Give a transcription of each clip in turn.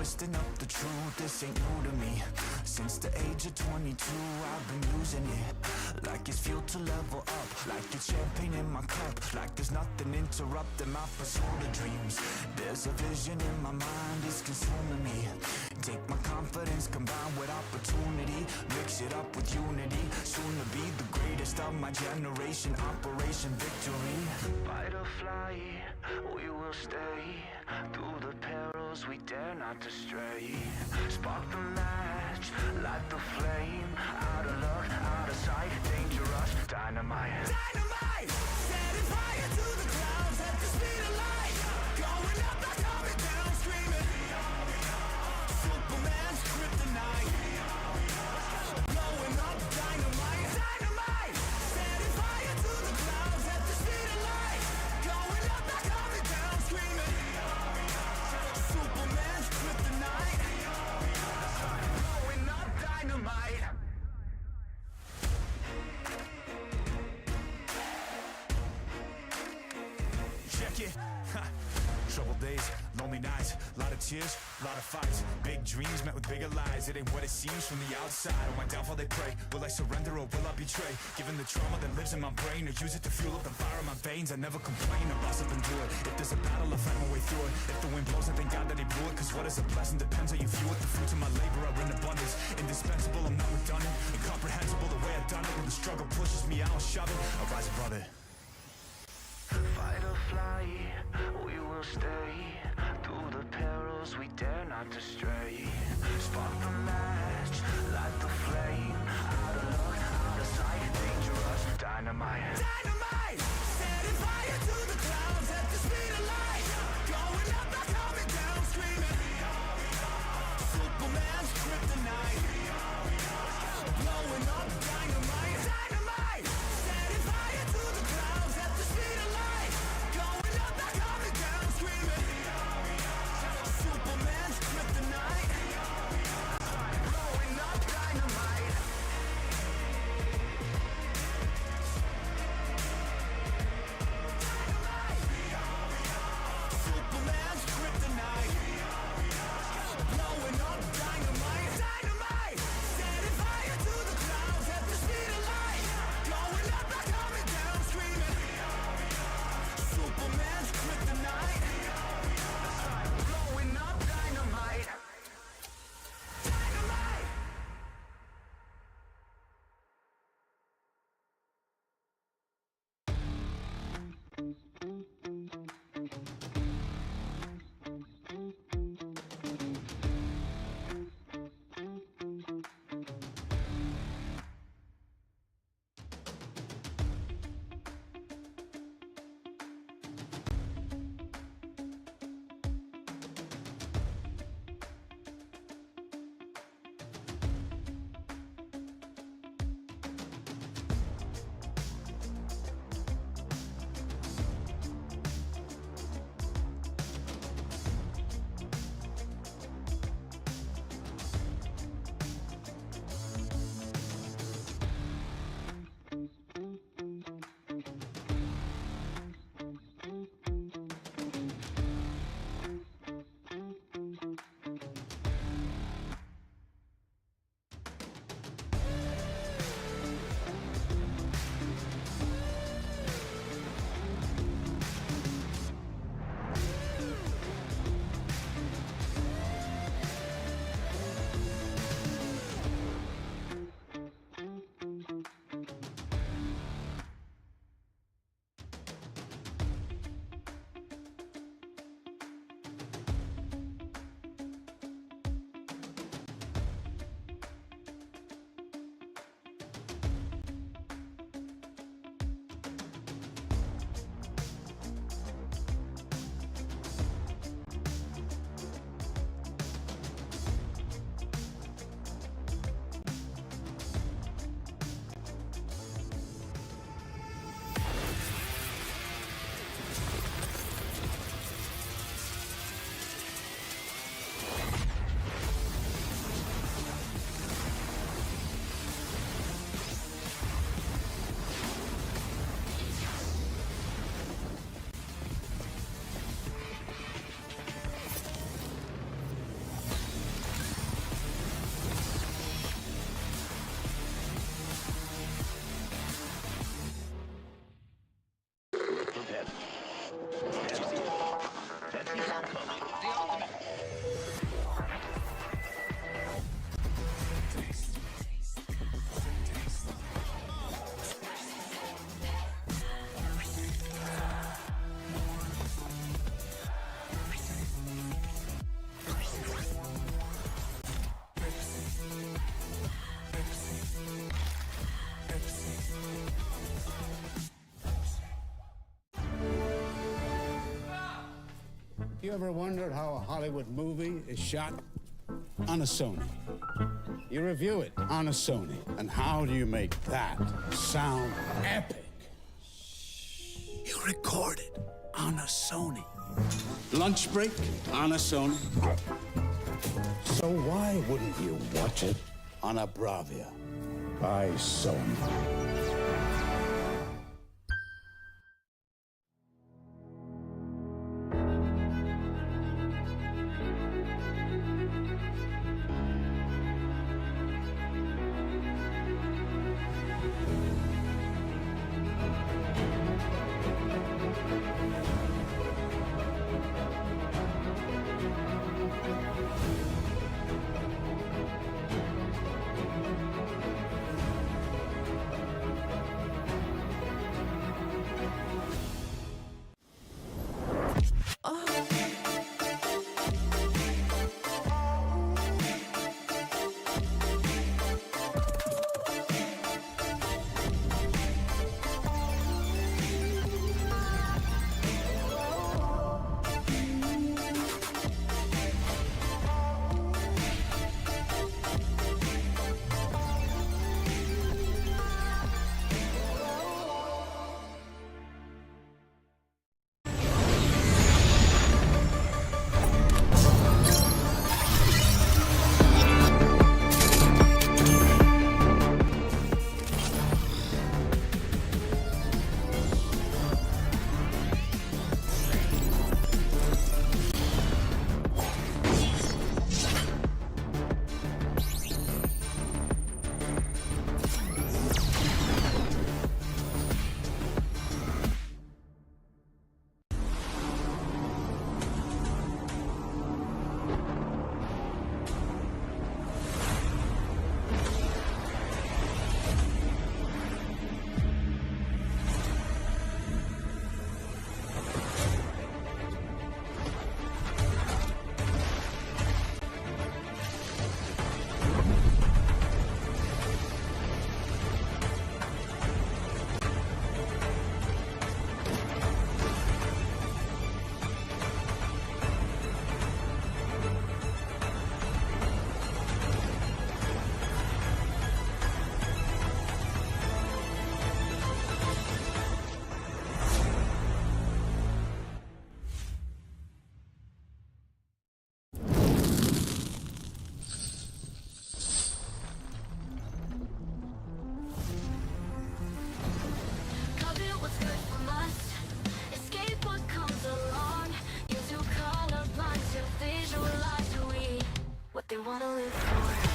twisting up the truth, this ain't new to me. Since the age of 22, I've been using it like it's fuel to level up, like it's champagne in my cup, like there's nothing interrupting my pursuit of dreams. There's a vision in my mind, it's consuming me. Take my confidence combined with opportunity, mix it up with unity, soon to be the greatest of my generation, Operation Victory. Fight or flight, we will stay, through the perils we dare not to stray. Spark the match, light the flame, out of luck, out of sight, dangerous, dynamite. Dynamite! Setting fire to the clouds at the speed of light, going up, not coming down, screaming. Superman's kryptonite, blowing up dynamite. Dynamite! Setting fire to the clouds at the speed of light, going up, not coming down, screaming. Superman's kryptonite, blowing up dynamite. Check it. Troubled days, lonely nights, lot of tears, lot of fights. Big dreams met with bigger lies. It ain't what it seems from the outside. On my downfall they pray, will I surrender or will I betray? Given the trauma that lives in my brain, or use it to fuel up the fire in my veins. I never complain, I rise up and do it. If there's a battle, I'll fight my way through it. If the wind blows, I thank God that he blew it. Cause what is a blessing depends how you view it. The fruits of my labor are in abundance, indispensable, I'm not redundant. Incomprehensible the way I've done it. When the struggle pushes me out, I'll shove it, I'll rise above it. Fight or flight, we will stay, through the perils we dare not to stray. Spark the match, light the flame, out of luck, out of sight, dangerous, dynamite. Dynamite! Setting fire to the clouds at the speed of light, going up, not coming down, screaming. Superman's kryptonite, blowing up dynamite. Dynamite! Setting fire to the clouds at the speed of light, going up, not coming down, screaming. Superman's kryptonite, blowing up dynamite. Superman's kryptonite, blowing up dynamite. Dynamite! Setting fire to the clouds at the speed of light, going up, not coming down, screaming. Superman's kryptonite, blowing up dynamite. Dynamite! You ever wondered how a Hollywood movie is shot? On a Sony. You review it on a Sony. And how do you make that sound epic? You record it on a Sony. Lunch break on a Sony. So why wouldn't you watch it on a Bravia by Sony? They wanna live for.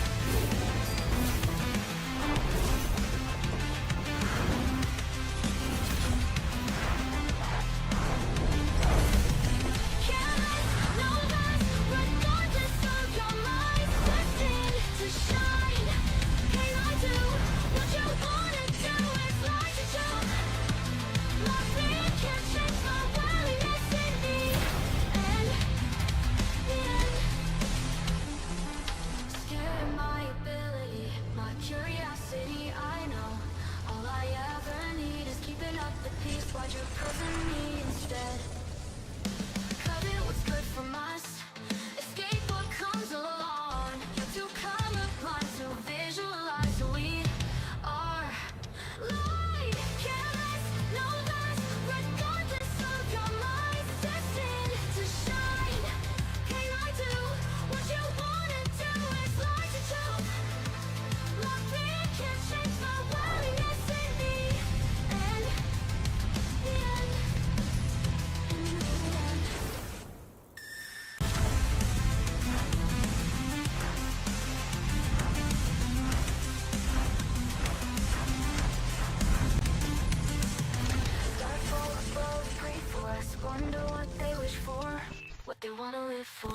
They wanna live for.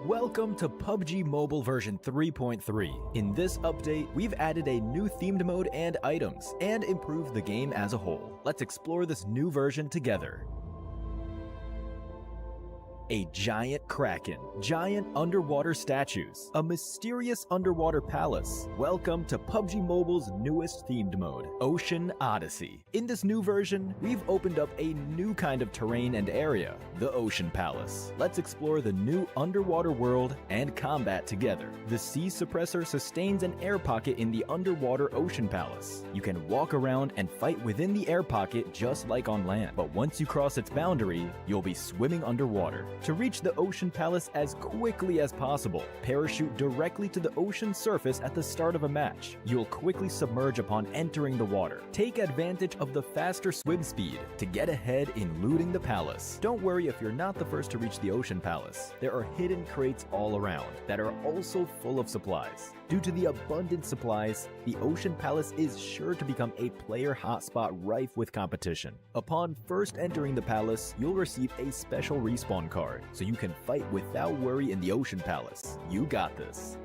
Welcome to PUBG Mobile version 3.3. In this update, we've added a new themed mode and items, and improved the game as a whole. Let's explore this new version together. A giant kraken, giant underwater statues, a mysterious underwater palace. Welcome to PUBG Mobile's newest themed mode, Ocean Odyssey. In this new version, we've opened up a new kind of terrain and area, the Ocean Palace. Let's explore the new underwater world and combat together. The sea suppressor sustains an air pocket in the underwater Ocean Palace. You can walk around and fight within the air pocket just like on land, but once you cross its boundary, you'll be swimming underwater. To reach the Ocean Palace as quickly as possible, parachute directly to the ocean surface at the start of a match. You'll quickly submerge upon entering the water. Take advantage of the faster swim speed to get ahead in looting the palace. Don't worry if you're not the first to reach the Ocean Palace. There are hidden crates all around that are also full of supplies. Due to the abundant supplies, the Ocean Palace is sure to become a player hotspot rife with competition. Upon first entering the palace, you'll receive a special respawn card, so you can fight without worry in the Ocean Palace. You got this.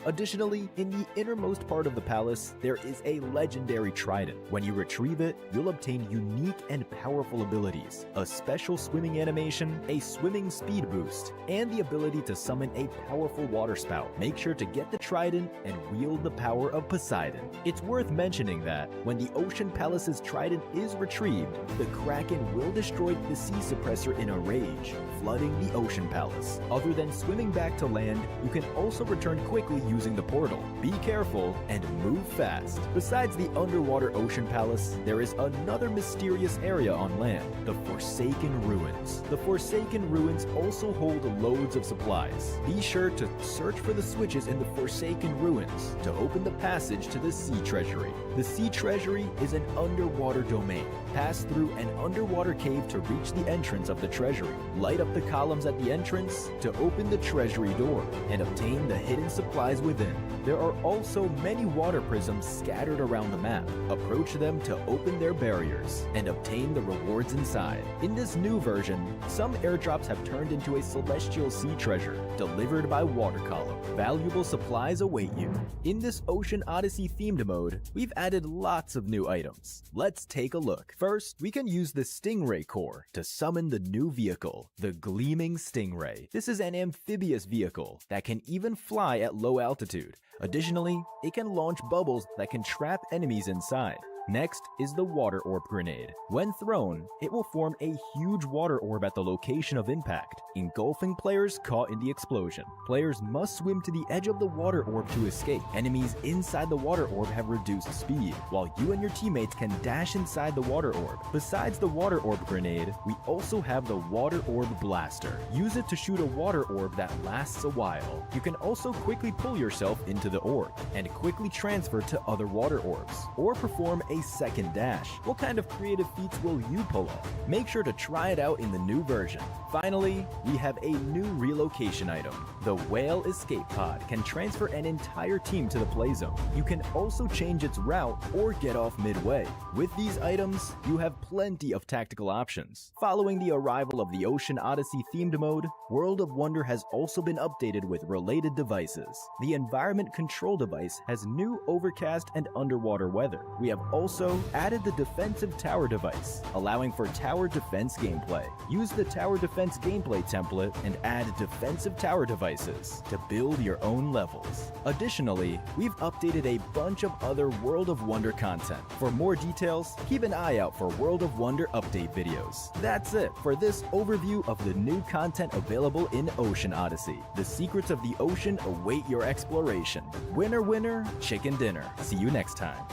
Additionally, in the innermost part of the palace, there is a legendary trident. When you retrieve it, you'll obtain unique and powerful abilities, a special swimming animation, a swimming speed boost, and the ability to summon a powerful water spout. Make sure to get the trident and wield the power of Poseidon. It's worth mentioning that when the Ocean Palace's trident is retrieved, the Kraken will destroy the sea suppressor in a rage, flooding the Ocean Palace. Other than swimming back to land, you can also return quickly using the portal. Be careful and move fast. Besides the underwater Ocean Palace, there is another mysterious area on land, the Forsaken Ruins. The Forsaken Ruins also hold loads of supplies. Be sure to search for the switches in the Forsaken Ruins to open the passage to the Sea Treasury. The Sea Treasury is an underwater domain. Pass through an underwater cave to reach the entrance of the treasury. Light up the columns at the entrance to open the treasury door and obtain the hidden supplies within. There are also many water prisms scattered around the map. Approach them to open their barriers and obtain the rewards inside. In this new version, some airdrops have turned into a celestial sea treasure delivered by water column. Valuable supplies await you. In this Ocean Odyssey themed mode, we've added lots of new items. Let's take a look. First, we can use the Stingray core to summon the new vehicle, the Gleaming Stingray. This is an amphibious vehicle that can even fly at low altitude. Additionally, it can launch bubbles that can trap enemies inside. Next is the Water Orb Grenade. When thrown, it will form a huge water orb at the location of impact, engulfing players caught in the explosion. Players must swim to the edge of the water orb to escape. Enemies inside the water orb have reduced speed, while you and your teammates can dash inside the water orb. Besides the Water Orb Grenade, we also have the Water Orb Blaster. Use it to shoot a water orb that lasts a while. You can also quickly pull yourself into the orb and quickly transfer to other water orbs, or perform a second dash. What kind of creative feats will you pull off? Make sure to try it out in the new version. Finally, we have a new relocation item. The Whale Escape Pod can transfer an entire team to the play zone. You can also change its route or get off midway. With these items, you have plenty of tactical options. Following the arrival of the Ocean Odyssey themed mode, World of Wonder has also been updated with related devices. The Environment Control device has new overcast and underwater weather. We have also added the Defensive Tower device, allowing for tower defense gameplay. Use the Tower Defense gameplay template and add defensive tower devices to build your own levels. Additionally, we've updated a bunch of other World of Wonder content. For more details, keep an eye out for World of Wonder update videos. That's it for this overview of the new content available in Ocean Odyssey. The secrets of the ocean await your exploration. Winner, winner, chicken dinner. See you next time.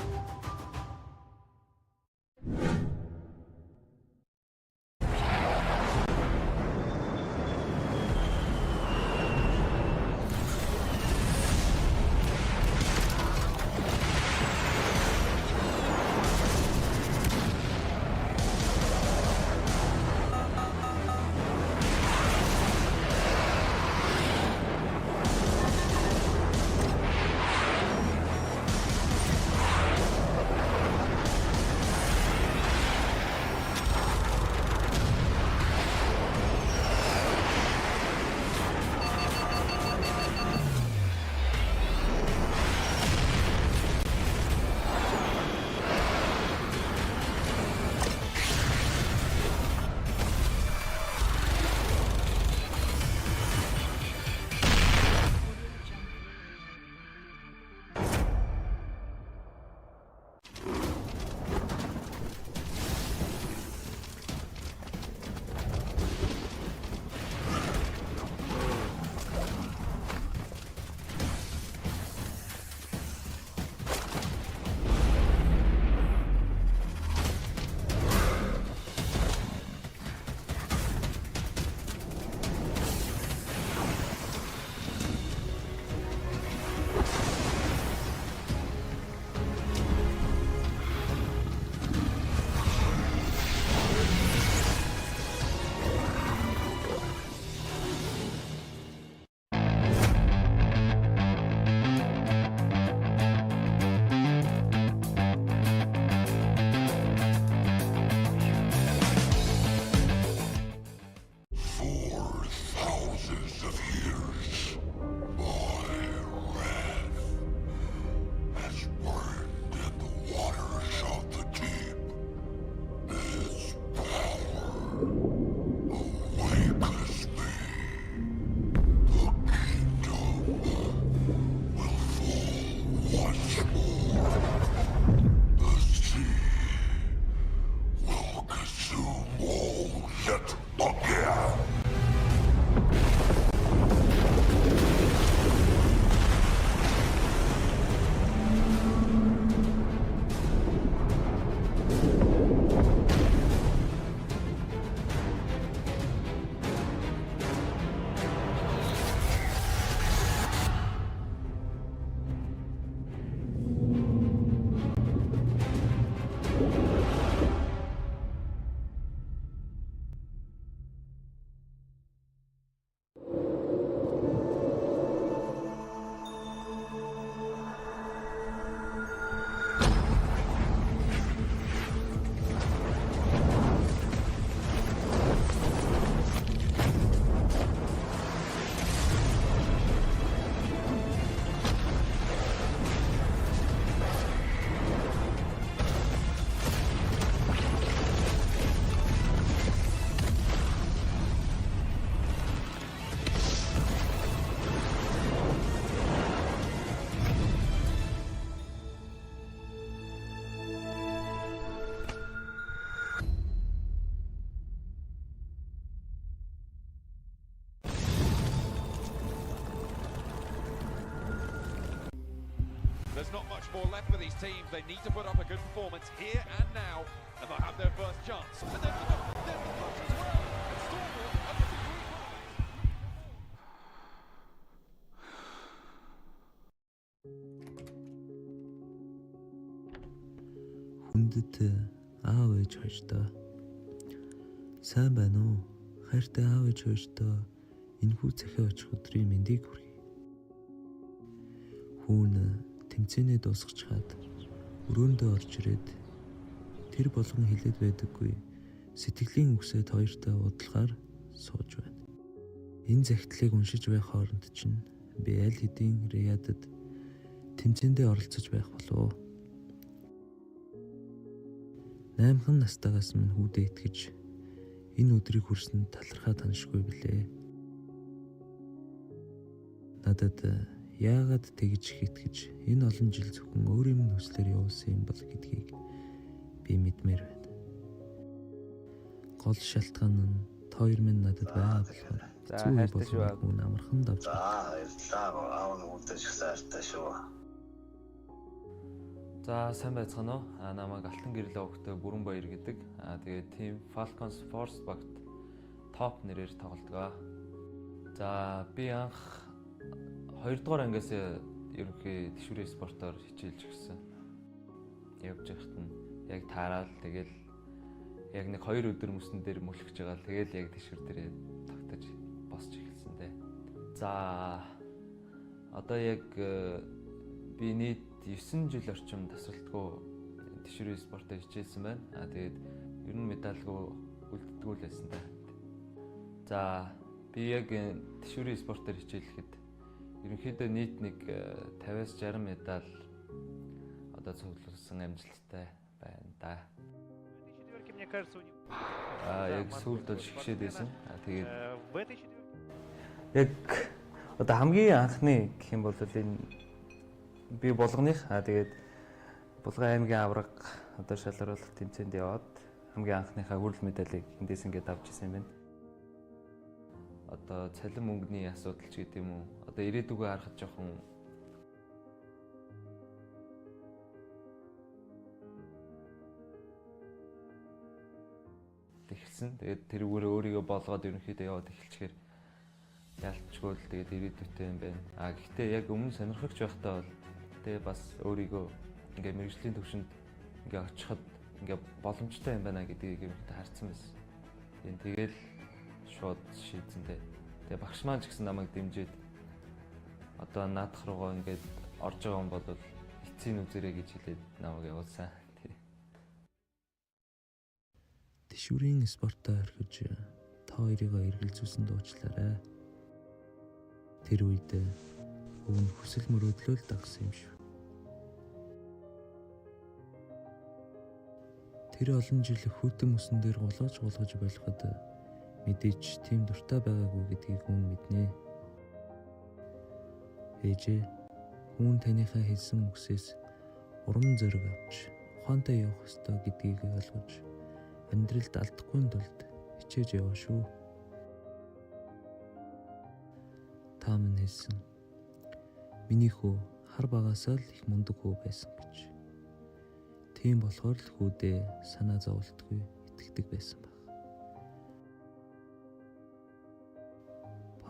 not much more left for these teams. They need to put up a good performance here and now, and they'll have their first chance. And then the push as well. And Stormwall are looking to Хүндэт аав ээж хоёртой сайн байна уу? Хайртай аав ээж хоёртой энэхүү цахиа очих өдрийн мэндийг хүргэе. Хүүн тэмцээнээ дуусгачаад өрөөндөө орж ирээд тэр болгон хилээд байдаггүй сэтгэлийн үгсэд хоёртой уудлахаар сууж байна. Энэ захидлыг уншиж байх хооронд чинь би аль хэдийн Риядад тэмцээндээ оролцож байх болов. 8хан настайгаас минь хүүдээ итгэж энэ өдрийг хүрсэнд талархаа таньшгүй билээ. Надад яагаад тэгж итгэж энэ олон жил зөвхөн өөрийн минь хүслээр явуулсан юм бол гэдгийг би мэдмээр байна. Гол шалтгаан нь хоёр минь надад байгаа болохоор зүү болов уу амархан давж. Аав нь үлдэж ихсаартай шүү. За сайн байцгаана уу? Намайг Алтан гэрэл өвгтэй Бүрэн Баяр гэдэг. Тэгээд team Falcons Force багт топ нэрээр тоглодог. За би анх 2 дугаар ангиас ерөнхий тэшүүрийн спортоор хичээлж гисэн. Явж байхад нь яг таараад тэгэл яг нэг 2 өдөр мөсөн дээр мөлхөж байгаа. Тэгэл яг тэшүүр дээрээ тогтож босч эхэлсэн дээ. За одоо яг би нийт 9 жил орчим тасралтгүй тэшүүрийн спортоор хичээлсэн байна. Тэгээд ер нь медальгүй үлддэггүй л байсан та. За би яг тэшүүрийн спортоор хичээлэхэд ерөнхийдөө нийт нэг 50-аас 60 медаль одоо цуглуулсан амжилттай байна да. Яг сүүлд бол шигшээд байсан. Тэгээд яг одоо хамгийн анхны гэх юм бол энэ би болгоных тэгээд Булган аймгийн авраг одоо шалгаруулах тэмцээнд яваад хамгийн анхныхаа хүрэл медалийг эндээс ингээд авч ирсэн юм байна. Одоо цалин мөнгөний асуудал ч гэдэг юм уу. Одоо ирээдүгөө харахад жоохон эхэлсэн. Тэгээд тэрүүгээр өөрийгөө болгоод ерөнхийдөө яваад эхэлчихээр ялцгүй л тэгээд ирээдүйтэй юм байна. Гэхдээ яг өмнө сонирхогч байхдаа бол тэгээ бас өөрийгөө ингээ мэрэгжлийн төвшөнд ингээ очиход ингээ боломжтой юм байна гэдгийг ерөнхийдөө харсан байсан. Тэгэл шууд шийдсэнтэй. Тэгээ багш маань ч гэсэн намайг дэмжиж одоо наадах руугаа ингээд орж байгаа юм бол эцсийн үзэрэй гэж хэлээд намайг явуулсан. Тэшүүрийн спортоо орхиж та хоёрыг эргэлзүүлсэн дуучлаарай. Тэр үед өвн хүсэл мөрөөдлөө л дагсан юм шүү. Тэр олон жил хүүтэн мөсөн дээр гулгаж болоход мэдээч тийм дуртай байгаагүй гэдгийг хүн мэднэ. Ээжээ хүн таныхаа хэлсэн үгсээс урам зориг авч ухаантай явах ёстой гэдгийг ойлгож амьдралд алдахгүй тулд хичээж яваа шүү. Та минь хэлсэн. Миний хүү хар багасаа л их мундаг хүү байсан гэж. Тийм болохоор л хүүдээ санаа зовлтгүй итгэдэг байсан баг.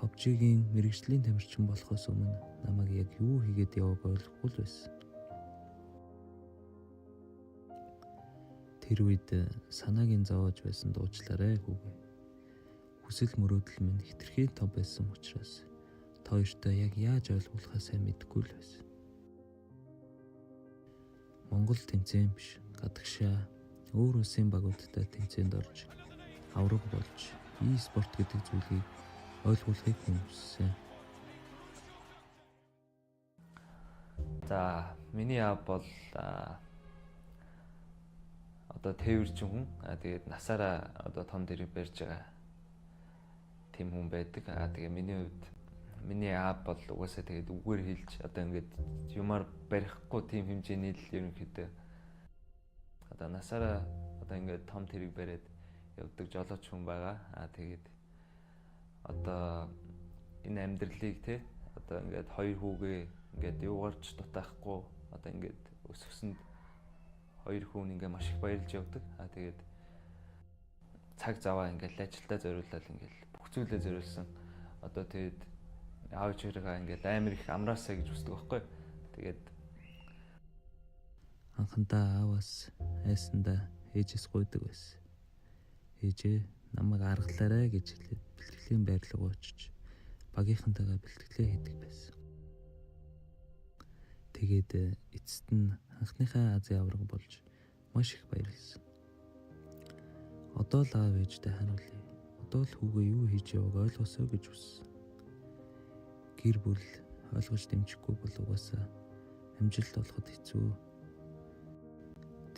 PUBG-гийн мэрэгжлийн тамирчин болохоос өмнө намайг яг юу хийгээд явааг ойлгохгүй л байсан. Тэр үед санаагийн зовоож байсан дуучлаарай хүүгээ. Хүсэл мөрөөдөл минь хэтэрхий том байсан учраас та хоёртой яг яаж ойлгуулахаа сайн мэдэхгүй л байсан. Монгол тэмцээн биш, гадагшаа өөр улсын багуудтай тэмцээнд орж авраг болж e-спорт гэдэг зүйлийг ойлгуулахыг хүссэн. За миний аав бол одоо тээвэрчин хүн. Тэгээд насаараа одоо том дэрэг барьж байгаа тийм хүн байдаг. Тэгээ миний хувьд миний аав бол угаасаа тэгээд үгээр хэлж одоо ингээд юмар барихгүй тийм хэмжээний л ерөнхийдөө одоо насаараа одоо ингээд том тэрэг бариад явдаг жолооч хүн байгаа. Тэгээд одоо энэ амьдралыг те одоо ингээд хоёр хүүгээ ингээд юугаарч дутаахгүй одоо ингээд өсгсөнд хоёр хүн ингээ маш их баярлж явдаг. Тэгээд цаг заваа ингээл ажилдаа зориулаад ингээл бүх зүйлээ зориулсан. Одоо тэгээд аав ээжээрээ ингээд амар их амраасаа гэж үздэг байхгүй. Тэгээд анхандаа ааваас айсандаа ээжээс гуйдаг байсан. Ээжээ намайг аргалаарай гэж хэлээд бэлтгэлийн байр руу очиж багийнхантайгаа бэлтгэлээ хийдэг байсан. Тэгээд эцэст нь анхныхаа Азийн авраг болж маш их баярлсан. Одоо л аав ээжтэй харуулъя. Одоо л хүүгээ юу хийж явааг ойлгосоо гэж хүссэн. Гэр бүл ойлгож дэмжихгүй бол угаасаа амжилт олоход хэцүү.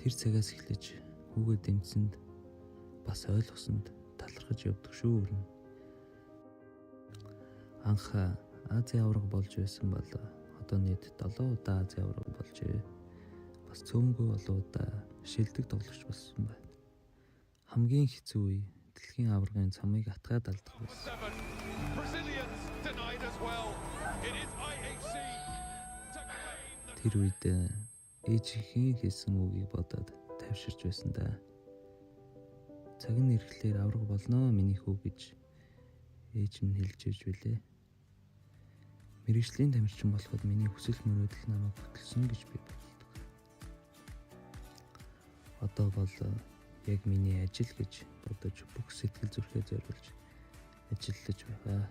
Тэр цагаас эхлэж хүүгээ дэмжсэнд бас ойлгосонд талархаж явдаг шүү. Анх Азийн авраг болж байсан бол одоо нийт 7 удаа Азийн авраг болжээ. Бас цөмгүй олон удаа шилдэг тоглогч болсон байна. Хамгийн хэцүү үе дэлхийн аврагын цамыг атгаад алдах байсан. Тэр үед ээжийн хийсэн үгийг бодоод тавьширч байсан да. Цаг нь ирэхлээр авраг болноо миний хүү гэж ээж нь хэлж иж билээ. Мэргэжлийн тамирчин болоход миний хүсэл мөрөөдөл намайг хөтлсөн гэж би боддог. Одоо бол яг миний ажил гэж бодож бүх сэтгэл зүрхээ зориулж ажиллаж байгаа.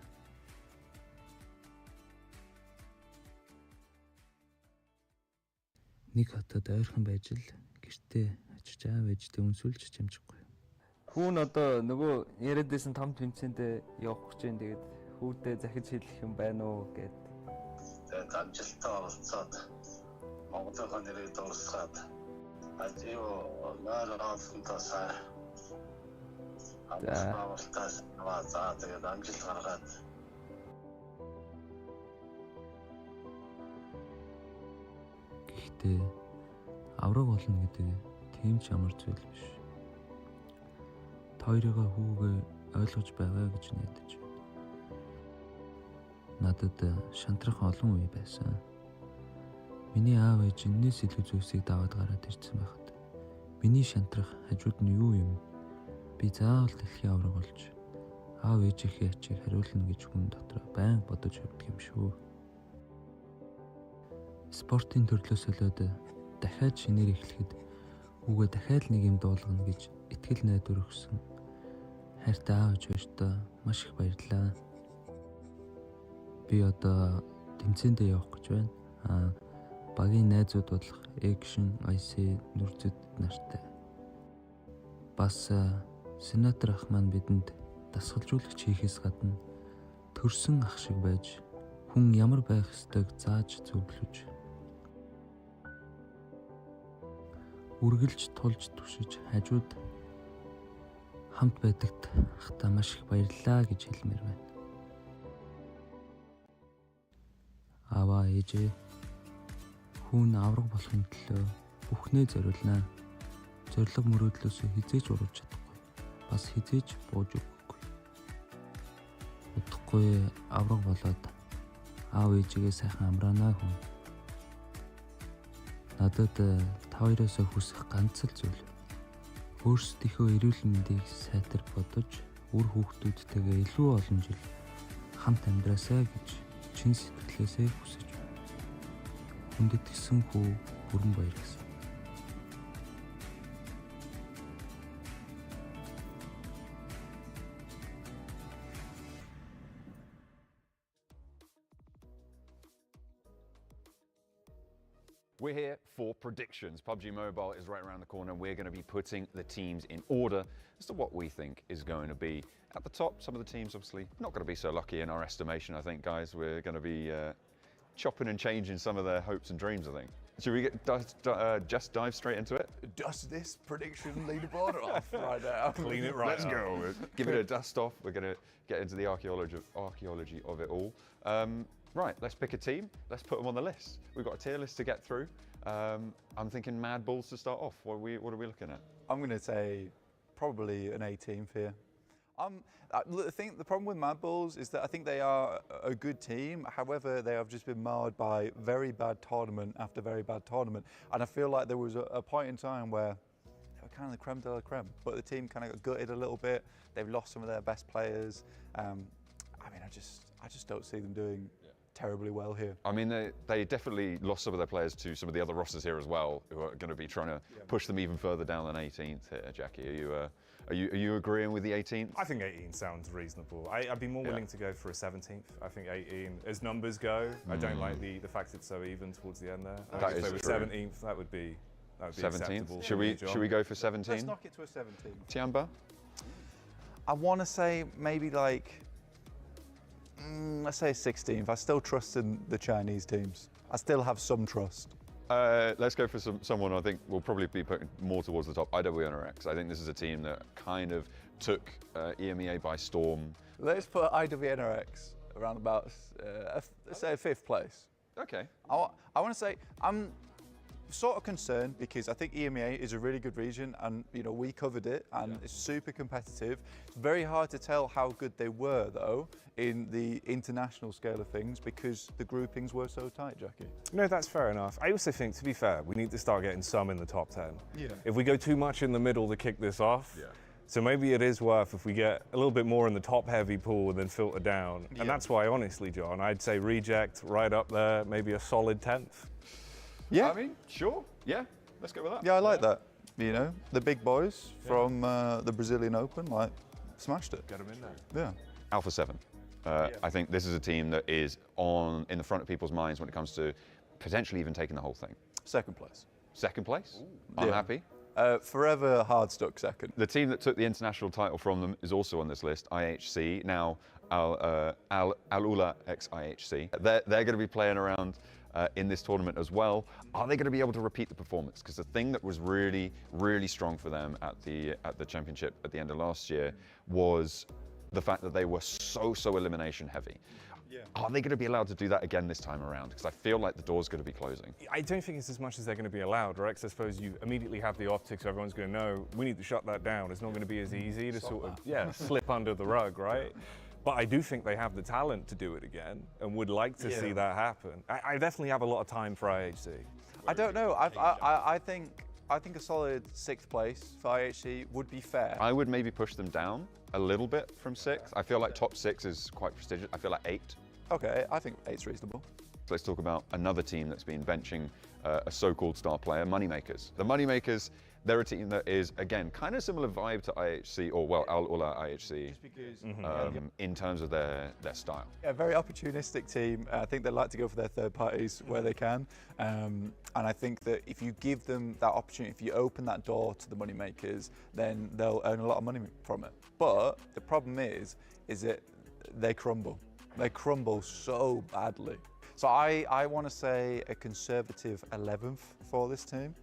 Нэг хотод ойрхон байж л гэртээ очиж аав ээжтэй үнсүүлж чамжихгүй. Хүүн одоо нөгөө яриад байсан том тэмцээндээ явах гэж байна. Тэгээд хүүдээ захиж хэлэх юм байна уу гэд. Тэгээд амжилттай оролцоод Монголын нэрийг дуусгаад ажил наалаастай сайн. Тэгээд амжилт гаргаад Гэхдээ авраг болно гэдэг тийм ч ямар зүйл биш. Хоёрыгаа хүүгээ ойлгож байгаа гэж найдаж байна. Надад шантрах олон үе байсан. Миний аав ээж энэс илүү зүйлсийг даваад гараад ирсэн байхад миний шантрах хажууд нь юу юм? Би заавал дэлхийн авраг болж аав ээжийнхээ ачийг хариулна гэж хүн дотор байн бодож явдаг юм шүү. Спортын төрлөөс олоод дахиад шинээр эхлэхэд хүүгээ дахиад нэг юм дуулгана гэж итгэл найдвар өгсөн. Хайртай аав ээжтэй маш их баярлалаа. Би одоо тэмцээндээ явах гэж байна. Багийн найзууд бодлох экшн IC нүрзэд нартай. Бас сенатор ах маань бидэнд дасгалжуулагч хийхээс гадна төрсөн ах шиг байж хүн ямар байх ёстойг зааж зөвлөж үргэлж тулж түшиж хажууд хамт байдагт ахта маш их баярлалаа гэж хэлмээр байна. Аваа ээжээ хүн авраг болохын төлөө бүхнээ зориулнаа. Зориг мөрөөдлөөс хизээж урууж чадахгүй. Бас хизээж бууж өгөхгүй. Удахгүй авраг болоод аав ээжигээ сайхан амраанаа хүн. Надад та хоёроос хүсэх ганц л зүйл. Өөрсдийнхөө эрүүл мэндийг сайтар бодож, үр хүүхдүүдтэйгээ илүү олон жил хамт амьдраасай гэж чин сэтгэлээсээ хүсэж байна. Хүндэтгэсэн хүү бүрэн баяр гэсэн. We're here for predictions. PUBG Mobile is right around the corner. We're going to be putting the teams in order as to what we think is going to be at the top. Some of the teams obviously not going to be so lucky in our estimation, I think, guys. We're going to be chopping and changing some of their hopes and dreams, I think. Should we just dive straight into it? Dust this prediction leaderboard off right now. Clean it right Let's go. Give it a dust off. We're going to get into the archaeology of it all. Right, let's pick a team. Let's put them on the list. We've got a tier list to get through. I'm thinking Mad Balls to start off. What are we looking at? I'm going to say probably an A team here. The problem with Mad Bulls is that I think they are a good team. However, they have just been marred by very bad tournament after very bad tournament. And I feel like there was a point in time where they were kind of the creme de la creme, but the team kind of got gutted a little bit. They've lost some of their best players. I mean, I just don't see them doing terribly well here. I mean, they definitely lost some of their players to some of the other rosters here as well, who are going to be trying to push them even further down than 18th here. Jackie, are you agreeing with the 18th? I think 18 sounds reasonable. I'd be more willing to go for a 17th. I think 18, as numbers go, I don't like the fact it's so even towards the end there. That is true. 17th, that would be 17th. Should we go for 17? Let's knock it to a 17. Tiamba? I want to say maybe like, let's say 16th. I still trust in the Chinese teams. I still have some trust. Let's go for someone I think will probably be putting more towards the top, IWNRX. I think this is a team that kind of took EMEA by storm. Let's put IWNRX around about, let's say 5th place. Okay. I want to say, I'm sort of concerned because I think EMEA is a really good region, and we covered it, and it's super competitive. It's very hard to tell how good they were though in the international scale of things because the groupings were so tight, Jackie. No, that's fair enough. I also think, to be fair, we need to start getting some in the top 10. Yeah. If we go too much in the middle to kick this off, so maybe it is worth if we get a little bit more in the top heavy pool and then filter down. And that's why, honestly, John, I'd say reject right up there, maybe a solid 10th. Yeah. I mean, sure. Yeah, let's go with that. Yeah, I like that. The big boys from the Brazilian Open, like, smashed it. Get them in there. Yeah. Alpha 7. I think this is a team that is in the front of people's minds when it comes to potentially even taking the whole thing. 2nd place. 2nd place? I'm happy. Forever hard stuck 2nd. The team that took the international title from them is also on this list, IHC, now Al-Ula ex-IHC. They're going to be playing around in this tournament as well. Are they going to be able to repeat the performance? Because the thing that was really, really strong for them at the championship at the end of last year was the fact that they were so elimination heavy. Yeah. Are they going to be allowed to do that again this time around? Because I feel like the door's going to be closing. I don't think it's as much as they're going to be allowed, right? Because I suppose you immediately have the optics, so everyone's going to know, we need to shut that down. It's not going to be as easy to sort of, slip under the rug, right? But I do think they have the talent to do it again and would like to see that happen. I definitely have a lot of time for IHC. I don't know. I think a solid 6th place for IHC would be fair. I would maybe push them down a little bit from 6th. I feel like top 6 is quite prestigious. I feel like 8. Okay, I think 8's reasonable. So let's talk about another team that's been benching a so-called star player, Moneymakers. The Moneymakers, they're a team that is, again, kind of similar vibe to IHC, or well, Al-Ula IHC, Just because, in terms of their style. Yeah, very opportunistic team. I think they like to go for their third parties where they can. And I think that if you give them that opportunity, if you open that door to the Moneymakers, then they'll earn a lot of money from it. But the problem is that they crumble. They crumble so badly. So I want to say a conservative 11th for this team.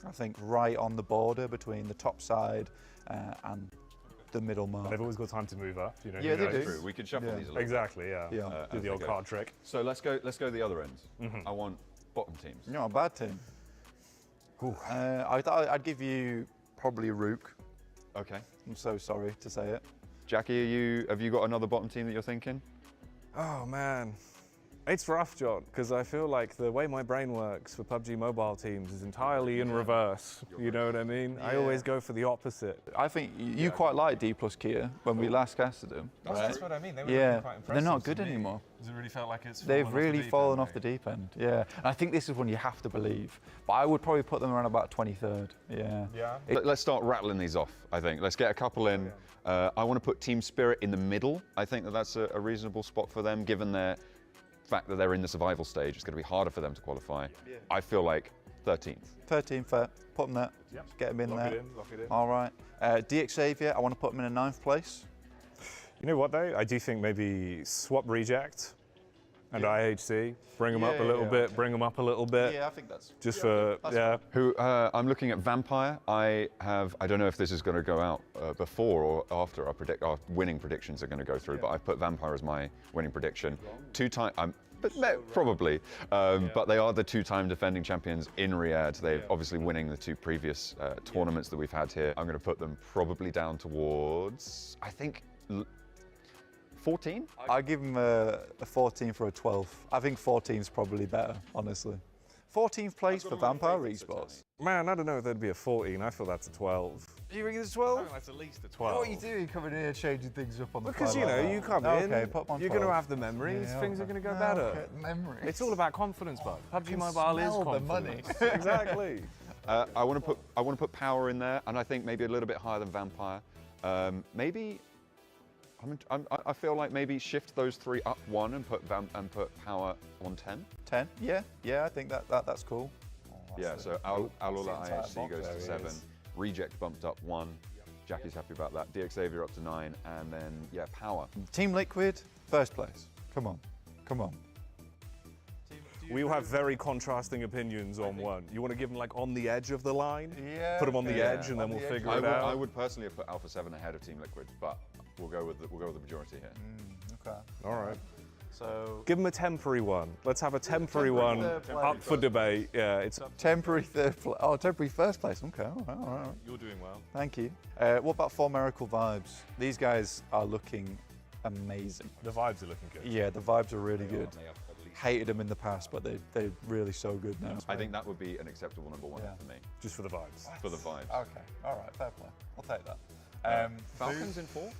I think right on the border between the top side and the middle mark. They've always got time to move up. Yeah, they do. True. We can shuffle these a little Exactly, yeah. Do the old card trick. So let's go the other end. I want bottom teams. A bad team. I'd give you probably Rook. Okay. I'm so sorry to say it. Jackie, have you got another bottom team that you're thinking? Oh man, it's rough, John, because I feel like the way my brain works for PUBG Mobile teams is entirely in reverse. You know what I mean? I always go for the opposite. I think you quite like D+ Kia when we last casted them. That's what I mean. They were quite impressive. They're not good anymore. Does it really feel like it's They've really fallen off the deep end. Yeah, and I think this is one you have to believe. But I would probably put them around about 23rd. Yeah. Let's start rattling these off, I think. Let's get a couple in. I want to put Team Spirit in the middle. I think that's a reasonable spot for them, given their fact that they're in the survival stage. It's going to be harder for them to qualify. I feel like 13th. 13th, fair. Put them there. Get them in there. Lock it in. All right. DX Xavier, I want to put them in a 9th place. You know what though? I do think maybe swap Reject and IHC. Bring them up a little bit. Bring them up a little bit. Yeah, I think that's just for Who I'm looking at Vampire. I don't know if this is going to go out before or after our winning predictions are going to go through, but I've put Vampire as my winning prediction. but probably. But they are the two-time defending champions in Riyadh. They're obviously winning the two previous tournaments that we've had here. I'm going to put them probably down towards, I think, 14? I give them a 14 for a 12. I think 14 is probably better, honestly. 14th place for Vampire Esports. Man, I don't know if there'd be a 14. I feel that's a 12. You think it's 12? That's at least a 12. What are you doing coming here changing things up on the Because, fly you know, like that? you come in, Okay, put 'em on you're going to 12. have the memories, Yeah, things are okay. going to go No, better. okay, memories. It's all about confidence, bud. PUBG can Mobile is smell the confidence. money. Exactly. I want to put Power in there, and I think maybe a little bit higher than Vampire. Maybe I feel like maybe shift those three up one and put Power on 10. 10? Yeah, I think that's cool. Yeah, so Alula IHC goes to 7. Reject bumped up 1. Jackie's happy about that. DX Xavier up to 9, and then yeah, Power. Team Liquid, first place. Come on. We all have very contrasting opinions on one. You want to give them like on the edge of the line? Yeah. Put them on the edge and then we'll figure it out. I would personally have put Alpha 7 ahead of Team Liquid, but we'll go with the majority here. Okay. All right. So give them a temporary one. Let's have a temporary one up for debate. Yeah, it's temporary temporary first place. Okay, all right. You're doing well. Thank you. What about 4 Miracle Vibes? These guys are looking amazing. The vibes are looking good. Yeah, the vibes are really good. Hated them in the past, but they're really so good now. I think that would be an acceptable number 1 for me. Just for the vibes. For the vibes. Okay, all right, fair play. I'll take that. Falcons in 4?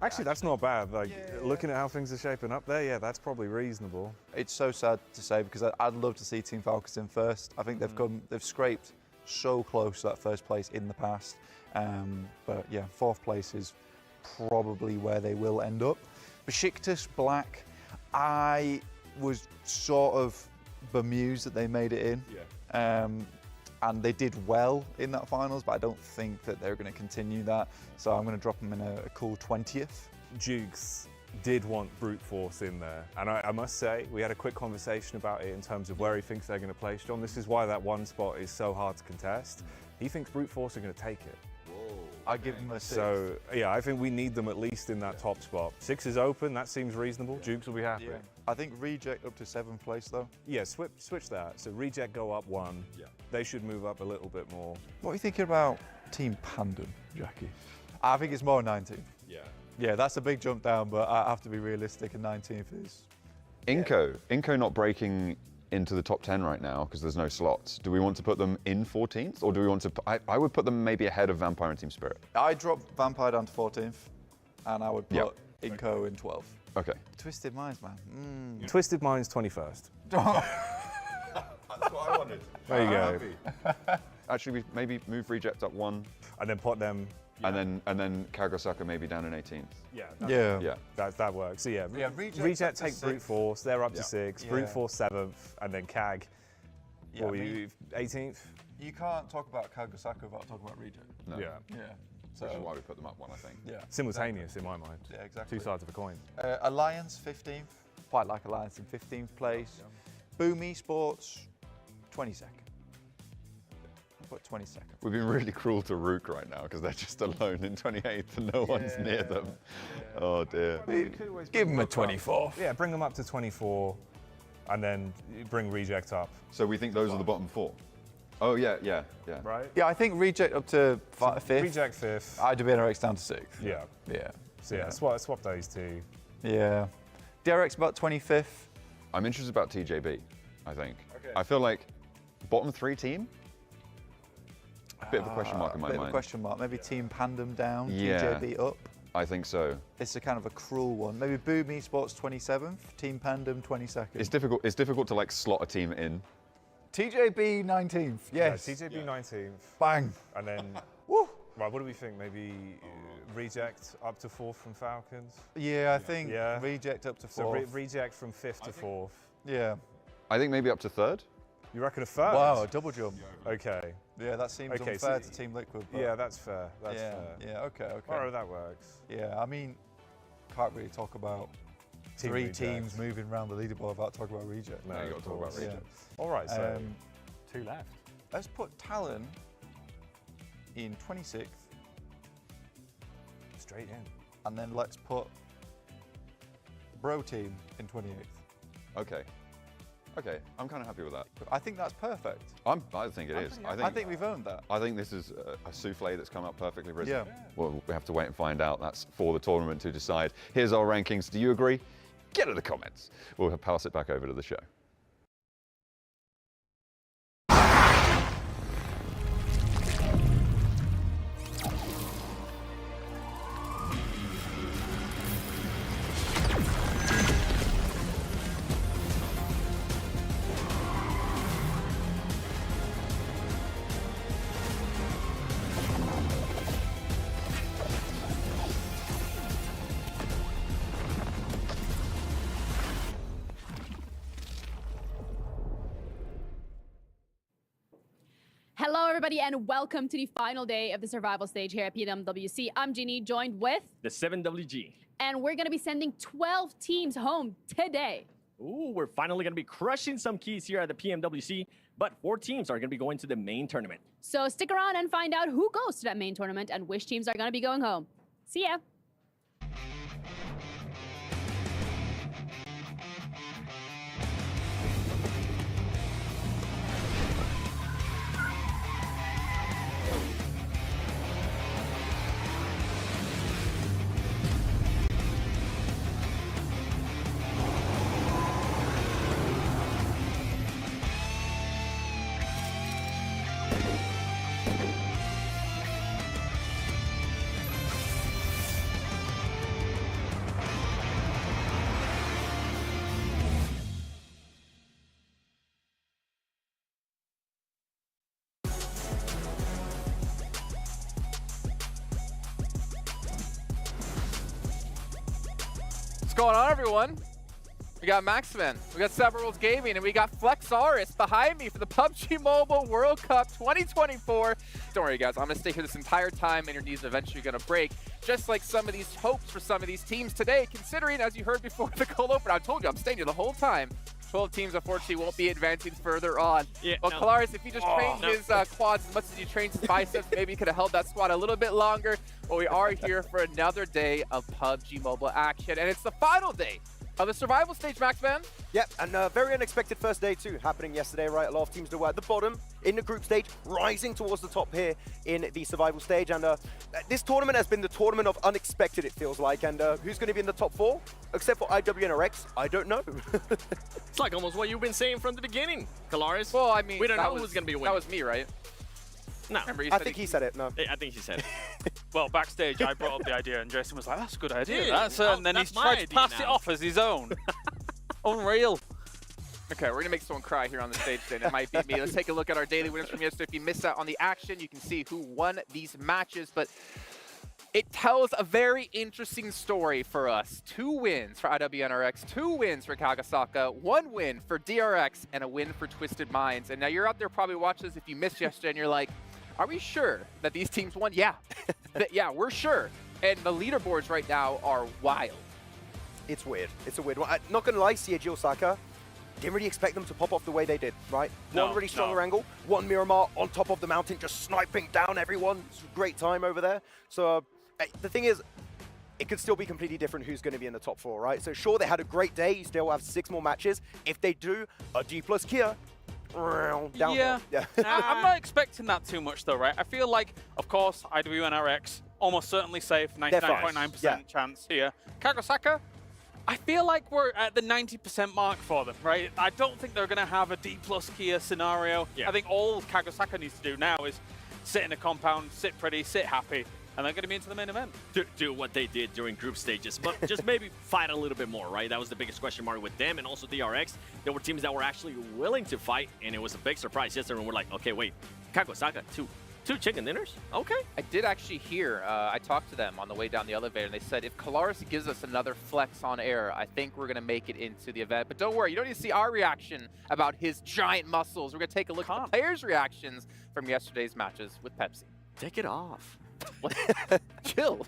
Actually, that's not bad. Like looking at how things are shaping up there, yeah, that's probably reasonable. It's so sad to say because I'd love to see Team Falcons in first. I think they've scraped so close to that first place in the past. But yeah, 4th place is probably where they will end up. Besiktas Black, I was sort of bemused that they made it in. Yeah. And they did well in that finals, but I don't think that they're going to continue that. So I'm going to drop them in a cool 20th. Jukes did want Brute Force in there. And I must say, we had a quick conversation about it in terms of where he thinks they're going to place John. This is why that 1 spot is so hard to contest. He thinks Brute Force are going to take it. I give them a 6. So, yeah, I think we need them at least in that top spot. 6 is open, that seems reasonable. Jukes will be happy. Yeah. I think Reject up to 7th place though. Yeah, switch that. So Reject go up 1. Yeah. They should move up a little bit more. What are you thinking about Team Pandem, Jackie? I think it's more 19th. Yeah. Yeah, that's a big jump down, but I have to be realistic, and 19th is... Inco not breaking into the top 10 right now because there's no slots. Do we want to put them in 14th, or do we want to... I would put them maybe ahead of Vampire and Team Spirit. I dropped Vampire down to 14th, and I would put Inco in 12th. Okay. Twisted Minds, man. Twisted Minds 21st. That's what I wanted. There you go. Actually, we maybe move Reject up 1. And then put them... And then Kagasaka maybe down in 18th. Yeah. That works. So yeah, Reject take Brute Force, they're up to 6. Brute Force 7th, and then Kag. Yeah, what were you, 18th? You can't talk about Kagasaka without talking about Reject. No. Yeah. So, which is why we put them up 1, I think. Yeah. Simultaneous in my mind. Yeah, exactly. 2 sides of a coin. Alliance 15th. Quite like Alliance in 15th place. Boom Esports 22nd. I'll put 22nd. We've been really cruel to Rook right now because they're just alone in 28th and no one's near them. Oh dear. Give them a 24. Yeah, bring them up to 24, and then bring Reject up. So we think those are the bottom 4? Oh yeah. Right? Yeah, I think Reject up to 5th. Reject 5th. IWNRX down to 6th. Yeah. So yeah, swap those 2. Yeah. DRX about 25th. I'm interested about TJB, I think. Okay. I feel like bottom 3 team? Bit of a question mark in my mind. Bit of a question mark. Maybe Team Pandem down, Yeah. TJB up. I think so. It's a kind of a cruel one. Maybe Boom Esports 27th, Team Pandem 22nd. It's difficult to like slot a team in. TJB 19th. Yes. Yeah, TJB 19th. Bang. And then, woo. Right, what do we think? Maybe Reject up to 4th from Falcons? Yeah, I think Reject up to 4th. So Reject from 5th to 4th. Yeah. I think maybe up to 3rd. You reckon a 3rd? Wow, a double jump. Okay. Yeah, that seems unfair to Team Liquid. But yeah, that's fair. That's fair. Yeah, okay. Oh, that works. Yeah, I mean, can't really talk about Team 3 Reject. teams moving around the leaderboard without talking about Reject. No, you got to talk about Reject. All right, so 2 left. Let's put Talon in 26th. Straight in. And then let's put Bro Team in 28th. Okay. Okay, I'm kind of happy with that. I think that's perfect. I think it is. I think we've earned that. I think this is a souffle that's come up perfectly risen. Yeah. Well, we have to wait and find out. That's for the tournament to decide. Here's our rankings. Do you agree? Get in the comments. We'll pass it back over to the show. Hello, everybody, and welcome to the final day of the survival stage here at PMWC. I'm Ginny, joined with the 7WG. And we're going to be sending 12 teams home today. Ooh, we're finally going to be crushing some keys here at the PMWC, but 4 teams are going to be going to the main tournament. So stick around and find out who goes to that main tournament and which teams are going to be going home. See ya. What's going on, everyone? We got Maximin, we got Severals Gaming, and we got Flexaurus behind me for the PUBG Mobile World Cup 2024. Don't worry, guys. I'm going to stay here this entire time, and your knees are eventually going to break, just like some of these hopes for some of these teams today, considering, as you heard before the cold open, I told you I'm staying here the whole time. 12 teams, unfortunately, won't be advancing further on. Yeah, well, Kalaris, if he just trained his quads as much as he trained his biceps, maybe he could have held that squat a little bit longer. But we are here for another day of PUBG Mobile action, and it's the final day of the survival stage, Maxman. Yep, and a very unexpected first day too, happening yesterday, right? A lot of teams that were at the bottom in the group stage, rising towards the top here in the survival stage. And this tournament has been the tournament of unexpected, it feels like. And who's going to be in the top 4? Except for IWNRX, I don't know. It's like almost what you've been saying from the beginning, Kalaris. Well, I mean, we don't know who's going to be winning. That was me, right? No. I think he said it, no. I think he said it. Well, backstage, I brought up the idea, and Jason was like, that's a good idea. Dude, And then he's tried to pass it off as his own. Unreal. Okay, we're going to make someone cry here on the stage today. It might be me. Let's take a look at our daily winners from yesterday. If you missed out on the action, you can see who won these matches. But it tells a very interesting story for us. 2 wins for IWNRX, 2 wins for Kagasaka, 1 win for DRX, and a win for Twisted Minds. And now you're out there probably watching this if you missed yesterday and you're like, are we sure that these teams won? Yeah. Yeah, we're sure. And the leaderboards right now are wild. It's weird. It's a weird one. I'm not going to lie, CAG Osaka, didn't really expect them to pop off the way they did, right? No, one really stronger angle, one Miramar on top of the mountain, just sniping down everyone. It's a great time over there. So the thing is, it could still be completely different who's going to be in the top 4, right? So sure, they had a great day. You still have 6 more matches. If they do, a D plus Kia, downhill. Yeah. I'm not expecting that too much, though, right? I feel like, of course, IWNRX, almost certainly safe, 99.9% chance here. Kagasaka, I feel like we're at the 90% mark for them, right? I don't think they're going to have a D plus Kia scenario. Yeah. I think all Kagasaka needs to do now is sit in a compound, sit pretty, sit happy, and they're going to be into the main event. Do what they did during group stages, but just maybe fight a little bit more, right? That was the biggest question mark with them and also DRX. There were teams that were actually willing to fight, and it was a big surprise yesterday when we're like, okay, wait, Kagasaka, two chicken dinners? Okay. I did actually hear, I talked to them on the way down the elevator, and they said if Kalaris gives us another flex on air, I think we're going to make it into the event. But don't worry, you don't need to see our reaction about his giant muscles. We're going to take a look at the players' reactions from yesterday's matches with Pepsi. Take it off. Chill.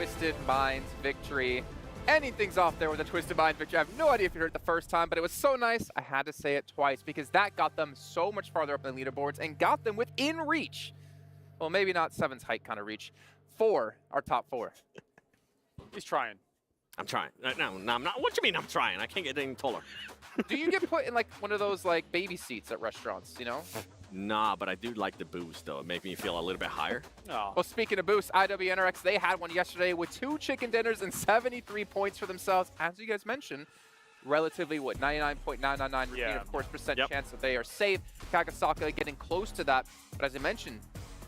Twisted Minds victory. Anything's off there with a Twisted Minds victory. I have no idea if you heard it the first time, but it was so nice. I had to say it twice because that got them so much farther up in the leaderboards and got them within reach. Well, maybe not 7's height kind of reach. 4, our top 4. He's trying. I'm trying. No, I'm not. What do you mean I'm trying? I can't get any taller. Do you get put in like one of those like baby seats at restaurants, you know? Nah, but I do like the boost, though. It makes me feel a little bit higher. Oh. Well, speaking of boosts, IWNRX, they had one yesterday with 2 chicken dinners and 73 points for themselves. As you guys mentioned, relatively, 99.999 remaining, of course, percent chance that they are safe. Kagasaka getting close to that. But as I mentioned,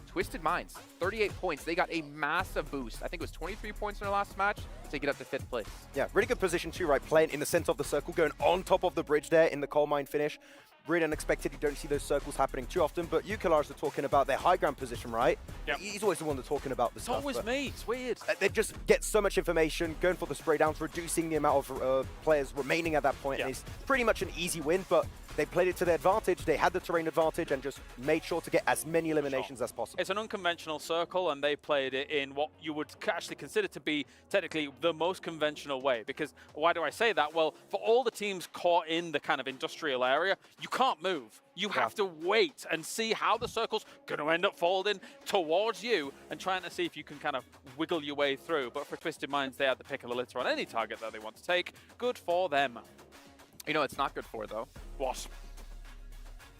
Twisted Minds, 38 points. They got a massive boost. I think it was 23 points in their last match to get up to 5th place. Yeah, really good position too, right? Playing in the center of the circle, going on top of the bridge there in the coal mine finish. Really unexpected. You don't see those circles happening too often, but you, Kalaris, are talking about their high ground position, right? Yep. He's always the one that's talking about the stuff. It's always me. It's weird. They just get so much information, going for the spray downs, reducing the amount of players remaining at that point, and it's pretty much an easy win, but they played it to their advantage. They had the terrain advantage and just made sure to get as many eliminations as possible. It's an unconventional circle, and they played it in what you would actually consider to be technically the most conventional way. Because why do I say that? Well, for all the teams caught in the kind of industrial area, you can't move. You have to wait and see how the circle's going to end up folding towards you and trying to see if you can kind of wiggle your way through. But for Twisted Minds, they had the pick of the litter on any target that they want to take. Good for them. You know it's not good for, though? What?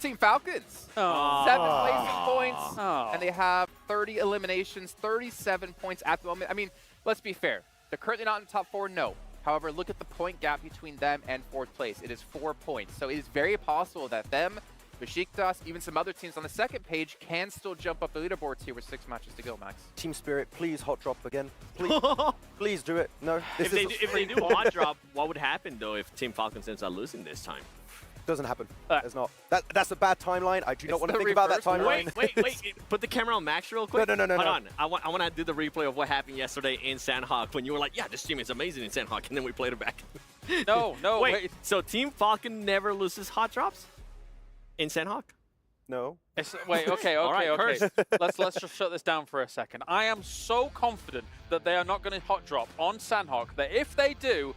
Team Falcons. Oh. 7th place in points, and they have 30 eliminations, 37 points at the moment. I mean, let's be fair. They're currently not in the top 4, no. However, look at the point gap between them and 4th place. It is 4 points. So it is very possible that them, Besiktas, even some other teams on the second page can still jump up the leaderboards here with 6 matches to go, Max. Team Spirit, please hot drop again. Please, please do it. No, If they do hot drop, what would happen, though, if Team Falcons ends up losing this time? Doesn't happen. It's not. That's a bad timeline. I do not want to think about that timeline. Wait. Put the camera on Max real quick. No. Hold on. I want to do the replay of what happened yesterday in Sandhawk when you were like, yeah, this team is amazing in Sandhawk, and then we played it back. No, wait. So Team Falcon never loses hot drops in Sandhawk? No. Okay. Right, Let's just shut this down for a second. I am so confident that they are not going to hot drop on Sandhawk that if they do,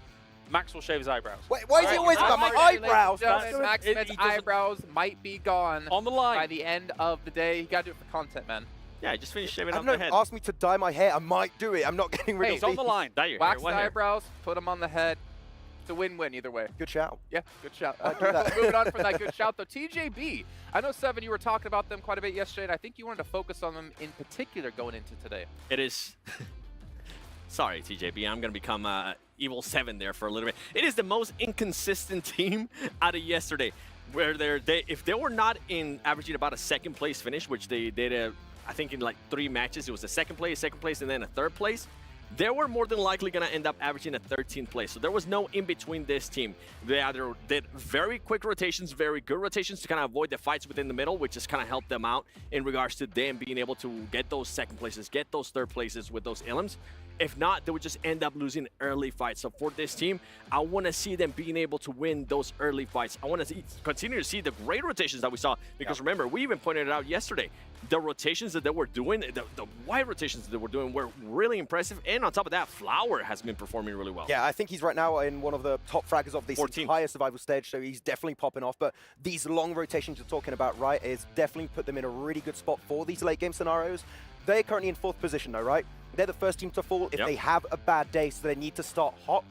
Max will shave his eyebrows. Wait, why is he always about my eyebrows? Max Med's eyebrows might be gone on the line by the end of the day. You got to do it for content, man. Yeah, I just finished shaving off my head. Ask me to dye my hair. I might do it. I'm not getting rid of it. It's on the line. Wax the eyebrows, put them on the head. It's a win-win either way. Good shout. Yeah, good shout. Moving on from that good shout, though. TJB, I know, Seven, you were talking about them quite a bit yesterday, and I think you wanted to focus on them in particular going into today. It is... Sorry, TJB. I'm going to become Evil 7 there for a little bit. It is the most inconsistent team out of yesterday, where if they were not in averaging about a 2nd place finish, which they did, I think in like 3 matches, it was a 2nd place, and then a 3rd place. They were more than likely going to end up averaging a 13th place. So there was no in between this team. They either did very quick rotations, very good rotations to kind of avoid the fights within the middle, which just kind of helped them out in regards to them being able to get those 2nd places, get those 3rd places with those elims. If not, they would just end up losing early fights. So for this team, I want to see them being able to win those early fights. I want to continue to see the great rotations that we saw. Because remember, we even pointed it out yesterday. The rotations that they were doing, the wide rotations that they were doing were really impressive. And on top of that, Flower has been performing really well. Yeah, I think he's right now in one of the top fraggers of this entire survival stage, so he's definitely popping off. But these long rotations you're talking about, right, is definitely put them in a really good spot for these late game scenarios. They're currently in 4th position though, right? They're the first team to fall if they have a bad day, so they need to start hot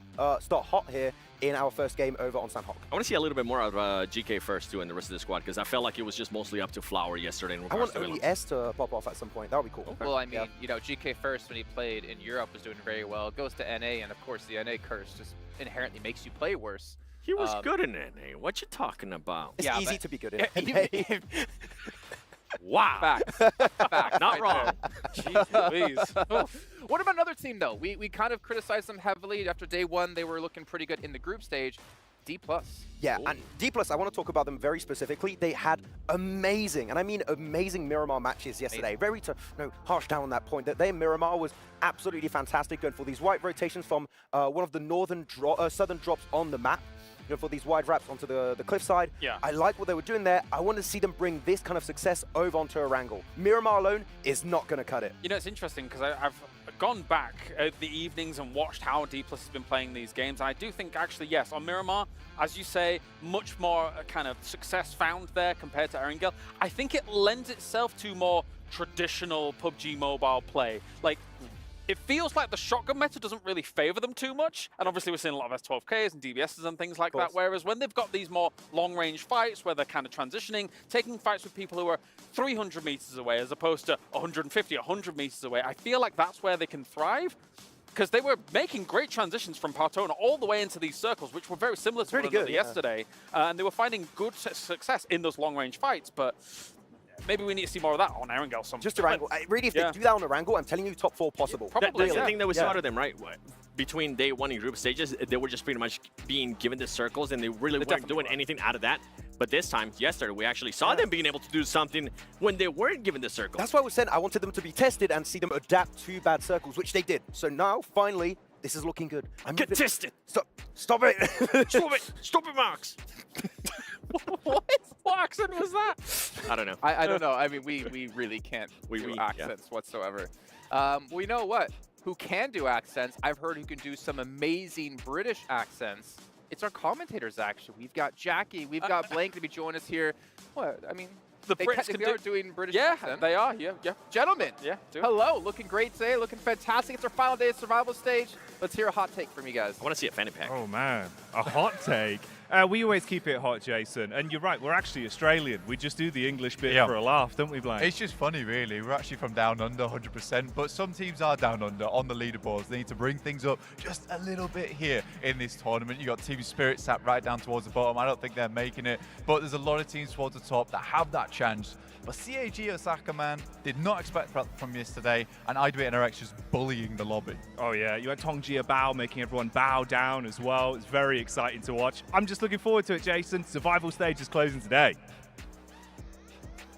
here in our first game over on Sandhawk. I want to see a little bit more of GK first too and the rest of the squad, because I felt like it was just mostly up to Flower yesterday. I want only S to pop off at some point. That would be cool. Okay. Well, I mean, you know, GK first when he played in Europe was doing very well. Goes to NA, and of course the NA curse just inherently makes you play worse. He was good in NA. What you talking about? It's easy to be good in NA. Wow. Facts. Not wrong. Jeez Louise. What about another team, though? We kind of criticized them heavily. After day 1, they were looking pretty good in the group stage. D+. Yeah, and D+, I want to talk about them very specifically. They had amazing, and I mean amazing Miramar matches yesterday. Very harsh down on that point. That their Miramar was absolutely fantastic, going for these white rotations from one of the southern drops on the map. You know, for these wide wraps onto the cliffside. Yeah. I like what they were doing there. I want to see them bring this kind of success over onto Erangel. Miramar alone is not going to cut it. You know, it's interesting because I've gone back the evenings and watched how D+ has been playing these games. And I do think, actually, yes, on Miramar, as you say, much more kind of success found there compared to Erangel. I think it lends itself to more traditional PUBG Mobile play. Like, it feels like the shotgun meta doesn't really favor them too much. And obviously we're seeing a lot of S12Ks and DBSs and things like that. Whereas when they've got these more long-range fights where they're kind of transitioning, taking fights with people who are 300 meters away as opposed to 150, 100 meters away, I feel like that's where they can thrive. Because they were making great transitions from Partona all the way into these circles, which were very similar to one another yesterday. And they were finding good success in those long-range fights. But maybe we need to see more of that on Erangel. Just Erangel. Really, if they do that on Erangel, I'm telling you, top 4 possible. That's the thing that we saw to them, right? Between day 1 in group stages, they were just pretty much being given the circles, and they really weren't doing anything out of that. But this time, yesterday, we actually saw them being able to do something when they weren't given the circle. That's why I was saying I wanted them to be tested and see them adapt to bad circles, which they did. So now, finally, this is looking good. Get tested! Stop it! Stop it! Stop it, Marks! What accent was that? I don't know. I don't know. I mean, we really can't do accents whatsoever. Well, you know what? Who can do accents? I've heard who can do some amazing British accents. It's our commentators, actually. We've got Jackie, we've got Blank to be joining us here. What? I mean, the they Brits are doing British accents. They are. Yeah. Gentlemen, do it. Hello. Looking great today. Looking fantastic. It's our final day of survival stage. Let's hear a hot take from you guys. I want to see a fanny pack. Oh, man. A hot take? We always keep it hot, Jason. And you're right, we're actually Australian. We just do the English bit for a laugh, don't we, Blank? It's just funny, really. We're actually from down under, 100%. But some teams are down under on the leaderboards. They need to bring things up just a little bit here in this tournament. You got Team Spirit sat right down towards the bottom. I don't think they're making it. But there's a lot of teams towards the top that have that chance. But CAG Osaka, man, did not expect that from yesterday, and IWNRX just bullying the lobby. Oh yeah, you had Tongjia Bao making everyone bow down as well. It's very exciting to watch. I'm just looking forward to it, Jason. Survival stage is closing today.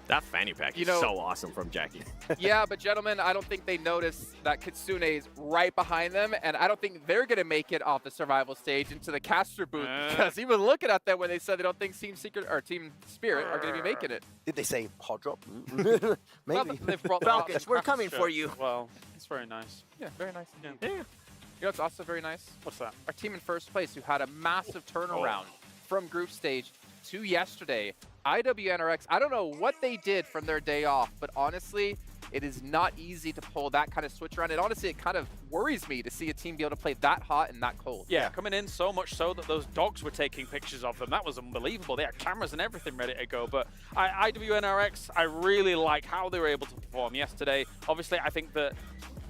That fanny pack is so awesome from Jackie. Yeah, but gentlemen, I don't think they noticed that Kitsune is right behind them, and I don't think they're going to make it off the survival stage into the caster booth, because he was looking at them when they said they don't think Team Secret or Team Spirit are going to be making it. Did they say hot drop? Well, Maybe. they've brought Falcons, we're coming for you. Well, it's very nice. Yeah, very nice. Yeah. You know what's also very nice? What's that? Our team in first place, who had a massive turnaround from group stage to yesterday. IWNRX, I don't know what they did from their day off, but honestly, it is not easy to pull that kind of switch around. And honestly, it kind of worries me to see a team be able to play that hot and that cold. Yeah, coming in so much so that those dogs were taking pictures of them. That was unbelievable. They had cameras and everything ready to go. But IWNRX, I really like how they were able to perform yesterday. Obviously, I think that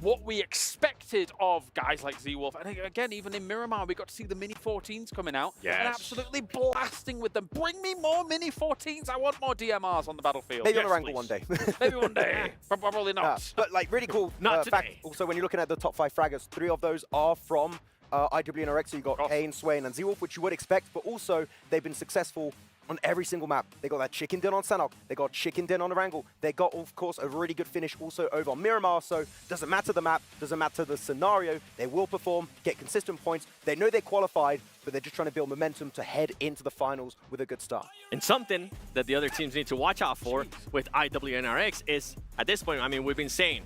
what we expected of guys like Z-Wolf, and again, even in Miramar, we got to see the Mini 14s coming out and absolutely blasting with them. Bring me more Mini 14s. I want more DMRs on the battlefield. Maybe on Erangel one day. Maybe one day. Probably not. But like really cool fact, also when you're looking at the top 5 fraggers, 3 of those are from IWNRX. So you got Kane, Swain, and Z-Wolf, which you would expect, but also they've been successful on every single map. They got that chicken din on Sanok. They got chicken din on Erangel. They got, of course, a really good finish also over on Miramar. So doesn't matter the map, doesn't matter the scenario. They will perform, get consistent points. They know they're qualified, but they're just trying to build momentum to head into the finals with a good start. And something that the other teams need to watch out for with IWNRX is, at this point, I mean, we've been saying,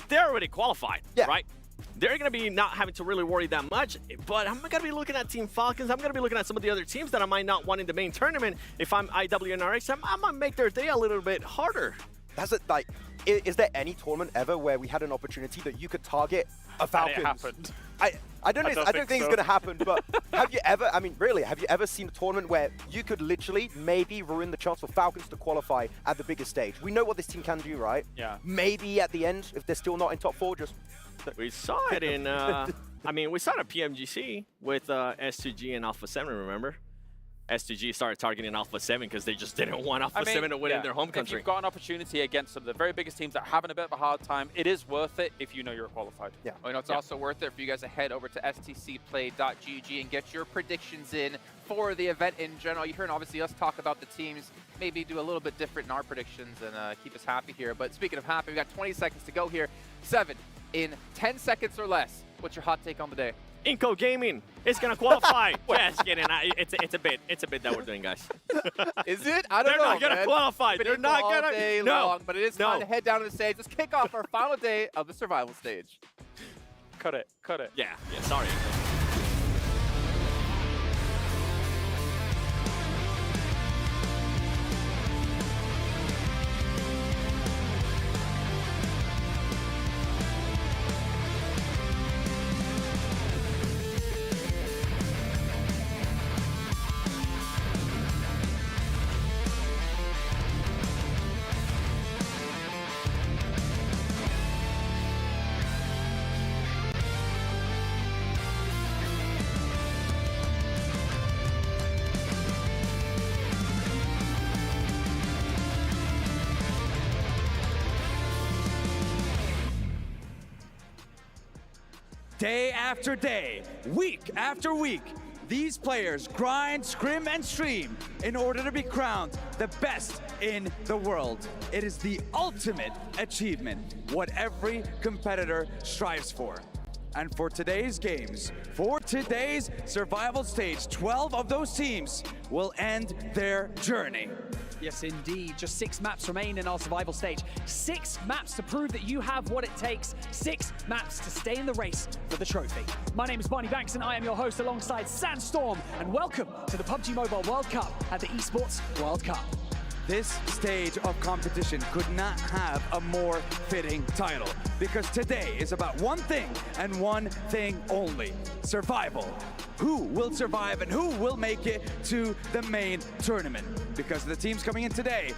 they're already qualified, right? They're going to be not having to really worry that much, but I'm going to be looking at Team Falcons. I'm going to be looking at some of the other teams that I might not want in the main tournament. If I'm IWNRX, I might make their day a little bit harder. That's it. Like, is there any tournament ever where we had an opportunity that you could target a Falcons? And it happened. I don't think it's going to happen, but have you ever, I mean, really, have you ever seen a tournament where you could literally maybe ruin the chance for Falcons to qualify at the biggest stage? We know what this team can do, right? Yeah. Maybe at the end, if they're still not in top 4, just... We saw it in, I mean, we saw it at PMGC with S2G and Alpha 7, remember? S2G started targeting Alpha 7 because they just didn't want Alpha 7 to win in their home country. If you've got an opportunity against some of the very biggest teams that are having a bit of a hard time, it is worth it if you know you're qualified. Yeah. Oh, you know, it's also worth it for you guys to head over to stcplay.gg and get your predictions in for the event in general. You heard obviously us talk about the teams, maybe do a little bit different in our predictions and keep us happy here. But speaking of happy, we got 20 seconds to go here. 7 in 10 seconds or less. What's your hot take on the day? Inco Gaming is going to qualify. Just kidding. It's a bit that we're doing, guys. Is it? I don't They're know. not going to qualify. They're not going to. No. But it is time to head down to the stage. Let's kick off our final day of the survival stage. Cut it. Yeah, sorry. Day after day, week after week, these players grind, scrim, and stream in order to be crowned the best in the world. It is the ultimate achievement, what every competitor strives for. And for today's games, for today's survival stage, 12 of those teams will end their journey. Yes, indeed. Just 6 maps remain in our survival stage. 6 maps to prove that you have what it takes. 6 maps to stay in the race for the trophy. My name is Barney Banks and I am your host alongside Sandstorm. And welcome to the PUBG Mobile World Cup at the Esports World Cup. This stage of competition could not have a more fitting title, because today is about one thing and one thing only: survival. Who will survive and who will make it to the main tournament? Because the teams coming in today,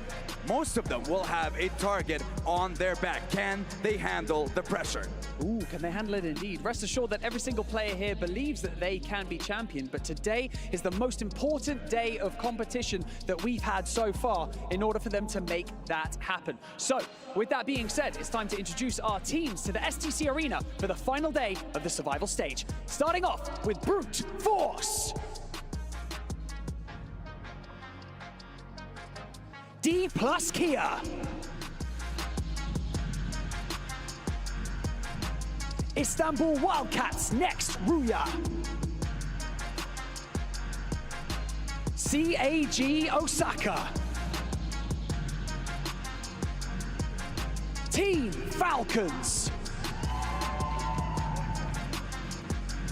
most of them will have a target on their back. Can they handle the pressure? Ooh, can they handle it indeed? Rest assured that every single player here believes that they can be champion, but today is the most important day of competition that we've had so far in order for them to make that happen. So, with that being said, it's time to introduce our teams to the STC Arena for the final day of the survival stage. Starting off with Brute Force. D plus Kia. Istanbul Wildcats next, Ruya. CAG Osaka. Team Falcons.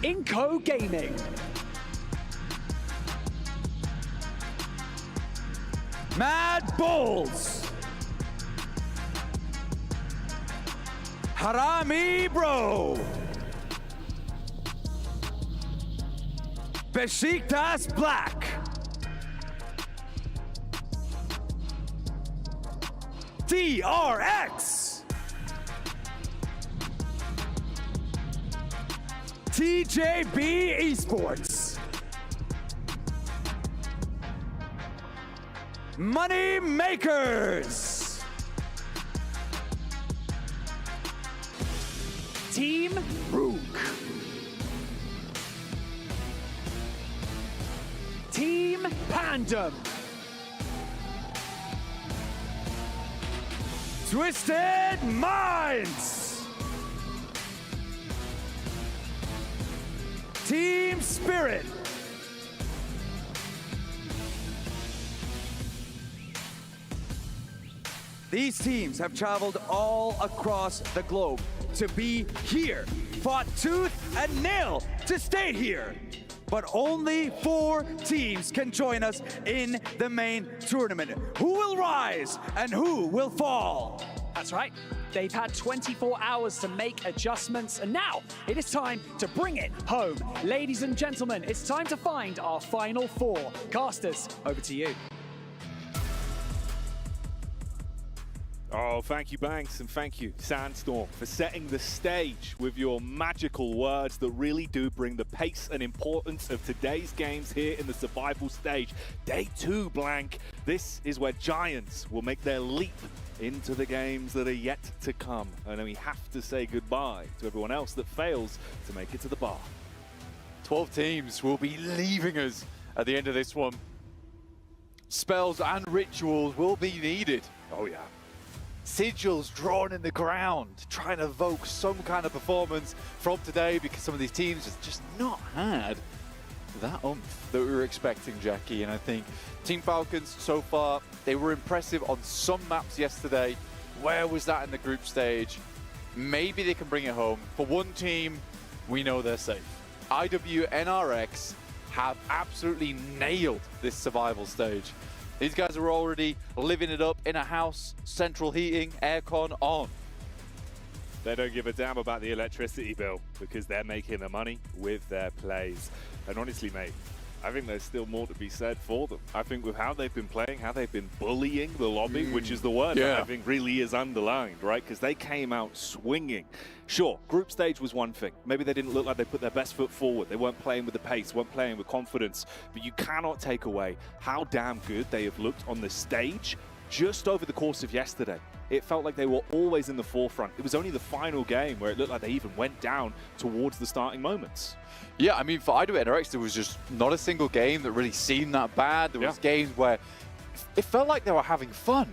Inco Gaming. Mad Bulls. Harami Bro. Besiktas Black. DRX. TJB Esports. Money Makers. Team Rook. Team Pandem. Twisted Minds. Team Spirit. These teams have traveled all across the globe to be here, fought tooth and nail to stay here. But only 4 teams can join us in the main tournament. Who will rise and who will fall? That's right. They've had 24 hours to make adjustments, and now it is time to bring it home. Ladies and gentlemen, it's time to find our final 4. Casters, over to you. Oh, thank you, Banks, and thank you, Sandstorm, for setting the stage with your magical words that really do bring the pace and importance of today's games here in the survival stage. Day 2, Blank. This is where Giants will make their leap into the games that are yet to come. And then we have to say goodbye to everyone else that fails to make it to the bar. 12 teams will be leaving us at the end of this one. Spells and rituals will be needed. Oh, yeah. Sigils drawn in the ground, trying to evoke some kind of performance from today, because some of these teams have just not had that oomph that we were expecting, Jackie. And I think Team Falcons so far, they were impressive on some maps yesterday. Where was that in the group stage? Maybe they can bring it home. For one team, we know they're safe. IWNRX have absolutely nailed this survival stage. These guys are already living it up in a house, central heating, aircon on. They don't give a damn about the electricity bill because they're making the money with their plays. And honestly, mate, I think there's still more to be said for them. I think with how they've been playing, how they've been bullying the lobby, which is the word that I think really is underlined, right? Because they came out swinging. Sure, group stage was one thing. Maybe they didn't look like they put their best foot forward. They weren't playing with the pace, weren't playing with confidence. But you cannot take away how damn good they have looked on the stage just over the course of yesterday. It felt like they were always in the forefront. It was only the final game where it looked like they even went down towards the starting moments. Yeah, I mean, for IWNRX, there was just not a single game that really seemed that bad. There was games where it felt like they were having fun.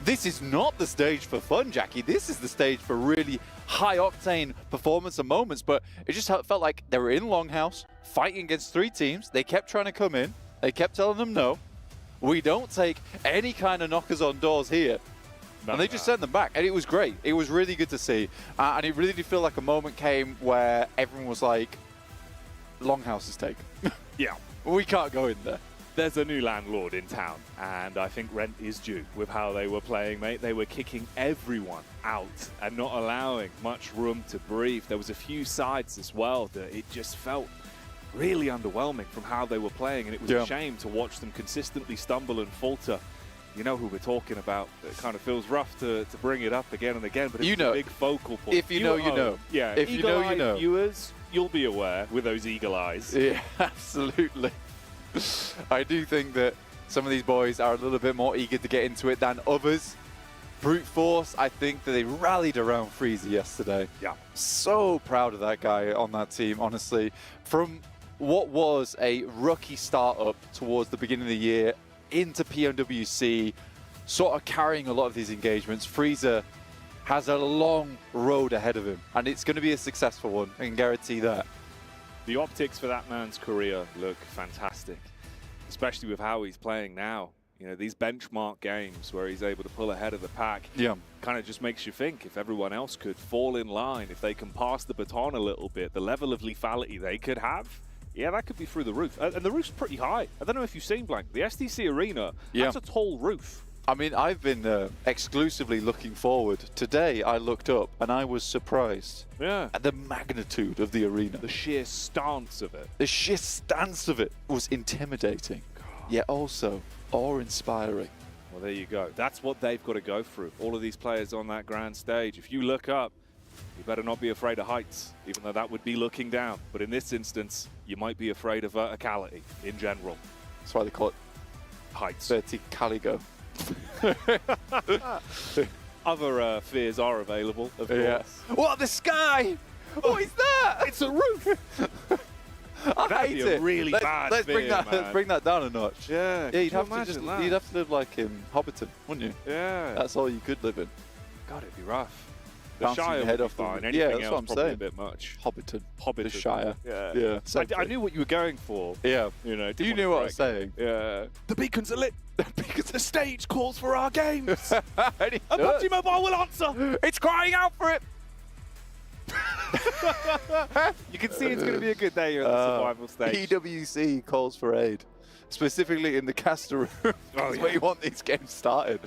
This is not the stage for fun, Jackie. This is the stage for really high-octane performance and moments, but it just felt like they were in Longhouse, fighting against 3 teams. They kept trying to come in. They kept telling them, no, we don't take any kind of knockers on doors here. And they just sent them back, and it was great. It was really good to see. And it really did feel like a moment came where everyone was like, Longhouse is taken. Yeah. We can't go in there. There's a new landlord in town, and I think rent is due with how they were playing, mate. They were kicking everyone out and not allowing much room to breathe. There was a few sides as well that it just felt really underwhelming from how they were playing, and it was a shame to watch them consistently stumble and falter. You know who we're talking about. It kind of feels rough to bring it up again and again, but it's a big focal point. If you know, you know. Yeah, if you know, you know. Viewers, you'll be aware with those eagle eyes. Yeah, absolutely. I do think that some of these boys are a little bit more eager to get into it than others. Brute Force, I think that they rallied around Freezer yesterday. Yeah. So proud of that guy on that team, honestly. From what was a rookie startup towards the beginning of the year into PMWC, sort of carrying a lot of these engagements, Freezer has a long road ahead of him, and it's going to be a successful one, I can guarantee that. The optics for that man's career look fantastic, especially with how he's playing now. You know, these benchmark games where he's able to pull ahead of the pack kind of just makes you think if everyone else could fall in line, if they can pass the baton a little bit, the level of lethality they could have, yeah, that could be through the roof. And the roof's pretty high. I don't know if you've seen, Blank, the SDC Arena, that's a tall roof. I mean, I've been exclusively looking forward. Today, I looked up and I was surprised at the magnitude of the arena. The sheer stance of it. The sheer stance of it was intimidating, yet also awe-inspiring. Well, there you go. That's what they've got to go through. All of these players on that grand stage. If you look up, you better not be afraid of heights, even though that would be looking down. But in this instance, you might be afraid of verticality in general. That's why they call it heights. Verticaligo. Other fears are available, of course. What, the sky? What is that? It's a roof. I hate it. Really bad let's fear, let's bring that down a notch. Yeah, you'd have to live like in Hobbiton, wouldn't you? Yeah. That's all you could live in. God, it'd be rough. The Bouncing Shire your head would off be fine. the, Anything that's else what I'm probably saying. a bit much. Hobbiton. The Shire. Yeah. I knew what you were going for. Yeah. You know, you knew what I was saying. Yeah. The beacons are lit. Because the stage calls for our games. And And PUBG Mobile will answer. It's crying out for it. You can see it's going to be a good day here at the survival stage. EWC calls for aid, specifically in the caster room. That's where you want these games started.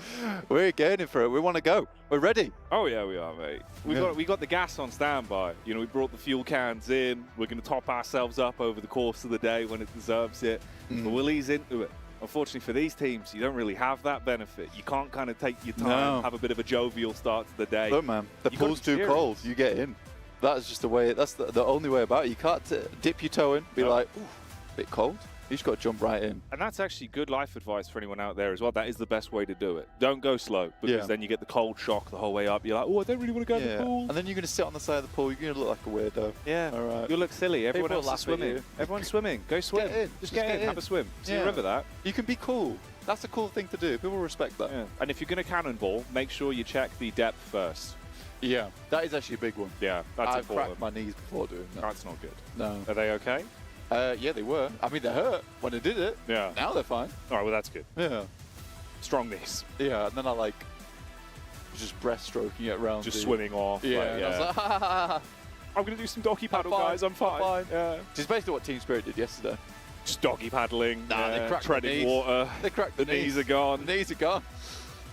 We're getting for it. We want to go. We're ready. Oh yeah, we are, mate. We got the gas on standby. You know, we brought the fuel cans in. We're going to top ourselves up over the course of the day when it deserves it. But we'll ease into it. Unfortunately for these teams, you don't really have that benefit. You can't kind of take your time, have a bit of a jovial start to the day. Look, man, the pool's too cold. You get in. That's just the way. That's the only way about it. You can't dip your toe in, be like, ooh, a bit cold. You just got to jump right in. And that's actually good life advice for anyone out there as well. That is the best way to do it. Don't go slow, because then you get the cold shock the whole way up. You're like, oh, I don't really want to go to the pool. And then you're going to sit on the side of the pool. You're going to look like a weirdo. Yeah. All right. You'll look silly. Everyone People else is swimming. Everyone's swimming. Go swim. Get in. Just get in. Have a swim. See, remember that. You can be cool. That's a cool thing to do. People respect that. Yeah. And if you're going to cannonball, make sure you check the depth first. Yeah, that is actually a big one. Yeah, that's I've important. cracked my knees before doing that. That's not good. No. Are they okay? Yeah, they were. I mean, they hurt when I did it. Yeah. Now they're fine. All right, well, that's good. Yeah. Strong knees. Yeah, and then I was just breaststroking it around. Just swimming off. Yeah. Like, And I was like, I'm going to do some doggy paddle, guys. I'm fine. Yeah. Just basically what Team Spirit did yesterday. Just doggy paddling, they cracked treading water. They cracked the knees are gone. The knees are gone.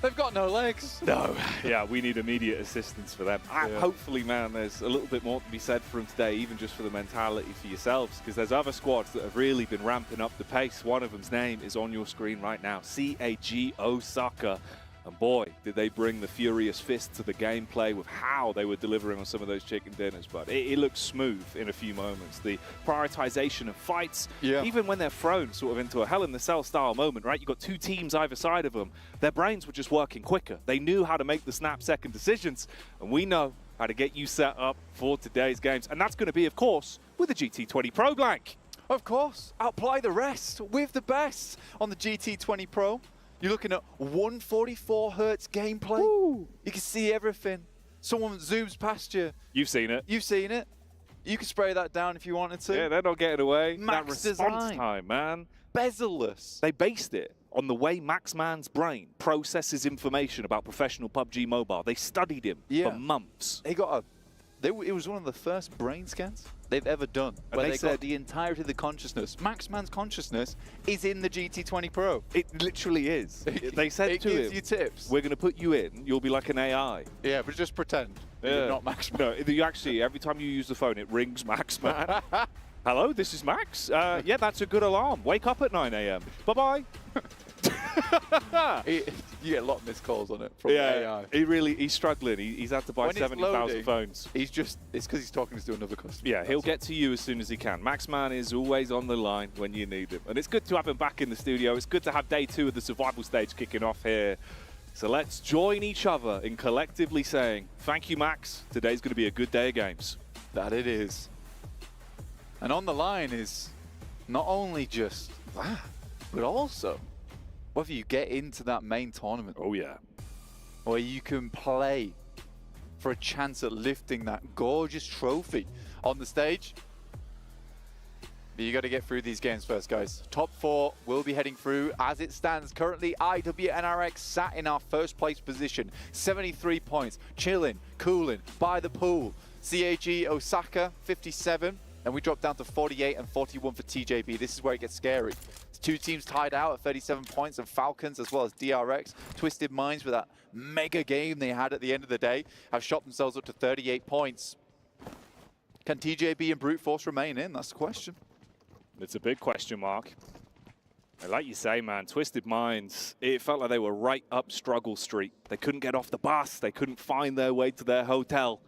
They've got no legs. No. Yeah, we need immediate assistance for them. Hopefully, man, there's a little bit more to be said for them today, even just for the mentality for yourselves, because there's other squads that have really been ramping up the pace. One of them's name is on your screen right now, CAG Osaka. And boy, did they bring the furious fist to the gameplay with how they were delivering on some of those chicken dinners. But it looks smooth in a few moments. The prioritization of fights, even when they're thrown sort of into a Hell in the Cell style moment, right? You've got two teams either side of them. Their brains were just working quicker. They knew how to make the snap-second decisions. And we know how to get you set up for today's games. And that's going to be, of course, with the GT20 Pro Blank. Of course, apply the rest with the best on the GT20 Pro. You're looking at 144 hertz gameplay. Ooh. You can see everything. Someone zooms past you. You've seen it. You've seen it. You can spray that down if you wanted to. Yeah, they're not getting away. Max that response time, man. Bezel-less. They based it on the way Maxman's brain processes information about professional PUBG Mobile. They studied him for months. They got it was one of the first brain scans they've ever done, where they got the entirety of the consciousness. Maxman's consciousness is in the GT20 Pro. It literally is. They said to him, gives you tips. We're going to put you in, you'll be like an AI. Yeah, but just pretend you're not Maxman. No, you actually, every time you use the phone, it rings Maxman. Hello, this is Max. Yeah, that's a good alarm. Wake up at 9 a.m. Bye-bye. You get a lot of missed calls on it from AI. He's struggling. He's had to buy 70,000 phones. It's because he's talking to another customer. Yeah, he'll get to you as soon as he can. Maxman is always on the line when you need him. And it's good to have him back in the studio. It's good to have day 2 of the survival stage kicking off here. So let's join each other in collectively saying, thank you, Max. Today's going to be a good day of games. That it is. And on the line is not only just that, but also whether you get into that main tournament. Oh, yeah. Where you can play for a chance at lifting that gorgeous trophy on the stage. But you got to get through these games first, guys. Top 4 will be heading through. As it stands currently, IWNRX sat in our first place position. 73 points, chilling, cooling, by the pool. CAG Osaka, 57. And we drop down to 48 and 41 for TJB. This is where it gets scary. It's 2 teams tied out at 37 points, and Falcons as well as DRX. Twisted Minds with that mega game they had at the end of the day have shot themselves up to 38 points. Can TJB and Brute Force remain in? That's the question. It's a big question mark. And like you say, man, Twisted Minds, it felt like they were right up Struggle Street. They couldn't get off the bus. They couldn't find their way to their hotel.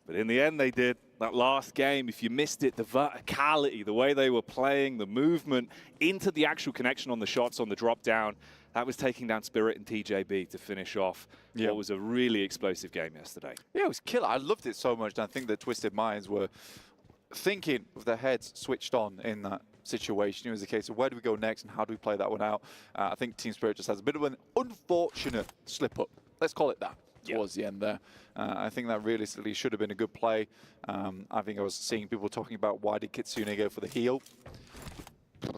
But in the end, they did. That last game, if you missed it, the verticality, the way they were playing, the movement into the actual connection on the shots on the drop down, that was taking down Spirit and TJB to finish off what was a really explosive game yesterday. Yeah, it was killer. I loved it so much. And I think that Twisted Minds were thinking with their heads switched on in that situation. It was a case of where do we go next and how do we play that one out? I think Team Spirit just has a bit of an unfortunate slip-up. Let's call it that. Towards the end there. I think that realistically should have been a good play. I think I was seeing people talking about why did Kitsune go for the heal.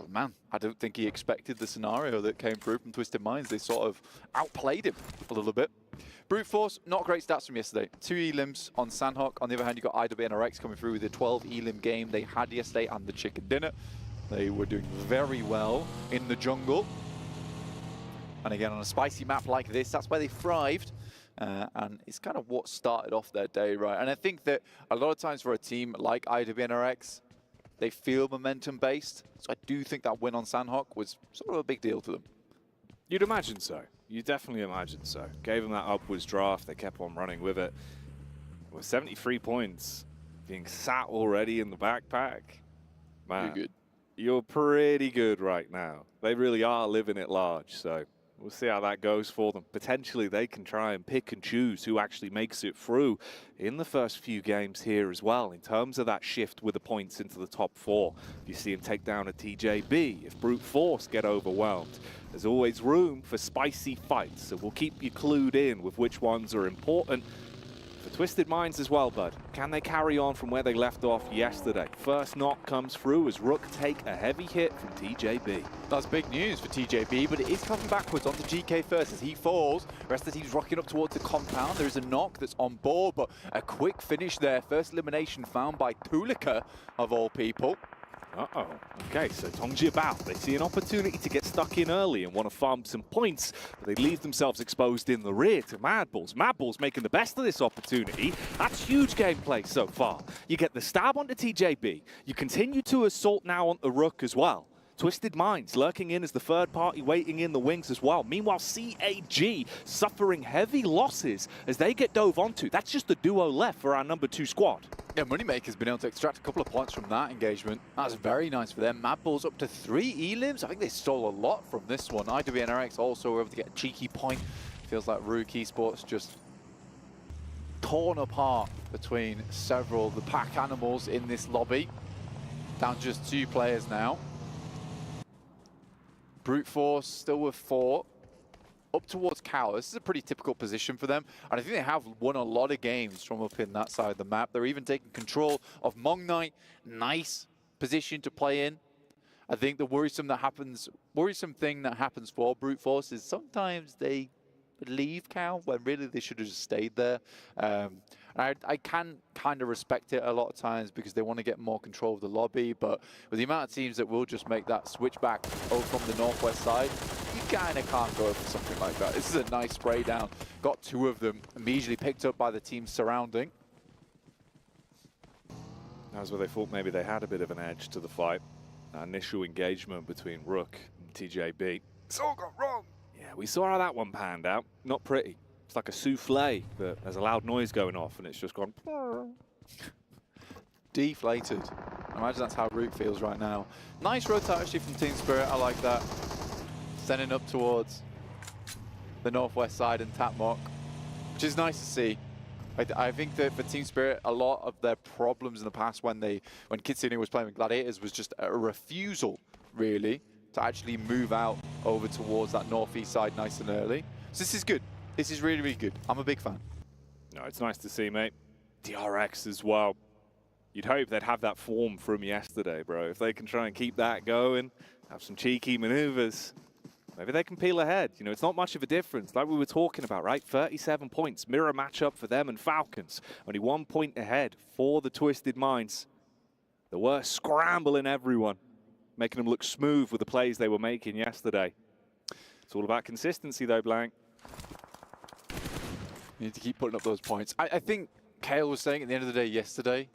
Man, I don't think he expected the scenario that came through from Twisted Minds. They sort of outplayed him a little bit. Brute Force, not great stats from yesterday. 2 elims on Sandhawk. On the other hand, you got IWNRX coming through with the 12 elim game they had yesterday and the chicken dinner. They were doing very well in the jungle. And again, on a spicy map like this, that's where they thrived. And it's kind of what started off their day, right? And I think that a lot of times for a team like IWNRX, they feel momentum-based. So I do think that win on Sandhawk was sort of a big deal to them. You'd imagine so. You definitely imagine so. Gave them that upwards draft. They kept on running with it. With 73 points being sat already in the backpack. Man, you're good. You're pretty good right now. They really are living it large, so we'll see how that goes for them. Potentially, they can try and pick and choose who actually makes it through in the first few games here as well, in terms of that shift with the points into the top 4. If you see him take down a TJB, if Brute Force get overwhelmed, there's always room for spicy fights. So we'll keep you clued in with which ones are important for Twisted Minds as well, bud. Can they carry on from where they left off yesterday? First knock comes through as Rook take a heavy hit from TJB. That's big news for TJB, but it is coming backwards onto GK first as he falls. The rest of the team's rocking up towards the compound. There is a knock that's on board, but a quick finish there. First elimination found by Tulika, of all people. Uh-oh. Okay, so Tongji Bao, they see an opportunity to get stuck in early and want to farm some points, but they leave themselves exposed in the rear to Madballs. Madballs making the best of this opportunity. That's huge gameplay so far. You get the stab onto TJB. You continue to assault now on the Rook as well. Twisted Minds lurking in as the third party waiting in the wings as well. Meanwhile, CAG suffering heavy losses as they get dove onto. That's just the duo left for our number 2 squad. Yeah, Moneymaker's been able to extract a couple of points from that engagement. That's very nice for them. Madballs up to 3 elims. I think they stole a lot from this one. IWNRX also were able to get a cheeky point. Feels like Rook Esports just torn apart between several of the pack animals in this lobby. Down just 2 players now. Brute Force still with 4. Up towards Cow. This is a pretty typical position for them. And I think they have won a lot of games from up in that side of the map. They're even taking control of Mong Knight. Nice position to play in. I think the worrisome thing that happens for Brute Force is sometimes they leave Cow when really they should have just stayed there. I can kind of respect it a lot of times because they want to get more control of the lobby, but with the amount of teams that will just make that switch back over from the northwest side, you kind of can't go for something like that. This is a nice spray down. Got 2 of them immediately picked up by the team surrounding. That was where they thought maybe they had a bit of an edge to the fight. That initial engagement between Rook and TJB. It's all got wrong. Yeah, we saw how that one panned out. Not pretty. It's like a souffle that has a loud noise going off and it's just gone deflated. I imagine that's how Rook feels right now. Nice rotate actually from Team Spirit. I like that. Sending up towards the northwest side and Tapmock, which is nice to see. I think that for Team Spirit, a lot of their problems in the past when Kitsune was playing with Gladiators was just a refusal, really, to actually move out over towards that northeast side nice and early. So this is good. This is really, really good. I'm a big fan. No, it's nice to see, mate. DRX as well. You'd hope they'd have that form from yesterday, bro. If they can try and keep that going, have some cheeky maneuvers, maybe they can peel ahead. You know, it's not much of a difference, like we were talking about, right? 37 points, mirror matchup for them and Falcons. Only 1 point ahead for the Twisted Minds. The worst scrambling everyone, making them look smooth with the plays they were making yesterday. It's all about consistency, though, Blank. You need to keep putting up those points. I think Kale was saying at the end of the day yesterday,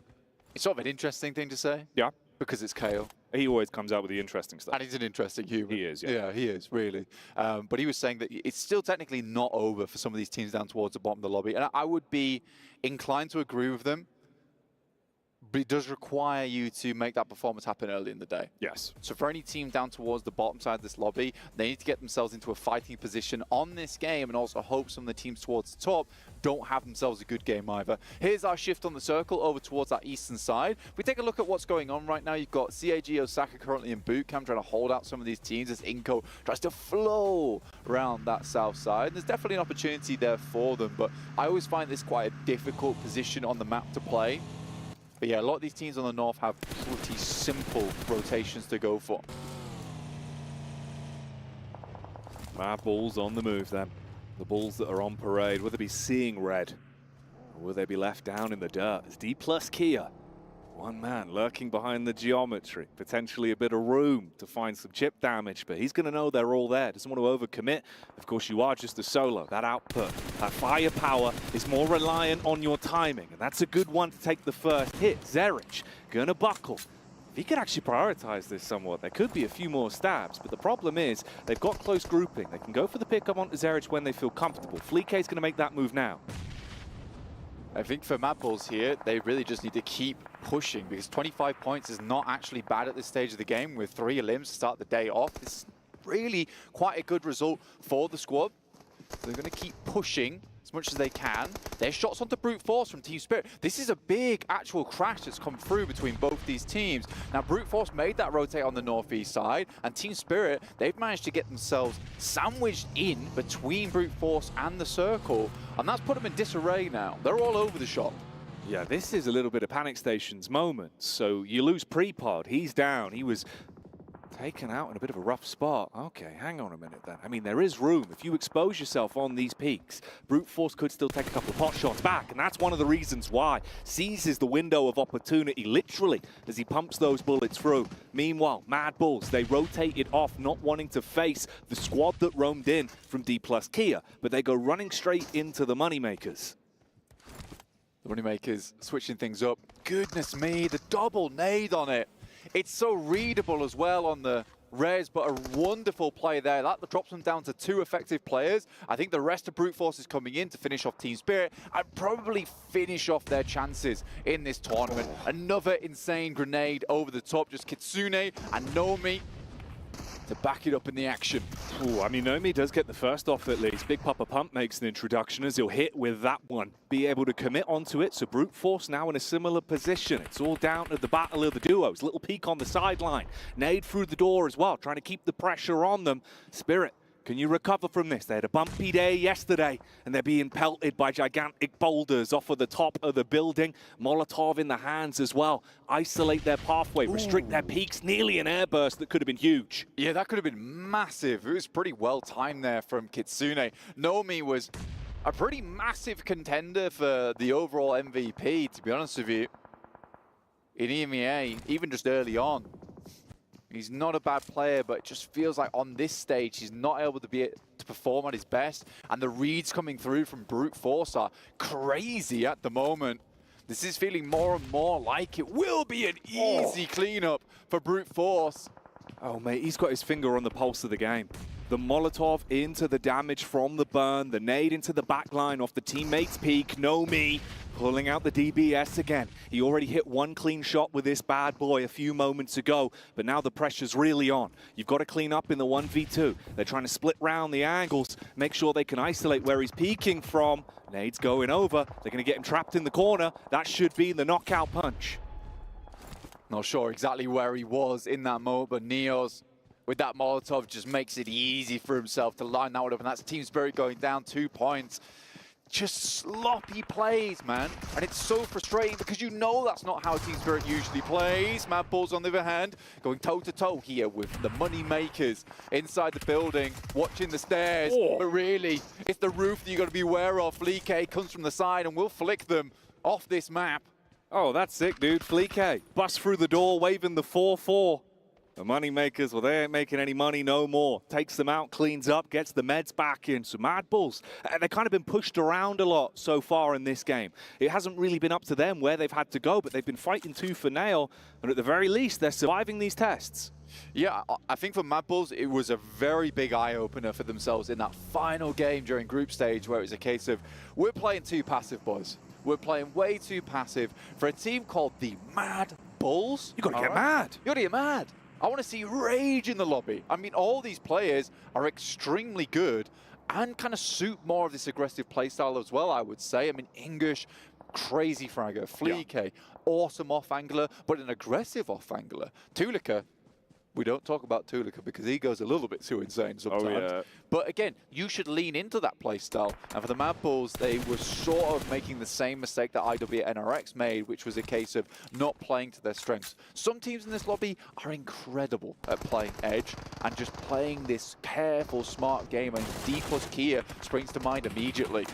it's sort of an interesting thing to say. Yeah. Because it's Kale. He always comes out with the interesting stuff. And he's an interesting human. He is, yeah. Yeah, he is, really. But he was saying that it's still technically not over for some of these teams down towards the bottom of the lobby. And I would be inclined to agree with them. But it does require you to make that performance happen early in the day. Yes. So for any team down towards the bottom side of this lobby, they need to get themselves into a fighting position on this game and also hope some of the teams towards the top don't have themselves a good game either. Here's our shift on the circle over towards that eastern side. If we take a look at what's going on right now, you've got CAG Osaka currently in boot camp trying to hold out some of these teams as Inko tries to flow around that south side. And there's definitely an opportunity there for them, but I always find this quite a difficult position on the map to play. But yeah, a lot of these teams on the north have pretty simple rotations to go for. Madballs on the move then. The balls that are on parade, will they be seeing red? Or will they be left down in the dirt? It's D plus Kia. One man lurking behind the geometry. Potentially a bit of room to find some chip damage, but he's going to know they're all there. Doesn't want to overcommit. Of course, you are just a solo. That output, that firepower is more reliant on your timing, and that's a good one to take the first hit. Zerich going to buckle. If he could actually prioritize this somewhat, there could be a few more stabs, but the problem is they've got close grouping. They can go for the pickup onto Zerich when they feel comfortable. Fleek's going to make that move now. I think for Madballs here, they really just need to keep pushing because 25 points is not actually bad at this stage of the game with 3 elims to start the day off. It's really quite a good result for the squad. They're going to keep pushing as much as they can. There's shots onto Brute Force from Team Spirit. This is a big actual crash that's come through between both these teams. Now, Brute Force made that rotate on the northeast side, and Team Spirit, they've managed to get themselves sandwiched in between Brute Force and the circle, and that's put them in disarray now. They're all over the shop. Yeah, this is a little bit of Panic Station's moment. So you lose Prepod, he's down. He was taken out in a bit of a rough spot. Okay, hang on a minute then. I mean, there is room. If you expose yourself on these peaks, Brute Force could still take a couple of pot shots back, and that's one of the reasons why. Seizes the window of opportunity, literally, as he pumps those bullets through. Meanwhile, Mad Bulls, they rotate it off, not wanting to face the squad that roamed in from D+ Kia, but they go running straight into the Moneymakers. The Moneymakers switching things up. Goodness me, the double nade on it. It's so readable as well on the res, but a wonderful play there. That drops them down to 2 effective players. I think the rest of Brute Force is coming in to finish off Team Spirit and probably finish off their chances in this tournament. Another insane grenade over the top. Just Kitsune and Nomi to back it up in the action. Ooh, I mean, Nomi does get the first off at least. Big Papa Pump makes an introduction as he'll hit with that one. Be able to commit onto it, so Brute Force now in a similar position. It's all down to the battle of the duos. Little peek on the sideline. Nade through the door as well, trying to keep the pressure on them. Spirit, can you recover from this? They had a bumpy day yesterday, and they're being pelted by gigantic boulders off of the top of the building. Molotov in the hands as well. Isolate their pathway, restrict their peaks. Nearly an airburst that could have been huge. Yeah, that could have been massive. It was pretty well timed there from Kitsune. Nomi was a pretty massive contender for the overall MVP, to be honest with you. In EMEA, even just early on. He's not a bad player, but it just feels like on this stage, he's not able to perform at his best. And the reads coming through from Brute Force are crazy at the moment. This is feeling more and more like it will be an easy cleanup for Brute Force. Oh, mate, he's got his finger on the pulse of the game. The Molotov into the damage from the burn, the nade into the back line off the teammate's peak. Nomi pulling out the DBS again. He already hit 1 clean shot with this bad boy a few moments ago, but now the pressure's really on. You've got to clean up in the 1v2. They're trying to split round the angles, make sure they can isolate where he's peeking from. Nade's going over. They're going to get him trapped in the corner. That should be the knockout punch. Not sure exactly where he was in that moment, but Neos with that Molotov just makes it easy for himself to line that one up, and that's Team Spirit going down 2 points. Just sloppy plays, man. And it's so frustrating because you know that's not how Team Spirit usually plays. Mad Bulls, on the other hand, going toe-to-toe here with the Moneymakers inside the building, watching the stairs. But really, it's the roof that you got to be aware of. Fleek comes from the side and will flick them off this map. Oh, that's sick, dude. Fleek busts through the door, waving the 4-4. The Moneymakers, well, they ain't making any money no more. Takes them out, cleans up, gets the meds back in. So Mad Bulls, they've kind of been pushed around a lot so far in this game. It hasn't really been up to them where they've had to go, but they've been fighting tooth and nail. And at the very least, they're surviving these tests. Yeah, I think for Mad Bulls, it was a very big eye-opener for themselves in that final game during group stage, where it was a case of, we're playing too passive, boys. We're playing way too passive for a team called the Mad Bulls. You gotta get mad. You gotta get mad. I want to see rage in the lobby. I mean, all these players are extremely good and kind of suit more of this aggressive playstyle as well, I would say. I mean, English, crazy fragger. Fleek, awesome off-angler, but an aggressive off-angler. Tulika, we don't talk about Tulika because he goes a little bit too insane sometimes. Oh, yeah. But again, you should lean into that playstyle. And for the Mad Bulls, they were sort of making the same mistake that IW and NRX made, which was a case of not playing to their strengths. Some teams in this lobby are incredible at playing edge and just playing this careful, smart game. And D+ Kia springs to mind immediately.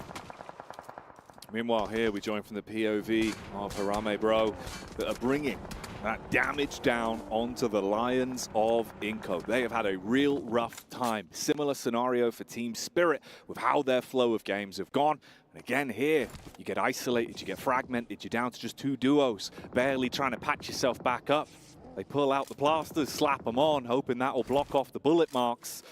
Meanwhile, here we join from the POV of Harame Bro that are bringing that damage down onto the Lions of Inco. They have had a real rough time. Similar scenario for Team Spirit with how their flow of games have gone. And again here, you get isolated, you get fragmented, you're down to just 2 duos, barely trying to patch yourself back up. They pull out the plasters, slap them on, hoping that will block off the bullet marks.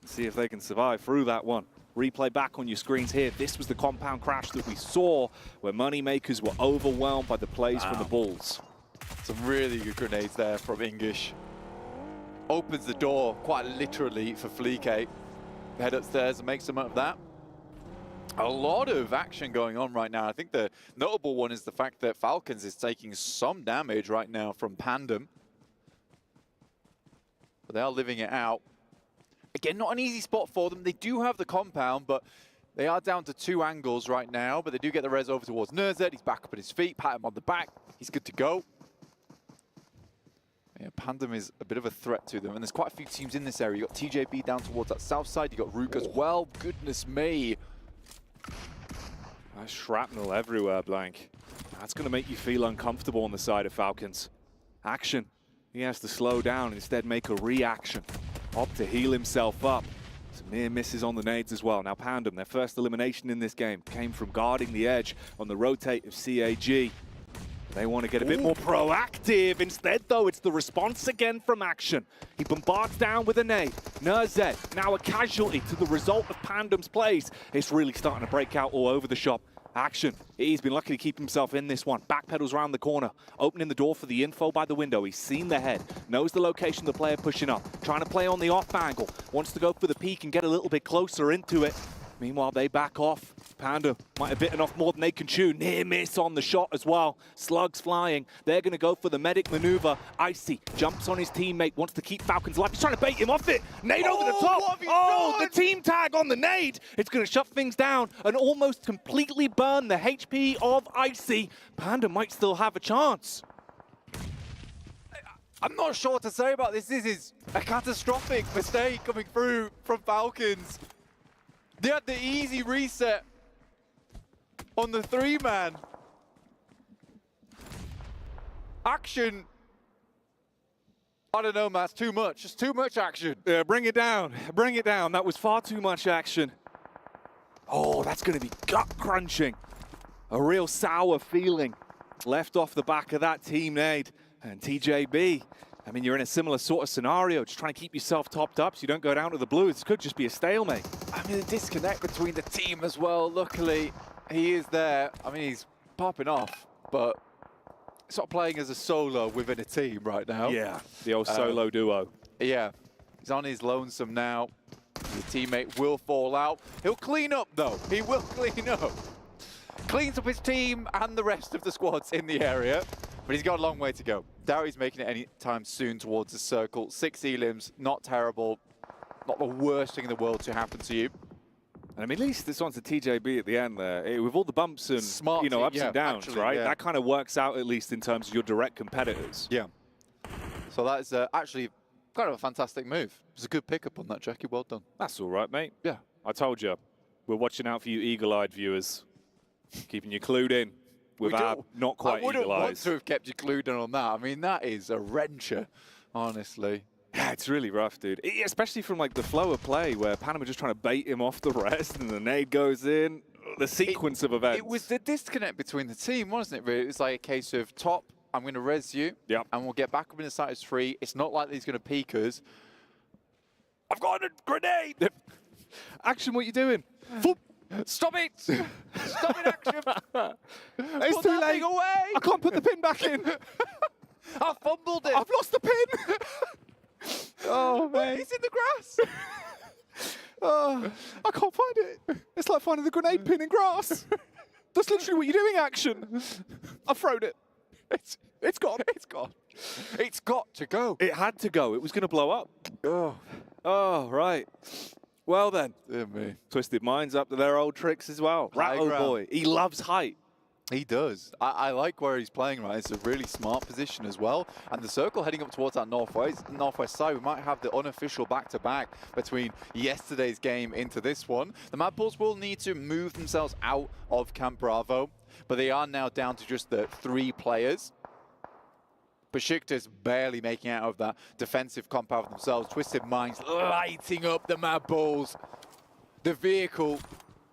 See if they can survive through that one. Replay back on your screens here. This was the compound crash that we saw where Moneymakers were overwhelmed by the plays from the Bulls. Some really good grenades there from English. Opens the door, quite literally, for Fleek. Head upstairs and makes some of that. A lot of action going on right now. I think the notable one is the fact that Falcons is taking some damage right now from Pandem. But they are living it out. Again, not an easy spot for them. They do have the compound, but they are down to 2 angles right now. But they do get the res over towards Nerzet. He's back up at his feet, pat him on the back. He's good to go. Yeah, Pandem is a bit of a threat to them. And there's quite a few teams in this area. You've got TJB down towards that south side. You've got Rook as well. Goodness me. Nice shrapnel everywhere, Blank. That's going to make you feel uncomfortable on the side of Falcons. Action. He has to slow down and instead make a reaction. Op to heal himself up. Some near misses on the nades as well. Now Pandem, their first elimination in this game, came from guarding the edge on the rotate of CAG. They want to get a bit more proactive. Instead, though, it's the response again from Action. He bombards down with a nade. Nerzet, now a casualty to the result of Pandem's plays. It's really starting to break out all over the shop. Action. He's been lucky to keep himself in this one. Backpedals around the corner, opening the door for the info by the window. He's seen the head, knows the location of the player pushing up, trying to play on the off angle, wants to go for the peek and get a little bit closer into it. Meanwhile, they back off. Panda might have bitten off more than they can chew. Near miss on the shot as well. Slugs flying. They're going to go for the medic maneuver. Icy jumps on his teammate, wants to keep Falcons alive. He's trying to bait him off it. Nade over the top. Oh, the team tag on the nade. It's going to shut things down and almost completely burn the HP of Icy. Panda might still have a chance. I'm not sure what to say about this. This is a catastrophic mistake coming through from Falcons. They had the easy reset on the 3-man. Action. I don't know, Matt, too much. Just too much action. Yeah, bring it down. Bring it down. That was far too much action. Oh, that's going to be gut-crunching. A real sour feeling left off the back of that team nade. And TJB, I mean, you're in a similar sort of scenario, just trying to keep yourself topped up so you don't go down to the blue. This could just be a stalemate. I mean, the disconnect between the team as well. Luckily, he is there. I mean, he's popping off, but he's not playing as a solo within a team right now. Yeah, the old solo duo. Yeah, he's on his lonesome now. His teammate will fall out. He'll clean up, though. He will clean up. Cleans up his team and the rest of the squads in the area. But he's got a long way to go. Doubt making it anytime soon towards the circle. 6 elims, not terrible. Not the worst thing in the world to happen to you. And I mean, at least this one's a TJB at the end there. With all the bumps and ups and downs, actually, right? Yeah. That kind of works out at least in terms of your direct competitors. Yeah. So that is actually kind of a fantastic move. It was a good pickup on that, Jackie. Well done. That's all right, mate. Yeah. I told you. We're watching out for you eagle-eyed viewers. Keeping you clued in. With our not quite eagle eyes. I wouldn't want to have kept you glued in on that. I mean, that is a wrencher, honestly. Yeah, it's really rough, dude. Especially from like the flow of play where Panama just trying to bait him off the rest and the nade goes in. The sequence of events. It was the disconnect between the team, wasn't it, really? It's like a case of top, I'm going to res you, and we'll get back up in the side as 3. It's not like he's going to peek us. I've got a grenade! Action, what are you doing? Stop it! Stop it, Action! It's too late. Away. I can't put the pin back in. I fumbled it. I've lost the pin. Oh, man. It's in the grass. Oh, I can't find it. It's like finding the grenade pin in grass. That's literally what you're doing, Action. I've thrown it. It's gone. It's gone. It's got to go. It had to go. It was going to blow up. Oh, right. Well then, Twisted Minds up to their old tricks as well. Rattle boy, he loves height. He does. I like where he's playing right. It's a really smart position as well. And the circle heading up towards that northwest side, we might have the unofficial back-to-back between yesterday's game into this one. The Mad Bulls will need to move themselves out of Camp Bravo, but they are now down to just the 3 players. Besiktas barely making out of that defensive compound themselves. Twisted Minds lighting up the Mad Bulls. The vehicle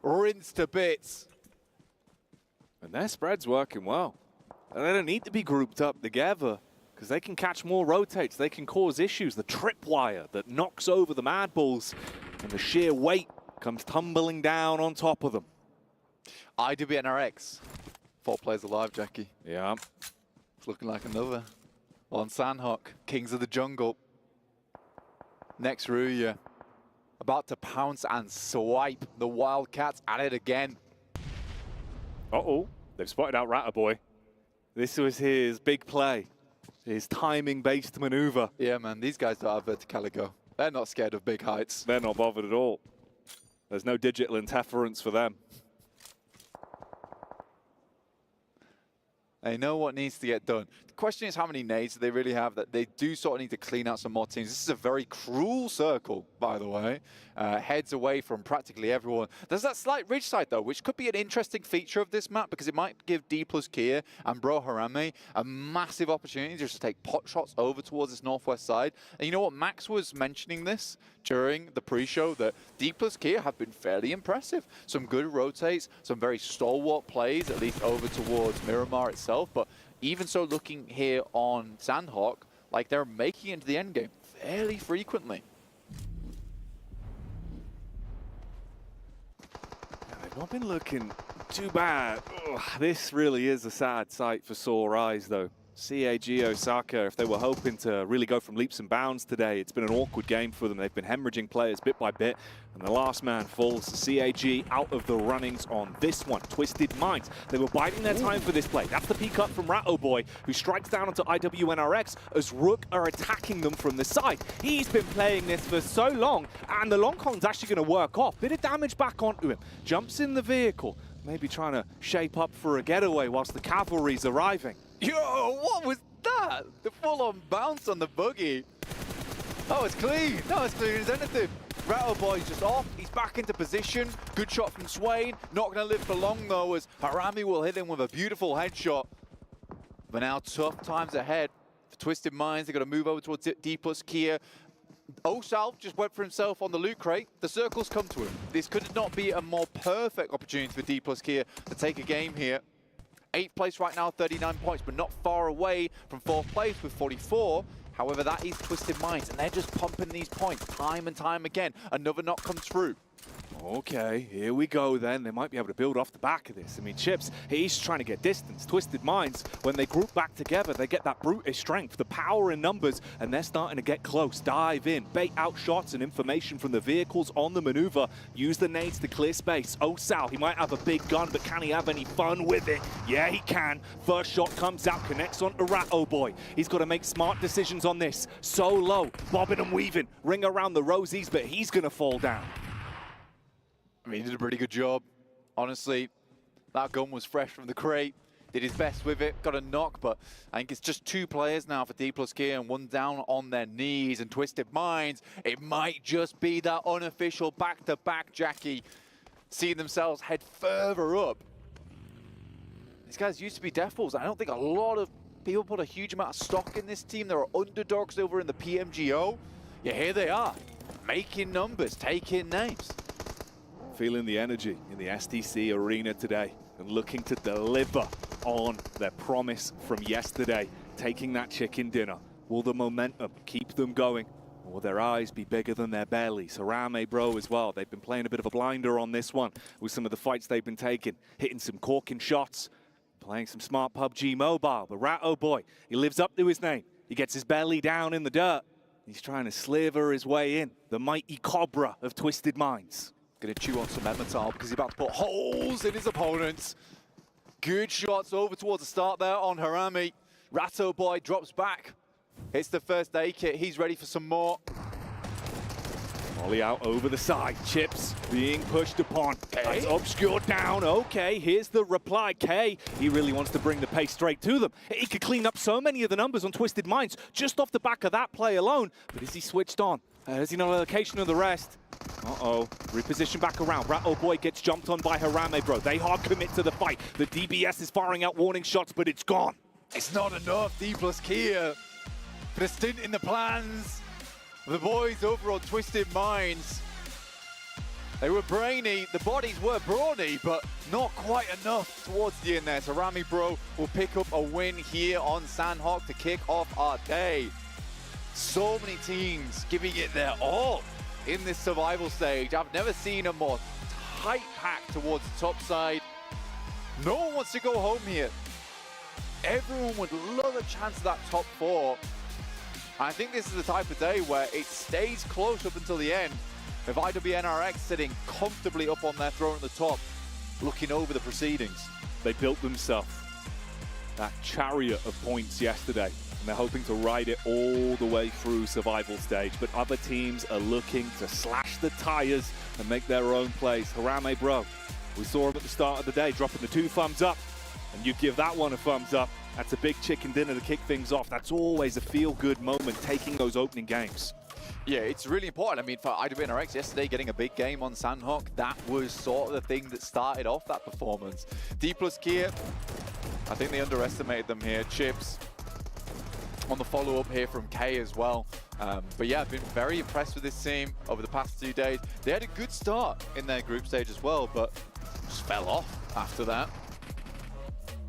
rinsed to bits. And their spread's working well. And they don't need to be grouped up together because they can catch more rotates. They can cause issues. The tripwire that knocks over the Mad Bulls and the sheer weight comes tumbling down on top of them. IWB and RX. 4 players alive, Jackie. Yeah. It's looking like another. On Sandhawk, Kings of the Jungle. Next Ruya. about to pounce and swipe the Wildcats at it again. Uh-oh, they've spotted out Ratterboy. This was his big play, his timing-based maneuver. Yeah, man, these guys don't have verticaligo. They're not scared of big heights. They're not bothered at all. There's no digital interference for them. They know what needs to get done. The question is how many nades do they really have, that they do sort of need to clean out some more teams. This is a very cruel circle, by the way. Heads away from practically everyone. There's that slight ridge side, though, which could be an interesting feature of this map because it might give D plus Kia and Bro Harame a massive opportunity just to take pot shots over towards this northwest side. And you know what? Max was mentioning this during the pre-show that D plus Kia have been fairly impressive. Some good rotates, some very stalwart plays, at least over towards Miramar itself. But even so, looking here on Sandhawk, like they're making it into the end game fairly frequently. They've not been looking too bad. Ugh, this really is a sad sight for sore eyes, though. CAG Osaka, if they were hoping to really go from leaps and bounds today, it's been an awkward game for them. They've been hemorrhaging players bit by bit, and the last man falls. CAG out of the runnings on this one. Twisted Minds. They were biding their time for this play. That's the peek up from Rattoboy, who strikes down onto IWNRX as Rook are attacking them from the side. He's been playing this for so long, and the long con's actually going to work off. Bit of damage back onto him. Jumps in the vehicle, maybe trying to shape up for a getaway whilst the cavalry's arriving. Yo, what was that? The full-on bounce on the buggy. Oh, it's clean. No, it's clean as anything. Rattleboy's just off. He's back into position. Good shot from Swain. Not going to live for long, though, as Harame will hit him with a beautiful headshot. But now tough times ahead for Twisted Minds. They've got to move over towards D plus Kia. Osal just went for himself on the loot crate. The circles come to him. This could not be a more perfect opportunity for D plus Kia to take a game here. 8th place right now, 39 points, but not far away from 4th place with 44. However, that is Twisted Minds, and they're just pumping these points time and time again. Another knock comes through. Okay, here we go then. They might be able to build off the back of this. I mean, Chips, he's trying to get distance. Twisted Minds, when they group back together, they get that brutish strength, the power in numbers, and they're starting to get close. Dive in, bait out shots and information from the vehicles on the maneuver. Use the nades to clear space. Osal, he might have a big gun, but can he have any fun with it? Yeah, he can. First shot comes out, connects onto Rattoboy. He's got to make smart decisions on this. So low, bobbing and weaving, ring around the rosies, but he's going to fall down. I mean, he did a pretty good job. Honestly, that gun was fresh from the crate. Did his best with it, got a knock, but I think it's just 2 players now for D plus Kia and 1 down on their knees. And Twisted Minds, it might just be that unofficial back-to-back, Jackie, seeing themselves head further up. These guys used to be Devils. I don't think a lot of people put a huge amount of stock in this team. There are underdogs over in the PMGO. Yeah, here they are, making numbers, taking names. Feeling the energy in the STC arena today and looking to deliver on their promise from yesterday, taking that chicken dinner. Will the momentum keep them going? Or will their eyes be bigger than their bellies? Harame, bro, as well. They've been playing a bit of a blinder on this one with some of the fights they've been taking, hitting some corking shots, playing some smart PUBG Mobile. But Rattoboy, he lives up to his name. He gets his belly down in the dirt. He's trying to sliver his way in, the mighty Cobra of Twisted Minds. Gonna chew on some Emmental because he's about to put holes in his opponents. Good shots over towards the start there on Harame. Rattoboy drops back. Hits the first aid kit. He's ready for some more. Molly out over the side. Chips being pushed upon. It's obscured down. Okay, here's the reply. K, he really wants to bring the pace straight to them. He could clean up so many of the numbers on Twisted Minds just off the back of that play alone. But is he switched on? Has he no allocation of the rest? Uh-oh, reposition back around. Rattoboy gets jumped on by Harame, bro. They hard commit to the fight. The DBS is firing out warning shots, but it's gone. It's not enough, D plus Kia. For a stint in the plans. The boys over on Twisted Minds. They were brainy, the bodies were brawny, but not quite enough towards the end there. So Rami Bro will pick up a win here on Sandhawk to kick off our day. So many teams giving it their all in this survival stage. I've never seen a more tight pack towards the top side. No one wants to go home here. Everyone would love a chance at that top 4. I think this is the type of day where it stays close up until the end. With IWNRX sitting comfortably up on their throne at the top, looking over the proceedings. They built themselves that chariot of points yesterday, and they're hoping to ride it all the way through survival stage. But other teams are looking to slash the tires and make their own place. Harame, bro, we saw him at the start of the day dropping the 2 thumbs up, and you give that one a thumbs up. That's a big chicken dinner to kick things off. That's always a feel-good moment, taking those opening games. Yeah, it's really important. I mean, for IWNRX yesterday, getting a big game on Sandhawk, that was sort of the thing that started off that performance. D plus Kia, I think they underestimated them here. Chips on the follow-up here from K as well. But yeah, I've been very impressed with this team over the past 2 days. They had a good start in their group stage as well, but just fell off after that.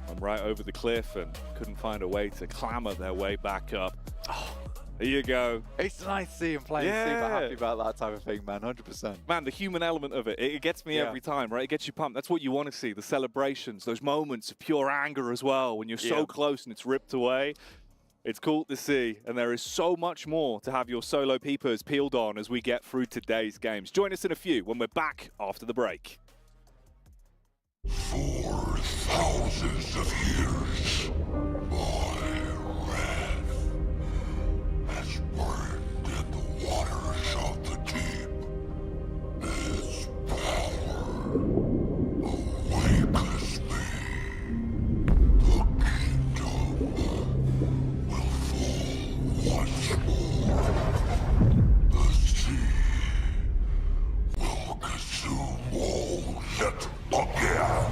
I'm right over the cliff and couldn't find a way to clamber their way back up. Oh, there you go. It's nice to see him playing super happy about that type of thing, man, 100%. Man, the human element of it, it gets me every time, right? It gets you pumped. That's what you want to see, the celebrations, those moments of pure anger as well, when you're so close and it's ripped away. It's cool to see, and there is so much more to have your solo peepers peeled on as we get through today's games. Join us in a few when we're back after the break. For thousands of years, my wrath has burned in the waters of the deep. Its power awakens me. The kingdom will fall once more. The sea will consume all yet again.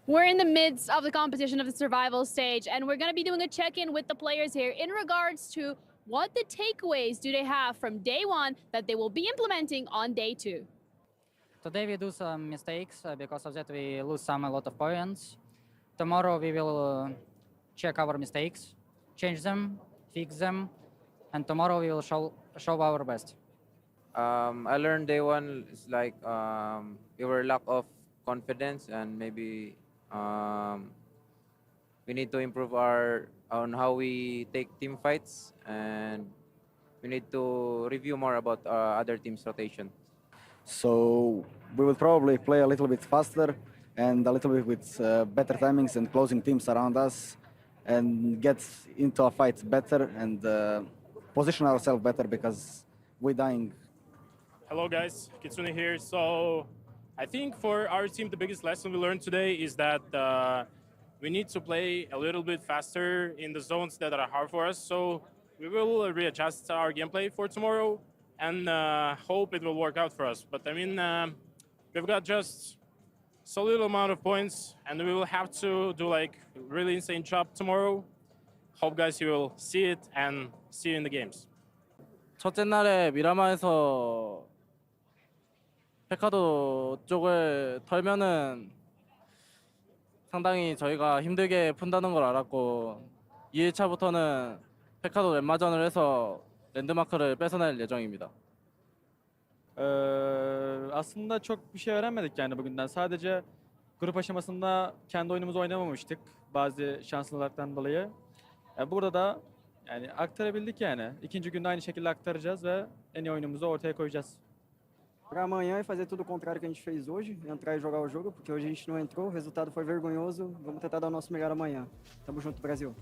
We're in the midst of the competition of the survival stage, and we're going to be doing a check-in with the players here in regards to what the takeaways do they have from day one that they will be implementing on day 2. Today we do some mistakes, because of that we lose a lot of points. Tomorrow we will check our mistakes, change them, fix them, and tomorrow we will show our best. I learned day one is like we were lack of confidence, and maybe we need to improve on how we take team fights, and we need to review more about other teams' rotation. So we will probably play a little bit faster and a little bit with better timings and closing teams around us, and get into a fight better and position ourselves better because we're dying. Hello guys, Kitsune here. So I think for our team, the biggest lesson we learned today is that we need to play a little bit faster in the zones that are hard for us. So we will readjust our gameplay for tomorrow and hope it will work out for us. But I mean, we've got just so little amount of points and we will have to do like really insane job tomorrow. Hope guys you will see it and see you in the games. 첫째 날에 미라마에서 페카도 쪽을 털면은 상당히 저희가 힘들게 푼다는 걸 알았고 2일차부터는 페카도 랜마전을 해서 랜드마크를 뺏어낼 예정입니다. Aslında çok bir şey öğrenmedik yani bugünden. Sadece grup aşamasında kendi oyunumuzu oynamamıştık bazı şanslılıklardan dolayı. Burada da yani aktarabildik yani. İkinci günde aynı şekilde aktaracağız ve en iyi oyunumuzu ortaya koyacağız. Para amanhã e fazer tudo o contrário que a gente fez hoje, entrar e jogar o jogo, porque hoje a gente não entrou, o resultado foi vergonhoso. Vamos tentar dar o nosso melhor amanhã. Tamo junto, Brasil.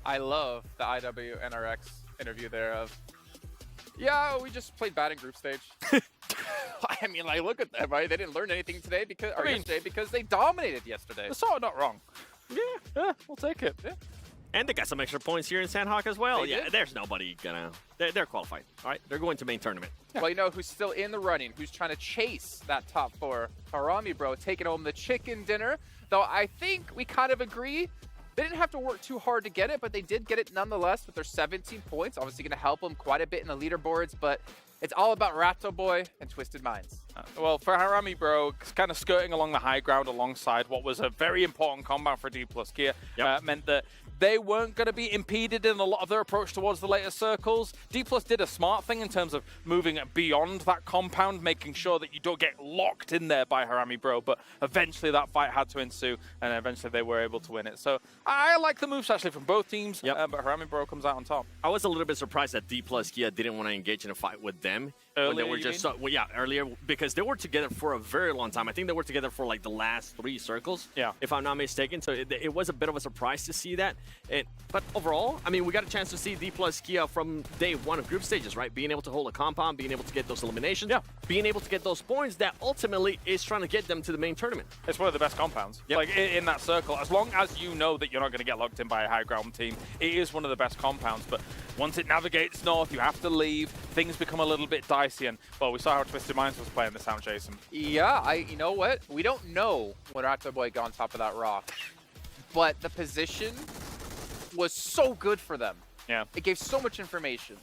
I love the IW NRX interview there of, yeah, we just played bad in group stage. I mean, like, look at them, right? They didn't learn anything today yesterday because they dominated yesterday. It's all not wrong. Yeah, we'll take it. Yeah. And they got some extra points here in Sandhawk as well. They did. There's nobody gonna... They're qualified, all right? They're going to main tournament. Well, you know who's still in the running, who's trying to chase that top four? Harami, bro, taking home the chicken dinner. Though I think we kind of agree, they didn't have to work too hard to get it, but they did get it nonetheless with their 17 points. Obviously going to help them quite a bit in the leaderboards, but it's all about Ratto Boy and Twisted Minds. Well, for Harami, bro, kind of skirting along the high ground alongside what was a very important combat for D+ Gear meant that they weren't going to be impeded in a lot of their approach towards the later circles. D+ did a smart thing in terms of moving beyond that compound, making sure that you don't get locked in there by Harami, bro. But eventually that fight had to ensue, and eventually they were able to win it. So I like the moves actually from both teams, but Harami, bro, comes out on top. I was a little bit surprised that D+ Gear didn't want to engage in a fight with them. Earlier, when they were just earlier, because they were together for a very long time. I think they were together for like the last 3 circles, if I'm not mistaken. So it was a bit of a surprise to see that. But overall, I mean, we got a chance to see D+ Kia from day one of group stages, right? Being able to hold a compound, being able to get those eliminations, being able to get those points that ultimately is trying to get them to the main tournament. It's one of the best compounds. Like in that circle, as long as you know that you're not going to get locked in by a high ground team, it is one of the best compounds. But once it navigates north, you have to leave. Things become a little bit dicey, and well, we saw how Twisted Minds was playing this out, Jason. Yeah, you know what? We don't know when Ratto Boy got on top of that rock, but the position was so good for them. Yeah. It gave so much information.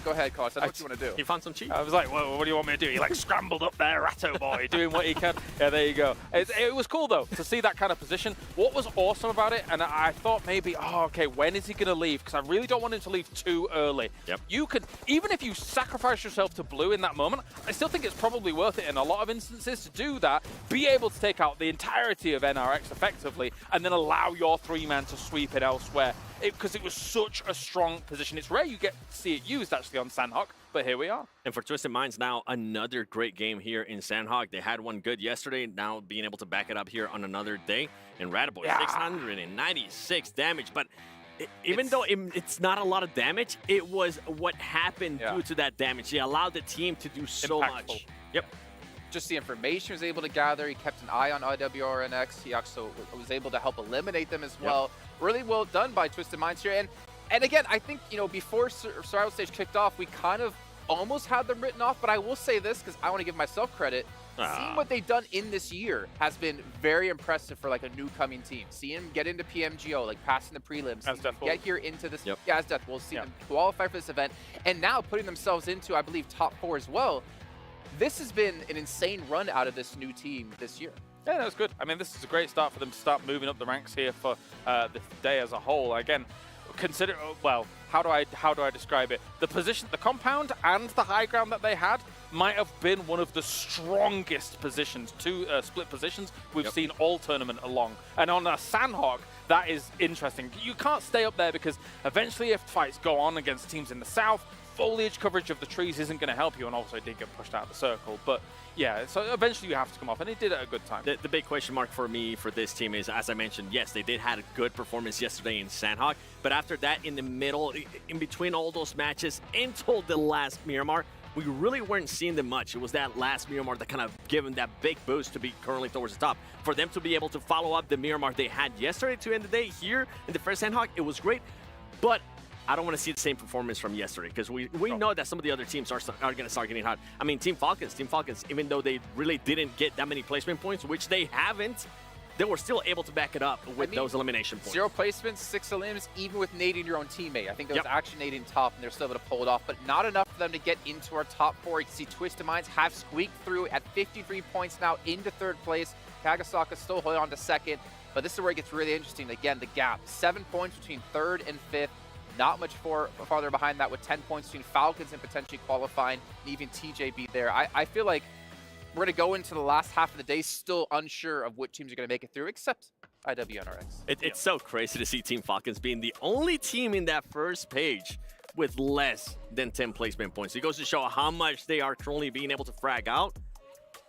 Go ahead, Carl. That's what you want to do. He found some cheat. I was like, well, what do you want me to do? He like scrambled up there, Ratto Boy, doing what he can. Yeah, there you go. It was cool, though, to see that kind of position. What was awesome about it, and I thought maybe, okay, when is he going to leave? Because I really don't want him to leave too early. You could, even if you sacrifice yourself to blue in that moment, I still think it's probably worth it in a lot of instances to do that, be able to take out the entirety of NRX effectively, and then allow your 3-man to sweep it elsewhere. Because it was such a strong position. It's rare you get to see it used actually on Sandhawk, but here we are. And for Twisted Minds now, another great game here in Sandhawk. They had one good yesterday, now being able to back it up here on another day. And Ratto Boy, 696 damage, but even though it's not a lot of damage, it was what happened due to that damage. He allowed the team to do so much. Just the information he was able to gather. He kept an eye on IWRNX. He also was able to help eliminate them as well. Really well done by Twisted Minds here. And again, I think, you know, before Survival Stage kicked off, we kind of almost had them written off. But I will say this, because I want to give myself credit. Seeing what they've done in this year has been very impressive for like a new coming team. Seeing them get into PMGO, like passing the prelims, get here into this, as Death, we'll see them qualify for this event, and now putting themselves into, I believe, top 4 as well. This has been an insane run out of this new team this year. Yeah, that was good. I mean, this is a great start for them to start moving up the ranks here for the day as a whole. Again, consider, well, how do I describe it? The position, the compound and the high ground that they had might have been one of the strongest positions, split positions we've seen all tournament along. And on a Sandhawk, that is interesting. You can't stay up there because eventually if fights go on against teams in the south, foliage coverage of the trees isn't going to help you, and also it did get pushed out of the circle. But yeah, so eventually you have to come off, and it did at a good time. The big question mark for me for this team is, as I mentioned, yes, they did have a good performance yesterday in Sandhawk, but after that, in the middle, in between all those matches until the last Miramar, we really weren't seeing them much. It was that last Miramar that kind of gave them that big boost to be currently towards the top. For them to be able to follow up the Miramar they had yesterday to end the day here in the first Sandhawk, it was great, but I don't want to see the same performance from yesterday because we know that some of the other teams are going to start getting hot. I mean, Team Falcons, even though they really didn't get that many placement points, which they haven't, they were still able to back it up with those elimination points. 0 placements, 6 elims, even with nading your own teammate. I think there was actually nading top, and they're still able to pull it off, but not enough for them to get into our top 4. You can see Twisted Minds have squeaked through at 53 points now into 3rd place. Kagasaka still holding on to 2nd, but this is where it gets really interesting. Again, the gap, 7 points between 3rd and 5th. Not much farther behind that, with 10 points between Falcons and potentially qualifying, and even TJB there. I feel like we're going to go into the last half of the day still unsure of what teams are going to make it through, except IWNRX. It's so crazy to see Team Falcons being the only team in that first page with less than 10 placement points. It goes to show how much they are currently being able to frag out.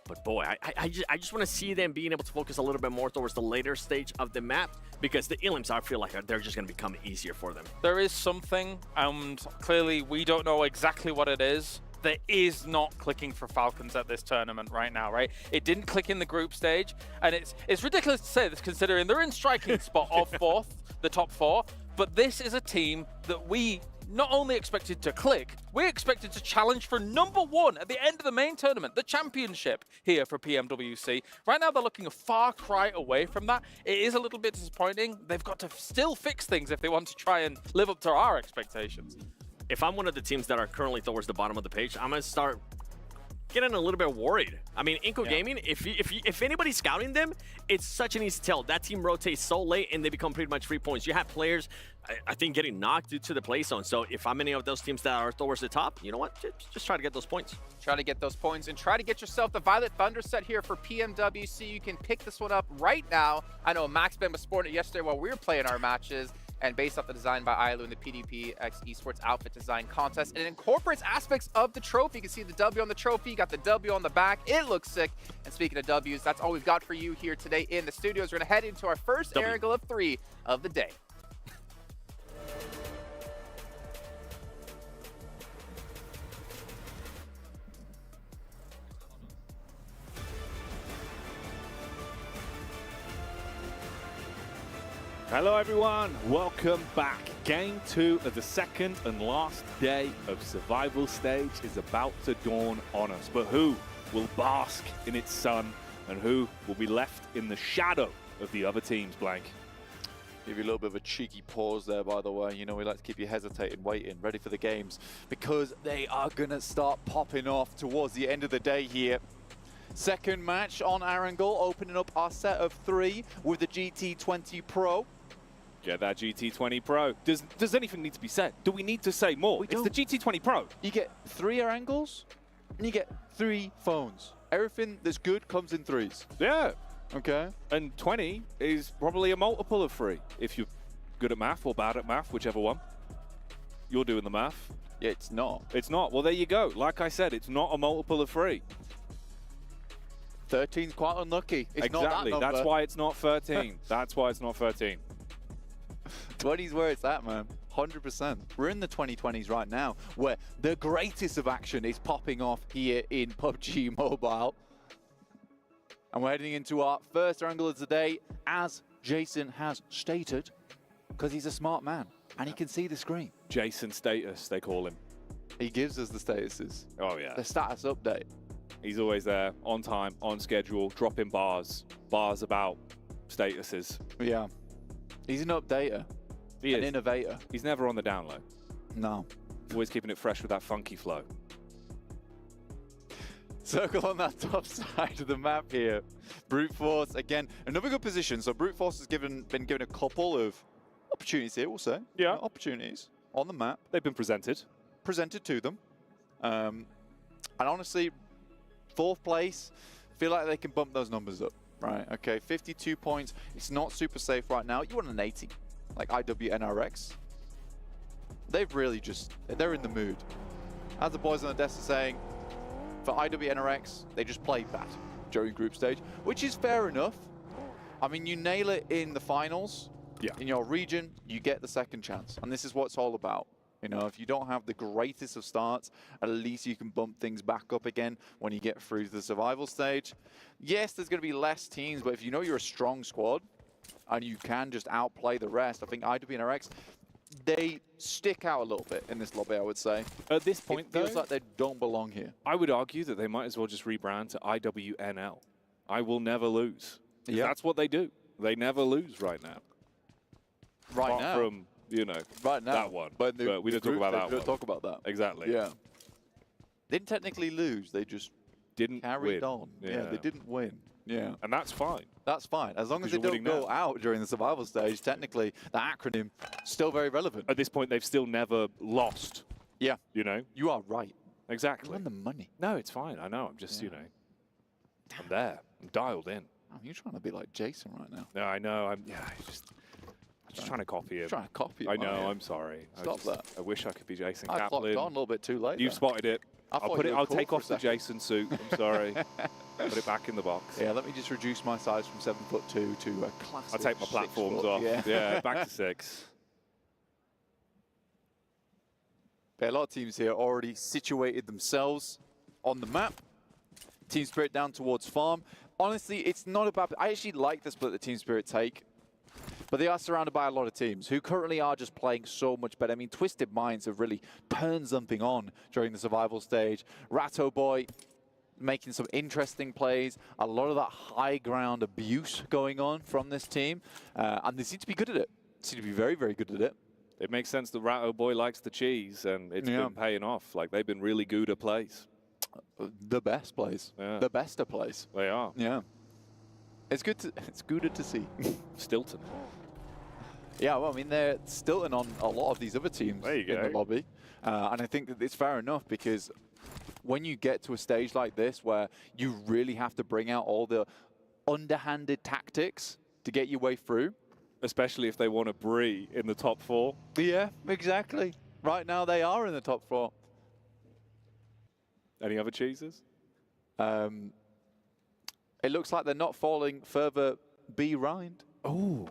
But boy, I just want to see them being able to focus a little bit more towards the later stage of the map, because the elims, I feel like they're just going to become easier for them. There is something, and clearly we don't know exactly what it is, that is not clicking for Falcons at this tournament right now, right? It didn't click in the group stage, and it's ridiculous to say this considering they're in striking spot of 4th, the top 4, but this is a team that we not only expected to click, we expected to challenge for #1 at the end of the main tournament, the championship here for PMWC. Right now, they're looking a far cry away from that. It is a little bit disappointing. They've got to still fix things if they want to try and live up to our expectations. If I'm one of the teams that are currently towards the bottom of the page, I'm going to start getting a little bit worried. I mean, Inco Gaming, if anybody's scouting them, it's such an easy tell. That team rotates so late and they become pretty much free points. You have players, I think, getting knocked due to the play zone. So if I'm any of those teams that are towards the top, you know what? Just try to get those points. Try to get those points and try to get yourself the Violet Thunder set here for PMWC. You can pick this one up right now. I know Max Ben was sporting it yesterday while we were playing our matches. And based off the design by Ailu in the PDPX Esports outfit design contest. And it incorporates aspects of the trophy. You can see the W on the trophy, you got the W on the back. It looks sick. And speaking of W's, that's all we've got for you here today in the studios. We're gonna head into our first air angle of 3 of the day. Hello everyone, welcome back. Game 2 of the second and last day of Survival Stage is about to dawn on us. But who will bask in its sun and who will be left in the shadow of the other teams, Blank? Give you a little bit of a cheeky pause there, by the way. You know, we like to keep you hesitating, waiting, ready for the games, because they are going to start popping off towards the end of the day here. Second match on our angle, opening up our set of 3 with the GT20 Pro. Get that GT20 Pro. Does anything need to be said? Do we need to say more? It's the GT20 Pro. You get 3 air angles, and you get 3 phones. Everything that's good comes in 3s. Yeah. Okay. And 20 is probably a multiple of 3. If you're good at math or bad at math, whichever one. You're doing the math. Yeah, it's not. It's not. Well, there you go. Like I said, it's not a multiple of 3. 13's quite unlucky. It's exactly. Not that That's why it's not 13. That's why it's not 13. 20's where it's at, man. 100%. We're in the 2020s right now, where the greatest of action is popping off here in PUBG Mobile. And we're heading into our first angle of the day, as Jason has stated, because he's a smart man and he can see the screen. Jason Status, they call him. He gives us the statuses. Oh, yeah. The status update. He's always there, on time, on schedule, dropping bars about statuses. Yeah. He's an updater. He is. An innovator. He's never on the down low. No. Always keeping it fresh with that funky flow. Circle on that top side of the map here. Brute Force, again, another good position. So Brute Force has been given a couple of opportunities here, we'll say. Yeah. Opportunities on the map. They've been presented. Presented to them. And honestly, 4th place, feel like they can bump those numbers up. Right, okay, 52 points. It's not super safe right now. You want an 80, like IWNRX. They've really they're in the mood. As the boys on the desk are saying, for IWNRX, they just played bad during group stage, which is fair enough. I mean, you nail it in the finals, in your region, you get the second chance. And this is what it's all about. You know, if you don't have the greatest of starts, at least you can bump things back up again when you get through to the survival stage. Yes, there's going to be less teams, but if you know you're a strong squad and you can just outplay the rest, I think IWNRX, they stick out a little bit in this lobby, I would say. At this point, it feels like they don't belong here. I would argue that they might as well just rebrand to IWNL. I will never lose. Yeah. That's what they do. They never lose right now. Apart from, you know, that one. But we don't talk about that one. We don't talk about that. Exactly. Yeah. Didn't technically lose. They just didn't carried win. on. Yeah, they didn't win. Yeah. And that's fine. That's fine. As long as they don't go out during the survival stage, technically, the acronym still very relevant. At this point, they've still never lost. Yeah. You know? You are right. Exactly. You won the money. No, it's fine. I know. I'm just, you know, I'm there. I'm dialed in. Oh, you're trying to be like Jason right now. No, I know. I'm just trying to copy him. Trying to copy him. I know. I'm sorry. Stop that. I wish I could be Jason I Kaplan. clocked on a little bit too late. You've spotted it. I'll take off the Jason suit. I'm sorry. Put it back in the box. Yeah, let me just reduce my size from 7'2" to a classic. I'll take my platforms off. Yeah, back to 6. But a lot of teams here already situated themselves on the map. Team Spirit down towards farm. Honestly, it's not about. I actually like the split that Team Spirit take. But they are surrounded by a lot of teams who currently are just playing so much better. I mean, Twisted Minds have really turned something on during the survival stage. Ratto Boy making some interesting plays. A lot of that high ground abuse going on from this team. And they seem to be good at it. Seem to be very, very good at it. It makes sense that Ratto Boy likes the cheese, and it's been paying off. Like, they've been really good at plays. The best plays. Yeah. The best of plays. They are. Yeah. It's good to see. Stilton. Yeah, well, I mean, they're Stilton on a lot of these other teams in the lobby. And I think that it's fair enough because when you get to a stage like this where you really have to bring out all the underhanded tactics to get your way through. Especially if they want to Bree in the top 4. Yeah, exactly. Right now they are in the top 4. Any other cheeses? It looks like they're not falling further B-rind. Oh,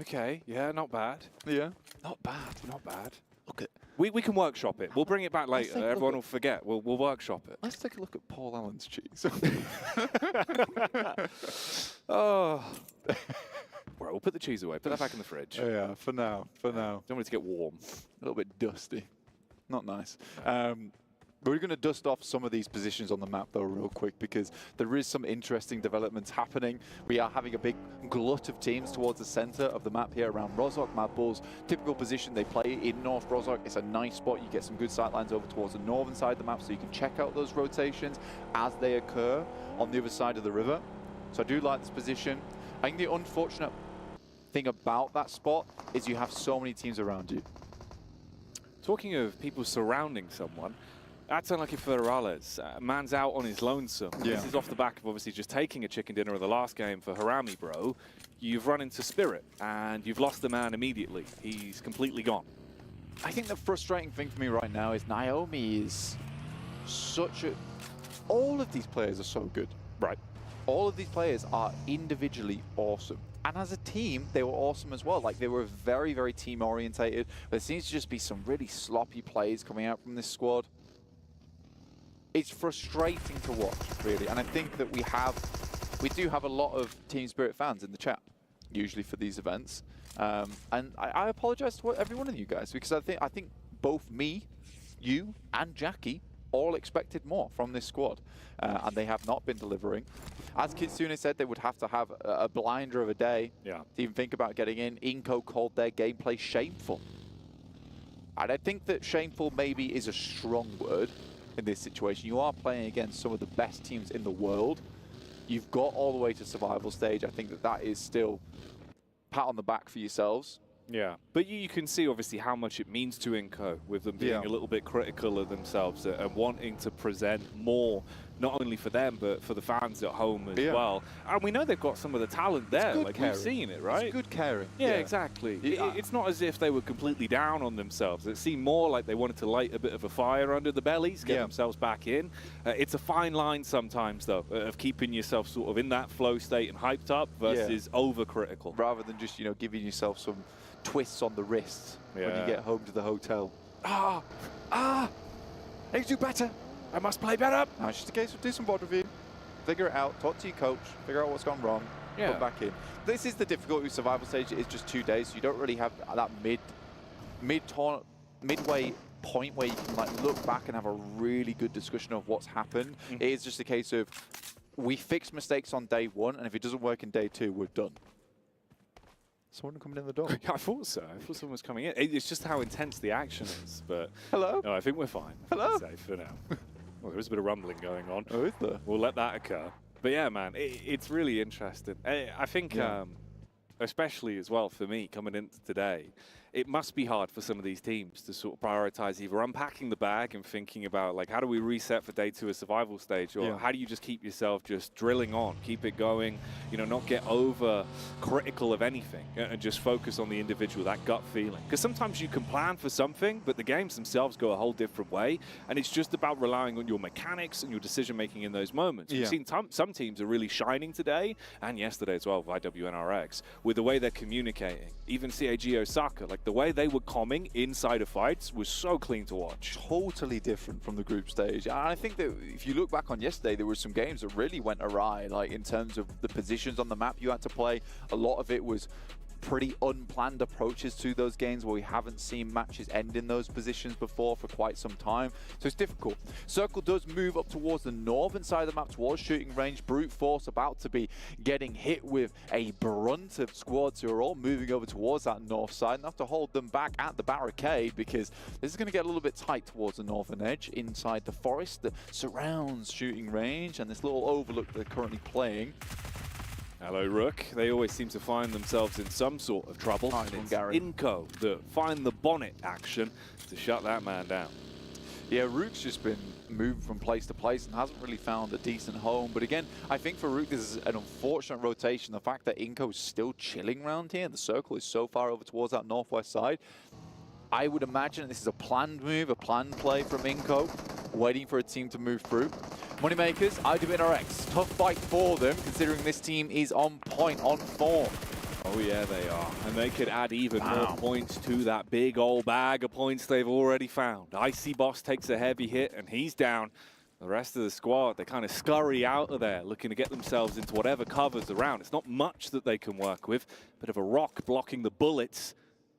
okay. Yeah, not bad. Yeah, not bad. Not bad. Look at. We can workshop it. We'll bring it back later. Everyone will forget. We'll workshop it. Let's take a look at Paul Allen's cheese. Oh. Right, we'll put the cheese away. Put that back in the fridge. Yeah, for now. For now. Don't want it to get warm. A little bit dusty. Not nice. We're going to dust off some of these positions on the map, though, real quick, because there is some interesting developments happening. We are having a big glut of teams towards the center of the map here around Rozhok. Mad Bulls, typical position they play in North Rozhok. It's a nice spot. You get some good sight lines over towards the northern side of the map, so you can check out those rotations as they occur on the other side of the river. So I do like this position. I think the unfortunate thing about that spot is you have so many teams around you. Talking of people surrounding someone, that's unlucky for Morales. Man's out on his lonesome. Yeah. This is off the back of obviously just taking a chicken dinner in the last game for Harami, bro. You've run into Spirit, and you've lost the man immediately. He's completely gone. I think the frustrating thing for me right now is Naomi is such a... All of these players are so good. Right. All of these players are individually awesome. And as a team, they were awesome as well. Like, they were very, very team-orientated. There seems to just be some really sloppy plays coming out from this squad. It's frustrating to watch, really. And I think that we do have a lot of Team Spirit fans in the chat, usually for these events. And I apologize to every one of you guys, because I think both me, you, and Jackie all expected more from this squad, and they have not been delivering. As Kitsune said, they would have to have a blinder of a day to even think about getting in. Inco called their gameplay shameful. And I think that shameful maybe is a strong word in this situation. You are playing against some of the best teams in the world. You've got all the way to survival stage. I think that is still pat on the back for yourselves. Yeah, but you can see obviously how much it means to Inco with them being a little bit critical of themselves and wanting to present more, not only for them but for the fans at home as well. And we know they've got some of the talent there, like we've seen it, right? It's good caring. Yeah, exactly. It's not as if they were completely down on themselves. It seemed more like they wanted to light a bit of a fire under the bellies, get themselves back in. It's a fine line sometimes, though, of keeping yourself sort of in that flow state and hyped up versus overcritical. Rather than just, you know, giving yourself some twists on the wrists when you get home to the hotel. I need to do better. I must play better. No, it's just a case of do some VOD review, figure it out, talk to your coach, figure out what's gone wrong, come back in. This is the difficulty with survival stage. It's just 2 days, so you don't really have that midway point where you can like look back and have a really good discussion of what's happened. It is just a case of we fix mistakes on day 1, and if it doesn't work in day 2, we're done. Someone coming in the door. I thought so. I thought someone was coming in. It's just how intense the action is. But hello. No, I think we're fine. Hello. Safe for now. Well, there is a bit of rumbling going on. Oh, is there? We'll let that occur. But yeah, man, it's really interesting. I think, especially as well for me coming into today, it must be hard for some of these teams to sort of prioritize either unpacking the bag and thinking about like how do we reset for day 2 of survival stage, or how do you just keep yourself just drilling on, keep it going, you know, not get over critical of anything and just focus on the individual, that gut feeling. Because sometimes you can plan for something, but the games themselves go a whole different way, and it's just about relying on your mechanics and your decision making in those moments. We've seen some teams are really shining today and yesterday as well with IWNRX with the way they're communicating. Even CAG Osaka, like the way they were calming inside of fights was so clean to watch. Totally different from the group stage. And I think that if you look back on yesterday, there were some games that really went awry, like in terms of the positions on the map you had to play. A lot of it was pretty unplanned approaches to those games where we haven't seen matches end in those positions before for quite some time. So it's difficult. Circle does move up towards the northern side of the map, towards shooting range. Brute Force about to be getting hit with a brunt of squads who are all moving over towards that north side and have to hold them back at the barricade because this is going to get a little bit tight towards the northern edge inside the forest that surrounds shooting range and this little overlook they're currently playing. Hello, Rook. They always seem to find themselves in some sort of trouble. And it's Inco that find the bonnet action to shut that man down. Yeah, Rook's just been moved from place to place and hasn't really found a decent home. But again, I think for Rook, this is an unfortunate rotation. The fact that Inco is still chilling around here and the circle is so far over towards that northwest side. I would imagine this is a planned move, a planned play from Inco, waiting for a team to move through. Moneymakers, IWNRX, tough fight for them, considering this team is on point, on form. Oh yeah, they are. And they could add even more points to that big old bag of points they've already found. Icy Boss takes a heavy hit and he's down. The rest of the squad, they kind of scurry out of there, looking to get themselves into whatever covers around. It's not much that they can work with. Bit of a rock blocking the bullets.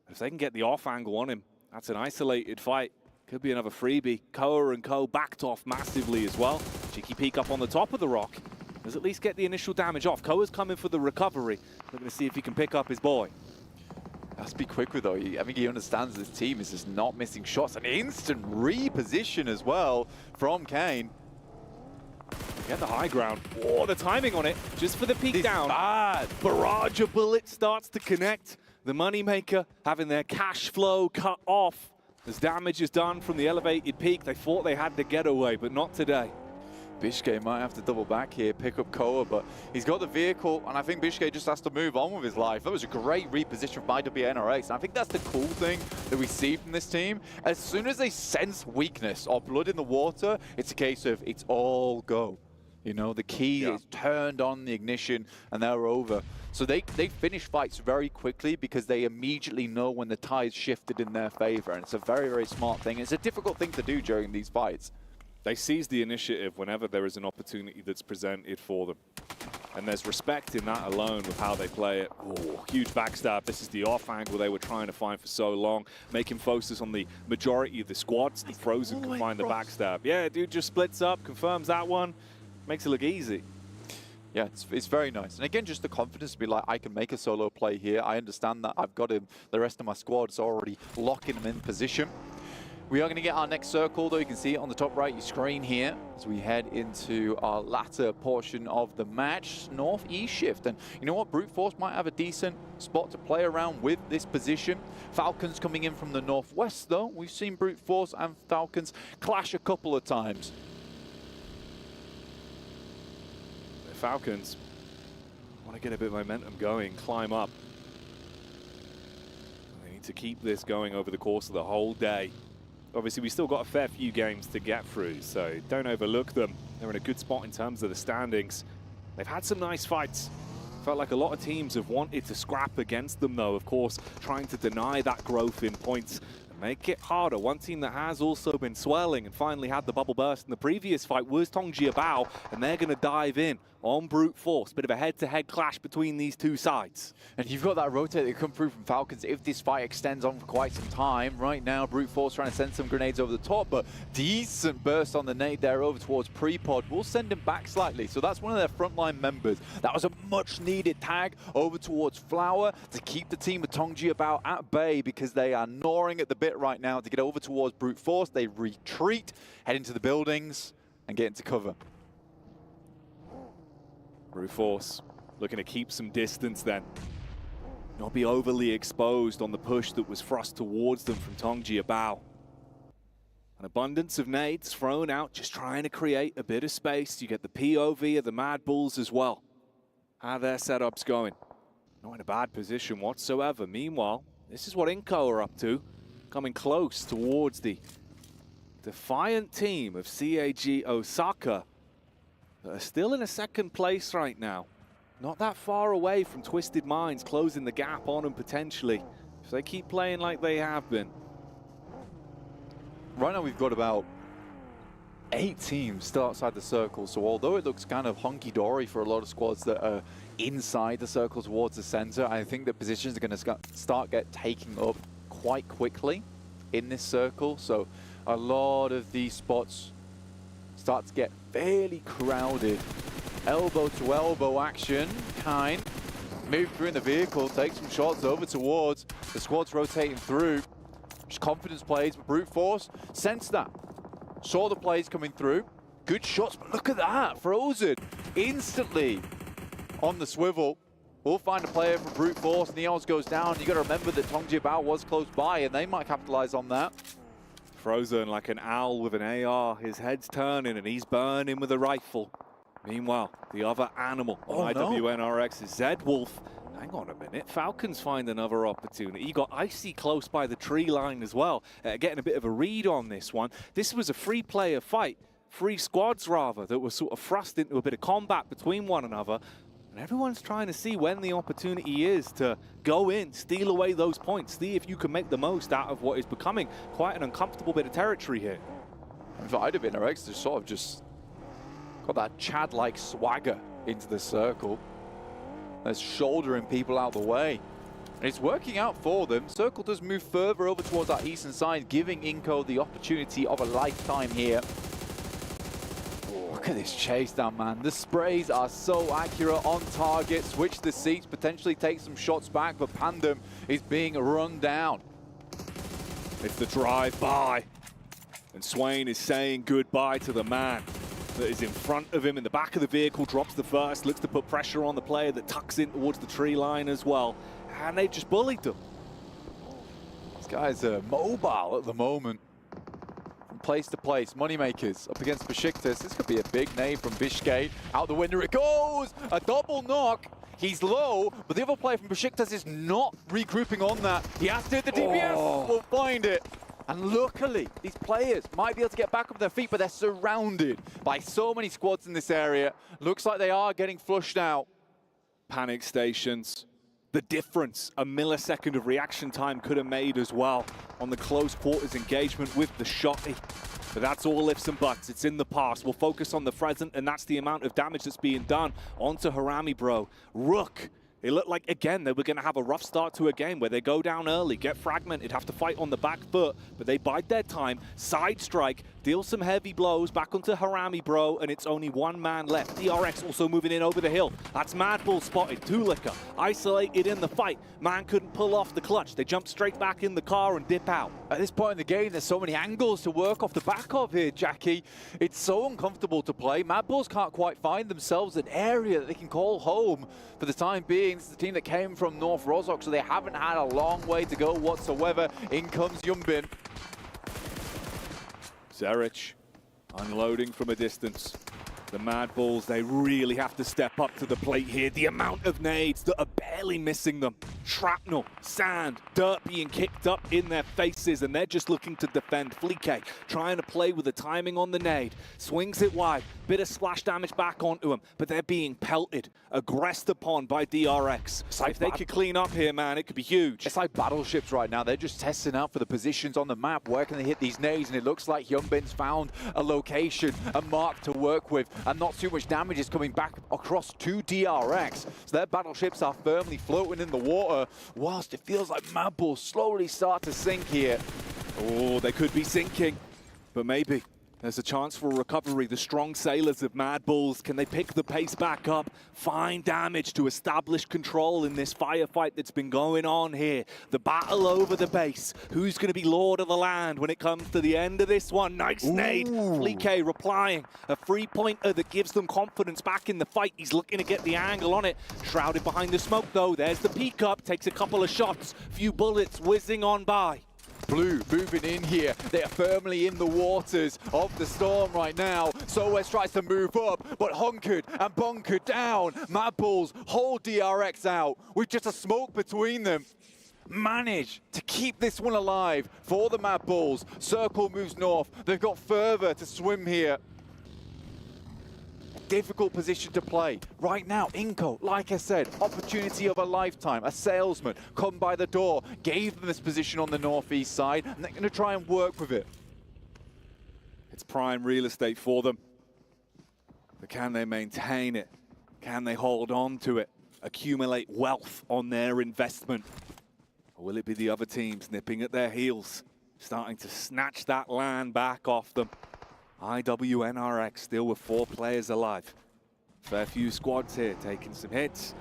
If they can get the off angle on him, that's an isolated fight. Could be another freebie. Koa and Co backed off massively as well. Cheeky peek up on the top of the rock. Does at least get the initial damage off. Koa's coming for the recovery. Looking to see if he can pick up his boy. Has to be quick with though. I think he understands this team is just not missing shots. An instant reposition as well from Kane. Get the high ground. Oh, the timing on it. Just for the peek down. Bad. Barrage of bullets starts to connect. The Moneymaker having their cash flow cut off. As damage is done from the elevated peak, they thought they had the getaway, but not today. Bishke might have to double back here, pick up Koa, but he's got the vehicle, and I think Bishke just has to move on with his life. That was a great reposition from IWNRX, and I think that's the cool thing that we see from this team. As soon as they sense weakness or blood in the water, it's a case of it's all go. You know, the key is turned on the ignition, and they're over. So they finish fights very quickly because they immediately know when the tide's shifted in their favor, and it's a very, very smart thing. It's a difficult thing to do during these fights. They seize the initiative whenever there is an opportunity that's presented for them. And there's respect in that alone with how they play it. Oh, huge backstab. This is the off angle they were trying to find for so long. Making focus on the majority of the squads. The Frozen can find the backstab. Yeah, dude just splits up, confirms that one. Makes it look easy. Yeah, it's very nice. And again, just the confidence to be like, I can make a solo play here. I understand that I've got him. The rest of my squad's already locking him in position. We are going to get our next circle, though. You can see it on the top right of your screen here as we head into our latter portion of the match. Northeast shift. And you know what? Brute Force might have a decent spot to play around with this position. Falcons coming in from the northwest, though. We've seen Brute Force and Falcons clash a couple of times. The Falcons want to get a bit of momentum going, climb up. They need to keep this going over the course of the whole day. Obviously, we still got a fair few games to get through, so don't overlook them. They're in a good spot in terms of the standings. They've had some nice fights. Felt like a lot of teams have wanted to scrap against them, though, of course, trying to deny that growth in points and make it harder. One team that has also been swelling and finally had the bubble burst in the previous fight was Tongjiabao, and they're going to dive in on Brute Force. Bit of a head-to-head clash between these two sides. And you've got that rotate that come through from Falcons if this fight extends on for quite some time. Right now, Brute Force trying to send some grenades over the top, but decent burst on the nade there over towards Prepod. We'll send him back slightly. So that's one of their frontline members. That was a much-needed tag over towards Flower to keep the team of Tongjiabao at bay because they are gnawing at the bit right now to get over towards Brute Force. They retreat, head into the buildings, and get into cover. Brute Force looking to keep some distance then. Not be overly exposed on the push that was thrust towards them from Tongjiabao. An abundance of nades thrown out, just trying to create a bit of space. You get the POV of the Mad Bulls as well. How their setup's going. Not in a bad position whatsoever. Meanwhile, this is what Inco are up to. Coming close towards the defiant team of CAG Osaka. That are still in a second place right now. Not that far away from Twisted Minds closing the gap on them potentially. If they keep playing like they have been. Right now we've got about 8 teams still outside the circle, so although it looks kind of honky-dory for a lot of squads that are inside the circle towards the center, I think that positions are going to start taking up quite quickly in this circle. So a lot of these spots start to get fairly crowded. Elbow to elbow action. Kine move through in the vehicle, take some shots over towards the squads rotating through. Just confidence plays, but Brute Force sensed that. Saw the plays coming through. Good shots, but look at that. Frozen instantly on the swivel. We'll find a player from Brute Force. Neos goes down. You got to remember that Tongjiabao was close by, and they might capitalize on that. Frozen like an owl with an AR. His head's turning and he's burning with a rifle. Meanwhile, the other animal on IWNRX is Zed Wolf. Hang on a minute. Falcons find another opportunity. You got Icy close by the tree line as well. Getting a bit of a read on this one. This was a three-player fight. 3 squads, rather, that were sort of thrust into a bit of combat between one another. And everyone's trying to see when the opportunity is to go in, steal away those points, see if you can make the most out of what is becoming quite an uncomfortable bit of territory here. For IWNRX, they're sort of just got that Chad-like swagger into the circle. They're shouldering people out the way. And it's working out for them. Circle does move further over towards our eastern side, giving Inco the opportunity of a lifetime here. Look at this chase down, man. The sprays are so accurate on target. Switch the seats, potentially take some shots back, but Pandem is being run down. It's the drive-by. And Swain is saying goodbye to the man that is in front of him in the back of the vehicle, drops the first, looks to put pressure on the player that tucks in towards the tree line as well. And they just bullied them. These guys are mobile at the moment. From place to place, Moneymakers up against Besiktas. This could be a big nade from Bishkay. Out the window it goes! A double knock. He's low, but the other player from Besiktas is not regrouping on that. He has to hit the DPS. We'll find it. And luckily, these players might be able to get back up their feet, but they're surrounded by so many squads in this area. Looks like they are getting flushed out. Panic stations. The difference, a millisecond of reaction time could have made as well on the close quarters engagement with the shotty. But that's all ifs and buts. It's in the past. We'll focus on the present, and that's the amount of damage that's being done onto Harami, bro. Rook It looked like, again, they were going to have a rough start to a game where they go down early, get fragmented, have to fight on the back foot, but they bide their time, side strike, deal some heavy blows back onto Harami Bro, and it's only one man left. DRX also moving in over the hill. That's Madball spotted. Tulika isolated in the fight. Man couldn't pull off the clutch. They jump straight back in the car and dip out. At this point in the game, there's so many angles to work off the back of here, Jackie. It's so uncomfortable to play. Madballs can't quite find themselves an area that they can call home for the time being. This is the team that came from North Rozhok, so they haven't had a long way to go whatsoever. In comes Yumbin. Zerich unloading from a distance. The Madballs, they really have to step up to the plate here. The amount of nades that are barely missing them. Shrapnel, sand, dirt being kicked up in their faces, and they're just looking to defend. Fleek trying to play with the timing on the nade. Swings it wide. Bit of splash damage back onto him, but they're being pelted, aggressed upon by DRX. Like if they could clean up here, man, it could be huge. It's like battleships right now. They're just testing out for the positions on the map. Where can they hit these nades? And it looks like Yumbin's found a location, a mark to work with, and not too much damage is coming back across to DRX. So their battleships are firmly floating in the water, whilst it feels like Madballs slowly start to sink here. Oh, they could be sinking, but maybe there's a chance for a recovery. The strong sailors of Madballs, can they pick the pace back up, find damage to establish control in this firefight that's been going on here? The battle over the base. Who's going to be lord of the land when it comes to the end of this one? Nice nade. Fleek replying. A three-pointer that gives them confidence back in the fight. He's looking to get the angle on it. Shrouded behind the smoke, though. There's the peek up. Takes a couple of shots. Few bullets whizzing on by. Blue moving in here. They are firmly in the waters of the storm right now. SOES tries to move up, but hunkered and bunkered down. Madballs hold DRX out with just a smoke between them. Manage to keep this one alive for the Madballs. Circle moves north. They've got further to swim here. Difficult position to play. Right now, Inco, like I said, opportunity of a lifetime. A salesman come by the door, gave them this position on the northeast side, and they're going to try and work with it. It's prime real estate for them. But can they maintain it? Can they hold on to it? Accumulate wealth on their investment? Or will it be the other teams nipping at their heels, starting to snatch that land back off them? IWNRX still with 4 players alive. Fair few squads here taking some hits.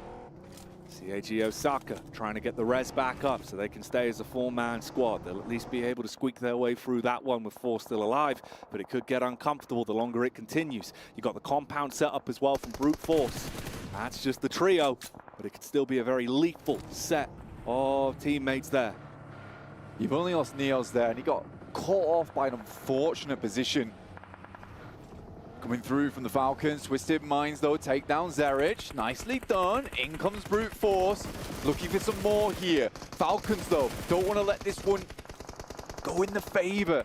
CAG Osaka trying to get the res back up so they can stay as a 4-man squad. They'll at least be able to squeak their way through that one with 4 still alive, but it could get uncomfortable the longer it continues. You got the compound set up as well from Brute Force. That's just the trio, but it could still be a very lethal set of teammates there. You've only lost Neos there, and he got caught off by an unfortunate position. Coming through from the Falcons, Twisted Minds though take down Zerich. Nicely done. In comes Brute Force. Looking for some more here. Falcons though don't want to let this one go in the favor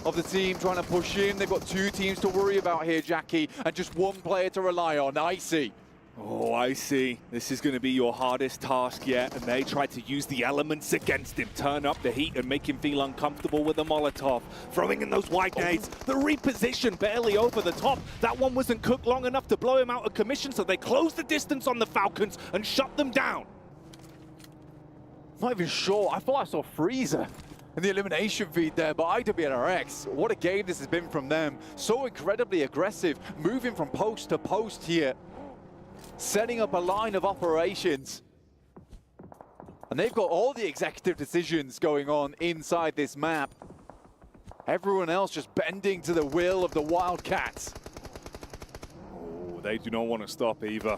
of the team trying to push in. They've got 2 teams to worry about here, Jackie, and just 1 player to rely on. Icy. Oh, I see. This is going to be your hardest task yet, and they try to use the elements against him, turn up the heat and make him feel uncomfortable with the Molotov. Throwing in those wide nades, the reposition barely over the top. That one wasn't cooked long enough to blow him out of commission, so they closed the distance on the Falcons and shut them down. Not even sure. I thought I saw Freezer in the elimination feed there, but IWNRX, what a game this has been from them. So incredibly aggressive, moving from post to post here. Setting up a line of operations. And they've got all the executive decisions going on inside this map. Everyone else just bending to the will of the Wildcats. Oh, they do not want to stop either.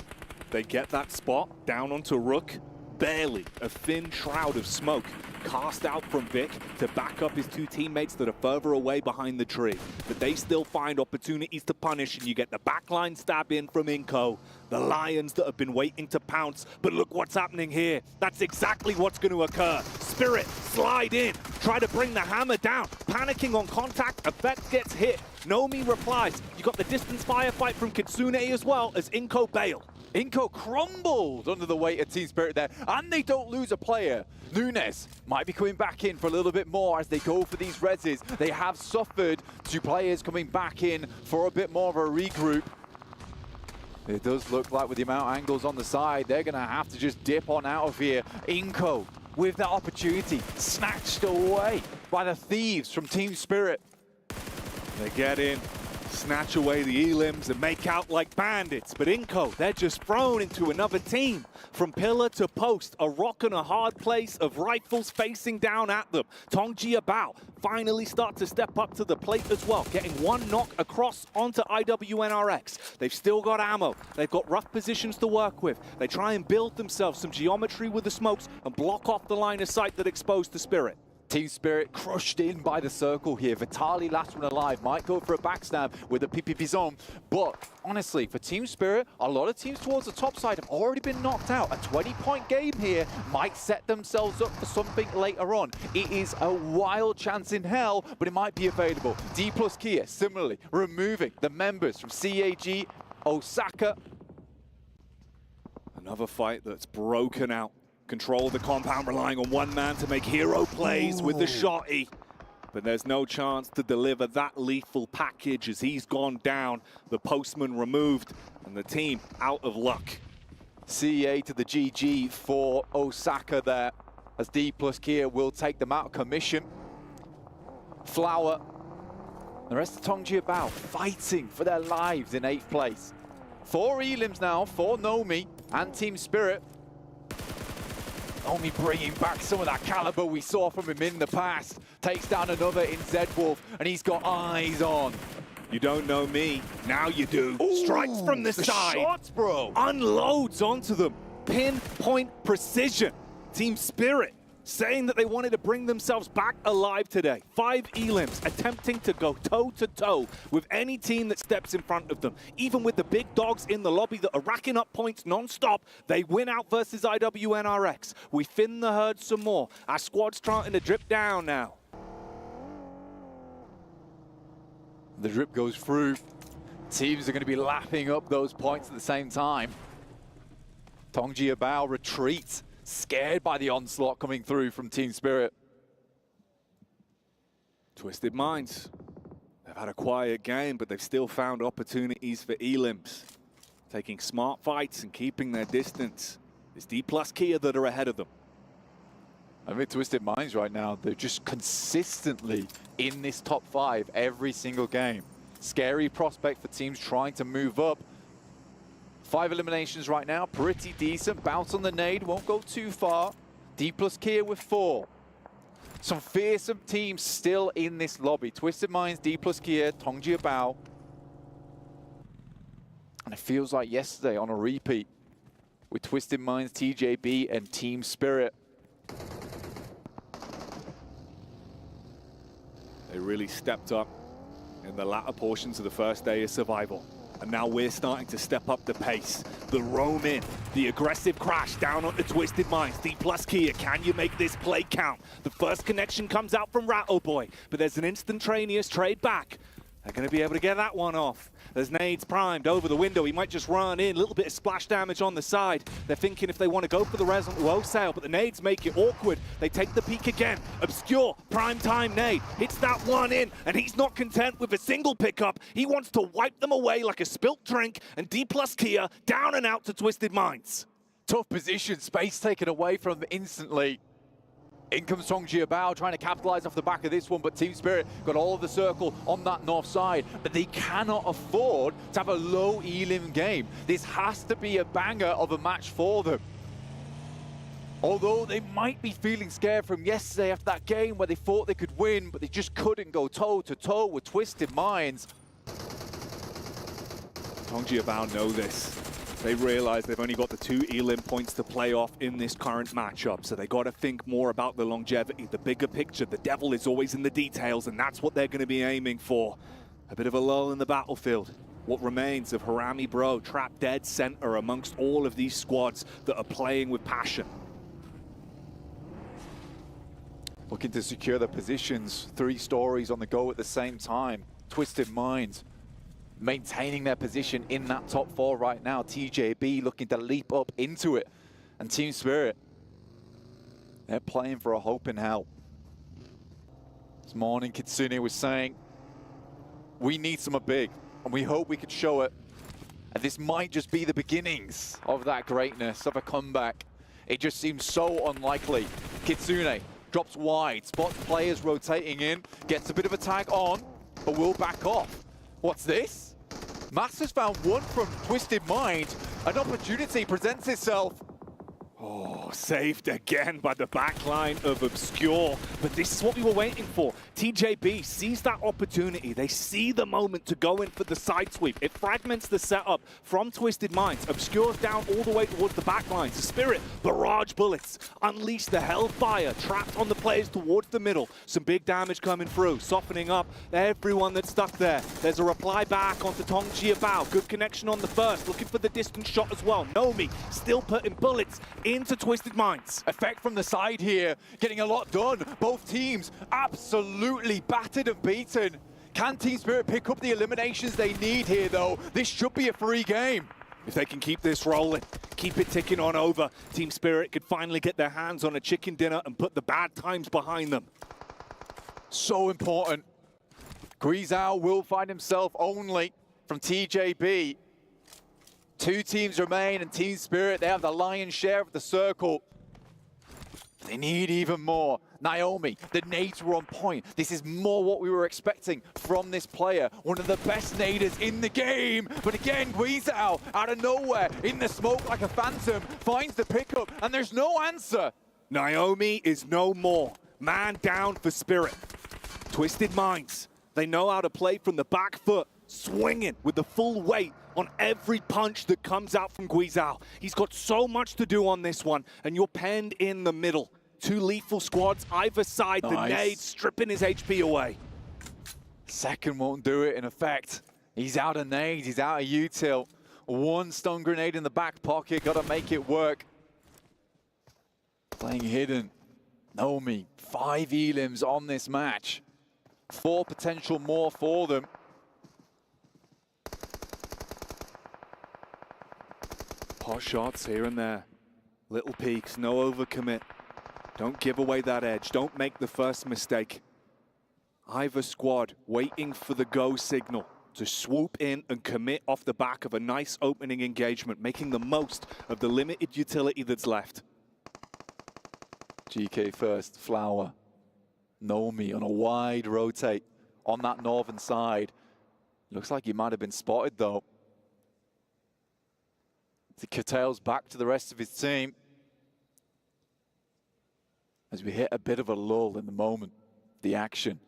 They get that spot down onto Rook. Barely a thin shroud of smoke cast out from Vic to back up his 2 teammates that are further away behind the tree. But they still find opportunities to punish, and you get the backline stab in from Inco. The Lions that have been waiting to pounce, but look what's happening here. That's exactly what's going to occur. Spirit, slide in, try to bring the hammer down. Panicking on contact, Effect gets hit. Nomi replies. You got the distance firefight from Kitsune as well as Inco bail. Inco crumbled under the weight of Team Spirit there, and they don't lose a player. Nunes might be coming back in for a little bit more as they go for these reses. They have suffered 2 players coming back in for a bit more of a regroup. It does look like with the amount of angles on the side, they're going to have to just dip on out of here. Inko, with that opportunity, snatched away by the thieves from Team Spirit. They get in, snatch away the elims and make out like bandits. But Inko, they're just thrown into another team. From pillar to post, a rock and a hard place of rifles facing down at them. Tongji Bao finally start to step up to the plate as well, getting one knock across onto IWNRX. They've still got ammo. They've got rough positions to work with. They try and build themselves some geometry with the smokes and block off the line of sight that exposed the Spirit. Team Spirit crushed in by the circle here. Vitali, last one alive, might go for a backstab with a PPP zone. But honestly, for Team Spirit, a lot of teams towards the top side have already been knocked out. A 20-point game here might set themselves up for something later on. It is a wild chance in hell, but it might be available. D plus Kia, similarly, removing the members from CAG, Osaka. Another fight that's broken out. Control the compound, relying on one man to make hero plays with the shotty. But there's no chance to deliver that lethal package as he's gone down. The postman removed and the team out of luck. CA to the GG for Osaka there, as D plus Kia will take them out of commission. Flower, the rest of Tongji Bao fighting for their lives in 8th place. 4 elims now for Nomi and Team Spirit. Only bringing back some of that caliber we saw from him in the past. Takes down another in Zedwolf, and he's got eyes on. You don't know me, now you do. Ooh, strikes from the side. Shots, bro. Unloads onto them. Pinpoint precision. Team Spirit saying that they wanted to bring themselves back alive today. 5 elims attempting to go toe-to-toe with any team that steps in front of them. Even with the big dogs in the lobby that are racking up points non-stop, they win out versus IWNRX. We thin the herd some more. Our squad's starting to drip down now. The drip goes through. Teams are going to be lapping up those points at the same time. Tongji Bao retreats. Scared by the onslaught coming through from Team Spirit. Twisted Minds. They've had a quiet game, but they've still found opportunities for elims. Taking smart fights and keeping their distance. It's D plus Kia that are ahead of them. I mean, Twisted Minds right now, they're just consistently in this top 5 every single game. Scary prospect for teams trying to move up. 5 eliminations right now, pretty decent. Bounce on the nade, won't go too far. D plus Kia with 4. Some fearsome teams still in this lobby. Twisted Minds, D plus Kia, Tongji Bao. And it feels like yesterday on a repeat with Twisted Minds, TJB, and Team Spirit. They really stepped up in the latter portions of the first day of survival. And now we're starting to step up the pace. The roam in, the aggressive crash down on the Twisted Minds. D plus Kia, can you make this play count? The first connection comes out from Rattleboy, but there's an instantaneous trade back. They're going to be able to get that one off. There's nades primed over the window. He might just run in, a little bit of splash damage on the side. They're thinking if they want to go for the Resident Woe sale, but the nades make it awkward. They take the peek again. Obscure, prime time nade. Hits that one in, and he's not content with a single pickup. He wants to wipe them away like a spilt drink, and D plus Kia down and out to Twisted Minds. Tough position, space taken away from them instantly. In comes Tongji Bao trying to capitalize off the back of this one, but Team Spirit got all of the circle on that north side. But they cannot afford to have a low elim game. This has to be a banger of a match for them. Although they might be feeling scared from yesterday after that game where they thought they could win, but they just couldn't go toe-to-toe with Twisted Minds. Tongji Bao know this. They realize they've only got the 2 elim points to play off in this current matchup, so they got to think more about the longevity, the bigger picture. The devil is always in the details, and that's what they're going to be aiming for. A bit of a lull in the battlefield. What remains of Harami Bro, trapped dead center amongst all of these squads that are playing with passion. Looking to secure their positions. 3 stories on the go at the same time. Twisted Minds maintaining their position in that top 4 right now. TJB looking to leap up into it. And Team Spirit, they're playing for a hope in hell. This morning, Kitsune was saying, we need some big, and we hope we could show it And this might just be the beginnings of that greatness, of a comeback. It just seems so unlikely. Kitsune drops wide, spots players rotating in, gets a bit of a tag on, but will back off. What's this? Masters found one from Twisted Mind. An opportunity presents itself. Oh, saved again by the backline of Obscure. But this is what we were waiting for. TJB sees that opportunity. They see the moment to go in for the side sweep. It fragments the setup from Twisted Minds. Obscure's down all the way towards the backline. Spirit, barrage bullets, unleash the hellfire, trapped on the players towards the middle. Some big damage coming through, softening up everyone that's stuck there. There's a reply back onto Tong Jiabao. Good connection on the first, looking for the distance shot as well. Nomi still putting bullets into Twisted Minds. Effect from the side here, getting a lot done. Both teams absolutely battered and beaten. Can Team Spirit pick up the eliminations they need here, though? This should be a free game. If they can keep this rolling, keep it ticking on over, Team Spirit could finally get their hands on a chicken dinner and put the bad times behind them. So important. Guizhou will find himself only from TJB. 2 teams remain, and Team Spirit, they have the lion's share of the circle. They need even more. Naomi, the nades were on point. This is more what we were expecting from this player. One of the best naders in the game. But again, Guizhou, out of nowhere, in the smoke like a phantom, finds the pickup, and there's no answer. Naomi is no more. Man down for Spirit. Twisted Minds, they know how to play from the back foot, swinging with the full weight on every punch that comes out from Guizhou. He's got so much to do on this one, and you're penned in the middle. 2 lethal squads either side, the nade stripping his HP away. Second won't do it in effect. He's out of nades, he's out of util. 1 stun grenade in the back pocket, gotta make it work. Playing hidden. Nomi, 5 elims on this match. 4 potential more for them. Hot shots here and there. Little peaks, no overcommit. Don't give away that edge. Don't make the first mistake. Either squad waiting for the go signal to swoop in and commit off the back of a nice opening engagement, making the most of the limited utility that's left. GK first, Flower. Nomi on a wide rotate on that northern side. Looks like he might have been spotted though. He curtails back to the rest of his team as we hit a bit of a lull in the moment. The action.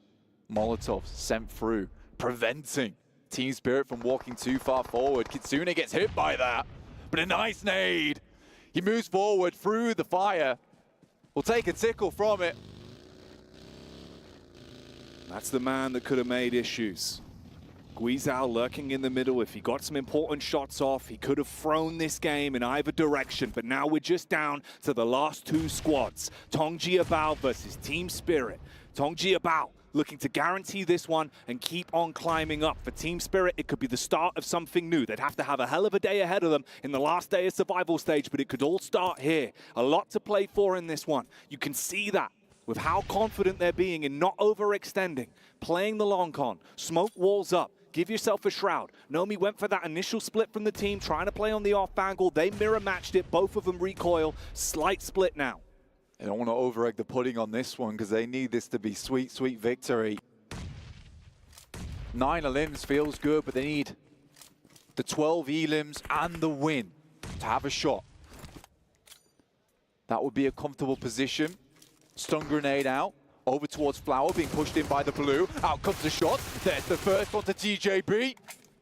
Molotovs sent through, preventing Team Spirit from walking too far forward. Kitsune gets hit by that, but a nice nade. He moves forward through the fire. We'll take a tickle from it. That's the man that could have made issues. Guizhou lurking in the middle. If he got some important shots off, he could have thrown this game in either direction. But now we're just down to the last 2 squads. Tong Jiabao versus Team Spirit. Tong Jiabao looking to guarantee this one and keep on climbing up. For Team Spirit, it could be the start of something new. They'd have to have a hell of a day ahead of them in the last day of survival stage, but it could all start here. A lot to play for in this one. You can see that with how confident they're being in not overextending, playing the long con, smoke walls up. Give yourself a shroud. Nomi went for that initial split from the team, trying to play on the off angle. They mirror matched it. Both of them recoil. Slight split now. They don't want to over-egg the pudding on this one because they need this to be sweet, sweet victory. 9 elims feels good, but they need the 12 elims and the win to have a shot. That would be a comfortable position. Stun grenade out. Over towards Flower, being pushed in by the blue. Out comes the shot. There's the first one to TJB.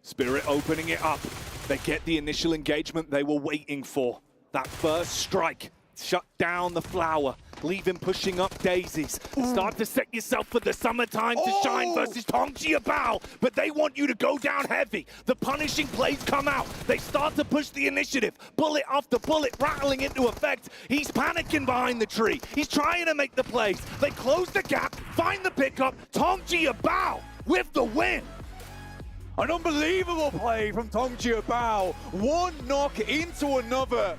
Spirit opening it up. They get the initial engagement they were waiting for. That first strike. Shut down the Flower. Leave him pushing up daisies. Start to set yourself for the summertime to shine versus Tong Jiabao. But they want you to go down heavy. The punishing plays come out. They start to push the initiative. Bullet after bullet rattling into effect. He's panicking behind the tree. He's trying to make the plays. They close the gap, find the pickup. Tong Jiabao with the win. An unbelievable play from Tong Jiabao. One knock into another.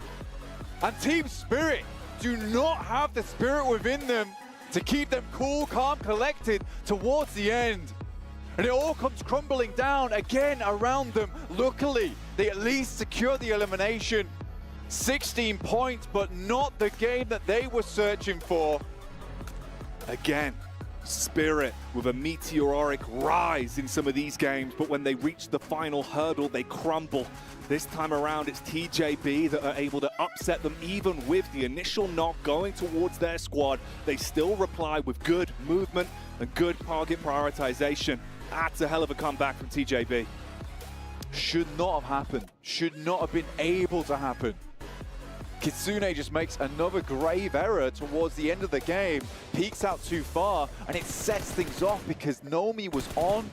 And Team Spirit do not have the spirit within them to keep them cool, calm, collected towards the end. And it all comes crumbling down again around them. Luckily, they at least secure the elimination. 16 points, but not the game that they were searching for. Again, Spirit with a meteoric rise in some of these games, but when they reach the final hurdle, they crumble. This time around, it's TJB that are able to upset them even with the initial knock going towards their squad. They still reply with good movement and good target prioritization. That's a hell of a comeback from TJB. Should not have happened. Should not have been able to happen. Kitsune just makes another grave error towards the end of the game, peeks out too far, and it sets things off because Nomi was on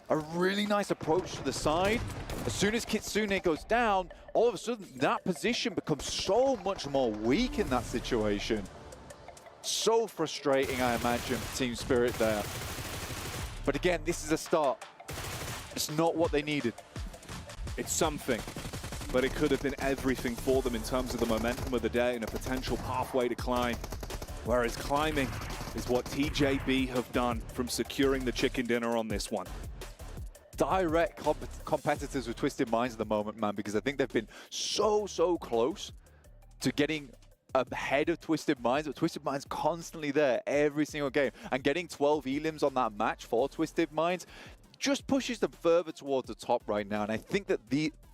a really nice approach to the side. As soon as Kitsune goes down, all of a sudden that position becomes so much more weak in that situation. So frustrating, I imagine, for Team Spirit there. But again, this is a start. It's not what they needed. It's something, but it could have been everything for them in terms of the momentum of the day and a potential pathway to climb. Whereas climbing is what TJB have done from securing the chicken dinner on this one. Direct competitors with Twisted Minds at the moment, man, because I think they've been so close to getting ahead of Twisted Minds, but Twisted Minds constantly there every single game. And getting 12 elims on that match for Twisted Minds just pushes them further towards the top right now. And I think that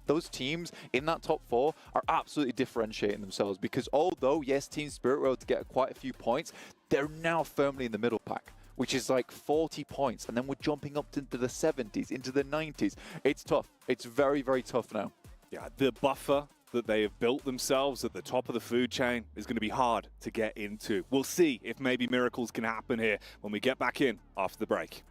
those teams in that top 4 are absolutely differentiating themselves because although, yes, Team Spirit were able to get quite a few points, they're now firmly in the middle pack, which is like 40 points. And then we're jumping up into the 70s, into the 90s. It's tough. It's very tough now. Yeah, the buffer that they have built themselves at the top of the food chain is going to be hard to get into. We'll see if maybe miracles can happen here when we get back in after the break.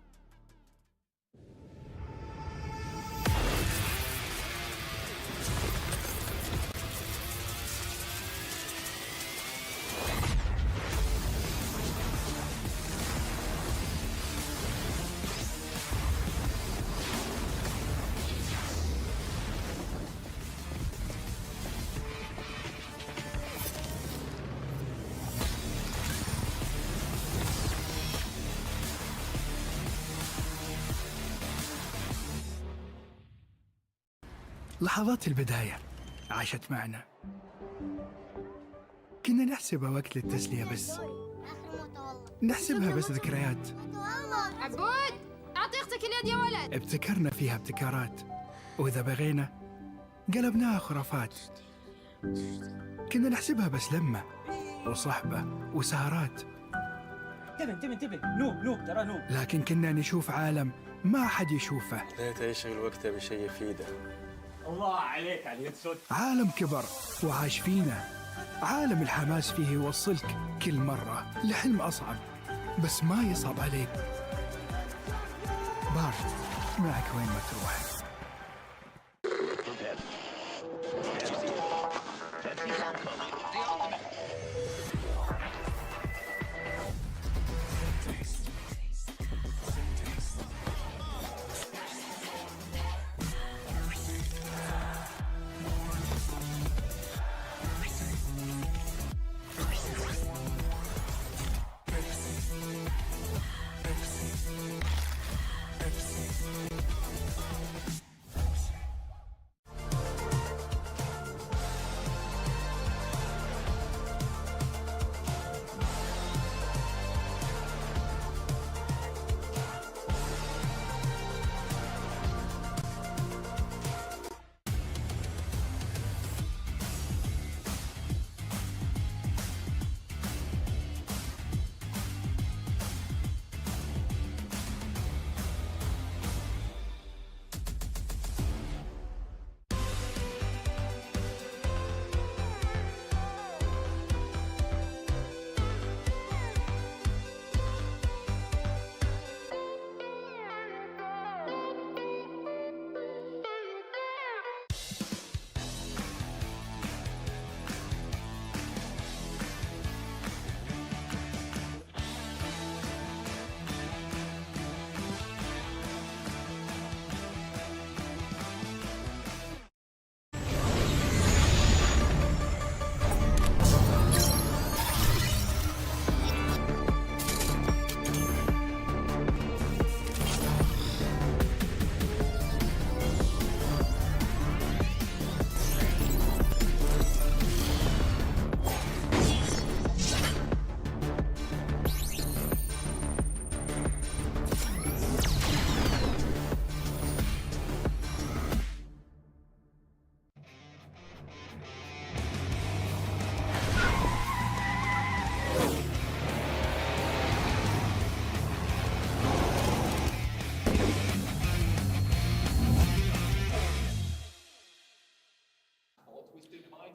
لحظات البداية عاشت معنا. كنا نحسبها وقت للتسلية بس. نحسبها بس ذكريات. عبود أعطي أختك اليد يا ولد. ابتكرنا فيها ابتكارات، وإذا بغينا قلبناها خرافات. كنا نحسبها بس لمة وصحبة وسهرات. انتبه نوب ترى نوب. لكن كنا نشوف عالم ما حد يشوفه. ليت يشغل وقته بشيء يفيده. الله عليك على اليد سود. عالم كبر وعاش فينا. عالم الحماس فيه يوصلك كل مرة لحلم أصعب، بس ما يصعب عليك. بارد معك وين ما تروح.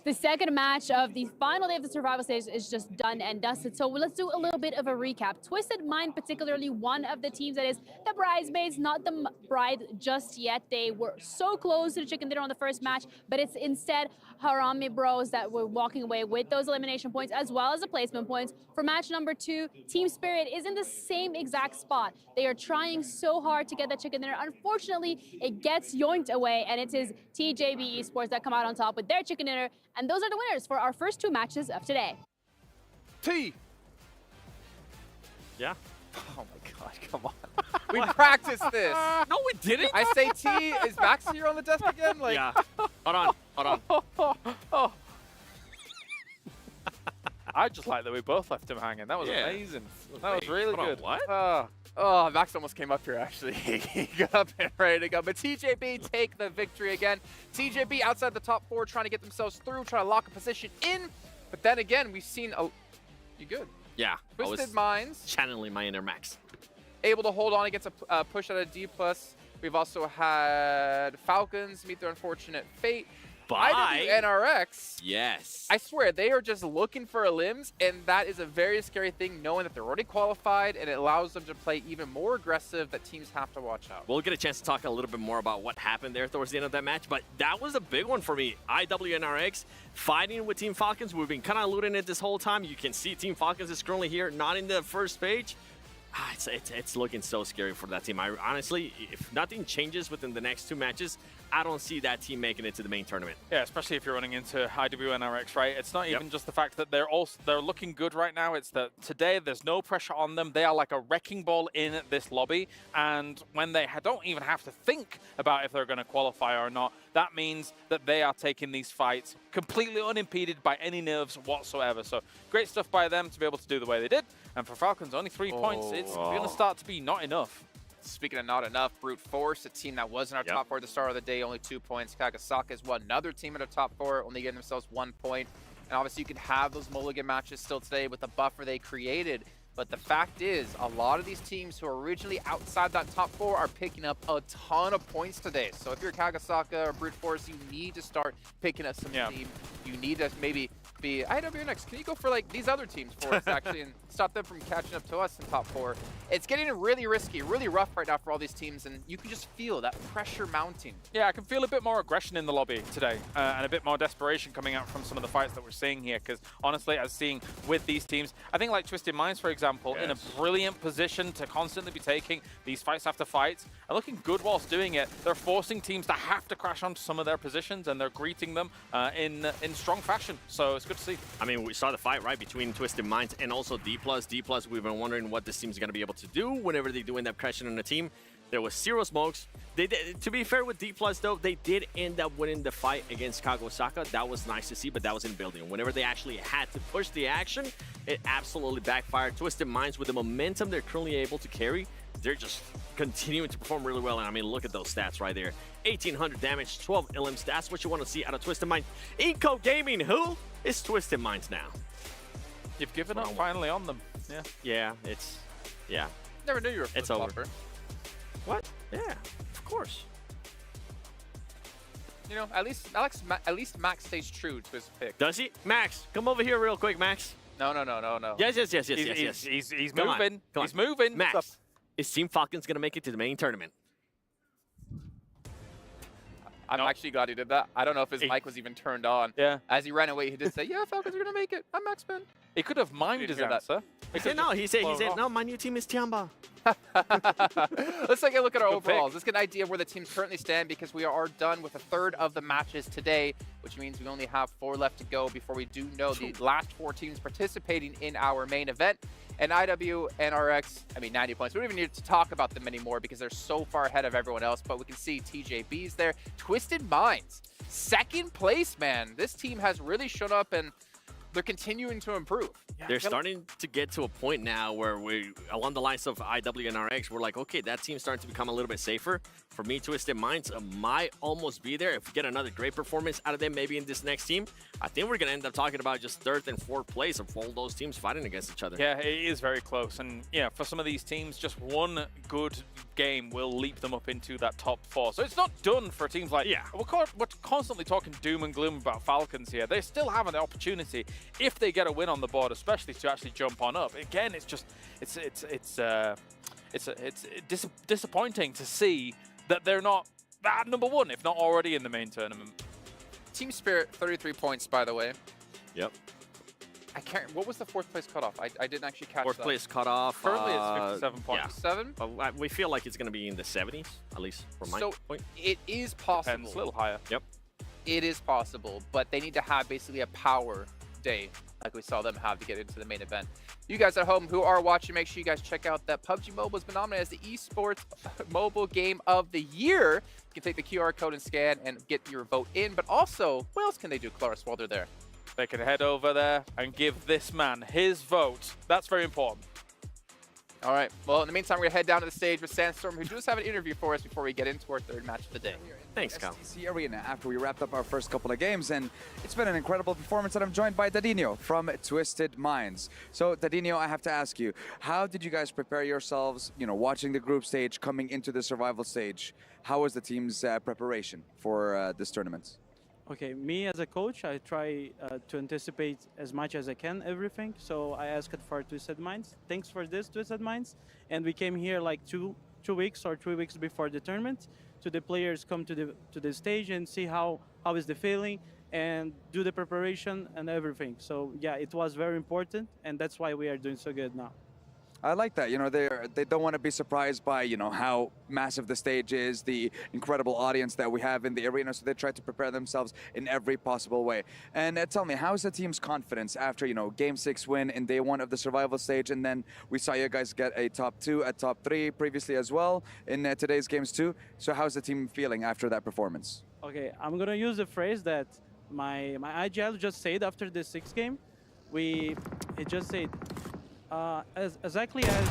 The second match of the final day of the survival stage is just done and dusted. So let's do a little bit of a recap. Twisted Mind, particularly one of the teams that is the bridesmaids, not the bride just yet. They were so close to the chicken dinner on the first match, but it's instead Harami Bros that were walking away with those elimination points as well as the placement points. For match number 2, Team Spirit is in the same exact spot. They are trying so hard to get that chicken dinner. Unfortunately, it gets yoinked away, and it is TJB Esports that come out on top with their chicken dinner. And those are the winners for our first 2 matches of today. T. Yeah. Oh my God, come on. We practiced this. No, we didn't. I say T. Is Max here on the desk again? Like, yeah. Hold on. Oh. I just like that we both left him hanging. That was Yeah. amazing. That was really good. What? Oh, Max almost came up here, actually. He got up and ready to go. But TJB take the victory again. TJB outside the top 4, trying to get themselves through, trying to lock a position in. But then again, we've seen a... You good? Yeah. Twisted Minds. Channeling my inner Max. Able to hold on against a push out of D+. We've also had Falcons meet their unfortunate fate. NRX. Yes. I swear, they are just looking for a limbs, and that is a very scary thing, knowing that they're already qualified, and it allows them to play even more aggressive that teams have to watch out. We'll get a chance to talk a little bit more about what happened there towards the end of that match, but that was a big one for me. IWNRX fighting with Team Falcons. We've been kind of looting it this whole time. You can see Team Falcons is currently here, not in the first page. It's looking so scary for that team. I honestly, if nothing changes within the next 2 matches, I don't see that team making it to the main tournament. Yeah, especially if you're running into IWNRX, right? It's not even just the fact that they're looking good right now. It's that today there's no pressure on them. They are like a wrecking ball in this lobby, and when they don't even have to think about if they're going to qualify or not, that means that they are taking these fights completely unimpeded by any nerves whatsoever. So great stuff by them to be able to do the way they did. And for Falcons, only 3 points. It's going to start to be not enough. Speaking of not enough, Brute Force, a team that was in our top 4 at the start of the day, only 2 points. Kagasaka is another team in our top 4, only getting themselves 1 point. And obviously you can have those mulligan matches still today with the buffer they created. But the fact is, a lot of these teams who are originally outside that top 4 are picking up a ton of points today. So if you're Kagasaka or Brute Force, you need to start picking up some steam. You need to maybe be IWNX. Can you go for like these other teams for us actually and stop them from catching up to us in top 4? It's getting really risky, really rough right now for all these teams, and you can just feel that pressure mounting. Yeah, I can feel a bit more aggression in the lobby today and a bit more desperation coming out from some of the fights that we're seeing here, because honestly, as seeing with these teams, I think like Twisted Minds, for example, in a brilliant position to constantly be taking these fights after fights and looking good whilst doing it. They're forcing teams to have to crash onto some of their positions, and they're greeting them in strong fashion. So it's good to see. I mean, we saw the fight, right, between Twisted Minds and also D+. D+, we've been wondering what this team's going to be able to do whenever they do end up crashing on the team. There was 0 smokes. They did, to be fair with D+, though, they did end up winning the fight against Kagasaka. That was nice to see, but that was in building. Whenever they actually had to push the action, it absolutely backfired. Twisted Minds, with the momentum they're currently able to carry, they're just continuing to perform really well. And I mean, look at those stats right there. 1,800 damage, 12 elims. That's what you want to see out of Twisted Minds. Eco Gaming, who is Twisted Minds now? You've given up finally on them. Yeah, it's... Yeah. Never knew you were a It's over. What? Yeah, of course. You know, at least Max stays true to his pick. Does he? Max, come over here real quick, Max. No. Yes. He's moving. He's moving. Max, is Team Falcons going to make it to the main tournament? I'm actually glad he did that. I don't know if his mic was even turned on. Yeah. As he ran away, he did say, yeah, Falcons are going to make it. I'm Max Ben. He could have mimed his answer. He said no. He said no. My new team is Tiamba. Let's take a look at our overalls. Let's get an idea of where the teams currently stand, because we are done with a third of the matches today, which means we only have 4 left to go before we do know the last 4 teams participating in our main event. And IWNRX, I mean, 90 points. We don't even need to talk about them anymore because they're so far ahead of everyone else, but we can see TJB's there. Twisted Minds, 2nd place, man. This team has really shown up, and they're continuing to improve. They're starting to get to a point now where we, along the lines of IW and RX, we're like, okay, that team's starting to become a little bit safer. For me, Twisted Minds might almost be there. If we get another great performance out of them, maybe in this next team, I think we're going to end up talking about just 3rd and 4th place of all those teams fighting against each other. Yeah, it is very close. And yeah, for some of these teams, just one good game will leap them up into that top 4. So it's not done for teams like, we're constantly talking doom and gloom about Falcons here. They still have an opportunity if they get a win on the board, especially to actually jump on up. Again, it's just, it's disappointing to see that they're not at number 1, if not already in the main tournament. Team Spirit, 33 points, by the way. Yep. I can't. What was the 4th place cutoff? I didn't actually catch 4th that. place cutoff. Currently, it's 57 points. 7? We feel like it's going to be in the 70s, at least from my point. It is possible. Depends, a little higher. Yep. It is possible, but they need to have basically a power day like we saw them have to get into the main event. You guys at home who are watching, make sure you guys check out that PUBG Mobile has been nominated as the Esports Mobile Game of the Year. You can take the QR code and scan and get your vote in, but also, what else can they do, Claris, while they're there? They can head over there and give this man his vote. That's very important. All right. Well, in the meantime, we're going to head down to the stage with Sandstorm, who does have an interview for us before we get into our 3rd match of the day. Thanks, Kyle. STC Arena after we wrapped up our first couple of games, and it's been an incredible performance, and I'm joined by Dadinho from Twisted Minds. So, Dadinho, I have to ask you, how did you guys prepare yourselves, watching the group stage, coming into the survival stage? How was the team's preparation for this tournament? Okay, me as a coach, I try to anticipate as much as I can everything. So I asked for Twisted Minds. Thanks for this, Twisted Minds. And we came here like 2 weeks or 3 weeks before the tournament to the players come to the stage and see how is the feeling and do the preparation and everything. So yeah, it was very important, and that's why we are doing so good now. I like that. They don't want to be surprised by, how massive the stage is, the incredible audience that we have in the arena, so they try to prepare themselves in every possible way. And tell me, how's the team's confidence after, Game 6 win in day 1 of the survival stage, and then we saw you guys get a top 2, a top 3 previously as well in today's games too. So how's the team feeling after that performance? Okay, I'm going to use the phrase that my IGL just said after the 6th game. It just said, exactly as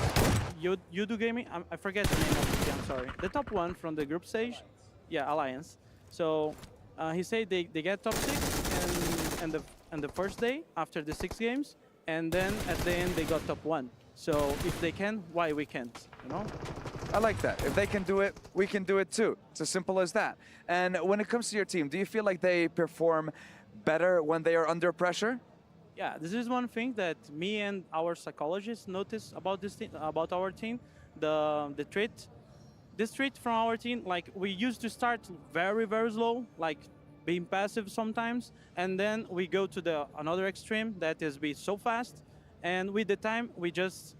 you do gaming. I forget the name of the team, I'm sorry. The top 1 from the group stage, yeah, Alliance. So he said they get top 6 and the first day after the 6 games, and then at the end they got top 1. So if they can, why we can't? I like that. If they can do it, we can do it too. It's as simple as that. And when it comes to your team, do you feel like they perform better when they are under pressure? Yeah, this is one thing that me and our psychologists notice about this team, about our team. This trait from our team, like we used to start very, very slow, like being passive sometimes, and then we go to another extreme that is be so fast, and with the time we just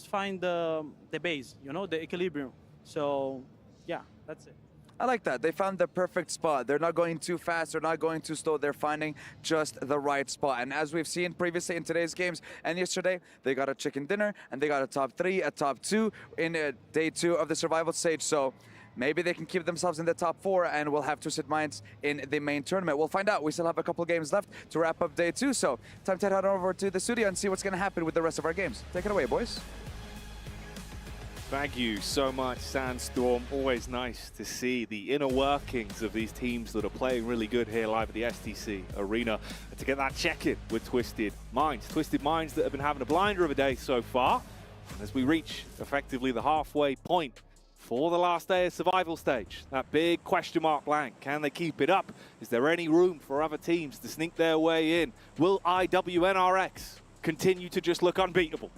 find the base, the equilibrium. So yeah, that's it. I like that. They found the perfect spot. They're not going too fast. They're not going too slow. They're finding just the right spot. And as we've seen previously in today's games and yesterday, they got a chicken dinner and they got a top 3, a top 2 in day 2 of the survival stage. So maybe they can keep themselves in the top 4 and we'll have Twisted Minds in the main tournament. We'll find out. We still have a couple games left to wrap up day 2. So time to head on over to the studio and see what's going to happen with the rest of our games. Take it away, boys. Thank you so much, Sandstorm. Always nice to see the inner workings of these teams that are playing really good here live at the STC Arena. And to get that check-in with Twisted Minds. Twisted Minds that have been having a blinder of a day so far. And as we reach effectively the halfway point for the last day of survival stage, that big question mark blank. Can they keep it up? Is there any room for other teams to sneak their way in? Will IWNRX continue to just look unbeatable?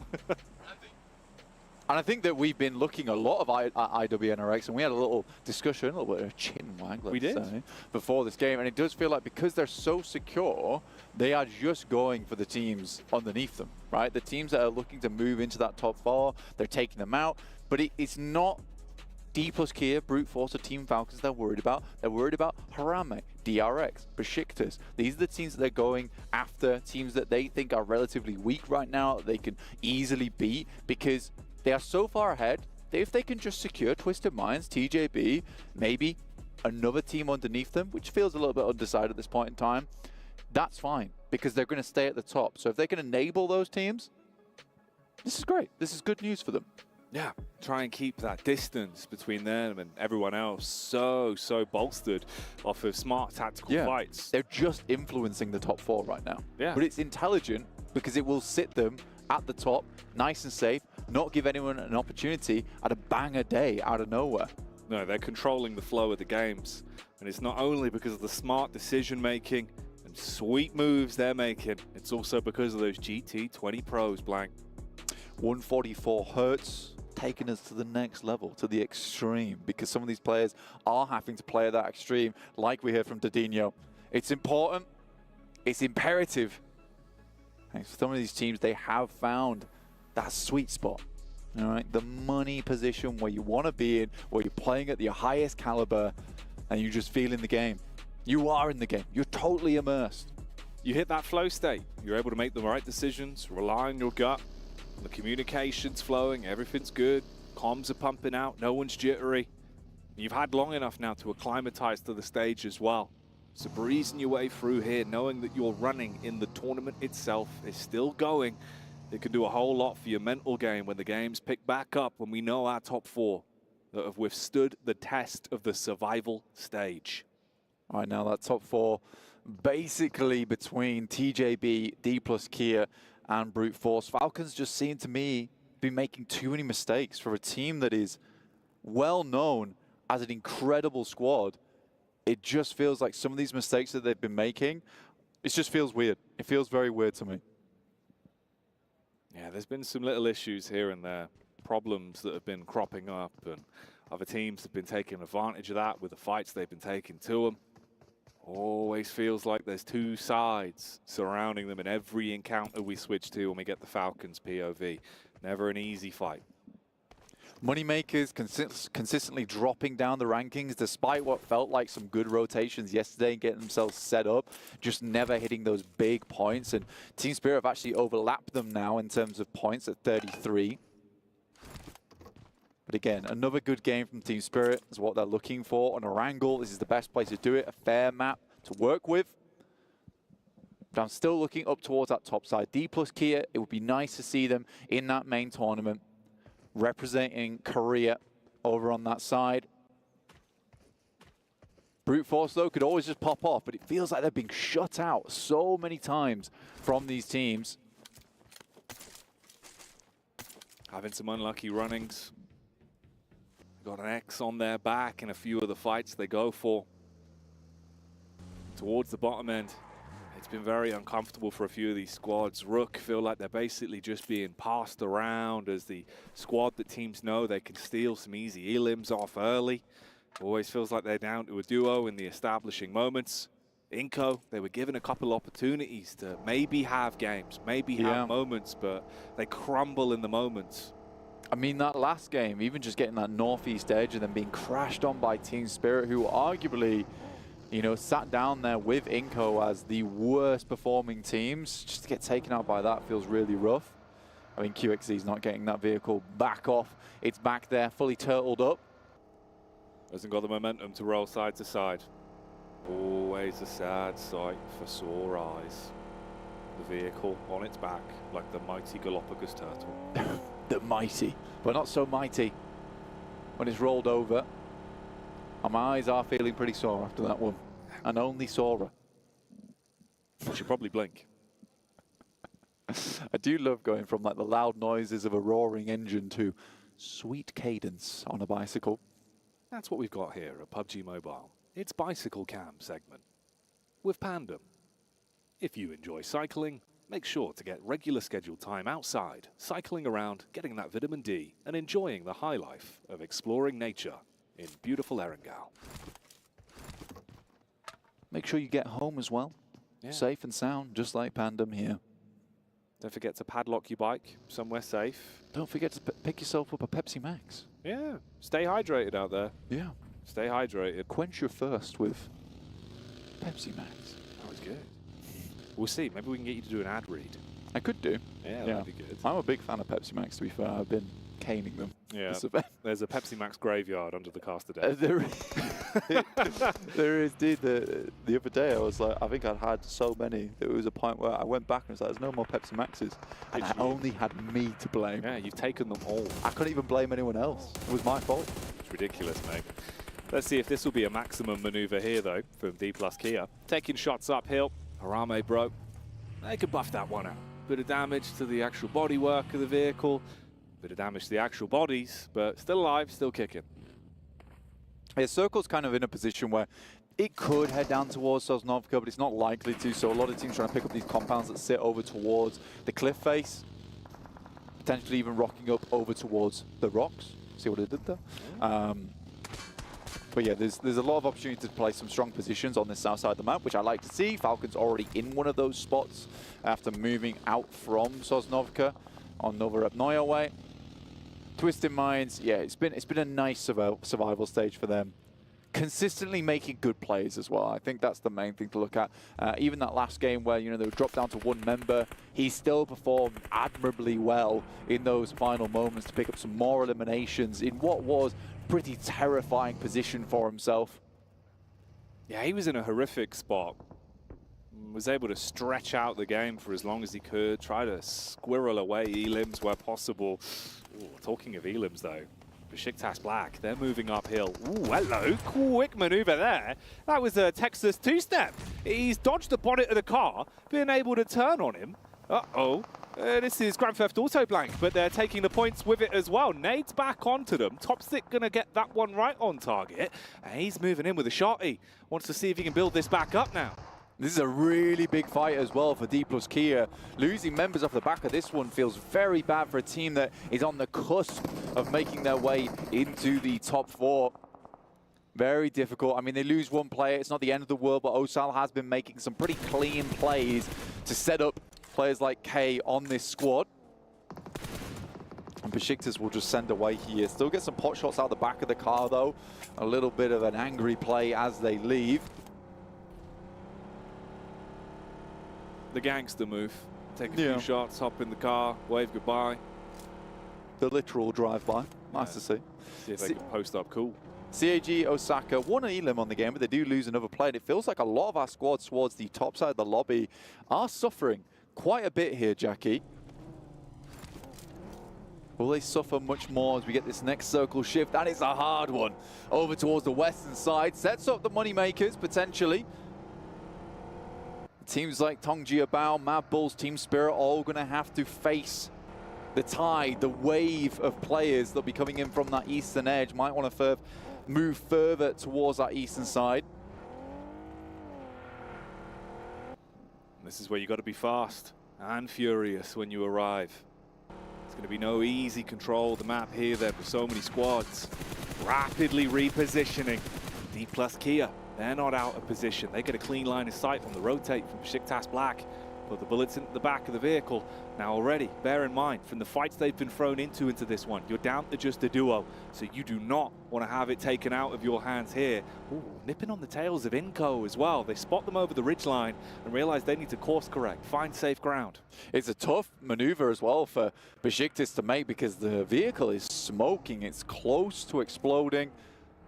And I think that we've been looking a lot of IWNRX, and we had a little discussion, a little bit of a chin wag, let's say, before this game. And it does feel like because they're so secure, they are just going for the teams underneath them, right? The teams that are looking to move into that top 4, they're taking them out. But it's not D plus Kia, Brute Force, or Team Falcons they're worried about. They're worried about Harame, DRX, Besiktas. These are the teams that they're going after, teams that they think are relatively weak right now, that they can easily beat, because they are so far ahead that if they can just secure Twisted Minds, TJB, maybe another team underneath them, which feels a little bit undecided at this point in time, that's fine because they're going to stay at the top. So if they can enable those teams, this is great. This is good news for them. Yeah, try and keep that distance between them and everyone else so bolstered off of smart tactical fights. They're just influencing the top 4 right now. Yeah. But it's intelligent because it will sit them at the top, nice and safe, not give anyone an opportunity at a banger day out of nowhere. No, they're controlling the flow of the games. And it's not only because of the smart decision making and sweet moves they're making, it's also because of those GT20 pros, Blank. 144 Hertz taking us to the next level, to the extreme, because some of these players are having to play at that extreme, like we heard from Didinho. It's important, it's imperative. And for some of these teams, they have found that sweet spot, all right? The money position where you want to be in, where you're playing at your highest caliber, and you just feel in the game. You are in the game, you're totally immersed. You hit that flow state, you're able to make the right decisions, rely on your gut. The communication's flowing, everything's good, comms are pumping out, no one's jittery. You've had long enough now to acclimatize to the stage as well. So breezing your way through here, knowing that you're running in the tournament itself is still going, it can do a whole lot for your mental game when the games pick back up, when we know our top 4 that have withstood the test of the survival stage. All right, now that top 4, basically between TJB, D plus Kia, and Brute Force. Falcons just seem to me be making too many mistakes for a team that is well known as an incredible squad. It just feels like some of these mistakes that they've been making, it just feels weird. It feels very weird to me. Yeah, there's been some little issues here and there, problems that have been cropping up, and other teams have been taking advantage of that with the fights they've been taking to them. Always feels like there's 2 sides surrounding them in every encounter we switch to when we get the Falcons POV. Never an easy fight. Moneymakers consistently dropping down the rankings despite what felt like some good rotations yesterday and getting themselves set up, just never hitting those big points. And Team Spirit have actually overlapped them now in terms of points at 33. But again, another good game from Team Spirit is what they're looking for. On Erangel, this is the best place to do it, a fair map to work with. But I'm still looking up towards that top side. D plus Kia, it would be nice to see them in that main tournament, representing Korea over on that side. Brute Force, though, could always just pop off, but it feels like they're being shut out so many times from these teams. Having some unlucky runnings. Got an X on their back in a few of the fights they go for. Towards the bottom end, it's been very uncomfortable for a few of these squads. Rook feel like they're basically just being passed around as the squad that teams know they can steal some easy elims off early. Always feels like they're down to a duo in the establishing moments. Inco, they were given a couple opportunities to maybe have games, maybe have moments, but they crumble in the moments. I mean, that last game, even just getting that northeast edge and then being crashed on by Team Spirit, who arguably, you know, sat down there with Inco as the worst performing teams. Just to get taken out by that feels really rough. I mean, QXZ's not getting that vehicle back off. It's back there, fully turtled up. Hasn't got the momentum to roll side to side. Always a sad sight for sore eyes. The vehicle on its back, like the mighty Galapagos turtle. The mighty, but not so mighty when it's rolled over. And my eyes are feeling pretty sore after that one, and only sorer. You should probably blink. I do love going from like the loud noises of a roaring engine to sweet cadence on a bicycle. That's what we've got here at PUBG Mobile. It's Bicycle Cam segment with Pandem. If you enjoy cycling, make sure to get regular scheduled time outside, cycling around, getting that vitamin D, and enjoying the high life of exploring nature in beautiful Erangel. Make sure you get home as well. Yeah. Safe and sound, just like Pandem here. Don't forget to padlock your bike somewhere safe. Don't forget to pick yourself up a Pepsi Max. Yeah, stay hydrated out there. Yeah. Stay hydrated. Quench your thirst with Pepsi Max. That was good. We'll see. Maybe we can get you to do an ad read. I could do. Yeah, that'd be good. I'm a big fan of Pepsi Max, to be fair. I've been caning them. Yeah, there's a Pepsi Max graveyard under the caster deck. There is, dude. The other day I was like, I think I'd had so many that it was a point where I went back and was like, there's no more Pepsi Maxes. And I only had me to blame. Yeah, you've taken them all. I couldn't even blame anyone else. It was my fault. It's ridiculous, mate. Let's see if this will be a maximum maneuver here, though, from D plus Kia. Taking shots uphill. Harame, bro. They could buff that one out. Bit of damage to the actual bodywork of the vehicle. Bit of damage to the actual bodies, but still alive, still kicking. Yeah, Circle's kind of in a position where it could head down towards Sosnovka, but it's not likely to, so a lot of teams trying to pick up these compounds that sit over towards the cliff face, potentially even rocking up over towards the rocks. See what I did there? But yeah, there's a lot of opportunity to play some strong positions on this south side of the map, which I like to see. Falcon's already in one of those spots after moving out from Sosnovka on Novorobnoye way. Twisted Minds, yeah, it's been a nice survival stage for them. Consistently making good plays as well. I think that's the main thing to look at. Even that last game where, you know, they were dropped down to one member, he still performed admirably well in those final moments to pick up some more eliminations in what was pretty terrifying position for himself. Yeah, he was in a horrific spot. Was able to stretch out the game for as long as he could, try to squirrel away elims where possible. Ooh, talking of elims though, Besiktas Black, they're moving uphill. Ooh, hello, quick maneuver there. That was a Texas two-step. He's dodged the bonnet of the car, been able to turn on him. Uh-oh. This is Grand Theft Auto Blank, but they're taking the points with it as well. Nade's back onto them. Topstick going to get that one right on target. And he's moving in with a shotty. Wants to see if he can build this back up now. This is a really big fight as well for D plus Kia. Losing members off the back of this one feels very bad for a team that is on the cusp of making their way into the top 4. Very difficult. I mean, they lose one player. It's not the end of the world, but Osal has been making some pretty clean plays to set up players like K on this squad. And Besiktas will just send away here. Still get some pot shots out the back of the car, though. A little bit of an angry play as they leave. The gangster move. Take a few shots, hop in the car, wave goodbye. The literal drive-by. Nice to see. See if they can post up cool. CAG Osaka won an elim on the game, but they do lose another player. It feels like a lot of our squads towards the top side of the lobby are suffering quite a bit here, Jackie. Will they suffer much more as we get this next circle shift? That is a hard one. Over towards the western side. Sets up the moneymakers, potentially. Teams like Tongji Bao, Mad Bulls, Team Spirit, all going to have to face the tide, the wave of players that'll be coming in from that eastern edge. Might want to move further towards that eastern side. This is where you got to be fast and furious when you arrive. It's going to be no easy control of the map here. There are so many squads rapidly repositioning. D plus Kia. They're not out of position. They get a clean line of sight on the rotate from Besiktas Black. Put the bullets into the back of the vehicle. Now already, bear in mind, from the fights they've been thrown into this one, you're down to just a duo. So you do not want to have it taken out of your hands here. Ooh, nipping on the tails of Inco as well. They spot them over the ridgeline and realize they need to course correct, find safe ground. It's a tough maneuver as well for Besiktas to make because the vehicle is smoking. It's close to exploding.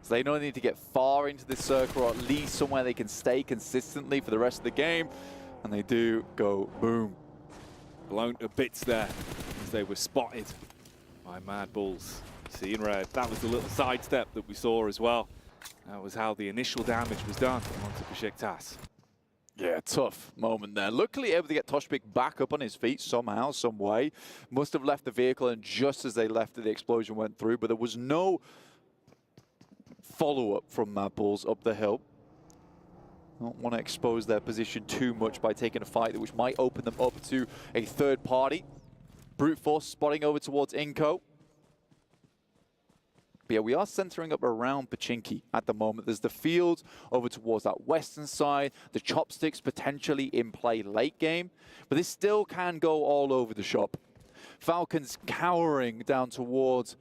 So they don't need to get far into this circle, or at least somewhere they can stay consistently for the rest of the game. And they do go boom. Blown to bits there as they were spotted by Mad Bulls. Seeing red. That was the little sidestep that we saw as well. That was how the initial damage was done onto Besiktas. Yeah, tough moment there. Luckily able to get Toshbik back up on his feet somehow, some way. Must have left the vehicle, and just as they left it, the explosion went through. But there was no follow-up from Mad Bulls up the hill. Don't want to expose their position too much by taking a fight which might open them up to a third party. Brute Force spotting over towards Inco. But yeah, we are centering up around Pachinki at the moment. There's the field over towards that western side. The chopsticks potentially in play late game. But this still can go all over the shop. Falcons cowering down towards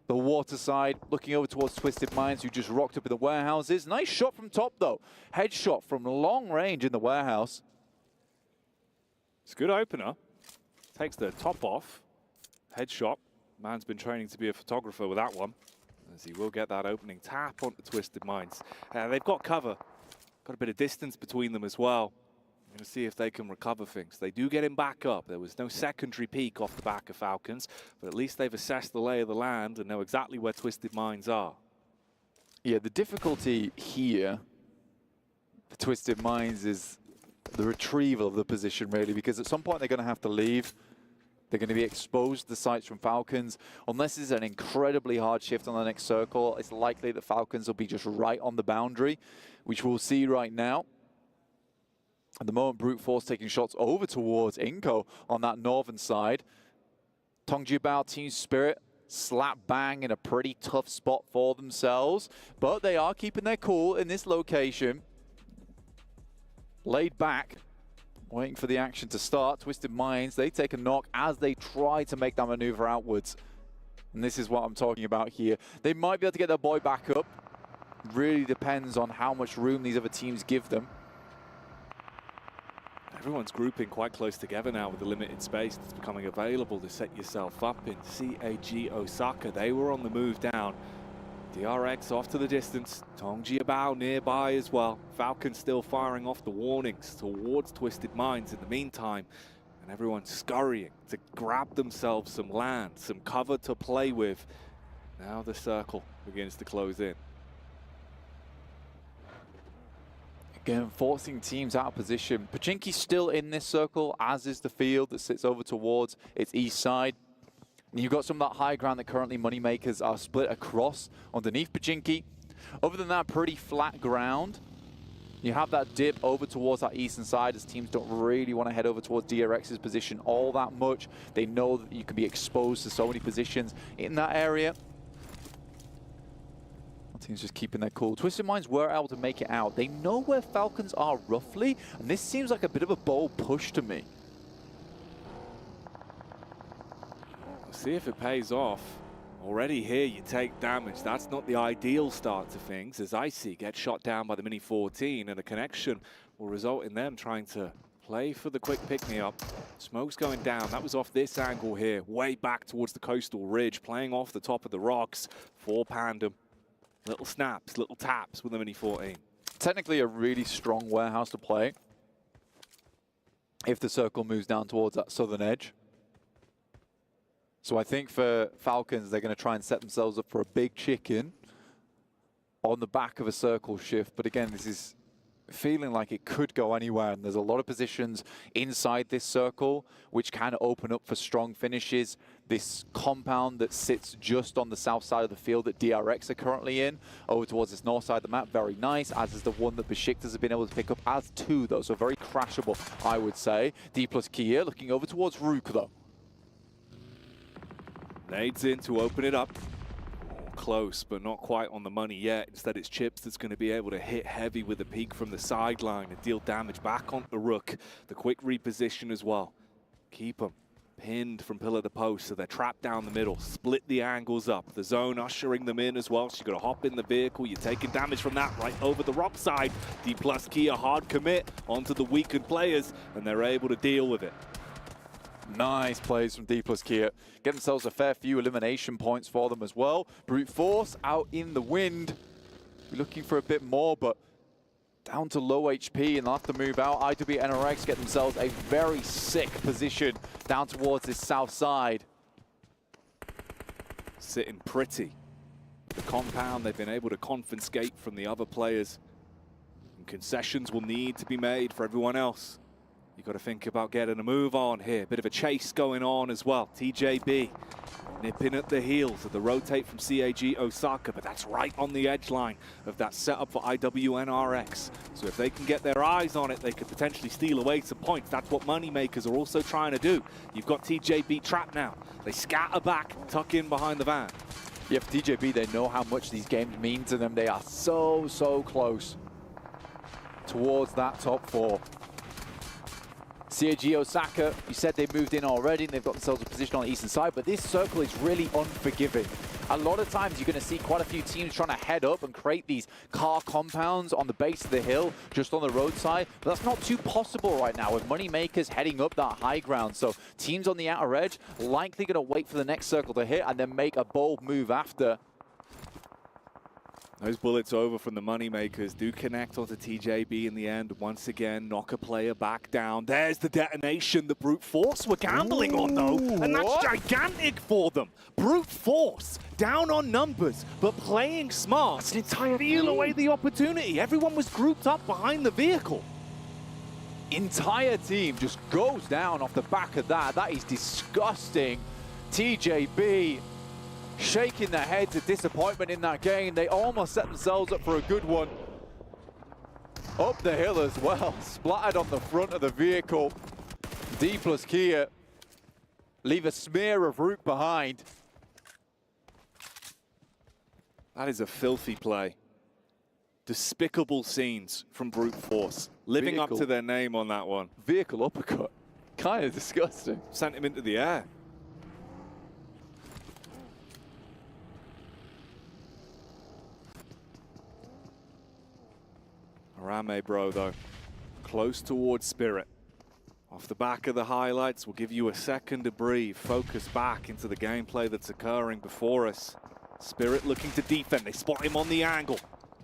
the water side, looking over towards Twisted Minds, who just rocked up in the warehouses. Nice shot from top, though. Headshot from long range in the warehouse. It's a good opener. Takes the top off. Headshot. Man's been training to be a photographer with that one, as he will get that opening tap onto Twisted Minds. They've got cover, got a bit of distance between them as well. I'm going to see if they can recover things. They do get him back up. There was no secondary peek off the back of Falcons, but at least they've assessed the lay of the land and know exactly where Twisted Minds are. Yeah, the difficulty here for Twisted Minds is the retrieval of the position, really, because at some point they're going to have to leave. They're going to be exposed to sights from Falcons. Unless it's an incredibly hard shift on the next circle, it's likely that Falcons will be just right on the boundary, which we'll see right now. At the moment, Brute Force taking shots over towards Inko on that northern side. Tongjibao, Team Spirit, slap bang in a pretty tough spot for themselves, but they are keeping their cool in this location. Laid back, waiting for the action to start. Twisted Minds, they take a knock as they try to make that maneuver outwards. And this is what I'm talking about here. They might be able to get their boy back up. Really depends on how much room these other teams give them. Everyone's grouping quite close together now with the limited space that's becoming available to set yourself up in CAG Osaka. They were on the move down. DRX off to the distance. Tongjibao nearby as well. Falcon still firing off the warnings towards Twisted Minds in the meantime. And everyone's scurrying to grab themselves some land, some cover to play with. Now the circle begins to close in. Again, forcing teams out of position. Pachinki's still in this circle, as is the field that sits over towards its east side. And you've got some of that high ground that currently Moneymakers are split across underneath Pachinki. Other than that, pretty flat ground. You have that dip over towards that eastern side as teams don't really want to head over towards DRX's position all that much. They know that you can be exposed to so many positions in that area. Teams just keeping their cool. Twisted Minds were able to make it out. They know where Falcons are roughly, and this seems like a bit of a bold push to me. We'll see if it pays off. Already here you take damage. That's not the ideal start to things, as Icy gets shot down by the Mini 14, and a connection will result in them trying to play for the quick pick-me-up. Smoke's going down. That was off this angle here, way back towards the coastal ridge, playing off the top of the rocks for Pandem. Little snaps, little taps with the Mini 14. Technically a really strong warehouse to play if the circle moves down towards that southern edge. So I think for Falcons, they're going to try and set themselves up for a big chicken on the back of a circle shift. But again, this is feeling like it could go anywhere, and there's a lot of positions inside this circle which can open up for strong finishes. This compound that sits just on the south side of the field that DRX are currently in, over towards this north side of the map, very nice, as is the one that Besiktas have been able to pick up as two though, so very crashable, I would say. D plus Kia looking over towards Rook though. Nades in to open it up. Close, but not quite on the money yet. Instead, it's Chips that's going to be able to hit heavy with a peek from the sideline and deal damage back onto the Rook. The quick reposition as well. Keep them pinned from pillar to post, so they're trapped down the middle. Split the angles up. The zone ushering them in as well. So you've got to hop in the vehicle. You're taking damage from that right over the rock side. D plus Kia hard commit onto the weakened players, and they're able to deal with it. Nice plays from D plus Kia. Get themselves a fair few elimination points for them as well. Brute Force out in the wind. We're looking for a bit more, but down to low HP, and they'll have to move out. IW NRX get themselves a very sick position down towards this south side. Sitting pretty. The compound they've been able to confiscate from the other players. And concessions will need to be made for everyone else. You've got to think about getting a move on here. Bit of a chase going on as well. TJB nipping at the heels of the rotate from CAG Osaka, but that's right on the edge line of that setup for IWNRX. So if they can get their eyes on it, they could potentially steal away some points. That's what Moneymakers are also trying to do. You've got TJB trapped now. They scatter back, tuck in behind the van. Yeah, for TJB, they know how much these games mean to them. They are so, so close towards that top four. CAG Osaka, you said they moved in already and they've got themselves a position on the eastern side, but this circle is really unforgiving. a lot of times you're going to see quite a few teams trying to head up and create these car compounds on the base of the hill, just on the roadside. But that's not too possible right now with Moneymakers heading up that high ground. So teams on the outer edge likely going to wait for the next circle to hit and then make a bold move after. Those bullets over from the Moneymakers do connect onto TJB in the end. Once again, knock a player back down. There's the detonation that Brute Force were gambling on, though. And that's gigantic for them. Brute Force, down on numbers, but playing smart. That's an entire steal away the opportunity. Everyone was grouped up behind the vehicle. Entire team just goes down off the back of that. That is disgusting. TJB shaking their heads of disappointment in that game. They almost set themselves up for a good one. Up the hill as well, splattered on the front of the vehicle. D plus Kia leave a smear of Rook behind. That is a filthy play. Despicable scenes from Brute Force. Living up to their name on that one. Vehicle uppercut. Kind of disgusting. Sent him into the air. Rame, bro, though, close towards Spirit. Off the back of the highlights, we'll give you a second to breathe, focus back into the gameplay that's occurring before us. Spirit looking to defend, they spot him on the angle.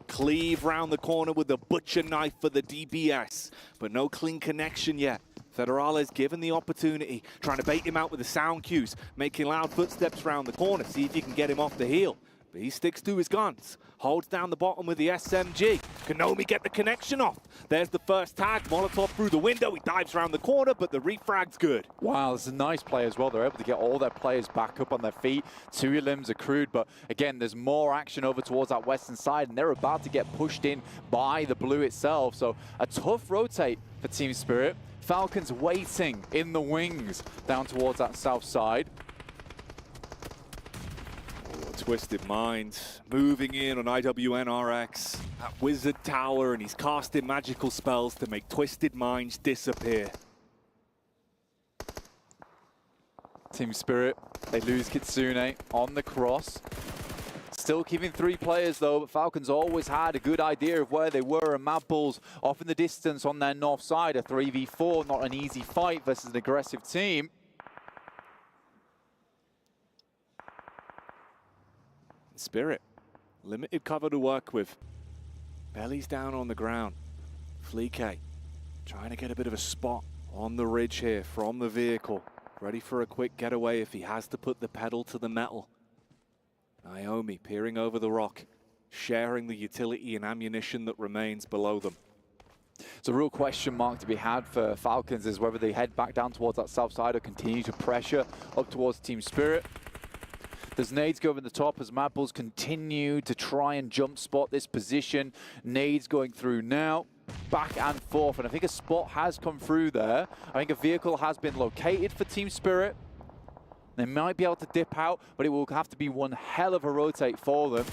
Cleave round the corner with a butcher knife for the DBS, but no clean connection yet. Federales given the opportunity, trying to bait him out with the sound cues, making loud footsteps round the corner, see if you can get him off the heel. But he sticks to his guns, holds down the bottom with the SMG. Can Nomi get the connection off? There's the first tag, Molotov through the window, he dives around the corner, but the refrag's good. Wow, this is a nice play as well. They're able to get all their players back up on their feet. 2 limbs accrued, but again, there's more action over towards that western side, and they're about to get pushed in by the blue itself. So a tough rotate for Team Spirit. Falcons waiting in the wings down towards that south side. Twisted Mind moving in on IWNRX at Wizard Tower, and he's casting magical spells to make Twisted Minds disappear. Team Spirit, they lose Kitsune on the cross. Still keeping 3 players though, but Falcons always had a good idea of where they were, and Mad Bulls off in the distance on their north side. A 3v4, not an easy fight versus an aggressive team. Spirit, limited cover to work with. Belly's down on the ground. Fleek trying to get a bit of a spot on the ridge here from the vehicle. Ready for a quick getaway if he has to put the pedal to the metal. Naomi peering over the rock, sharing the utility and ammunition that remains below them. It's a real question mark to be had for Falcons is whether they head back down towards that south side or continue to pressure up towards Team Spirit. There's nades going over the top as Mad Bulls continue to try and jump spot this position. Nades going through now, back and forth, and I think a spot has come through there. I think a vehicle has been located for Team Spirit. They might be able to dip out, but it will have to be one hell of a rotate for them.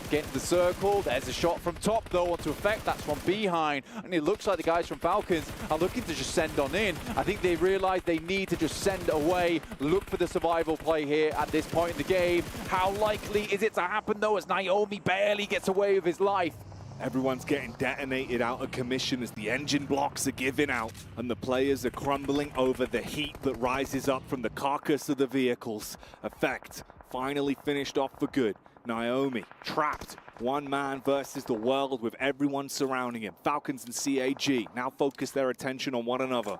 Get into the circle, there's a shot from top though onto effect, that's from behind, and it looks like the guys from Falcons are looking to just send on in. I think they realize they need to just send away, look for the survival play here at this point in the game. How likely is it to happen though as Naomi barely gets away with his life? Everyone's getting detonated out of commission as the engine blocks are giving out and the players are crumbling over the heat that rises up from the carcass of the vehicles. Effect finally finished off for good. Naomi trapped, one man versus the world with everyone surrounding him. Falcons and CAG now focus their attention on one another.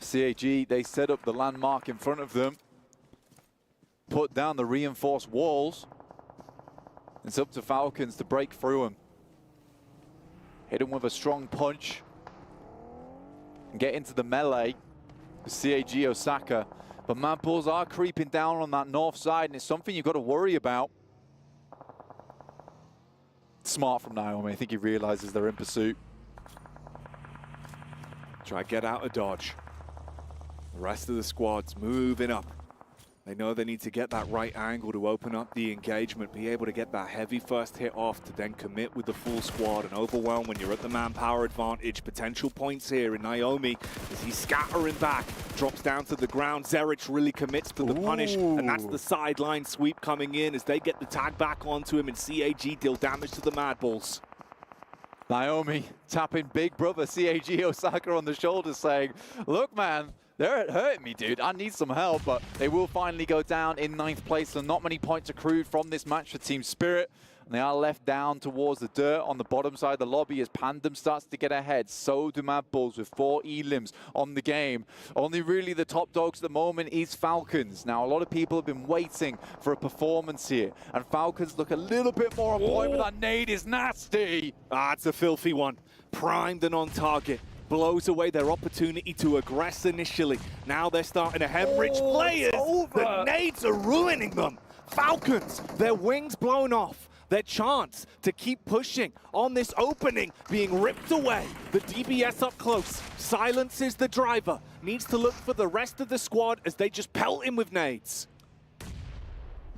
CAG, they set up the landmark in front of them, put down the reinforced walls. It's up to Falcons to break through them. Hit him with a strong punch and get into the melee with CAG Osaka. But Mad Bulls are creeping down on that north side, and it's something you've got to worry about. Smart from Naomi. I think he realizes they're in pursuit. Try to get out of dodge. The rest of the squad's moving up. They know they need to get that right angle to open up the engagement, be able to get that heavy first hit off to then commit with the full squad and overwhelm when you're at the manpower advantage. Potential points here in Naomi as he's scattering back, drops down to the ground. Zerich really commits to the punish, and that's the sideline sweep coming in as they get the tag back onto him, and CAG deal damage to the Madballs. Naomi tapping big brother CAG Osaka on the shoulder saying, look man, they're hurting me, dude. I need some help, but they will finally go down in 9th place, so not many points accrued from this match for Team Spirit. And they are left down towards the dirt on the bottom side of the lobby as Pandem starts to get ahead. So do Madballs with 4 elims on the game. Only really the top dogs at the moment is Falcons. Now, a lot of people have been waiting for a performance here, and Falcons look a little bit more on point, but that nade is nasty. Ah, it's a filthy one. Primed and on target. Blows away their opportunity to aggress initially. Now they're starting to hemorrhage players. The nades are ruining them. Falcons, their wings blown off. Their chance to keep pushing on this opening being ripped away. The DBS up close, silences the driver. Needs to look for the rest of the squad as they just pelt him with nades.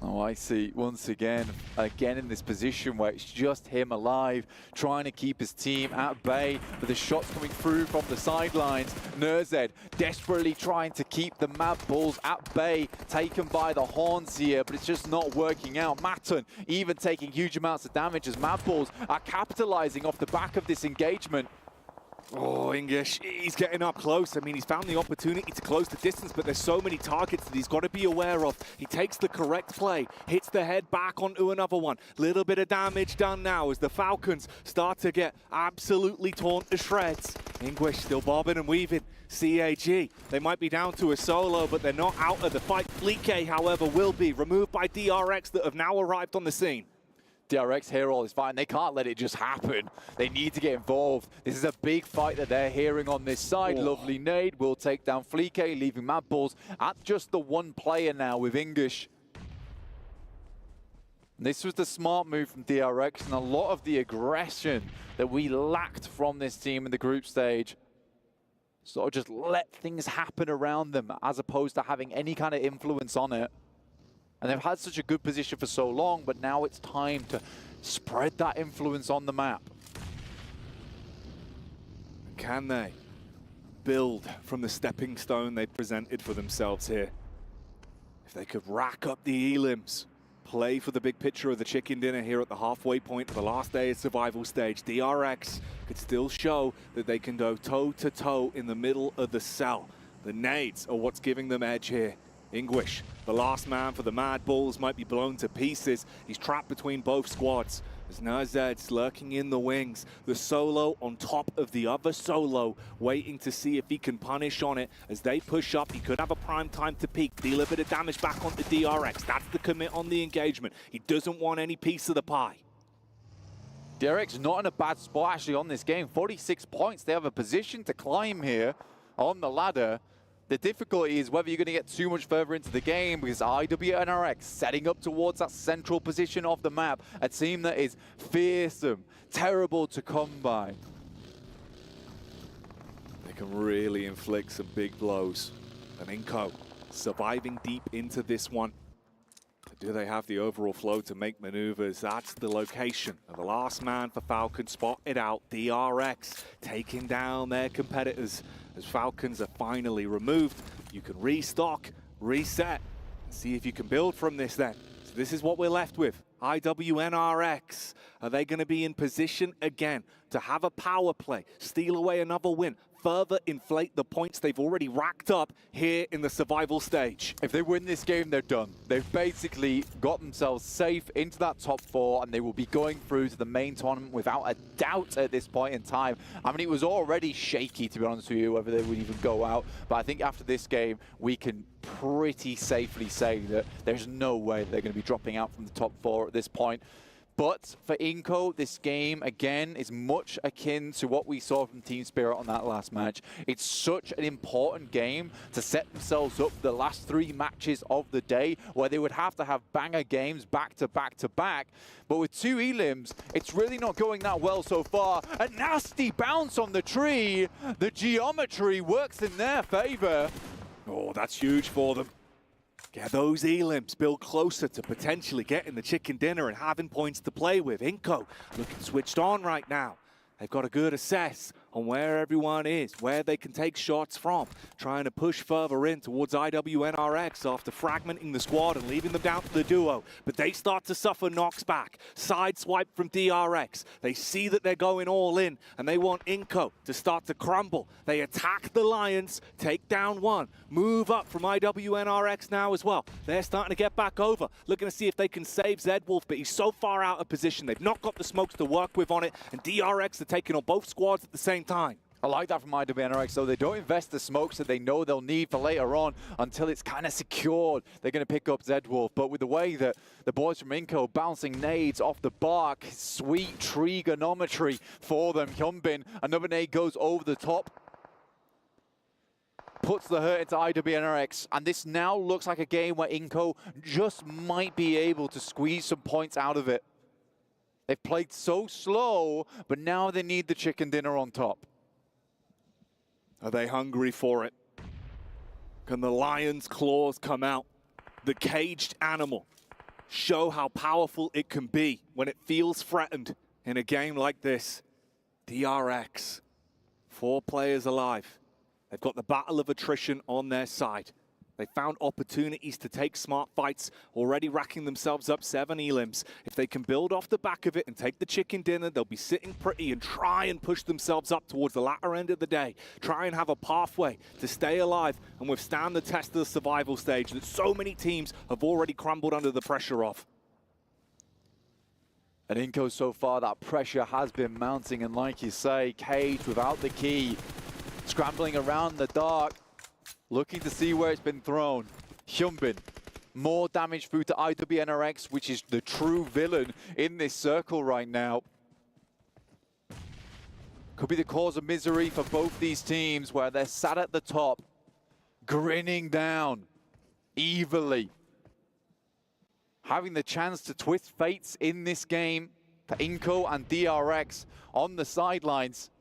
Oh, I see. Once again in this position where it's just him alive, trying to keep his team at bay, but the shots coming through from the sidelines. Nurzed desperately trying to keep the Madballs at bay, taken by the horns here, but it's just not working out. Matten even taking huge amounts of damage as Madballs are capitalizing off the back of this engagement. Oh, English, he's getting up close. I mean, he's found the opportunity to close the distance, but there's so many targets that he's got to be aware of. He takes the correct play, hits the head back onto another one. Little bit of damage done now as the Falcons start to get absolutely torn to shreds. English still bobbing and weaving. CAG, they might be down to a solo, but they're not out of the fight. Fleeke, however, will be removed by DRX that have now arrived on the scene. DRX hear all this fight, and they can't let it just happen. They need to get involved. This is a big fight that they're hearing on this side. Lovely nade will take down Fleeke, leaving Madballs at just the one player now with English. This was the smart move from DRX, and a lot of the aggression that we lacked from this team in the group stage. So just let things happen around them as opposed to having any kind of influence on it. And they've had such a good position for so long, but now it's time to spread that influence on the map. Can they build from the stepping stone they presented for themselves here? If they could rack up the elims, play for the big picture of the chicken dinner here at the halfway point of the last day of survival stage, DRX could still show that they can go toe-to-toe in the middle of the cell. The nades are what's giving them edge here. English, the last man for the Madballs, might be blown to pieces. He's trapped between both squads. As Nurzed's lurking in the wings. The solo on top of the other solo, waiting to see if he can punish on it. As they push up, he could have a prime time to peek, deal a bit of damage back onto DRX. That's the commit on the engagement. He doesn't want any piece of the pie. DRX not in a bad spot actually on this game. 46 points. They have a position to climb here on the ladder. The difficulty is whether you're going to get too much further into the game, because IWNRX setting up towards that central position of the map, a team that is fearsome, terrible to come by. They can really inflict some big blows. And Inco surviving deep into this one. But do they have the overall flow to make maneuvers? That's the location of the last man for Falcon, spotted out. DRX taking down their competitors. As Falcons are finally removed, you can restock, reset, and see if you can build from this then. So this is what we're left with. IWNRX, are they going to be in position again to have a power play, steal away another win, further inflate the points they've already racked up here in the survival stage? If they win this game, they're done. They've basically got themselves safe into that top 4, and they will be going through to the main tournament without a doubt at this point in time. I mean, it was already shaky, to be honest with you, whether they would even go out. But I think after this game, we can pretty safely say that there's no way they're going to be dropping out from the top 4 at this point. But for Inco, this game, again, is much akin to what we saw from Team Spirit on that last match. It's such an important game to set themselves up for the last 3 matches of the day, where they would have to have banger games back to back to back. But with 2 elims, it's really not going that well so far. A nasty bounce on the tree. The geometry works in their favor. Oh, that's huge for them. Get those elims built closer to potentially getting the chicken dinner and having points to play with. Inco looking switched on right now. They've got a good assess on where everyone is, where they can take shots from, trying to push further in towards IWNRX after fragmenting the squad and leaving them down to the duo. But they start to suffer knocks back. Sideswipe from DRX. They see that they're going all in, and they want Inco to start to crumble. They attack the Lions, take down one, move up from IWNRX now as well. They're starting to get back over, looking to see if they can save Zedwolf, but he's so far out of position. They've not got the smokes to work with on it, and DRX are taking on both squads at the same time. I like that from IWNRX, though. They don't invest the smokes that they know they'll need for later on until it's kind of secured. They're going to pick up Zedwolf, but with the way that the boys from Inco bouncing nades off the bark, sweet trigonometry for them. Hyunbin, another nade goes over the top, puts the hurt into IWNRX, and this now looks like a game where Inco just might be able to squeeze some points out of it. They've played so slow, but now they need the chicken dinner on top. Are they hungry for it? Can the lion's claws come out? The caged animal show how powerful it can be when it feels threatened in a game like this. DRX, 4 players alive. They've got the battle of attrition on their side. They found opportunities to take smart fights, already racking themselves up 7 elims. If they can build off the back of it and take the chicken dinner, they'll be sitting pretty and try and push themselves up towards the latter end of the day. Try and have a pathway to stay alive and withstand the test of the survival stage that so many teams have already crumbled under the pressure of. And Inco so far, that pressure has been mounting, and like you say, Cage without the key, scrambling around the dark, looking to see where it's been thrown. Hyunbin, more damage through to IWNRX, which is the true villain in this circle right now. Could be the cause of misery for both these teams, where they're sat at the top, grinning down evilly, having the chance to twist fates in this game for Inco and DRX on the sidelines.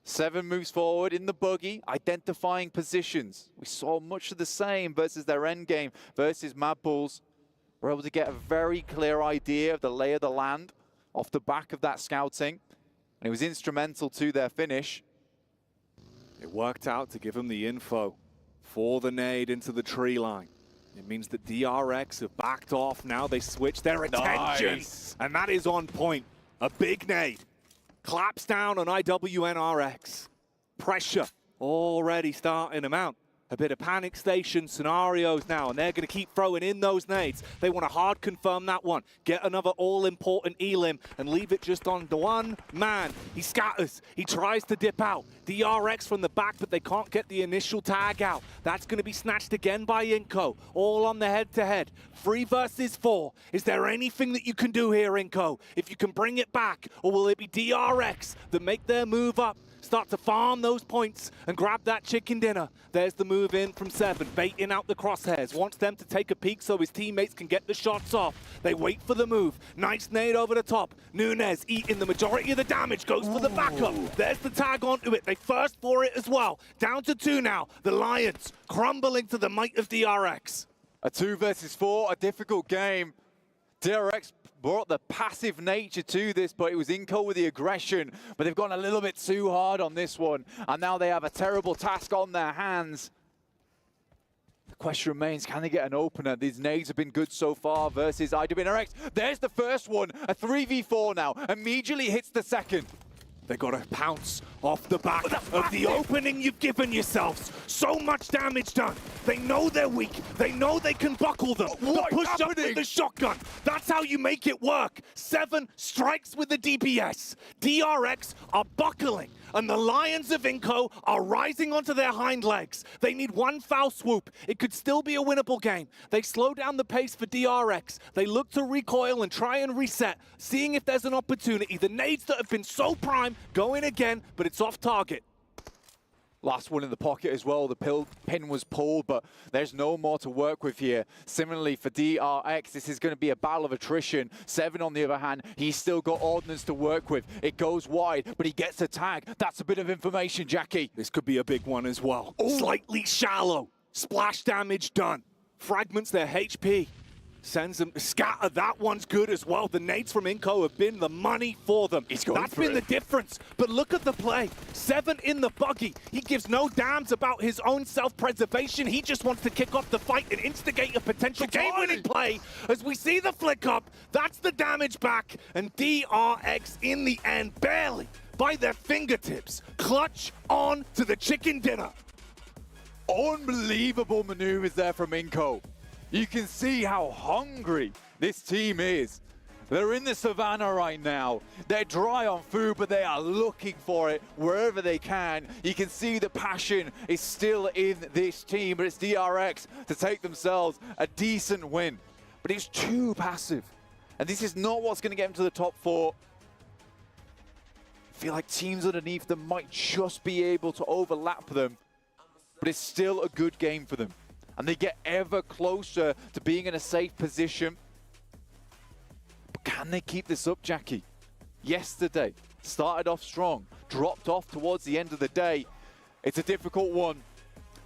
7 moves forward in the buggy, identifying positions. We saw much of the same versus their endgame versus Mad Bulls. We're able to get a very clear idea of the lay of the land off the back of that scouting, and it was instrumental to their finish. It worked out to give them the info for the nade into the tree line. It means that DRX have backed off. Now they switch their attention, and that is on point. A big nade. Claps down on IWNRX. Pressure already starting to mount. A bit of panic station scenarios now, and they're going to keep throwing in those nades. They want to hard confirm that one. Get another all-important elim and leave it just on the one man. He scatters. He tries to dip out. DRX from the back, but they can't get the initial tag out. That's going to be snatched again by Inco. All on the head-to-head. 3 versus 4. Is there anything that you can do here, Inco? If you can bring it back, or will it be DRX that make their move up? Start to farm those points and grab that chicken dinner. There's the move in from 7, baiting out the crosshairs. Wants them to take a peek so his teammates can get the shots off. They wait for the move. Nice nade over the top. Nunez eating the majority of the damage, goes for the backup. There's the tag onto it. They first for it as well. Down to 2 now. The Lions crumbling to the might of DRX. A 2 versus 4, a difficult game. DRX brought the passive nature to this, but it was Inco with the aggression. But they've gone a little bit too hard on this one, and now they have a terrible task on their hands. The question remains, can they get an opener? These nades have been good so far versus IWNRX. There's the first one, a 3v4 now. Immediately hits the second. They got to pounce off the back of the opening you've given yourselves. So much damage done. They know they're weak. They know they can buckle them. What's push happening? up with the shotgun. That's how you make it work. 7 strikes with the DPS. DRX are buckling, and the Lions of Inco are rising onto their hind legs. They need one foul swoop. It could still be a winnable game. They slow down the pace for DRX. They look to recoil and try and reset, seeing if there's an opportunity. The nades that have been so prime going again, but it's off target. Last one in the pocket as well. The pin was pulled, but there's no more to work with here. Similarly for DRX, this is going to be a battle of attrition. 7 on the other hand, he's still got ordnance to work with. It goes wide, but he gets a tag. That's a bit of information, Jackie. This could be a big one as well. Slightly shallow. Splash damage done. fragments their HP. Sends them scatter. That one's good as well. The nades from Inco have been the money for them. That's been the difference. But look at the play. 7 in the buggy. He gives no damns about his own self-preservation. He just wants to kick off the fight and instigate a potential game-winning play. As we see the flick up, that's the damage back. And DRX in the end, barely by their fingertips, clutch on to the chicken dinner. Unbelievable maneuvers there from Inco. You can see how hungry this team is. They're in the savannah right now. They're dry on food, but they are looking for it wherever they can. You can see the passion is still in this team, but it's DRX to take themselves a decent win. But it's too passive. And this is not what's going to get them to the top 4. I feel like teams underneath them might just be able to overlap them, but it's still a good game for them. And they get ever closer to being in a safe position. But can they keep this up, Jackie? Yesterday, started off strong, dropped off towards the end of the day. It's a difficult one.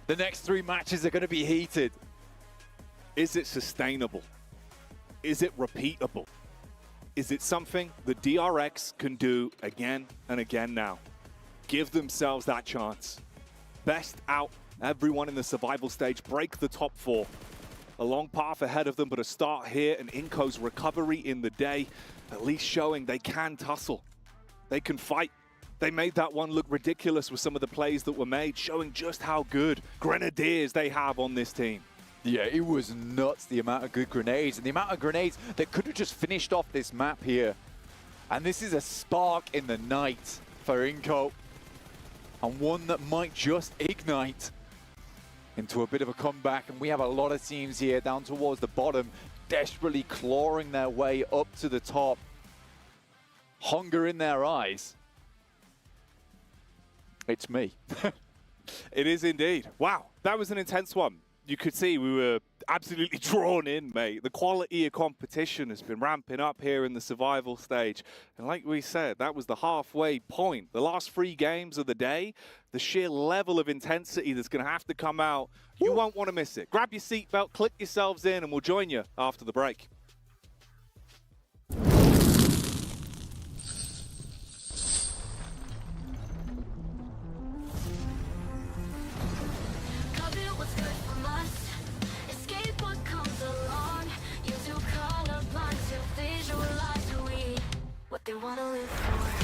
The next 3 matches are going to be heated. Is it sustainable? Is it repeatable? Is it something that DRX can do again and again now? Give themselves that chance. Best out. Everyone in the survival stage break the top 4. A long path ahead of them, but a start here, and Inco's recovery in the day, at least showing they can tussle. They can fight. They made that one look ridiculous with some of the plays that were made, showing just how good grenadiers they have on this team. Yeah, it was nuts, the amount of good grenades, and the amount of grenades that could have just finished off this map here. And this is a spark in the night for Inco, and one that might just ignite into a bit of a comeback. And we have a lot of teams here down towards the bottom, desperately clawing their way up to the top. Hunger in their eyes. It's me. It is indeed. Wow, that was an intense one. You could see we were absolutely drawn in, mate. The quality of competition has been ramping up here in the survival stage. And like we said, that was the halfway point. The last 3 games of the day, the sheer level of intensity that's going to have to come out, you won't want to miss it. Grab your seatbelt, click yourselves in, and we'll join you after the break. What they want to live for.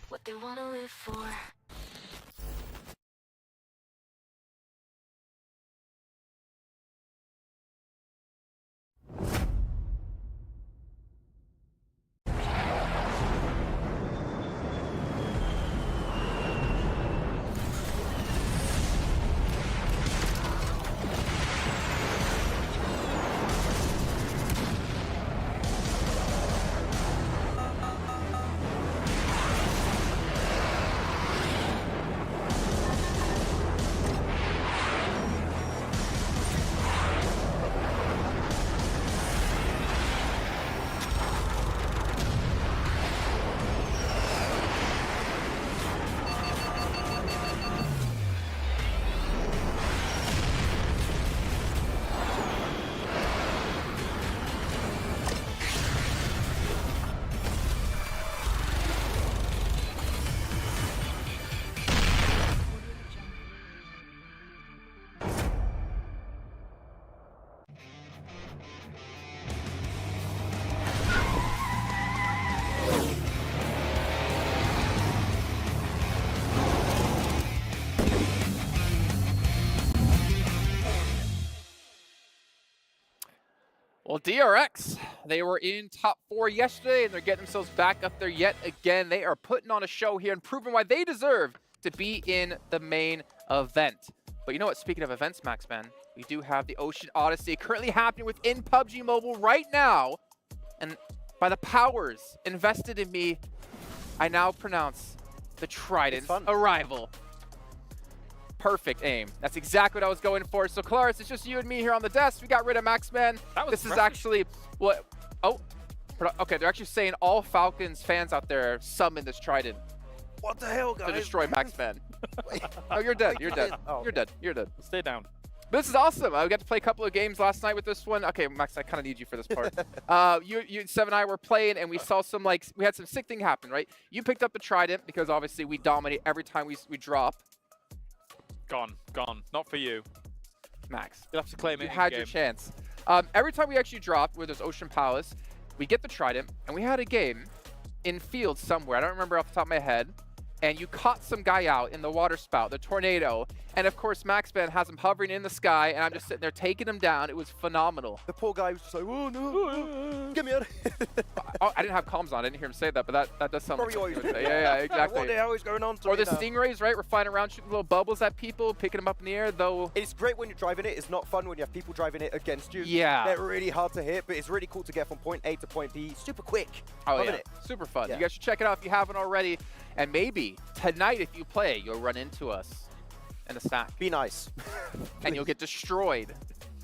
What they want to live for. Well, DRX, they were in top 4 yesterday, and they're getting themselves back up there yet again. They are putting on a show here and proving why they deserve to be in the main event. But you know what? Speaking of events, Maxman, we do have the Ocean Odyssey currently happening within PUBG Mobile right now. And by the powers invested in me, I now pronounce the Trident's arrival. Perfect aim. That's exactly what I was going for. So, Claris, it's just you and me here on the desk. We got rid of Maxman. This is actually what... Oh, okay. They're actually saying all Falcons fans out there summon this Trident. What the hell, guys? To destroy Maxman. Oh, you're dead. You're dead. Oh. You're dead. You're dead. Stay down. But this is awesome. I got to play a couple of games last night with this one. Okay, Max, I kind of need you for this part. You, Seven and I were playing, and we saw some, like, we had some sick thing happen, right? You picked up the Trident because obviously we dominate every time we drop. Gone. Not for you. Max. You'll have to claim it. You had your chance. Every time we actually dropped, where there's Ocean Palace, we get the Trident, and we had a game in field somewhere. I don't remember off the top of my head. And you caught some guy out in the water spout, the tornado. And of course, Maxman has him hovering in the sky, and I'm just sitting there taking him down. It was phenomenal. The poor guy was just like, oh no, get me out of here. Oh, I didn't have comms on. I didn't hear him say that, but that does sound Probably like always something. Yeah, exactly. What the hell is going on? Or the stingrays, right? We're flying around shooting little bubbles at people, picking them up in the air, though. It's great when you're driving it. It's not fun when you have people driving it against you. Yeah. They're really hard to hit, but it's really cool to get from point A to point B super quick. Oh, Loving yeah. it. Super fun. Yeah. You guys should check it out if you haven't already. And maybe tonight, if you play, you'll run into us in a stack. Be nice. And you'll get destroyed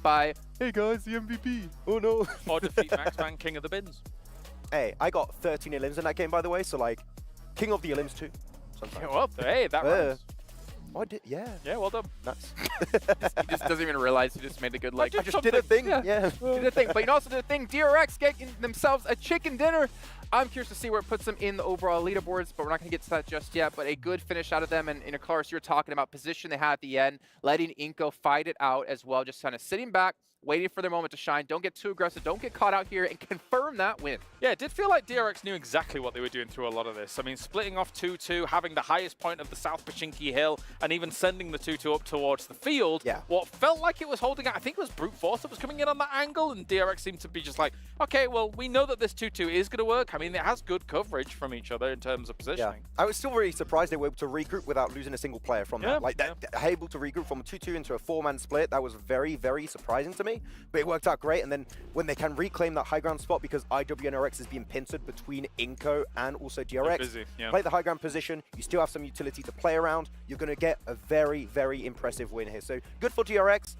by, hey guys, the MVP. Oh no. Or defeat Maxman, King of the Bins. Hey, I got 13 elims in that game, by the way, so like, King of the elims too. Sometimes. Well, hey, that runs. Oh, I did, yeah. Yeah, well done. Nuts. He just doesn't even realize he just made a good leg. I just did a thing. Yeah. Did a thing. But you also did a thing. DRX getting themselves a chicken dinner. I'm curious to see where it puts them in the overall leaderboards, but we're not going to get to that just yet. But a good finish out of them. And in a Claris, you're talking about position they had at the end, letting Inko fight it out as well, just kind of sitting back, waiting for their moment to shine. Don't get too aggressive. Don't get caught out here and confirm that win. Yeah, it did feel like DRX knew exactly what they were doing through a lot of this. I mean, splitting off 2-2, having the highest point of the South Pachinki Hill, and even sending the 2-2 up towards the field. Yeah. What felt like it was holding out, I think it was Brute Force that was coming in on that angle, and DRX seemed to be just like, okay, well, we know that this 2-2 is going to work. I mean, it has good coverage from each other in terms of positioning. I was still really surprised they were able to regroup without losing a single player from that. Like, they're able to regroup from a 2-2 into a 4-man split. That was very, very surprising to me. But it worked out great. And then when they can reclaim that high ground spot, because IWNRX is being pincered between Inko and also DRX, play the high ground position, you still have some utility to play around, you're going to get a very, very impressive win here. So good for DRX.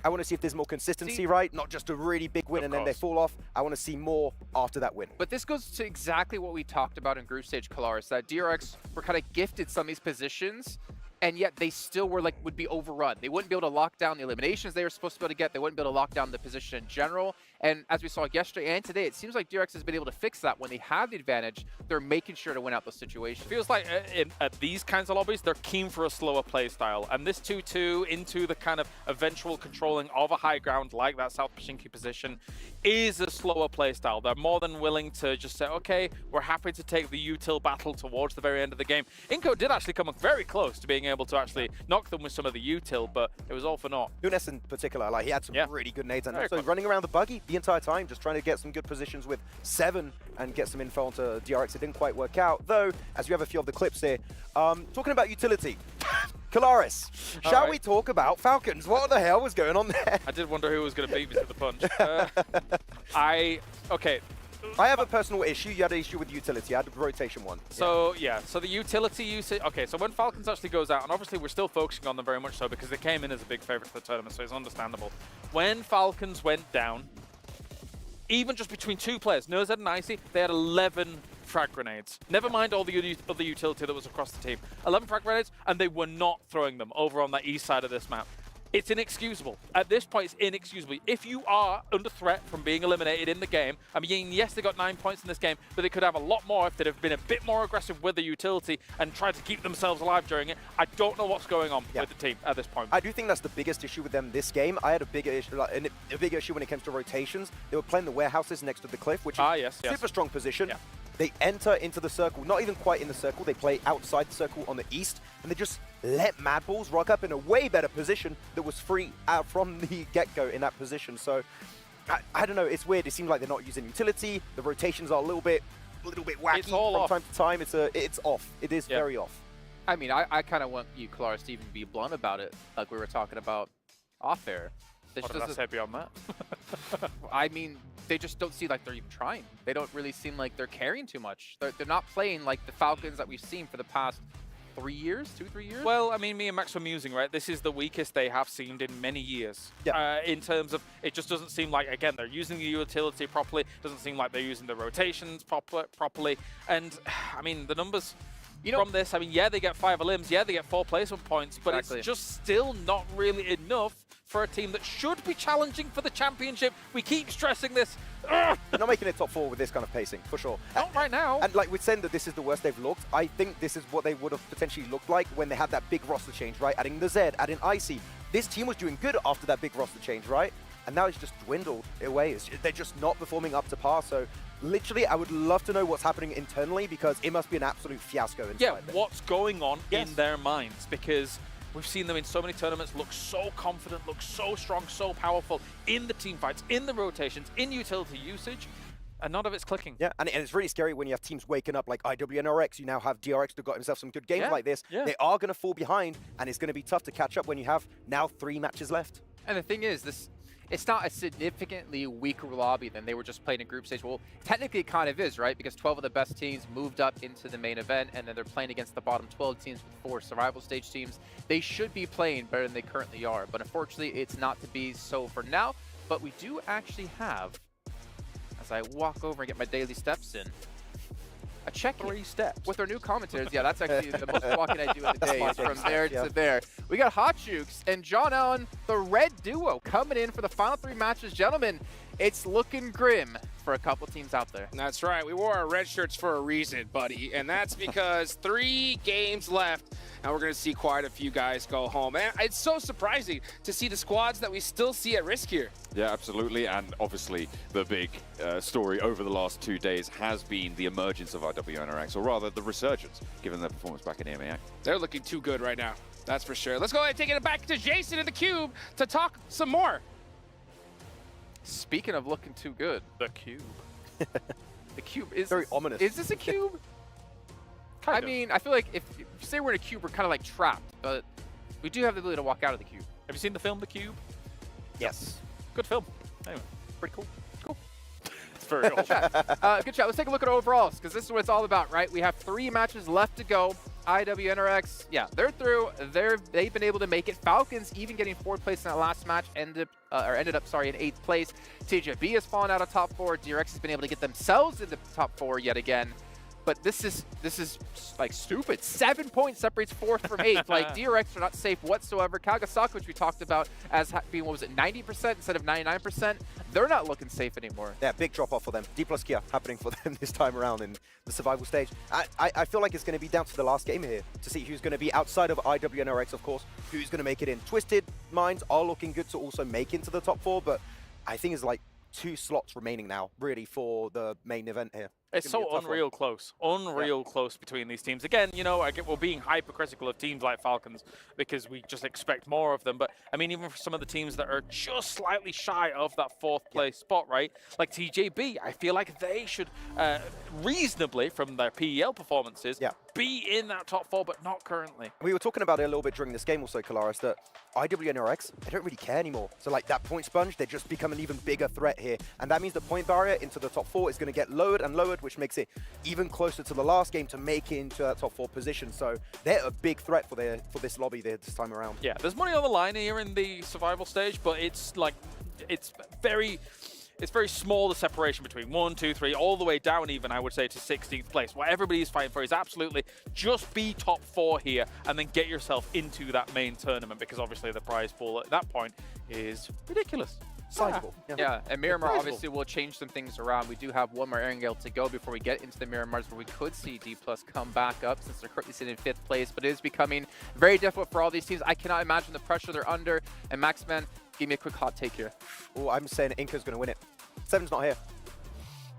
I want to see if there's more consistency, right? Not just a really big win and then they fall off. I want to see more after that win. But this goes to exactly what we talked about in group stage, Claris, that DRX were kind of gifted some of these positions, and yet they still were like, would be overrun. They wouldn't be able to lock down the eliminations they were supposed to be able to get. They wouldn't be able to lock down the position in general. And as we saw yesterday and today, it seems like DRX has been able to fix that. When they have the advantage, they're making sure to win out those situations. Feels like at these kinds of lobbies, they're keen for a slower play style. And this 2-2 into the kind of eventual controlling of a high ground like that South Pachinki position is a slower play style. They're more than willing to just say, okay, we're happy to take the util battle towards the very end of the game. Inko did actually come very close to being able to actually knock them with some of the util, but it was all for naught. Nunes in particular, like he had some really good nades, and so running around the buggy the entire time, just trying to get some good positions with 7 and get some info onto DRX. It didn't quite work out, though, as you have a few of the clips here. Talking about utility, Claris, shall we talk about Falcons? What the hell was going on there? I did wonder who was going to beat me to the punch. Okay. I have a personal issue. You had an issue with utility. I had the rotation one. So, so the utility usage... Okay, so when Falcons actually goes out, and obviously we're still focusing on them very much so because they came in as a big favorite for the tournament, so it's understandable. When Falcons went down, even just between 2 players, Nozed and Icy, they had 11 frag grenades. Never mind all the other utility that was across the team. 11 frag grenades, and they were not throwing them over on the east side of this map. It's inexcusable. At this point, it's inexcusable. If you are under threat from being eliminated in the game, I mean, yes, they got 9 points in this game, but they could have a lot more if they'd have been a bit more aggressive with the utility and tried to keep themselves alive during it. I don't know what's going on with the team at this point. I do think that's the biggest issue with them this game. I had a bigger issue, a bigger issue when it comes to rotations. They were playing the warehouses next to the cliff, which is super strong position. They enter into the circle, not even quite in the circle. They play outside the circle on the east, and they just let Mad Balls rock up in a way better position that was free out from the get-go in that position. So I don't know, it's weird. It seems like they're not using utility. The rotations are a little bit wacky from time to time. It's off. It is very off. I mean, I kind of want you, Kalaris, to even be blunt about it, like we were talking about off air. What did I say beyond that? I mean, they just don't seem like they're even trying. They don't really seem like they're caring too much. They're not playing like the Falcons that we've seen for the past 3 years, 2-3 years? Well, I mean, me and Max were musing, right? This is the weakest they have seemed in many years. In terms of, it just doesn't seem like, again, they're using the utility properly. Doesn't seem like they're using the rotations properly. And, I mean, the numbers from this, I mean, yeah, they get 5 elims, yeah, they get 4 placement points, but it's just still not really enough for a team that should be challenging for the championship. We keep stressing this. They're not making it top 4 with this kind of pacing, for sure. Not right now. And like we're saying that this is the worst they've looked, I think this is what they would have potentially looked like when they had that big roster change, right? Adding the Z, adding Icy. This team was doing good after that big roster change, right? And now it's just dwindled away. They're just not performing up to par. So literally, I would love to know what's happening internally, because it must be an absolute fiasco inside them. What's going on in their minds? Because we've seen them in so many tournaments look so confident, look so strong, so powerful in the team fights, in the rotations, in utility usage, and none of it's clicking. Yeah, and it's really scary when you have teams waking up like IWNRX. You now have DRX that got himself some good games like this. They are going to fall behind, and it's going to be tough to catch up when you have now 3 matches left. And the thing is, it's not a significantly weaker lobby than they were just playing in group stage. Well, technically it kind of is, right? Because 12 of the best teams moved up into the main event, and then they're playing against the bottom 12 teams with 4 survival stage teams. They should be playing better than they currently are, but unfortunately it's not to be so for now. But we do actually have, as I walk over and get my daily steps in, a check 3 steps with our new commentators. Yeah, that's actually the most walking I do in the day, is from there to there. We got Hot Jukes and John Allen, the red duo, coming in for the final 3 matches. Gentlemen, it's looking grim for a couple teams out there. That's right. We wore our red shirts for a reason, buddy. And that's because 3 games left, and we're going to see quite a few guys go home. And it's so surprising to see the squads that we still see at risk here. Yeah, absolutely. And obviously, the big story over the last 2 days has been the emergence of IWNRX, or rather, the resurgence, given their performance back in EMEA. They're looking too good right now. That's for sure. Let's go ahead and take it back to Jason in the Cube to talk some more. Speaking of looking too good, the Cube. The Cube is very ominous. Is this a cube? I mean, I feel like if you say we're in a cube, we're kind of like trapped, but we do have the ability to walk out of the cube. Have you seen the film The Cube? Yes. Good film. Anyway, pretty cool. Cool. It's very old. Good chat. Let's take a look at overalls, because this is what it's all about, right? We have 3 matches left to go. IWNRX, yeah, they're through. They've been able to make it. Falcons even getting 4th place in that last match, ended up in 8th place. TJB has fallen out of top 4. DRX has been able to get themselves into top 4 yet again. But this is like stupid. 7 points separates 4th from 8th. Like, DRX are not safe whatsoever. Kagasaka, which we talked about as being, what was it, 90% instead of 99%, they're not looking safe anymore. Yeah, big drop off for them. D plus Kia happening for them this time around in the survival stage. I feel like it's going to be down to the last game here to see who's going to be outside of IWNRX, of course, who's going to make it in. Twisted Minds are looking good to also make into the top 4, but I think it's like 2 slots remaining now, really, for the main event here. It's so unreal close. Unreal close between these teams. Again, you know, we're being hypercritical of teams like Falcons because we just expect more of them. But, I mean, even for some of the teams that are just slightly shy of that 4th place spot, right? Like TJB, I feel like they should reasonably, from their PEL performances, be in that top 4, but not currently. We were talking about it a little bit during this game also, Kalaris, that IWNRX, they don't really care anymore. So, like, that point sponge, they just become an even bigger threat here. And that means the point barrier into the top 4 is going to get lowered and lowered, which makes it even closer to the last game to make it into that top 4 position. So they're a big threat for this lobby there this time around. Yeah, there's money on the line here in the survival stage, but it's like it's very small, the separation between 1, 2, 3, all the way down even, I would say, to 16th place. What everybody's fighting for is absolutely just be top 4 here and then get yourself into that main tournament, because obviously the prize pool at that point is ridiculous. Sizable. Yeah, and Miramar obviously will change some things around. We do have one more Erangel to go before we get into the Miramars, where we could see D+ come back up, since they're currently sitting in 5th place, but it is becoming very difficult for all these teams. I cannot imagine the pressure they're under. And Maxman, give me a quick hot take here. Oh, I'm saying Inka's going to win it. Seven's not here.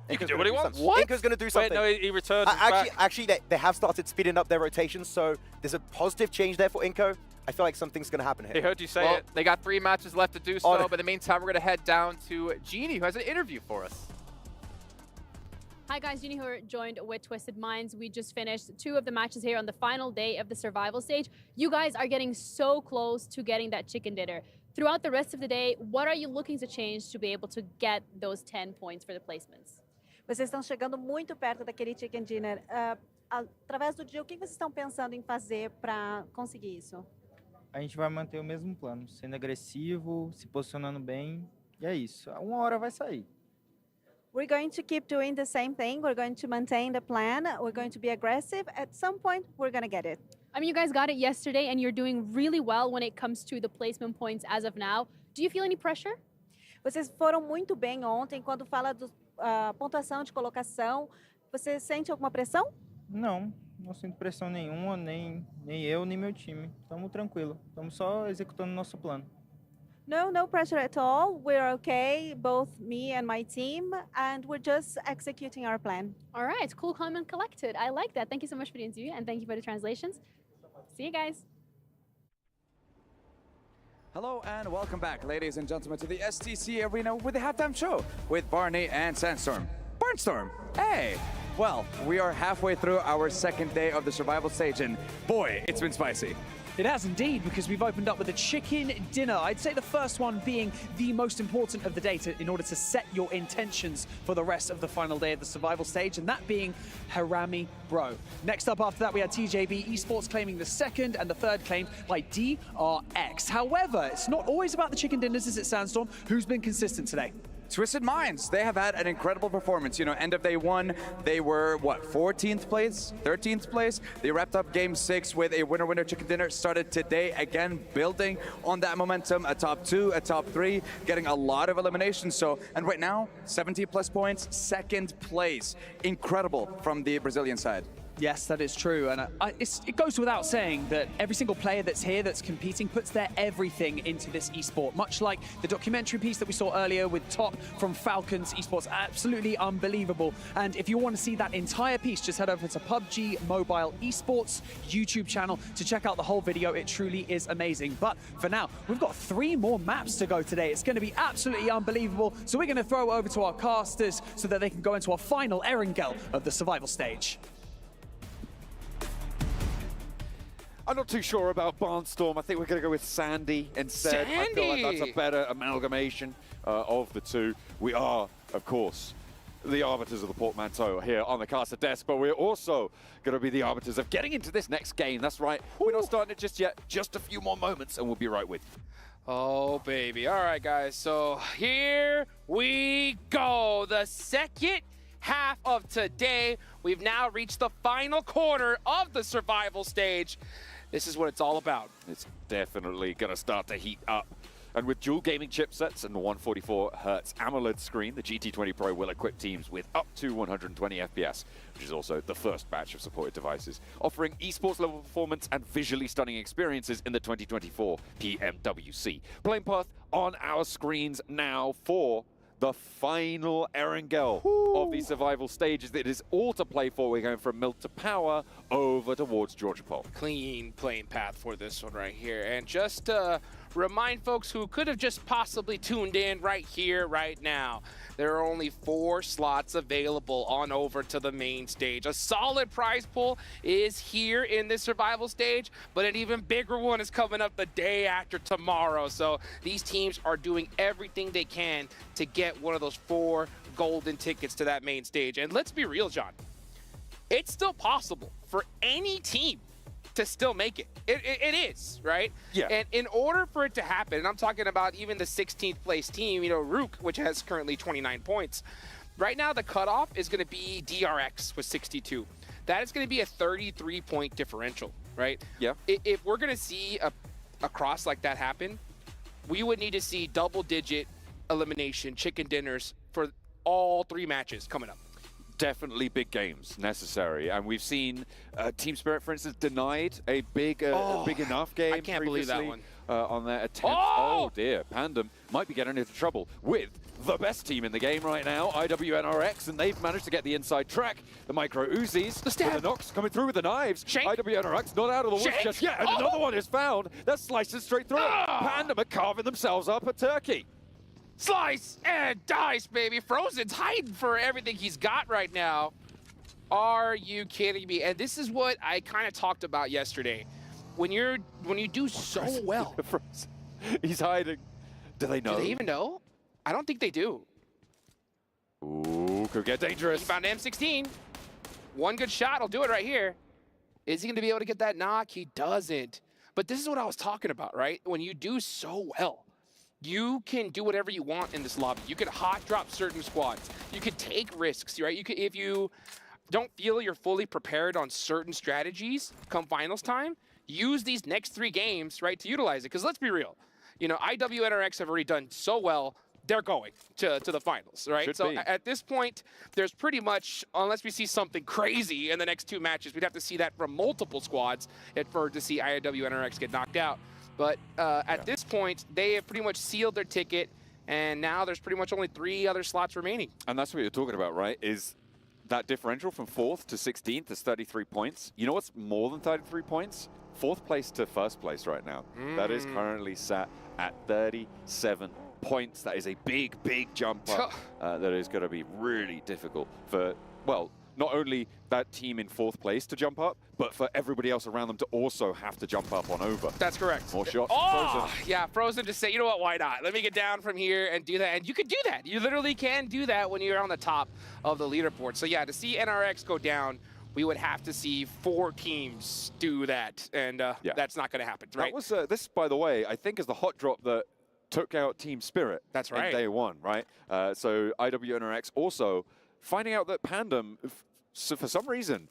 He can do what he wants. What? Inka's going to do something. Wait, no, he returned. Actually, they have started speeding up their rotations, so there's a positive change there for Inko. I feel like something's going to happen here. They heard you say it. They got 3 matches left to do so, but in the meantime, we're going to head down to Genie, who has an interview for us. Hi guys, Jeannie here, joined with Twisted Minds. We just finished 2 of the matches here on the final day of the survival stage. You guys are getting so close to getting that chicken dinner. Throughout the rest of the day, what are you looking to change to be able to get those 10 points for the placements? Vocês estão chegando muito perto daquele chicken dinner. Através do dia, o que vocês estão pensando em fazer para conseguir isso? A gente vai manter o mesmo plano, sendo agressivo, se posicionando bem, e é isso. Uma hora vai sair. We're going to keep doing the same thing. We're going to maintain the plan. We're going to be aggressive. At some point, we're going to get it. I mean, you guys got it yesterday, and you're doing really well when it comes to the placement points as of now. Do you feel any pressure? Vocês foram muito bem ontem. Quando fala da pontuação de colocação, você sente alguma pressão? Não, não sinto pressão nenhuma, nem eu, nem meu time. Estamos tranquilos. Estamos só executando nosso plano. No pressure at all. We're okay, both me and my team, and we're just executing our plan. All right, cool, calm, and collected. I like that. Thank you so much for the interview, and thank you for the translations. See you guys. Hello and welcome back, ladies and gentlemen, to the STC Arena with the halftime show with Barney and Sandstorm. Barnstorm, hey! Well, we are halfway through our second day of the survival stage, and boy, it's been spicy. It has indeed, because we've opened up with a chicken dinner. I'd say the first one being the most important of the day in order to set your intentions for the rest of the final day of the survival stage, and that being Harami Bro. Next up after that, we had TJB Esports claiming the second and the third claim by DRX. However, it's not always about the chicken dinners, is it, Sandstorm? Who's been consistent today? Twisted Minds, they have had an incredible performance. You know, end of day 1, they were, what, 14th place, 13th place? They wrapped up game 6 with a winner-winner chicken dinner. Started today, again, building on that momentum. A top 2, a top 3, getting a lot of eliminations. So, and right now, 70 plus points, 2nd place. Incredible from the Brazilian side. Yes, that is true, and it goes without saying that every single player that's here that's competing puts their everything into this esport, much like the documentary piece that we saw earlier with Top from Falcons Esports. Absolutely unbelievable. And if you want to see that entire piece, just head over to PUBG Mobile Esports YouTube channel to check out the whole video. It truly is amazing. But for now, we've got 3 more maps to go today. It's going to be absolutely unbelievable. So we're going to throw over to our casters so that they can go into our final Erangel of the survival stage. I'm not too sure about Barnstorm. I think we're going to go with Sandy instead. Sandy! I feel like that's a better amalgamation of the two. We are, of course, the arbiters of the portmanteau here on the caster desk, but we're also going to be the arbiters of getting into this next game. That's right. We're not starting it just yet. Just a few more moments, and we'll be right with you. Oh, baby. All right, guys. So here we go. The second half of today. We've now reached the final quarter of the survival stage. This is what it's all about. It's definitely going to start to heat up. And with dual gaming chipsets and the 144Hz AMOLED screen, the GT20 Pro will equip teams with up to 120 FPS, which is also the first batch of supported devices, offering esports level performance and visually stunning experiences in the 2024 PMWC. Playing path on our screens now for the final Erangel of the survival stages. It is all to play for. We're going from Milk to Power over towards Georgia Pole. Clean playing path for this one right here. And just to remind folks who could have just possibly tuned in right here, right now, there are only 4 slots available on over to the main stage. A solid prize pool is here in this survival stage, but an even bigger one is coming up the day after tomorrow. So these teams are doing everything they can to get one of those 4 golden tickets to that main stage. And let's be real, John, it's still possible for any team to still make it. It is, right? Yeah. And in order for it to happen, and I'm talking about even the 16th place team, you know, Rook, which has currently 29 points. Right now, the cutoff is going to be DRX with 62. That is going to be a 33-point differential, right? Yeah. If we're going to see a cross like that happen, we would need to see double-digit elimination chicken dinners for all 3 matches coming up. definitely big games necessary, and we've seen Team Spirit, for instance, denied a big enough game. I can't believe that one. On their attempt. Oh dear, Pandem might be getting into trouble with the best team in the game right now, IWNRX, and they've managed to get the inside track. The Micro Uzis, the knocks coming through with the knives. IWNRX not out of the woods just yet, and another one is found. They're slicing straight through. Pandem are carving themselves up a turkey. Slice and dice, baby. Frozen's hiding for everything he's got right now. Are you kidding me? And this is what I kind of talked about yesterday. When you do so well. He's hiding. Do they know? Do they even know? I don't think they do. Ooh, could get dangerous. He found M16. One good shot will do it right here. Is he going to be able to get that knock? He doesn't. But this is what I was talking about, right? When you do so well, you can do whatever you want in this lobby. You can hot drop certain squads. You can take risks, right? You can, if you don't feel you're fully prepared on certain strategies come finals time, use these next 3 games, right, to utilize it. Because let's be real, you know, IWNRX have already done so well, they're going to the finals, right? So at this point, there's pretty much, unless we see something crazy in the next 2 matches, we'd have to see that from multiple squads to see IWNRX get knocked out. But at this point, they have pretty much sealed their ticket, and now there's pretty much only 3 other slots remaining. And that's what you're talking about, right? Is that differential from 4th to 16th is 33 points. You know what's more than 33 points? 4th place to 1st place right now. That is currently sat at 37 points. That is a big, big jump up. That is going to be really difficult for, well, not only that team in 4th place to jump up, but for everybody else around them to also have to jump up on over. That's correct. More shots. Frozen. Yeah, Frozen just say, you know what, why not? Let me get down from here and do that. And you can do that. You literally can do that when you're on the top of the leaderboard. So yeah, to see NRX go down, we would have to see 4 teams do that. And that's not going to happen, right? That was, this, by the way, I think is the hot drop that took out Team Spirit. That's right. In day 1, right? So IWNRX also finding out that Pandem, so for some reason,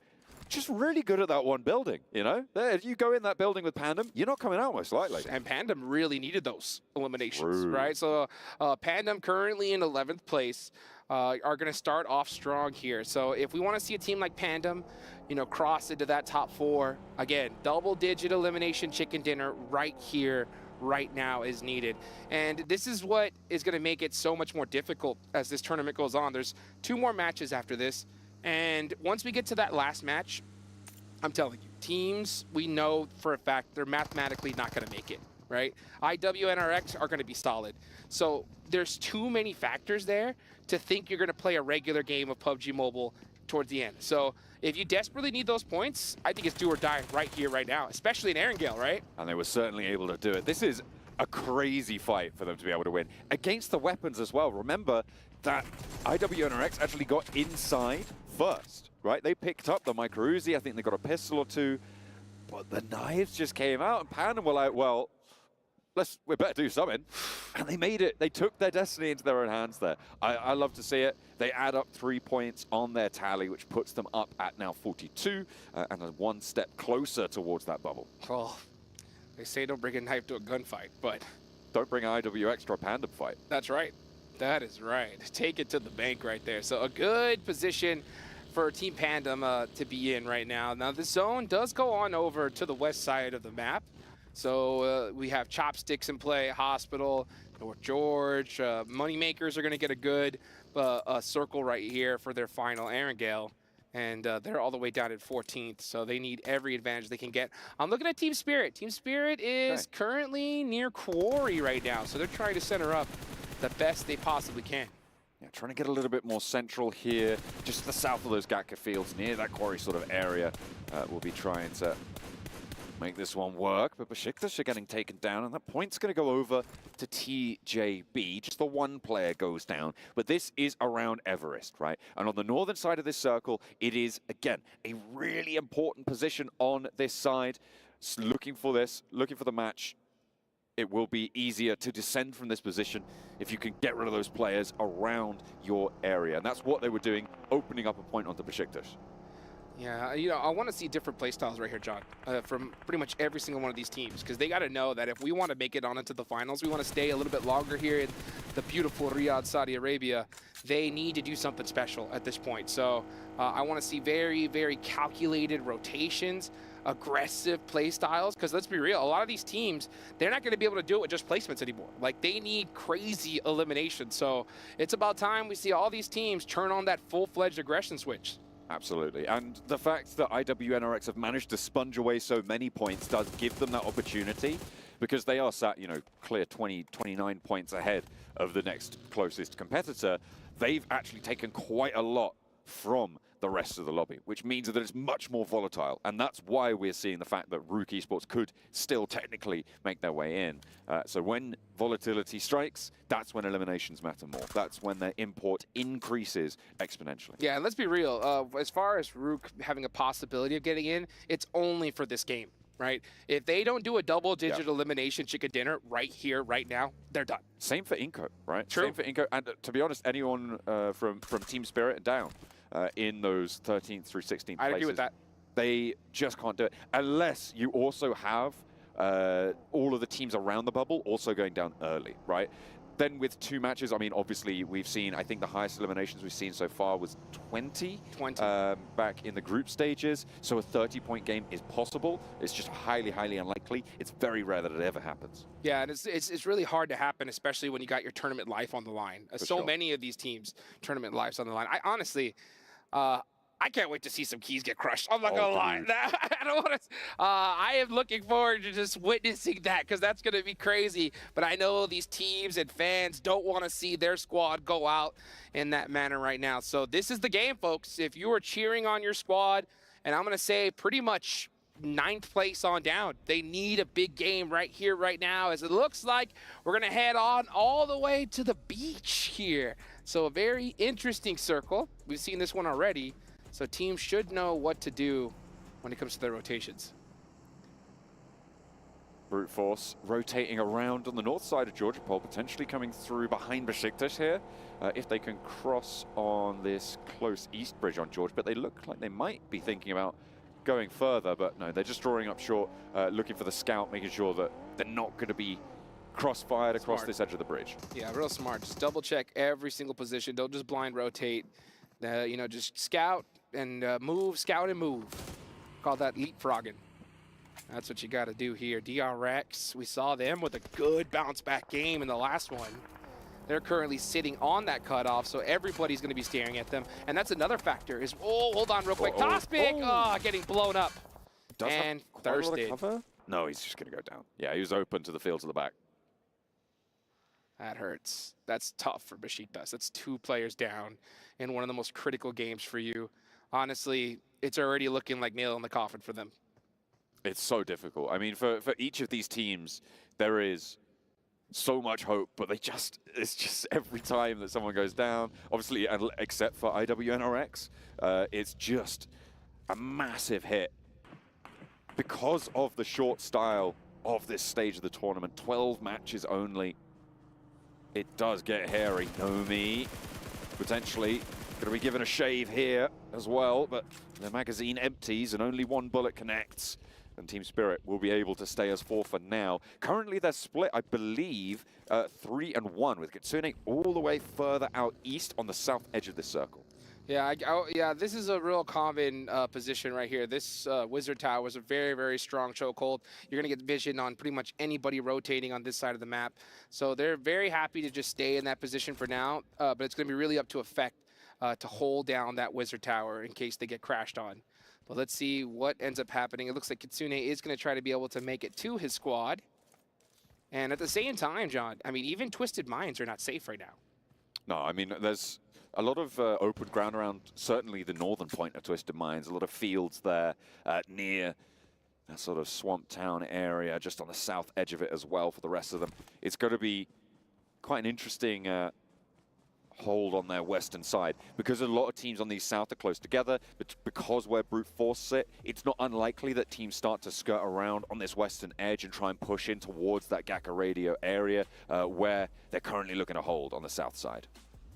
just really good at that one building, you know? If you go in that building with Pandem, you're not coming out most likely. And Pandem really needed those eliminations, right? So Pandem currently in 11th place are going to start off strong here. So if we want to see a team like Pandem, you know, cross into that top 4, again, double-digit elimination chicken dinner right here, right now is needed. And this is what is going to make it so much more difficult as this tournament goes on. There's 2 more matches after this. And once we get to that last match, I'm telling you, teams, we know for a fact they're mathematically not going to make it, right? IWNRX are going to be solid. So there's too many factors there to think you're going to play a regular game of PUBG Mobile towards the end. So if you desperately need those points, I think it's do or die right here, right now, especially in Erangel, right? And they were certainly able to do it. This is a crazy fight for them to be able to win. Against the weapons as well. Remember that IWNRX actually got inside first, right? They picked up the Micro Uzi. I think they got a pistol or 2. But the knives just came out, and Pandem were like, well, we better do something. And they made it. They took their destiny into their own hands there. I love to see it. They add up 3 points on their tally, which puts them up at now 42, and 1 step closer towards that bubble. Oh, they say don't bring a knife to a gunfight, but don't bring an IWX to a Pandem fight. That's right. That is right. Take it to the bank right there. So a good position for Team Pandem to be in right now. Now the zone does go on over to the west side of the map. So we have Chopsticks in play, Hospital, North George. Moneymakers are going to get a good circle right here for their final Erangel. And they're all the way down at 14th, so they need every advantage they can get. I'm looking at Team Spirit. Team Spirit is currently near Quarry right now, so they're trying to center up the best they possibly can. Yeah, trying to get a little bit more central here, just to the south of those Gatka fields, near that Quarry sort of area. We'll be trying to make this one work, but Besiktas are getting taken down, and that point's going to go over to TJB. Just the 1 player goes down, but this is around Everest, right? And on the northern side of this circle, it is, again, a really important position on this side. Looking for the match. It will be easier to descend from this position if you can get rid of those players around your area. And that's what they were doing, opening up a point onto Besiktas. Yeah, you know, I want to see different play styles right here, John, from pretty much every single one of these teams, because they got to know that if we want to make it on into the finals, we want to stay a little bit longer here in the beautiful Riyadh, Saudi Arabia, they need to do something special at this point. So I want to see very, very calculated rotations, aggressive play styles, because let's be real, a lot of these teams, they're not going to be able to do it with just placements anymore. Like, they need crazy elimination. So it's about time we see all these teams turn on that full-fledged aggression switch. Absolutely. And the fact that IWNRX have managed to sponge away so many points does give them that opportunity, because they are sat, you know, clear 20, 29 points ahead of the next closest competitor. They've actually taken quite a lot from the rest of the lobby, which means that it's much more volatile. And that's why we're seeing the fact that Rook Esports could still technically make their way in. So when volatility strikes, that's when eliminations matter more. That's when their import increases exponentially. Yeah, and let's be real. As far as Rook having a possibility of getting in, it's only for this game, right? If they don't do a double-digit elimination chicken dinner right here, right now, they're done. Same for Inco, right? True. Same for Inco. And to be honest, anyone from Team Spirit down in those 13th through 16th places, I agree with that. They just can't do it unless you also have all of the teams around the bubble also going down early, right? Then with 2 matches, I mean, obviously we've seen, I think the highest eliminations we've seen so far was 20 back in the group stages. So a 30-point game is possible. It's just highly, highly unlikely. It's very rare that it ever happens. Yeah, and it's really hard to happen, especially when you got your tournament life on the line. So many of these teams, tournament lives on the line. I honestly, I can't wait to see some keys get crushed. I'm not gonna lie. I don't want to. I am looking forward to just witnessing that, because that's gonna be crazy. But I know these teams and fans don't want to see their squad go out in that manner right now. So this is the game, folks. If you are cheering on your squad, and I'm gonna say pretty much 9th place on down, they need a big game right here, right now, as it looks like we're gonna head on all the way to the beach here. So a very interesting circle. We've seen this one already. So teams should know what to do when it comes to their rotations. Brute Force rotating around on the north side of Georgia Pole, potentially coming through behind Besiktas here, if they can cross on this close east bridge on George. But they look like they might be thinking about going further, but no, they're just drawing up short, looking for the scout, making sure that they're not going to be cross-fired across this edge of the bridge. Yeah, real smart. Just double check every single position. Don't just blind rotate. You know, just scout and move, scout and move. Call that leapfrogging. That's what you got to do here. DRX, we saw them with a good bounce back game in the last one. They're currently sitting on that cutoff, so everybody's going to be staring at them. And that's another factor is, oh, hold on real quick. Toss pick, getting blown up. And thirsted. No, he's just going to go down. Yeah, he was open to the field to the back. That hurts. That's tough for Besiktas. That's 2 players down in one of the most critical games for you. Honestly, it's already looking like nail in the coffin for them. It's so difficult. I mean, for each of these teams, there is so much hope, but it's just every time that someone goes down, obviously, except for IWNRX, it's just a massive hit. Because of the short style of this stage of the tournament, 12 matches only, it does get hairy. Nomi potentially going to be given a shave here as well, but the magazine empties and only 1 bullet connects. And Team Spirit will be able to stay as 4 for now. Currently, they're split, I believe, 3-1, with Kitsune all the way further out east on the south edge of this circle. Yeah, yeah, this is a real common position right here. This Wizard Tower is a very, very strong chokehold. You're going to get vision on pretty much anybody rotating on this side of the map. So they're very happy to just stay in that position for now, but it's going to be really up to Effect to hold down that Wizard Tower in case they get crashed on. But let's see what ends up happening. It looks like Kitsune is going to try to be able to make it to his squad. And at the same time, John, I mean, even Twisted Minds are not safe right now. No, I mean, there's a lot of open ground around, certainly the northern point of Twisted Minds, a lot of fields there near that sort of swamp town area, just on the south edge of it as well for the rest of them. It's going to be quite an interesting hold on their western side, because a lot of teams on the south are close together, but because where Brute Force sit, it's not unlikely that teams start to skirt around on this western edge and try and push in towards that Gaka Radio area where they're currently looking to hold on the south side.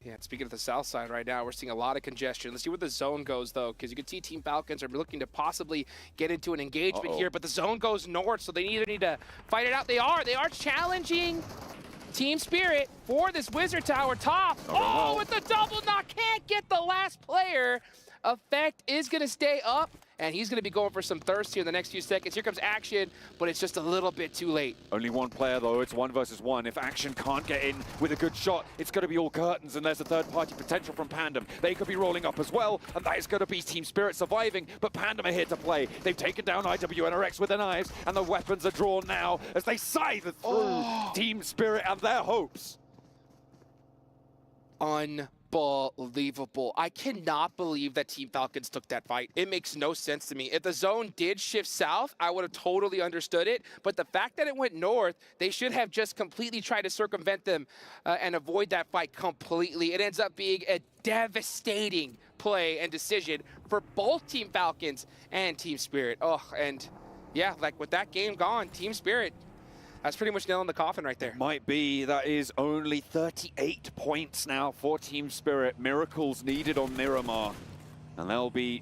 Yeah, speaking of the south side right now, we're seeing a lot of congestion. Let's see where the zone goes, though, because you can see Team Falcons are looking to possibly get into an engagement here, but the zone goes north, so they either need to fight it out. They are challenging Team Spirit for this Wizard Tower top. Oh, with the double knock, can't get the last player. Effect is going to stay up, and he's going to be going for some thirst here in the next few seconds. Here comes Action, but it's just a little bit too late. Only one player, though. It's 1 versus 1. If Action can't get in with a good shot, it's going to be all curtains, and there's a third-party potential from Pandem. They could be rolling up as well, and that is going to be Team Spirit surviving, but Pandem are here to play. They've taken down IWNRX with their knives, and the weapons are drawn now as they scythe through Team Spirit and their hopes. Unbelievable. I cannot believe that Team Falcons took that fight. It makes no sense to me. If the zone did shift south, I would have totally understood it. But the fact that it went north, they should have just completely tried to circumvent them and avoid that fight completely. It ends up being a devastating play and decision for both Team Falcons and Team Spirit. Oh, and yeah, like with that game gone, Team Spirit, that's pretty much nail in the coffin right there. Might be. That is only 38 points now for Team Spirit. Miracles needed on Miramar. And they'll be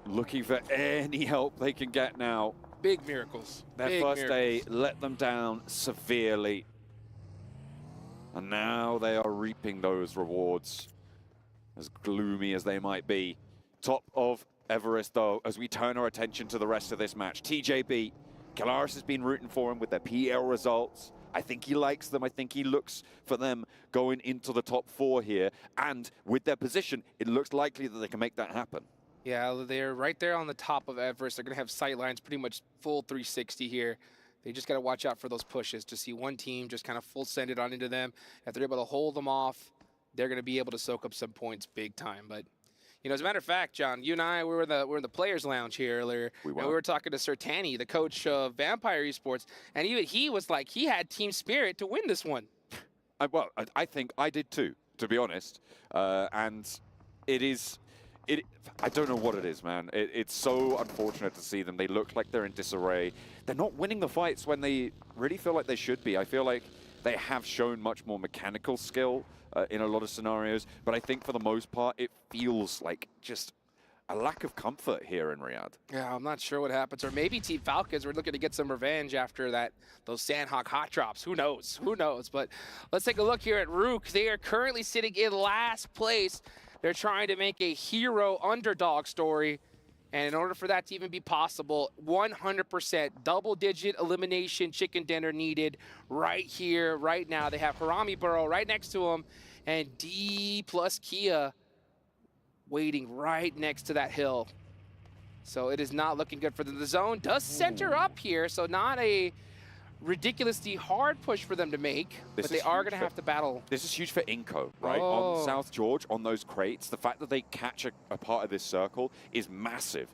looking for any help they can get now. Big miracles. Their first day let them down severely. And now they are reaping those rewards, as gloomy as they might be. Top of Everest, though, as we turn our attention to the rest of this match. TJB. Kalaris has been rooting for him with their PL results. I think he likes them. I think he looks for them going into the top 4 here. And with their position, it looks likely that they can make that happen. Yeah, they're right there on the top of Everest. They're going to have sight lines pretty much full 360 here. They just got to watch out for those pushes to see one team just kind of full send it on into them. If they're able to hold them off, they're going to be able to soak up some points big time. But you know, as a matter of fact, John, you and I, we were in the players' lounge here earlier, and we were talking to Sir Tanny, the coach of Vampire Esports, and even he was like, he had Team Spirit to win this one. I think I did too, to be honest. And I don't know what it is, man. It's so unfortunate to see them. They look like they're in disarray. They're not winning the fights when they really feel like they should be. I feel like they have shown much more mechanical skill in a lot of scenarios, but I think for the most part, it feels like just a lack of comfort here in Riyadh. Yeah, I'm not sure what happens. Or maybe Team Falcons were looking to get some revenge after those Sandhawk hot drops. Who knows? Who knows? But let's take a look here at Rook. They are currently sitting in last place. They're trying to make a hero underdog story. And in order for that to even be possible, 100% double-digit elimination chicken dinner needed right here, right now. They have Harami Burrow right next to him, and D plus Kia waiting right next to that hill. So it is not looking good for them. The zone does center up here, so not a ridiculously hard push for them to make, but they are going to have to battle. This is huge for Inco, right? On South George, on those crates, the fact that they catch a part of this circle is massive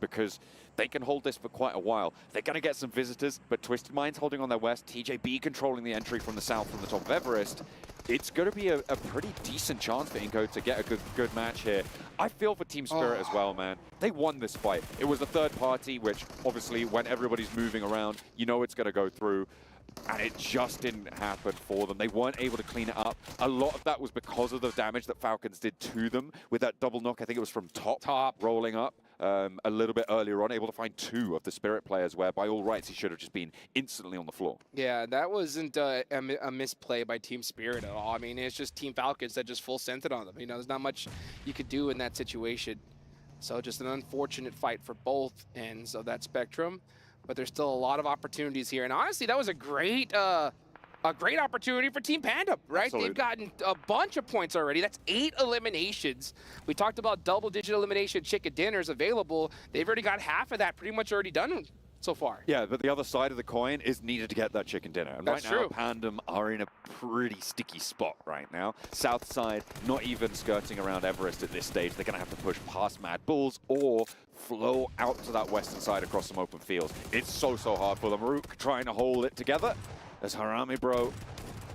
because they can hold this for quite a while. They're going to get some visitors, but Twisted Minds holding on their west, TJB controlling the entry from the south from the top of Everest. It's going to be a pretty decent chance for Inco to get a good match here. I feel for Team Spirit as well, man. They won this fight. It was a third party, which obviously when everybody's moving around, you know it's going to go through. And it just didn't happen for them. They weren't able to clean it up. A lot of that was because of the damage that Falcons did to them with that double knock. I think it was from top rolling up a little bit earlier on, able to find 2 of the Spirit players where by all rights he should have just been instantly on the floor. Yeah, that wasn't a misplay by Team Spirit at all. I mean, it's just Team Falcons that just full sent it on them. You know, there's not much you could do in that situation. So just an unfortunate fight for both ends of that spectrum. But there's still a lot of opportunities here. And honestly, that was a great opportunity for Team Panda, right? Absolutely. They've gotten a bunch of points already. That's 8 eliminations. We talked about double-digit elimination chicken dinners available. They've already got half of that pretty much already done so far. Yeah, but the other side of the coin is needed to get that chicken dinner. And That's right now, true. Pandem are in a pretty sticky spot right now. South side, not even skirting around Everest at this stage. They're going to have to push past Mad Bulls or flow out to that western side across some open fields. It's so hard for them. Rook trying to hold it together as Harami Bro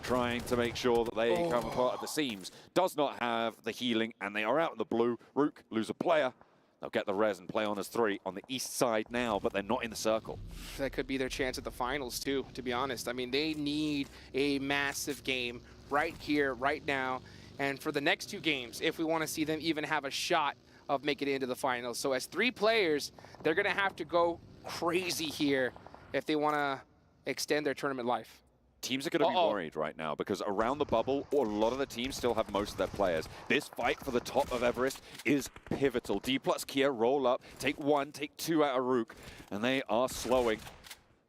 trying to make sure that they come apart at the seams. Does not have the healing, and they are out in the blue. Rook lose a player. They'll get the res and play on as 3 on the east side now, but they're not in the circle. That could be their chance at the finals, too, to be honest. I mean, they need a massive game right here, right now, and for the next 2 games, if we want to see them even have a shot of making it into the finals. So as 3 players, they're going to have to go crazy here if they want to extend their tournament life. Teams are going to be worried right now because around the bubble, a lot of the teams still have most of their players. This fight for the top of Everest is pivotal. D plus Kia roll up, take 1, take 2 out of Rook, and they are slowing.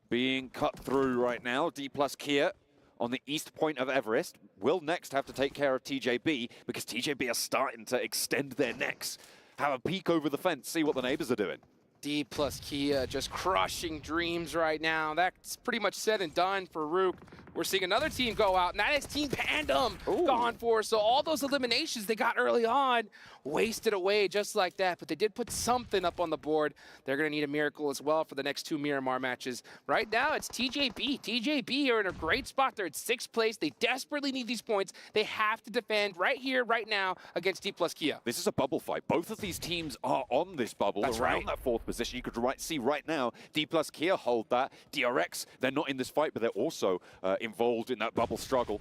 Being cut through right now, D plus Kia on the east point of Everest will next have to take care of TJB because TJB are starting to extend their necks. Have a peek over the fence, see what the neighbors are doing. D plus Kia just crushing dreams right now. That's pretty much said and done for Rook. We're seeing another team go out, and that is Team Pandem gone for. So all those eliminations they got early on wasted away just like that. But they did put something up on the board. They're going to need a miracle as well for the next 2 Miramar matches. Right now, it's TJB. TJB are in a great spot. They're at 6th place. They desperately need these points. They have to defend right here, right now against D plus Kia. This is a bubble fight. Both of these teams are on this bubble. That's around that 4th position. You could see right now, D plus Kia hold that. DRX, they're not in this fight, but they're also involved in that bubble struggle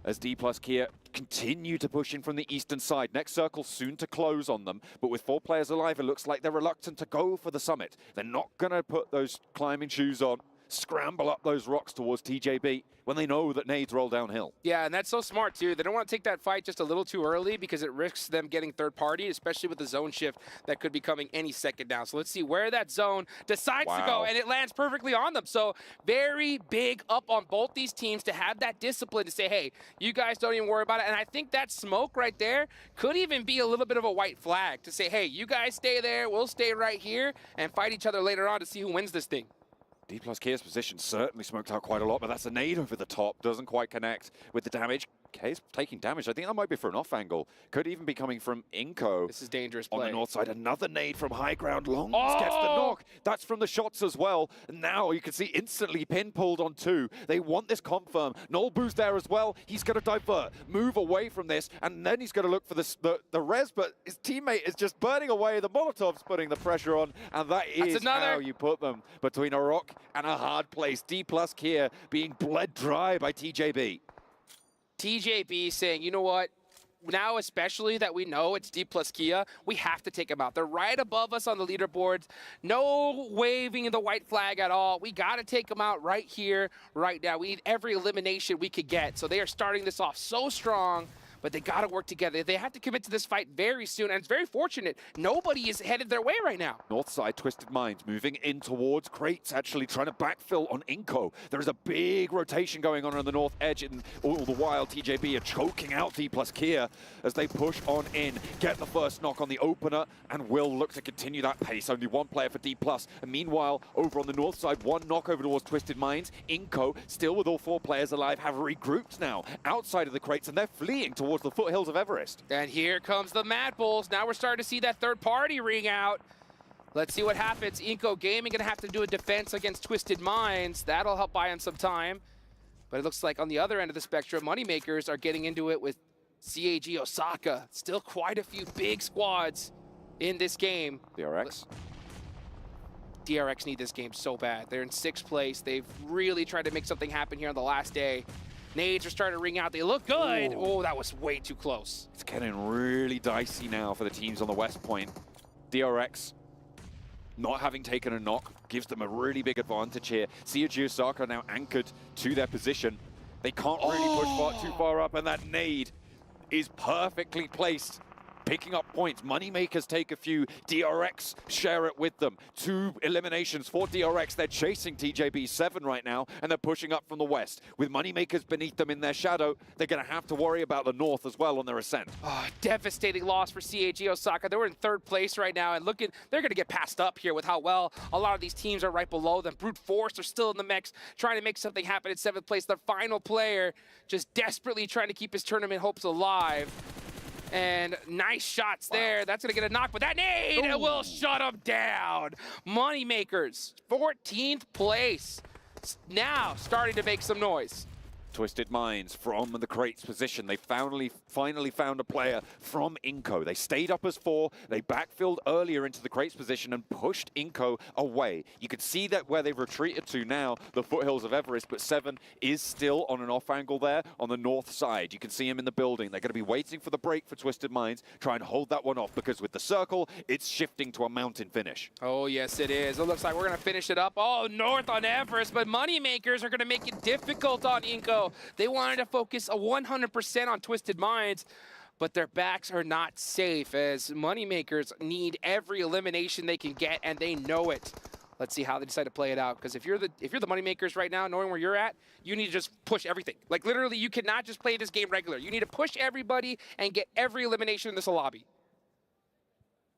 as D plus Kia continue to push in from the eastern side. Next circle soon to close on them, but with 4 players alive, it looks like they're reluctant to go for the summit. They're not going to put those climbing shoes on, scramble up those rocks towards TJB when they know that nades roll downhill. Yeah, and that's so smart, too. They don't want to take that fight just a little too early because it risks them getting third party, especially with the zone shift that could be coming any second now. So let's see where that zone decides to go, and it lands perfectly on them. So very big up on both these teams to have that discipline to say, hey, you guys don't even worry about it. And I think that smoke right there could even be a little bit of a white flag to say, hey, you guys stay there, we'll stay right here and fight each other later on to see who wins this thing. D plus Kia's position certainly smoked out quite a lot, but that's a nade over the top. Doesn't quite connect with the damage. K's taking damage. I think that might be for an off angle. Could even be coming from Inko. This is dangerous play. On the north side, another nade from high ground. Longs gets the knock. That's from the shots as well. And now you can see instantly pin pulled on 2. They want this confirm. Nolbu's there as well. He's going to divert, move away from this, and then he's going to look for the res, but his teammate is just burning away. The Molotov's putting the pressure on, and that is how you put them between a rock and a hard place. D plus Kia being bled dry by TJB. TJB saying, you know what? Now, especially that we know it's D plus Kia, we have to take them out. They're right above us on the leaderboards. No waving the white flag at all. We got to take them out right here, right now. We need every elimination we could get. So they are starting this off so strong, but they got to work together. They have to commit to this fight very soon, and it's very fortunate. Nobody is headed their way right now. North side, Twisted Minds moving in towards Crates, actually trying to backfill on Inko. There is a big rotation going on the north edge, and all the while TJB are choking out D plus Kia as they push on in, get the first knock on the opener, and will look to continue that pace. Only 1 player for D plus. And meanwhile, over on the north side, 1 knock over towards Twisted Minds. Inko, still with all 4 players alive, have regrouped now outside of the Crates, and they're fleeing towards the foothills of Everest. And here comes the Mad Bulls. Now we're starting to see that third party ring out. Let's see what happens. Inko Gaming gonna have to do a defense against Twisted Minds. That'll help buy him some time. But it looks like on the other end of the spectrum, Moneymakers are getting into it with CAG Osaka. Still quite a few big squads in this game. DRX need this game so bad. They're in 6th place. They've really tried to make something happen here on the last day. Nades are starting to ring out. They look good. Ooh. Oh, that was way too close. It's getting really dicey now for the teams on the west point. DRX, not having taken a knock, gives them a really big advantage here. CAG Osaka now anchored to their position. They can't really push too far up, and that nade is perfectly placed. Picking up points. Moneymakers take a few. DRX share it with them. 2 eliminations for DRX. They're chasing TJB 7 right now, and they're pushing up from the west. With Moneymakers beneath them in their shadow, they're going to have to worry about the north as well on their ascent. Oh, devastating loss for CAG Osaka. They were in 3rd place right now, and they're going to get passed up here with how well a lot of these teams are right below them. Brute Force are still in the mix, trying to make something happen in 7th place. The final player just desperately trying to keep his tournament hopes alive. And nice shots there. That's going to get a knock, but that nade will shut him down. Moneymakers, 14th place. Now starting to make some noise. Twisted Minds from the crates position. They finally found a player from Inco. They stayed up as 4. They backfilled earlier into the crates position and pushed Inco away. You can see that where they've retreated to now, the foothills of Everest, but 7 is still on an off angle there on the north side. You can see him in the building. They're going to be waiting for the break for Twisted Minds, try and hold that one off, because with the circle, it's shifting to a mountain finish. Oh, yes, it is. It looks like we're going to finish it up. Oh, north on Everest, but Moneymakers are going to make it difficult on Inco. They wanted to focus 100% on Twisted Minds, but their backs are not safe, as Moneymakers need every elimination they can get, and they know it. Let's see how they decide to play it out, because if you're the Moneymakers right now, knowing where you're at, you need to just push everything. Like, literally, you cannot just play this game regular. You need to push everybody and get every elimination in this lobby.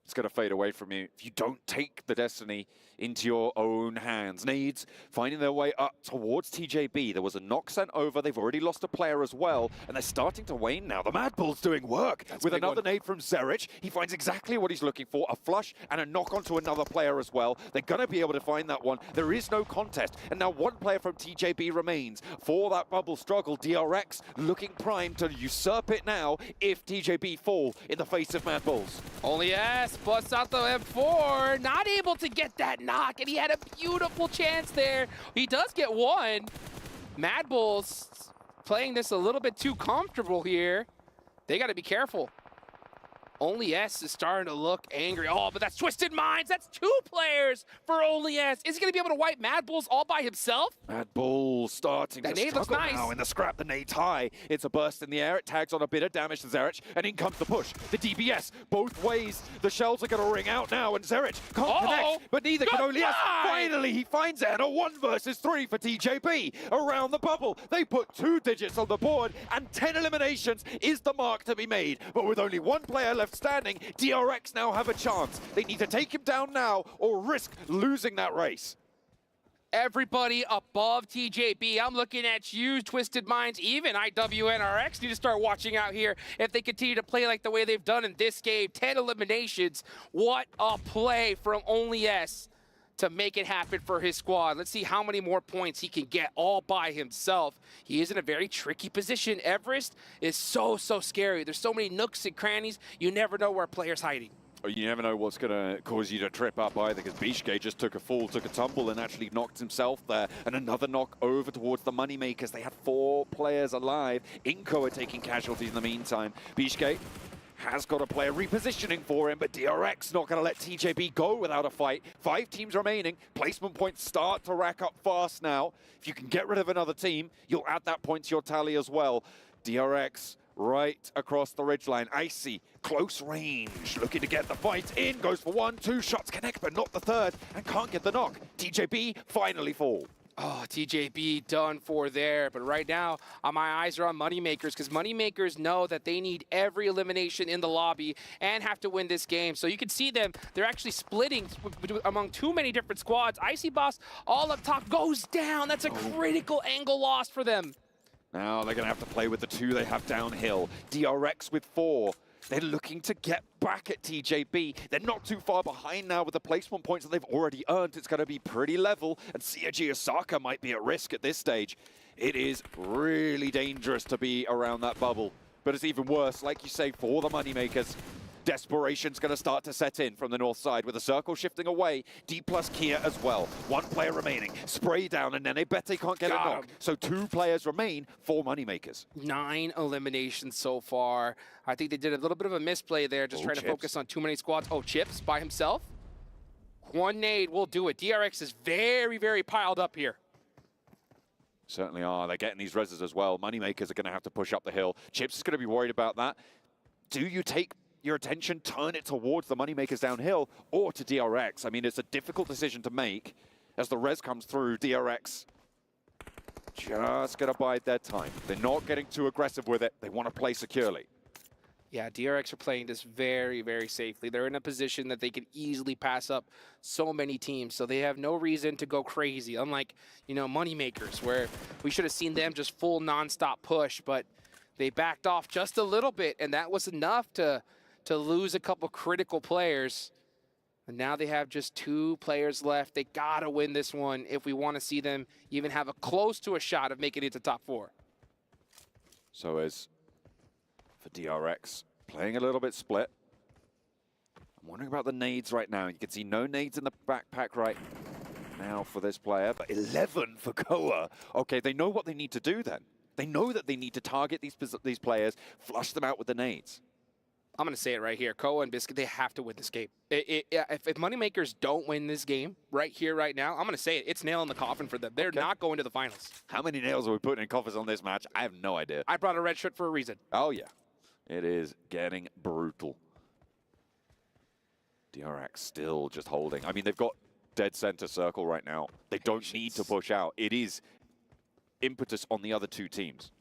It's going to fade away from you if you don't take the destiny into your own hands. Nades finding their way up towards TJB. There was a knock sent over. They've already lost a player as well, and they're starting to wane now. The Mad Bull's doing work with another nade from Zerich. He finds exactly what he's looking for, a flush and a knock onto another player as well. They're going to be able to find that one. There is no contest, and now one player from TJB remains for that bubble struggle. DRX looking primed to usurp it now if TJB fall in the face of Mad Bulls. Only S busts out the M4, not able to get that knock, and he had a beautiful chance there. He does get one. Mad Bulls playing this a little bit too comfortable here. They got to be careful. Only S is starting to look angry. Oh, but that's Twisted Minds. That's 2 players for Only S. Is he going to be able to wipe Mad Bulls all by himself? Mad Bull starting to struggle now in the scrap. The nade's high. It's a burst in the air. It tags on a bit of damage to Zerich, and in comes the push. The DBS both ways. The shells are going to ring out now, and Zerich can't connect, but neither can Only S. Finally, he finds it, and a 1 versus 3 for TJB around the bubble. They put 2 digits on the board, and 10 eliminations is the mark to be made. But with only 1 player left standing, DRX now have a chance. They need to take him down now or risk losing that race. Everybody above TJB, I'm looking at you, Twisted Minds, even IWNRX need to start watching out here if they continue to play like the way they've done in this game. 10 eliminations. What a play from Only S to make it happen for his squad. Let's see how many more points he can get all by himself. He is in a very tricky position. Everest is so scary. There's so many nooks and crannies. You never know where a player's hiding. You never know what's going to cause you to trip up either, because Bishke just took a fall, took a tumble, and actually knocked himself there. And another knock over towards the Moneymakers. They had 4 players alive. Inco are taking casualties in the meantime. Bishke has got a player repositioning for him, but DRX not going to let TJB go without a fight. 5 teams remaining. Placement points start to rack up fast now. If you can get rid of another team, you'll add that point to your tally as well. DRX right across the ridgeline. Icy, close range, looking to get the fight in. Goes for 1, 2 shots connect, but not the 3rd, and can't get the knock. TJB finally fall. Oh, TJB done for there. But right now, my eyes are on Moneymakers, because Moneymakers know that they need every elimination in the lobby and have to win this game. So you can see them, they're actually splitting among too many different squads. Icy Boss all up top goes down. That's a critical angle loss for them. Now they're going to have to play with the 2 they have downhill. DRX with 4. They're looking to get back at TJB. They're not too far behind now with the placement points that they've already earned. It's going to be pretty level, and CRG Osaka might be at risk at this stage. It is really dangerous to be around that bubble, but it's even worse, like you say, for the Moneymakers. Desperation's going to start to set in from the north side with the circle shifting away. D plus Kia as well. 1 player remaining. Spray down, and then they bet they can't get a knock. So 2 players remain for Moneymakers. 9 eliminations so far. I think they did a little bit of a misplay there, just trying to focus on too many squads. Oh, Chips by himself. 1 nade will do it. DRX is very piled up here. Certainly are. They're getting these reses as well. Moneymakers are going to have to push up the hill. Chips is going to be worried about that. Do you take your attention, turn it towards the Moneymakers downhill or to DRX? I mean, it's a difficult decision to make as the res comes through. DRX just going to bide their time. They're not getting too aggressive with it. They want to play securely. Yeah, DRX are playing this very safely. They're in a position that they could easily pass up so many teams, so they have no reason to go crazy, unlike, you know, Moneymakers, where we should have seen them just full non-stop push, but they backed off just a little bit, and that was enough to lose a couple critical players. And now they have just 2 players left. They gotta win this one if we want to see them even have a close to a shot of making it to top 4. So as for DRX, playing a little bit split. I'm wondering about the nades right now. You can see no nades in the backpack right now for this player, but 11 for Koa. Okay, they know what they need to do then. They know that they need to target these players, flush them out with the nades. I'm going to say it right here. Koa and Biscuit, they have to win this game. If Moneymakers don't win this game right here, right now, I'm going to say it. It's nail in the coffin for them. They're not going to the finals. How many nails are we putting in coffins on this match? I have no idea. I brought a red shirt for a reason. Oh, yeah. It is getting brutal. DRX still just holding. I mean, they've got dead center circle right now. They don't need to push out. It is impetus on the other two teams.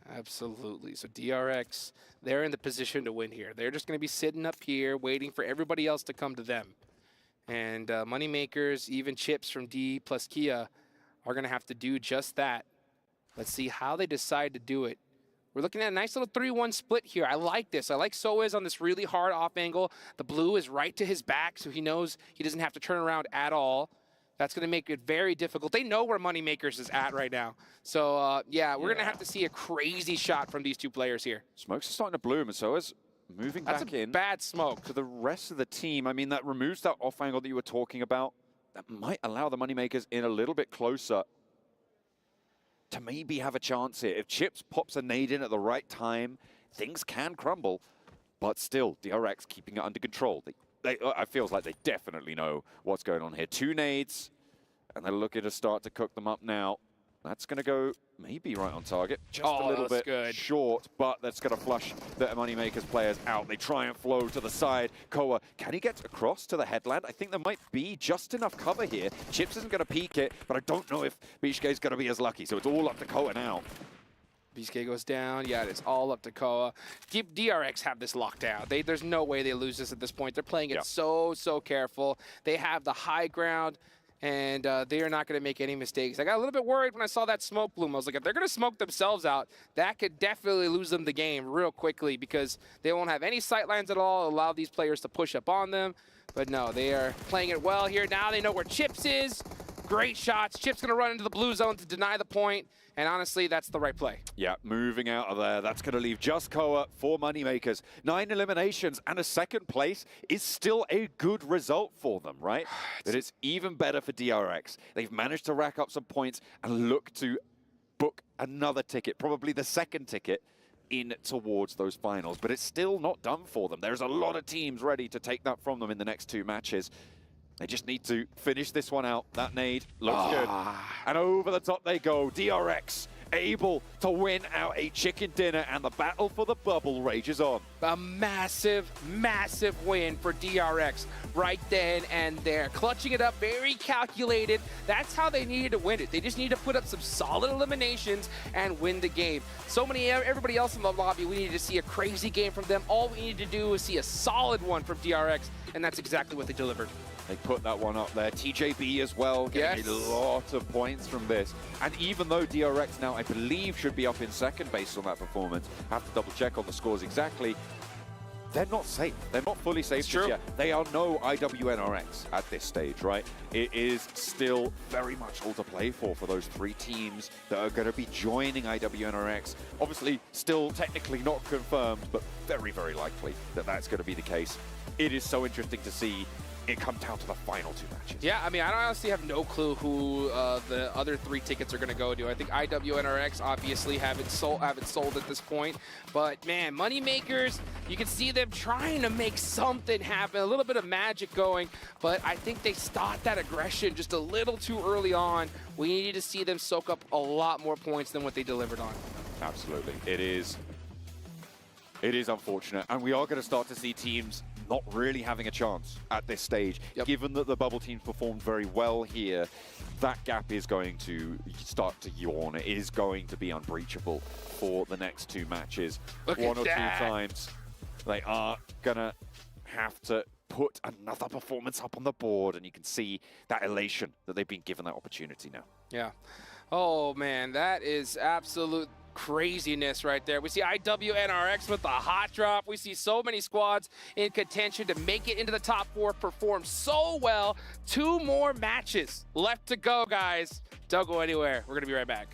Absolutely. So DRX, they're in the position to win here. They're just going to be sitting up here waiting for everybody else to come to them. And Moneymakers, even Chips from D plus Kia, are going to have to do just that. Let's see how they decide to do it. We're looking at a nice little 3-1 split here. I like this. I like Soez on this really hard off angle. The blue is right to his back, so he knows he doesn't have to turn around at all. That's going to make it very difficult. They know where Moneymakers is at right now. So, yeah, we're going to have to see a crazy shot from these two players here. Smoke's starting to bloom, and Soez moving back in. That's a bad smoke. To the rest of the team, I mean, that removes that off angle that you were talking about. That might allow the Moneymakers in a little bit closer to maybe have a chance here. If Chips pops a nade in at the right time, things can crumble, but still, DRX keeping it under control. It feels like they definitely know what's going on here. 2 nades, and they're looking to start to cook them up now. That's going to go maybe right on target. Just a little bit short, but that's going to flush the Moneymakers players out. They try and flow to the side. Koa, can he get across to the headland? I think there might be just enough cover here. Chips isn't going to peek it, but I don't know if Bishke is going to be as lucky. So it's all up to Koa now. BSK goes down. Yeah, it's all up to Koa. DRX have this locked down. There's no way they lose this at this point. They're playing it so careful. They have the high ground, and they are not going to make any mistakes. I got a little bit worried when I saw that smoke bloom. I was like, if they're going to smoke themselves out, that could definitely lose them the game real quickly because they won't have any sight lines at all, allow these players to push up on them. But no, they are playing it well here. Now they know where Chips is. Great shots. Chips going to run into the blue zone to deny the point. And honestly, that's the right play. Yeah, moving out of there. That's going to leave just Koa for Moneymakers. 9 eliminations and a second place is still a good result for them, right? But it's even better for DRX. They've managed to rack up some points and look to book another ticket, probably the second ticket, in towards those finals. But it's still not done for them. There's a lot of teams ready to take that from them in the next 2 matches. They just need to finish this one out. That nade looks good. And over the top they go. DRX able to win out a chicken dinner, and the battle for the bubble rages on. A massive win for DRX right then and there. Clutching it up, very calculated. That's how they needed to win it. They just need to put up some solid eliminations and win the game. Everybody else in the lobby, we needed to see a crazy game from them. All we needed to do was see a solid one from DRX, and that's exactly what they delivered. They put that one up there. TJB as well, getting a lot of points from this. And even though DRX now, I believe, should be up in second based on that performance, I have to double check on the scores exactly. They're not safe. They're not fully safe just yet. They are no IWNRX at this stage, right? It is still very much all to play for those 3 teams that are going to be joining IWNRX. Obviously, still technically not confirmed, but very, very likely that that's going to be the case. It is so interesting to see it come down to the final 2 matches. Yeah, I mean, I honestly have no clue who the other 3 tickets are going to go to. I think IWNRX obviously haven't sold at this point. But, man, Moneymakers, you can see them trying to make something happen, a little bit of magic going. But I think they stopped that aggression just a little too early on. We needed to see them soak up a lot more points than what they delivered on. Absolutely. It is unfortunate. And we are going to start to see teams not really having a chance at this stage. Given that the bubble teams performed very well here, that gap is going to start to yawn. It is going to be unbreachable for the next 2 matches. One or 2 times, they are going to have to put another performance up on the board, and you can see that elation that they've been given that opportunity now. Yeah. Oh, man, that is absolute craziness right there. We see IWNRX with the hot drop. We see so many squads in contention to make it into the top 4, perform so well. 2 more matches left to go, guys. Don't go anywhere. We're going to be right back.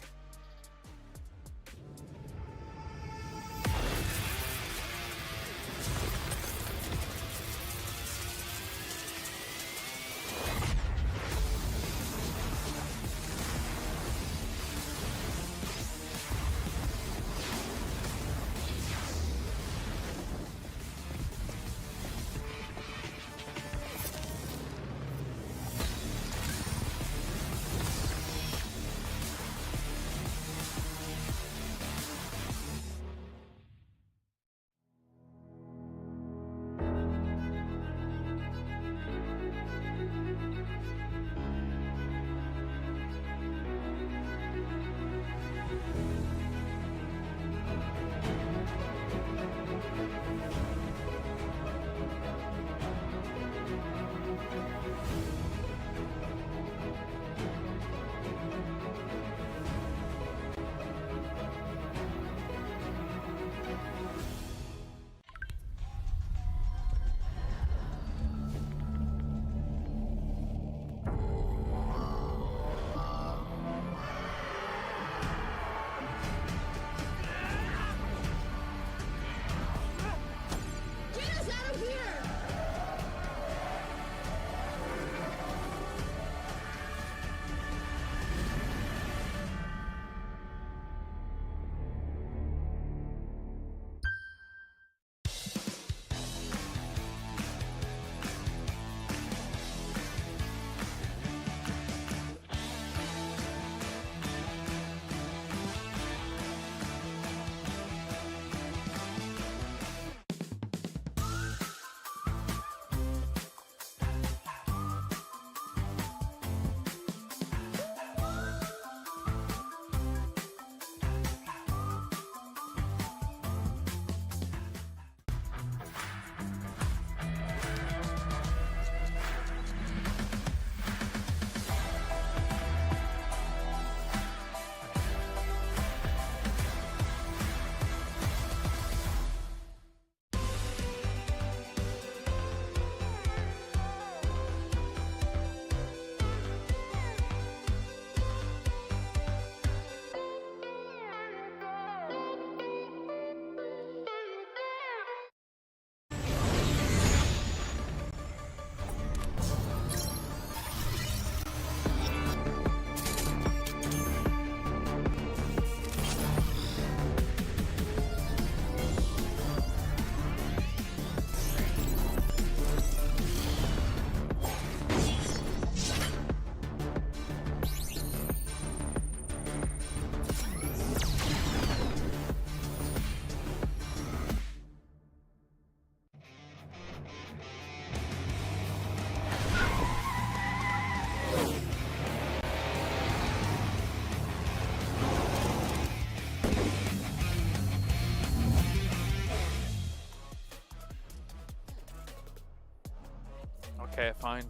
Okay, fine.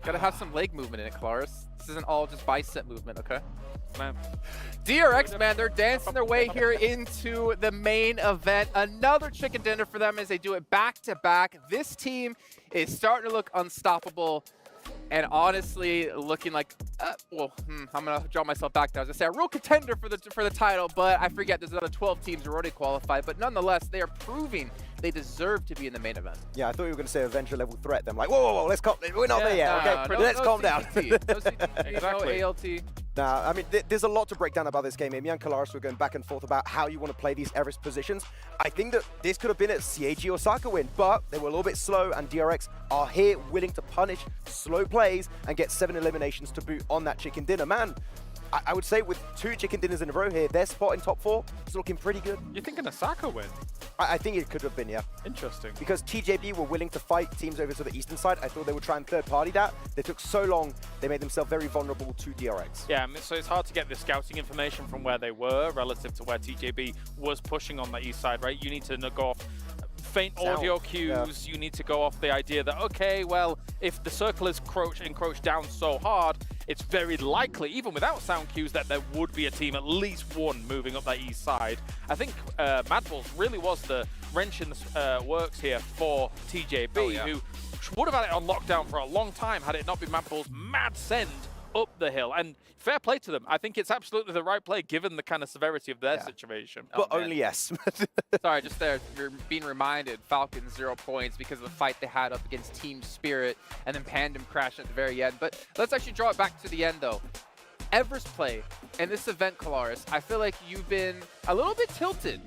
Gotta have some leg movement in it, Klaris. This isn't all just bicep movement, okay? Man. DRX, man, they're dancing their way here into the main event. Another chicken dinner for them as they do it back-to-back. This team is starting to look unstoppable and honestly looking like, I'm going to draw myself back now. I was going to say a real contender for the title, but I forget there's another 12 teams who already qualified. But nonetheless, they are proving they deserve to be in the main event. Yeah, I thought you were going to say Avenger level threat. Then I'm like, whoa, let's calm. We're not there yet. Okay, let's calm down. No CTT, no ALT. Nah, I mean, there's a lot to break down about this game. Me and Kalaris were going back and forth about how you want to play these Everest positions. I think that this could have been a CAG Osaka win, but they were a little bit slow, and DRX are here willing to punish slow plays and get 7 eliminations to boot on that chicken dinner. Man, I would say with 2 chicken dinners in a row here, their spot in top 4 is looking pretty good. You're thinking Osaka win? I think it could have been, yeah. Interesting. Because TJB were willing to fight teams over to the eastern side. I thought they would try and third-party that. They took so long, they made themselves very vulnerable to DRX. Yeah, so it's hard to get the scouting information from where they were relative to where TJB was pushing on the east side, right? You need to go off faint audio cues. You need to go off the idea that, okay, well, if the circle is encroached down so hard, it's very likely, even without sound cues, that there would be a team, at least one, moving up that east side. I think Mad Bulls really was the wrench in the works here for TJB, who would have had it on lockdown for a long time had it not been Mad Bulls' mad send up the hill. And fair play to them. I think it's absolutely the right play given the kind of severity of their situation. But only yes. Sorry, just there, you're being reminded, Falcons 0 points because of the fight they had up against Team Spirit, and then Pandem crashed at the very end. But let's actually draw it back to the end, though. Everest play and this event, Kalaris, I feel like you've been a little bit tilted,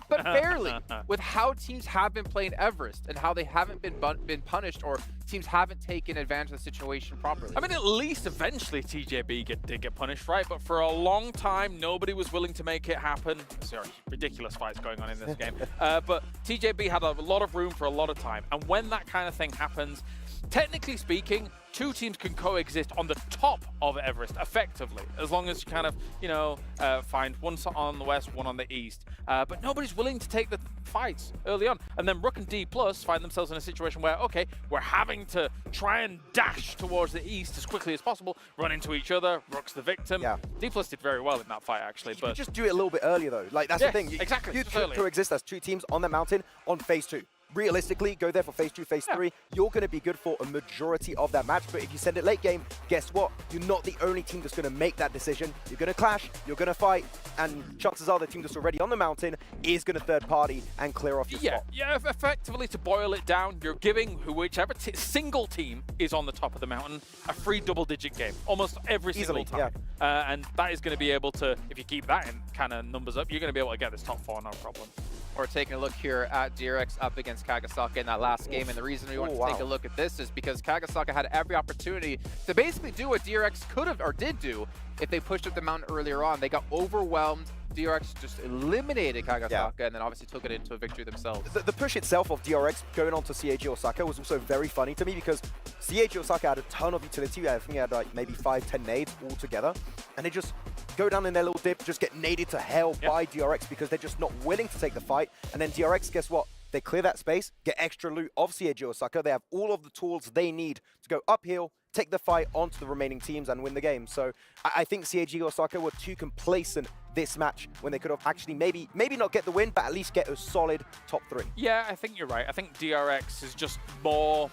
but fairly, with how teams have been playing Everest and how they haven't been punished, or teams haven't taken advantage of the situation properly. I mean, at least eventually TJB did get punished, right? But for a long time, nobody was willing to make it happen. Sorry, ridiculous fights going on in this game. But TJB had a lot of room for a lot of time. And when that kind of thing happens, technically speaking, 2 teams can coexist on the top of Everest effectively, as long as you kind of, find one on the west, one on the east. But nobody's willing to take the fights early on. And then Rook and D Plus find themselves in a situation where, okay, we're having to try and dash towards the east as quickly as possible, run into each other. Rook's the victim. Yeah. D Plus did very well in that fight, actually. You could just do it a little bit earlier, though. Like, that's the thing. Exactly. You could coexist as 2 teams on the mountain on phase 2. Realistically, go there for phase 2, phase 3. You're going to be good for a majority of that match. But if you send it late game, guess what? You're not the only team that's going to make that decision. You're going to clash, you're going to fight, and chances are the team that's already on the mountain is going to third party and clear off your spot. Yeah, effectively, to boil it down, you're giving whichever single team is on the top of the mountain a free double-digit game, almost every single time. And that is going to be able to, if you keep that in kind of numbers up, you're going to be able to get this top 4, no problem. We're taking a look here at DRX up against Kagasaka in that last game, and the reason we want to take a look at this is because Kagasaka had every opportunity to basically do what DRX could have or did do if they pushed up the mountain earlier on. They got overwhelmed. DRX just eliminated Kagasaka and then obviously took it into a victory themselves. The push itself of DRX going on to CAG Osaka was also very funny to me because CAG Osaka had a ton of utility. I think he had like maybe 5-10 nades all together, and they just go down in their little dip, just get naded to hell by DRX because they're just not willing to take the fight. And then DRX, guess what? They clear that space, get extra loot of CAG Osaka. They have all of the tools they need to go uphill, take the fight onto the remaining teams and win the game. So I think CAG Osaka were too complacent this match when they could have actually maybe not get the win, but at least get a solid top 3. Yeah, I think you're right. I think DRX is just more...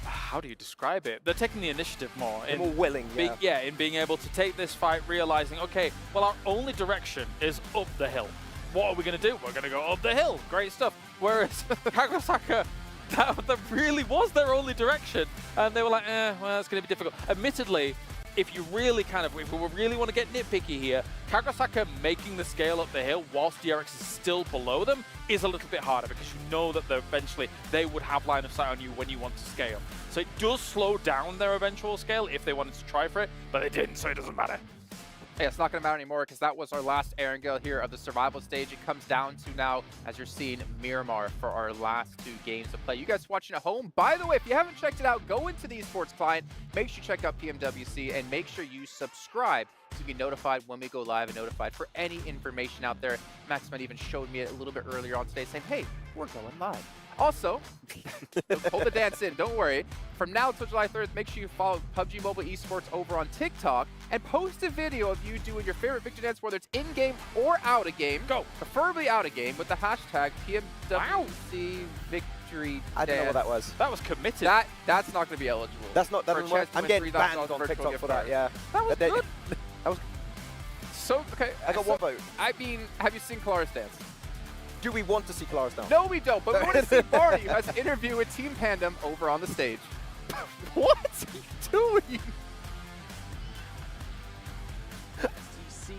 How do you describe it? They're taking the initiative more. They're more willing, in being able to take this fight, realizing, okay, well, our only direction is up the hill. What are we going to do? We're going to go up the hill. Great stuff. Whereas Kagasaka, that really was their only direction. And they were like, well, it's going to be difficult. Admittedly, if you really if we really want to get nitpicky here, Kagasaka making the scale up the hill whilst DRX is still below them is a little bit harder because you know that eventually they would have line of sight on you when you want to scale. So it does slow down their eventual scale if they wanted to try for it, but they didn't, so it doesn't matter. Yeah, it's not going to matter anymore because that was our last Erangel here of the survival stage. It comes down to now, as you're seeing, Miramar for our last 2 games to play. You guys watching at home, by the way, if you haven't checked it out, go into the Esports client, make sure you check out PMWC, and make sure you subscribe to be notified when we go live and notified for any information out there. Max might even showed me it a little bit earlier on today saying, hey, we're going live. Also, hold the dance in, don't worry. From now until July 3rd, make sure you follow PUBG Mobile Esports over on TikTok and post a video of you doing your favorite victory dance, whether it's in-game or out-of-game. Go. Preferably out-of-game with the hashtag PMWC Victory I don't know what that was. That was committed. That's not going to be eligible. That's not, that For a doesn't work. chance to I'm win getting $3,000 banned on virtual TikTok gift for that, card. yeah. That was good. That was... So, okay. I got one vote. I mean, have you seen Clara's dance? Do we want to see Clara's dance? No, we don't, but we want to see Barty, who has an interview with Team Pandem over on the stage. What are you doing? SDC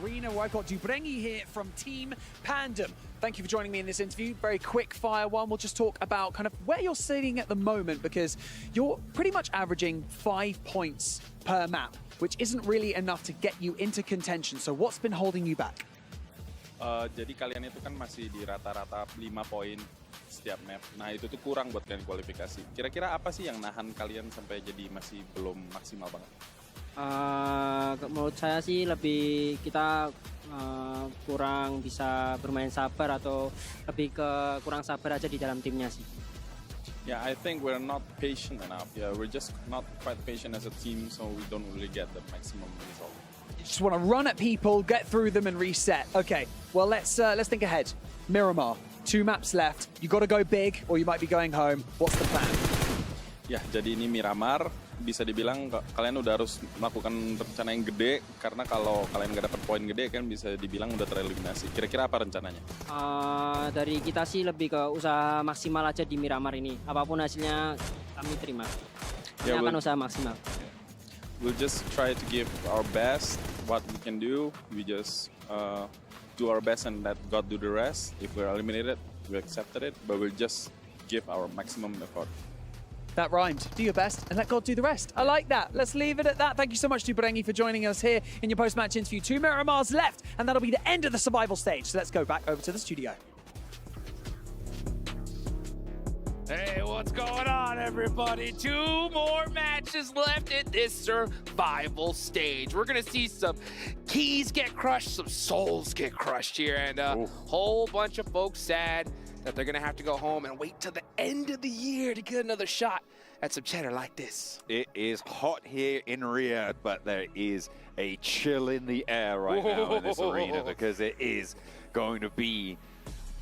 Arena, where I've got Dubrengi here from Team Pandem. Thank you for joining me in this interview. Very quick fire one. We'll just talk about kind of where you're sitting at the moment, because you're pretty much averaging 5 points per map, which isn't really enough to get you into contention. So what's been holding you back? Jadi kalian itu kan masih di rata-rata 5 poin setiap map. Nah itu tuh kurang buat kalian kualifikasi. Kira-kira apa sih yang nahan kalian sampai jadi masih belum maksimal banget? Menurut saya sih lebih kita kurang bisa bermain sabar, atau lebih ke kurang sabar aja di dalam timnya sih. Yeah, I think we're not patient enough. Yeah, we're just not quite patient as a team, so we don't really get the maximum result. You just want to run at people, get through them, and reset. Okay, well let's think ahead. Miramar, 2 maps left. You got to go big, or you might be going home. What's the plan? Ya, jadi ini Miramar. Bisa dibilang kalian udah harus melakukan rencana yang gede, karena kalau kalian nggak dapat poin gede kan bisa dibilang udah tereliminasi. Kira-kira apa rencananya? Dari kita sih lebih ke usaha maksimal aja di Miramar ini. Apapun hasilnya kami terima. Kami akan usaha maksimal. We'll just try to give our best, what we can do. We just do our best and let God do the rest. If we're eliminated, we accepted it, but we'll just give our maximum effort. That rhymed. Do your best and let God do the rest. I like that. Let's leave it at that. Thank you so much to Dubrengi for joining us here in your post-match interview. 2 Miramars left, and that'll be the end of the survival stage. So let's go back over to the studio. Hey, what's going on, everybody? 2 more matches left in this survival stage. We're going to see some keys get crushed, some souls get crushed here, and a whole bunch of folks sad that they're going to have to go home and wait till the end of the year to get another shot at some cheddar like this. It is hot here in Riyadh, but there is a chill in the air right now in this arena, because it is going to be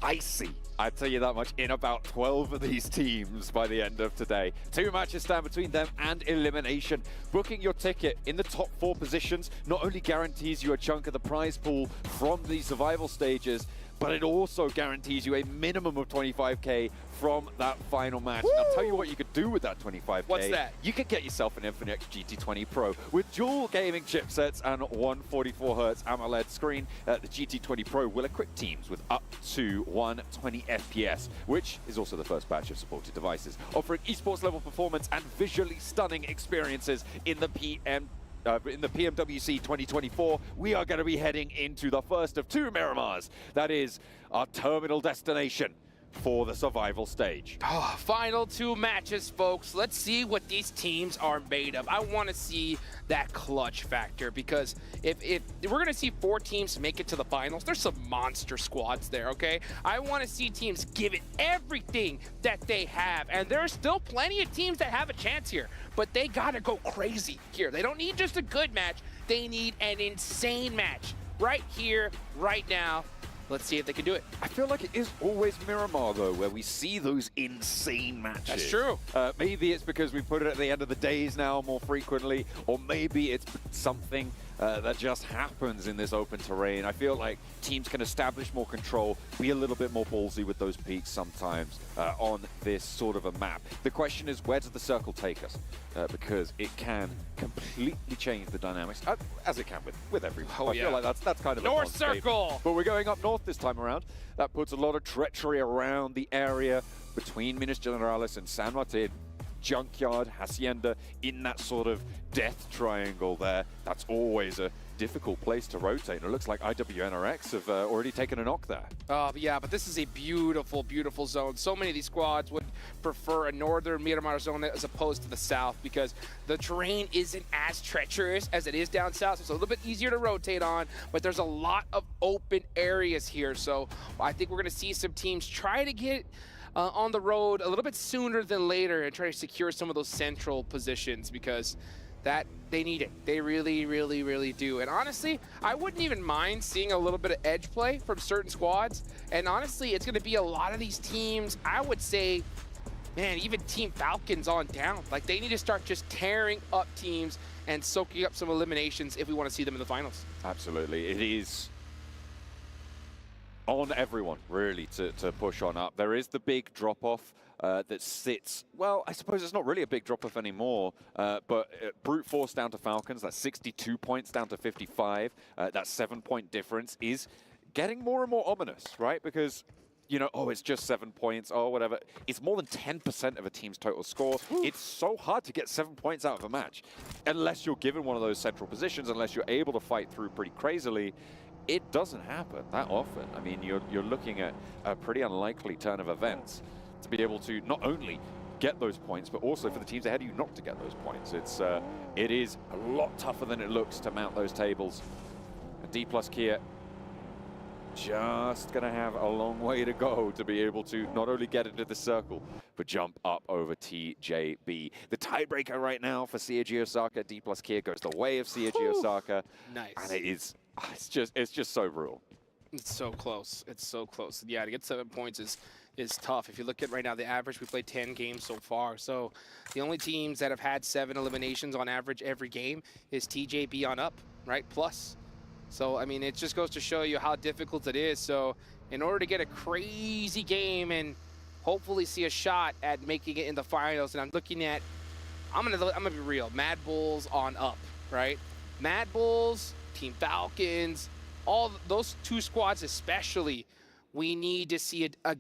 icy. I tell you that much, in about 12 of these teams by the end of today. 2 matches stand between them and elimination. Booking your ticket in the top 4 positions not only guarantees you a chunk of the prize pool from the survival stages, but it also guarantees you a minimum of 25k from that final match. Woo! I'll tell you what you could do with that 25k. What's that? You could get yourself an Infinix GT20 Pro with dual gaming chipsets and 144Hz AMOLED screen. The GT20 Pro will equip teams with up to 120 FPS, which is also the first batch of supported devices, offering esports level performance and visually stunning experiences in the PMWC 2024, we are going to be heading into the first of 2 Miramars. That is our terminal destination for the survival stage. Final 2 matches, folks. Let's see what these teams are made of. I want to see that clutch factor, because if we're going to see 4 teams make it to the finals, there's some monster squads there, okay? I want to see teams give it everything that they have, and there's still plenty of teams that have a chance here, but they got to go crazy here. They don't need just a good match. They need an insane match right here, right now. Let's see if they can do it. I feel like it is always Miramar, though, where we see those insane matches. That's true. Maybe it's because we put it at the end of the days now more frequently, or maybe it's something that just happens in this open terrain. I feel like teams can establish more control, be a little bit more ballsy with those peaks sometimes on this sort of a map. The question is, where does the circle take us? Because it can completely change the dynamics, as it can with every map. I feel like that's kind of North Circle! But we're going up north this time around. That puts a lot of treachery around the area between Minas Generalis and San Martin. Junkyard, Hacienda, in that sort of death triangle there. That's always a difficult place to rotate. It looks like IWNRX have already taken a knock there. Yeah, but this is a beautiful, beautiful zone. So many of these squads would prefer a northern Miramar zone as opposed to the south, because the terrain isn't as treacherous as it is down south. So it's a little bit easier to rotate on, but there's a lot of open areas here. So I think we're going to see some teams try to get on the road a little bit sooner than later and try to secure some of those central positions, because that they need it. They really, really, really do. And honestly, I wouldn't even mind seeing a little bit of edge play from certain squads. And honestly, it's going to be a lot of these teams. I would say, man, even Team Falcons on down. Like, they need to start just tearing up teams and soaking up some eliminations if we want to see them in the finals. Absolutely. It is on everyone, really, to push on up. There is the big drop-off that sits, well, I suppose it's not really a big drop-off anymore, but brute force down to Falcons, that's 62 points down to 55. That 7-point difference is getting more and more ominous, right? Because, you know, oh, it's just 7 points, oh, whatever. It's more than 10% of a team's total score. It's so hard to get 7 points out of a match. Unless you're given one of those central positions, unless you're able to fight through pretty crazily, it doesn't happen that often. I mean, you're looking at a pretty unlikely turn of events to be able to not only get those points, but also for the teams ahead of you not to get those points. It is a lot tougher than it looks to mount those tables. And D+ Kia just gonna have a long way to go to be able to not only get into the circle, but jump up over TJB. The tiebreaker right now for CAG Osaka, D+ Kia goes the way of CAG Osaka. Nice. And it's just so brutal. It's so close. It's so close. Yeah, to get 7 points is tough. If you look at right now the average, we played 10 games so far. So the only teams that have had 7 eliminations on average every game is TJB on up, right? Plus. So, I mean, it just goes to show you how difficult it is. So in order to get a crazy game and hopefully see a shot at making it in the finals, and I'm looking at, I'm gonna be real, Mad Bulls on up, right? Mad Bulls, Team Falcons, all those 2 squads especially, we need to see a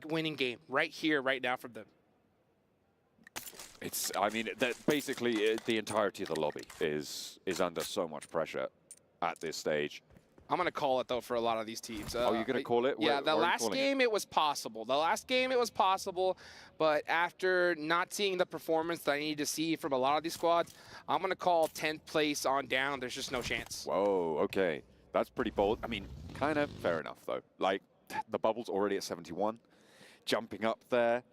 winning game right here, right now from them. I mean, that basically the entirety of the lobby is under so much pressure at this stage. I'm going to call it, though, for a lot of these teams. Oh, you're going to call it? Yeah, the last game it was possible. The last game it was possible, but after not seeing the performance that I need to see from a lot of these squads, I'm going to call 10th place on down. There's just no chance. Whoa, okay. That's pretty bold. I mean, kind of fair enough, though. Like, the bubble's already at 71. Jumping up there,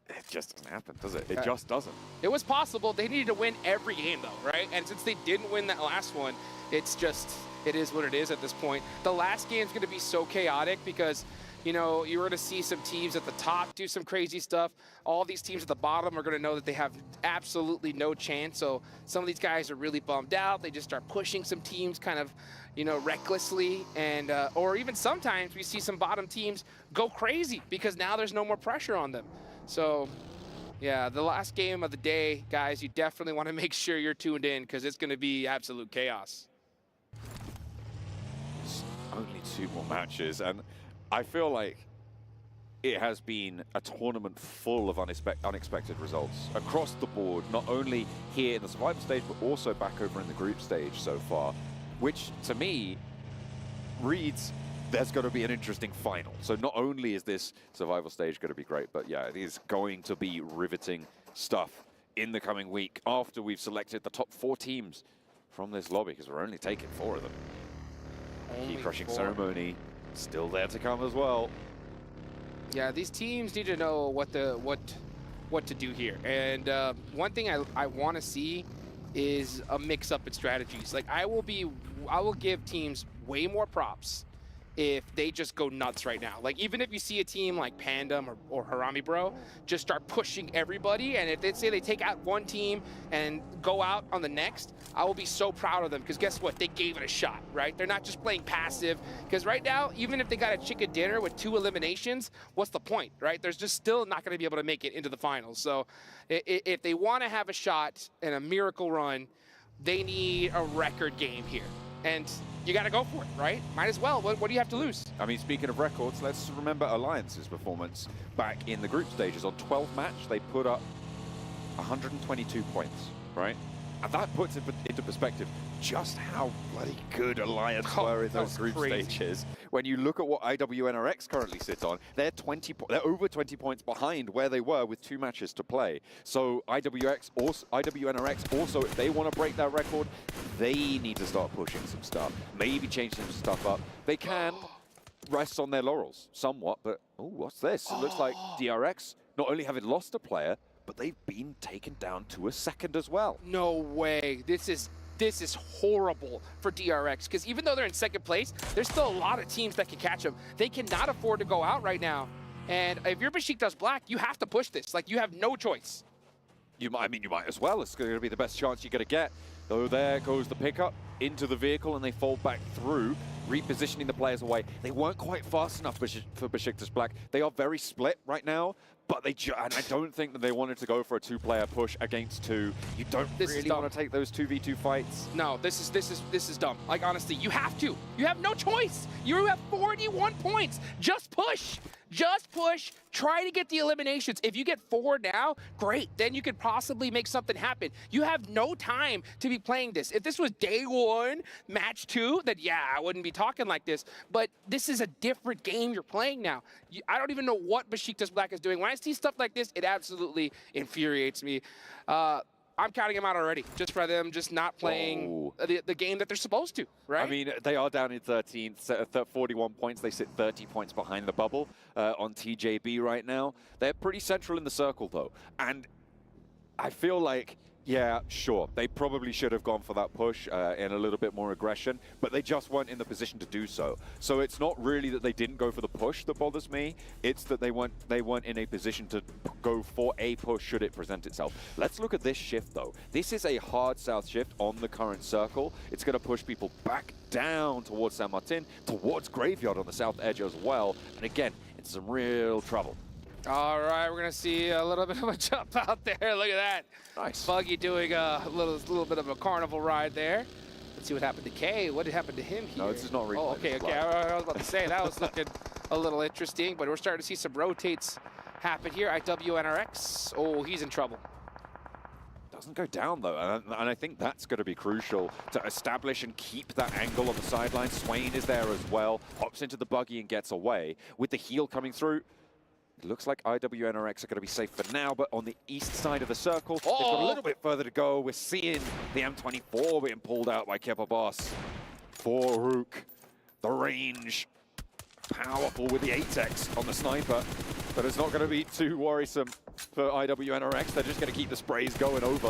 it just doesn't happen, does it? It just doesn't. It was possible. They needed to win every game, though, right? And since they didn't win that last one, it's just, it is what it is at this point. The last game's going to be so chaotic because, you know, you're going to see some teams at the top do some crazy stuff. All these teams at the bottom are going to know that they have absolutely no chance. So some of these guys are really bummed out. They just start pushing some teams kind of, you know, recklessly. And or even sometimes we see some bottom teams go crazy because now there's no more pressure on them. So, yeah, the last game of the day, guys, you definitely want to make sure you're tuned in because it's going to be absolute chaos. Only 2 more matches, and I feel like it has been a tournament full of unexpected results across the board, not only here in the survival stage, but also back over in the group stage so far, which to me reads there's going to be an interesting final. So not only is this survival stage going to be great, but yeah, it is going to be riveting stuff in the coming week after we've selected the top 4 teams from this lobby, because we're only taking 4 of them. Key crushing ceremony still there to come as well. Yeah, these teams need to know what to do here. And one thing I want to see is a mix up in strategies. Like I will give teams way more props if they just go nuts right now. Like even if you see a team like Pandem or Harami Bro just start pushing everybody, and if they say they take out one team and go out on the next, I will be so proud of them because guess what? They gave it a shot, right? They're not just playing passive, because right now, even if they got a chicken dinner with 2 eliminations, what's the point, right? There's just still not gonna be able to make it into the finals. So if they wanna have a shot and a miracle run, they need a record game here. And you got to go for it, right? Might as well. What do you have to lose? I mean, speaking of records, let's remember Alliance's performance back in the group stages. On 12 match, they put up 122 points, right? And that puts it into perspective just how bloody good Alliance were in those group stages. When you look at what IWNRX currently sit on, they're over 20 points behind where they were with 2 matches to play. So IWNRX also, if they want to break that record, they need to start pushing some stuff. Maybe change some stuff up. They can, rests on their laurels somewhat, but oh, what's this? It looks like DRX not only having lost a player, but they've been taken down to a second as well. No way. This is horrible for DRX, because even though they're in second place, there's still a lot of teams that can catch them. They cannot afford to go out right now. And if you're Besiktas Black, you have to push this. Like, you have no choice. You might as well. It's going to be the best chance you're going to get. Oh, there goes the pickup into the vehicle, and they fall back through, repositioning the players away. They weren't quite fast enough for Besiktas Black. They are very split right now, but and I don't think that they wanted to go for a two-player push against two. You don't really want to take those 2v2 fights. No, this is dumb. Like, honestly, you have to. You have no choice. You have 41 points. Just push. Just push. Try to get the eliminations. If you get 4 now, great. Then you could possibly make something happen. You have no time to be playing this. If this was day 1, match 2, then yeah, I wouldn't be talking like this. But this is a different game you're playing now. I don't even know what Besiktas Black is doing. When I see stuff like this, it absolutely infuriates me. I'm counting them out already, just for them just not playing the game that they're supposed to, right? I mean, they are down in 13th, 41 points. They sit 30 points behind the bubble on TJB right now. They're pretty central in the circle, though. And I feel like, yeah, sure, they probably should have gone for that push in a little bit more aggression, but they just weren't in the position to do so. So it's not really that they didn't go for the push that bothers me. It's that they weren't in a position to go for a push should it present itself. Let's look at this shift, though. This is a hard south shift on the current circle. It's going to push people back down towards San Martin, towards Graveyard on the south edge as well. And again, it's some real trouble. All right, we're gonna see a little bit of a jump out there. Look at that. Nice. Buggy doing a little bit of a carnival ride there. Let's see what happened to Kay. What did happen to him here? No, this is not replay. Oh, okay. I was about to say, that was looking a little interesting, but we're starting to see some rotates happen here. IWNRX. Oh, he's in trouble. Doesn't go down, though, and I think that's going to be crucial to establish and keep that angle on the sideline. Swain is there as well, hops into the buggy and gets away. With the heal coming through, it looks like IWNRX are going to be safe for now, but on the east side of the circle, they've got a little bit further to go. We're seeing the M24 being pulled out by Kepa Boss. For Rook, the range, powerful with the 8x on the sniper, but it's not going to be too worrisome for IWNRX. They're just going to keep the sprays going over.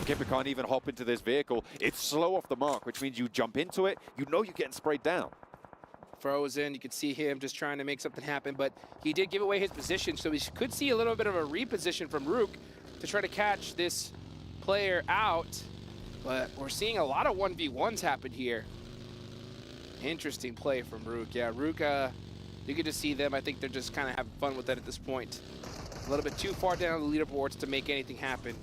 Kepa can't even hop into this vehicle. It's slow off the mark, which means you jump into it, you know you're getting sprayed down. Frozen, you could see him just trying to make something happen, but he did give away his position, so we could see a little bit of a reposition from Rook to try to catch this player out, but we're seeing a lot of 1v1s happen here. Interesting play from Rook. Yeah, Rook, you can just see them. I think they're just kind of having fun with it at this point. A little bit too far down the leaderboards to make anything happen.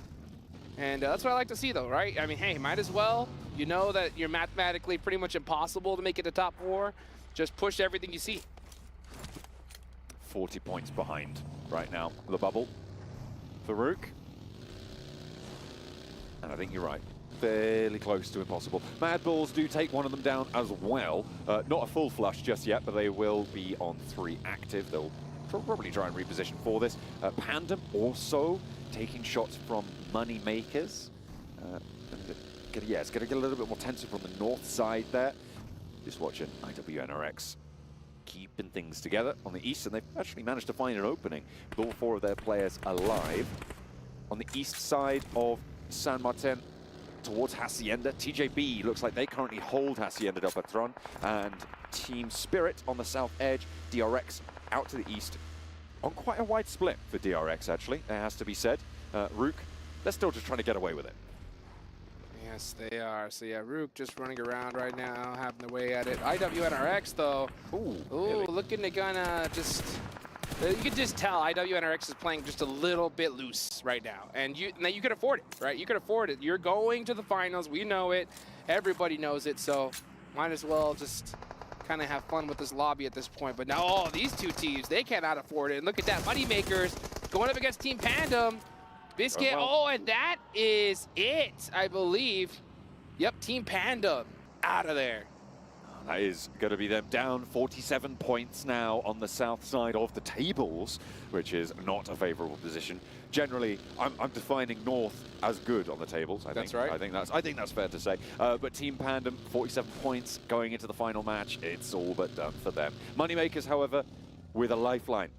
And that's what I like to see, though, right? I mean, hey, might as well. You know that you're mathematically pretty much impossible to make it to top 4. Just push everything you see. 40 points behind right now, the bubble for Rook. And I think you're right. Fairly close to impossible. Mad Bulls do take one of them down as well. Not a full flush just yet, but they will be on 3 active. They'll probably try and reposition for this. Pandem also taking shots from money makers. Yeah, it's going to get a little bit more tensive from the north side there. Just watching IWNRX keeping things together on the east, and they've actually managed to find an opening with all 4 of their players alive. On the east side of San Martin, towards Hacienda, TJB looks like they currently hold Hacienda del Patron, and Team Spirit on the south edge, DRX out to the east. On quite a wide split for DRX, actually, it has to be said. Rook, they're still just trying to get away with it. Yes, they are. So yeah, Rook just running around right now, having their way at it. IWNRX though, really? Looking to gonna just, you can just tell IWNRX is playing just a little bit loose right now. And you can afford it, right? You can afford it. You're going to the finals, we know it, everybody knows it, so might as well just kind of have fun with this lobby at this point. But now, these 2 teams, they cannot afford it. And look at that, Moneymakers going up against Team Pandem. Biscuit, and that is it, I believe. Yep, Team Pandem out of there. That is going to be them down 47 points now on the south side of the tables, which is not a favorable position generally, I'm defining North as good on the tables. That's right. I think that's fair to say. But Team Pandem, 47 points going into the final match. It's all but done for them. Moneymakers, however, with a lifeline.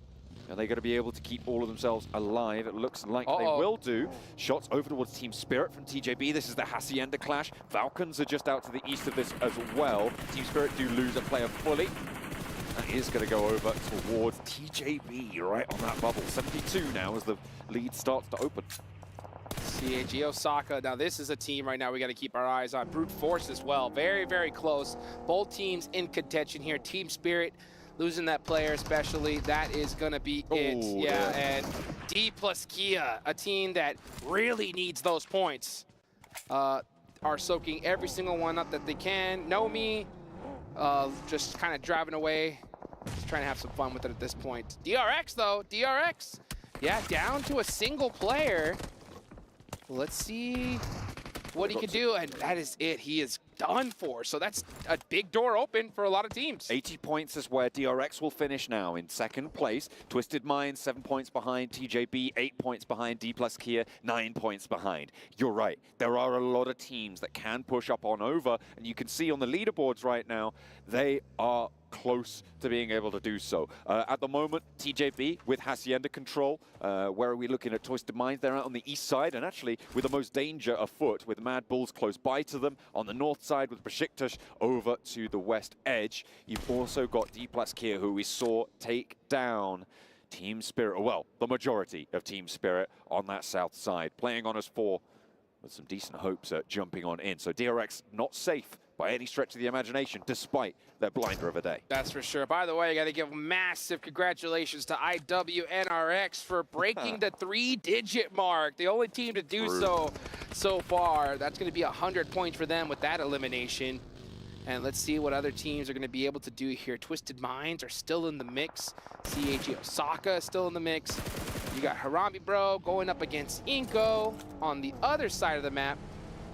Are they going to be able to keep all of themselves alive? It looks like they will do. Shots over towards Team Spirit from TJB. This is the Hacienda clash. Falcons are just out to the east of this as well. Team Spirit do lose a player fully. That is going to go over towards TJB right on that bubble. 72 now as the lead starts to open. CAG Osaka. Now this is a team right now we got to keep our eyes on. Brute Force as well. Very, very close. Both teams in contention here. Team Spirit losing that player especially. That is going to be it. Yeah, and D plus Kia, a team that really needs those points, are soaking every single one up that they can. Nomi, just kind of driving away. Just trying to have some fun with it at this point. DRX though, DRX, yeah, down to a single player. Let's see what he can do, and that is it. He is done for. So that's a big door open for a lot of teams. 80 points is where DRX will finish now in second place. Twisted Minds, 7 points behind. TJB, 8 points behind. D plus Kia, 9 points behind. You're right. There are a lot of teams that can push up on over, and you can see on the leaderboards right now, they are close to being able to do so. At the moment, TJB with Hacienda control. Where are we looking at Twisted Minds? They're out on the east side, and actually with the most danger afoot, with Mad Bulls close by to them. On the north side with Besiktas over to the west edge. You've also got D plus Kia, who we saw take down Team Spirit. Well, the majority of Team Spirit on that south side. Playing on us 4 with some decent hopes at jumping on in. So DRX not safe by any stretch of the imagination, despite their blinder of a day. That's for sure. By the way, I got to give massive congratulations to IWNRX for breaking the 3-digit mark. The only team to do so far. That's going to be 100 points for them with that elimination. And let's see what other teams are going to be able to do here. Twisted Minds are still in the mix. CAG Osaka is still in the mix. You got Harami Bro going up against Inko on the other side of the map.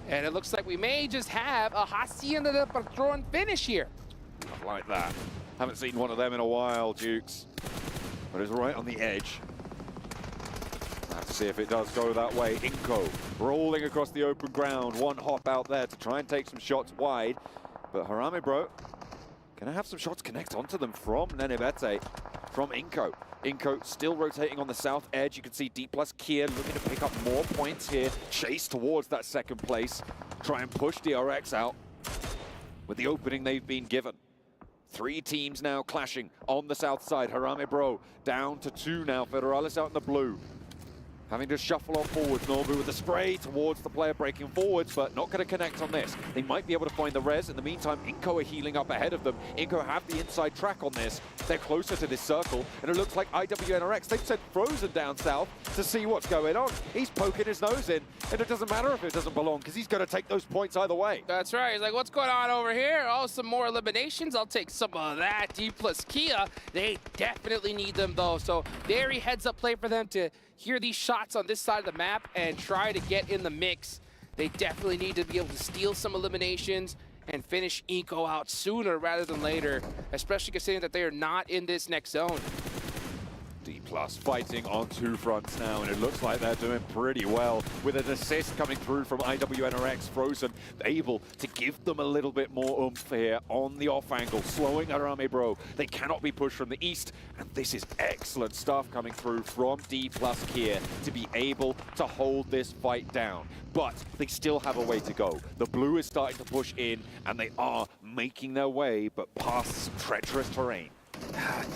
And it looks like we may just have a Hacienda de Patron finish here. I like that. Haven't seen one of them in a while, Dukes. But it's right on the edge. Let's see if it does go that way. Inko rolling across the open ground. One hop out there to try and take some shots wide. But Harame Bro, can I have some shots connect onto them from Nenebete, from Inko. Inko still rotating on the south edge. You can see D plus Kia looking to pick up more points here. Chase towards that second place. Try and push DRX out with the opening they've been given. 3 teams now clashing on the south side. Harame Bro down to 2 now. Federalis out in the blue. Having to shuffle on forwards. Norbu with the spray towards the player breaking forwards, but not going to connect on this. They might be able to find the res. In the meantime, Inko are healing up ahead of them. Inko have the inside track on this. They're closer to this circle, and it looks like IWNRX, they've sent Frozen down south to see what's going on. He's poking his nose in, and it doesn't matter if it doesn't belong, because he's going to take those points either way. That's right. He's like, what's going on over here? Oh, some more eliminations. I'll take some of that. D plus Kia, they definitely need them, though. So very heads-up play for them to hear these shots on this side of the map and try to get in the mix. They definitely need to be able to steal some eliminations and finish Inko out sooner rather than later, especially considering that they are not in this next zone. D plus fighting on 2 fronts now, and it looks like they're doing pretty well with an assist coming through from IWNRX. Frozen able to give them a little bit more oomph here on the off angle, slowing Harame Bro. They cannot be pushed from the east, and this is excellent stuff coming through from D plus Kia to be able to hold this fight down. But they still have a way to go. The blue is starting to push in, and they are making their way, but past some treacherous terrain.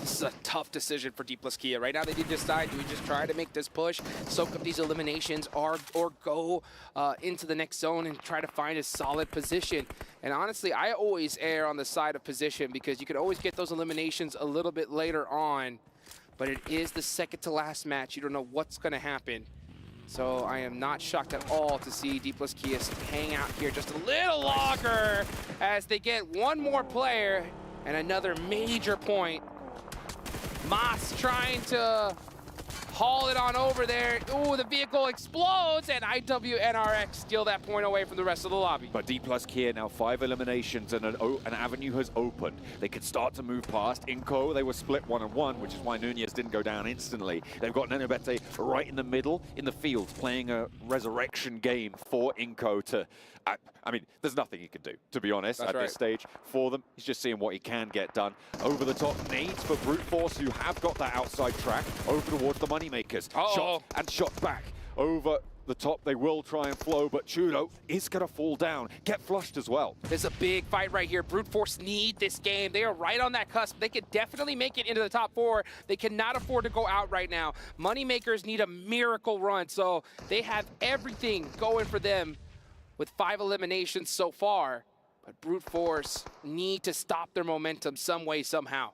This is a tough decision for D plus Kia. Right now they need to decide, do we just try to make this push, soak up these eliminations, or go into the next zone and try to find a solid position? And honestly, I always err on the side of position because you can always get those eliminations a little bit later on. But it is the second to last match. You don't know what's going to happen. So I am not shocked at all to see D plus Kia hang out here just a little longer as they get one more player. And another major point. Mas trying to haul it on over there. Ooh, the vehicle explodes, and IWNRX steal that point away from the rest of the lobby. But D+ Kia now 5 eliminations and an avenue has opened. They could start to move past. Inco, they were split 1-1, which is why Nunez didn't go down instantly. They've got Nenobete right in the middle, in the field, playing a resurrection game for Inco to... I mean, there's nothing he can do, to be honest, at this stage for them. He's just seeing what he can get done. Over the top nades for Brute Force, who have got that outside track, over towards the Moneymakers. Shot and shot back. Over the top, they will try and flow, but Chudo is going to fall down, get flushed as well. There's a big fight right here. Brute Force need this game. They are right on that cusp. They could definitely make it into the top 4. They cannot afford to go out right now. Moneymakers need a miracle run, so they have everything going for them with 5 eliminations so far. But Brute Force need to stop their momentum some way, somehow.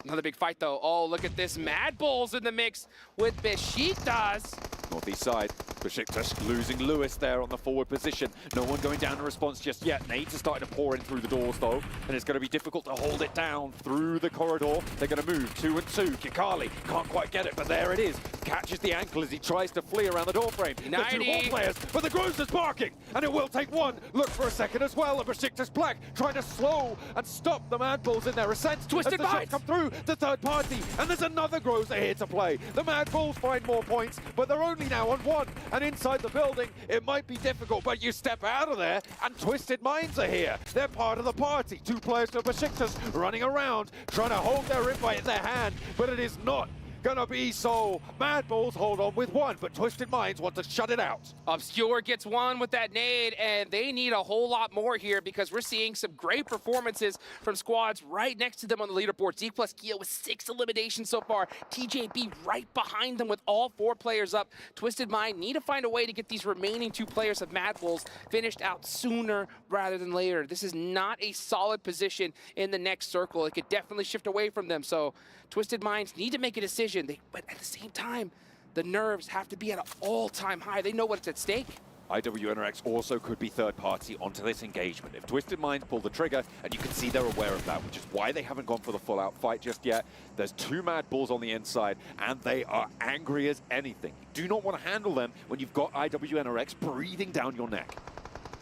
Another big fight, though. Oh, look at this. Mad Bulls in the mix with Besiktas. Northeast side, Besiktas losing Lewis there on the forward position. No one going down in response just yet. Nades are starting to pour in through the doors, though, and it's going to be difficult to hold it down through the corridor. They're going to move 2 and 2. Kikali can't quite get it, but there it is. Catches the ankle as he tries to flee around the door frame. The 2 more players, but the Gross is barking, and it will take 1. Look for a second as well. A Besiktas Black trying to slow and stop the Mad Bulls in their ascent. Twisted as the shots come through the third party, and there's another Gross here to play. The Mad Bulls find more points, but they're only now on 1. And inside the building, it might be difficult, but you step out of there, and Twisted Minds are here. They're part of the party. 2 players to Besiktas running around, trying to hold their invite in their hand, but it is not gonna be so. Mad Bulls hold on with 1, but Twisted Minds want to shut it out. Obscure gets 1 with that nade, and they need a whole lot more here because we're seeing some great performances from squads right next to them on the leaderboard. D+ Kia with 6 eliminations so far. TJB right behind them with all 4 players up. Twisted Mind need to find a way to get these remaining 2 players of Mad Bulls finished out sooner rather than later. This is not a solid position in the next circle. It could definitely shift away from them, so Twisted Minds need to make a decision. But at the same time, the nerves have to be at an all-time high. They know what's at stake. IWNRX also could be third party onto this engagement. If Twisted Minds pull the trigger, and you can see they're aware of that, which is why they haven't gone for the full-out fight just yet. There's 2 Mad Bulls on the inside, and they are angry as anything. You do not want to handle them when you've got IWNRX breathing down your neck.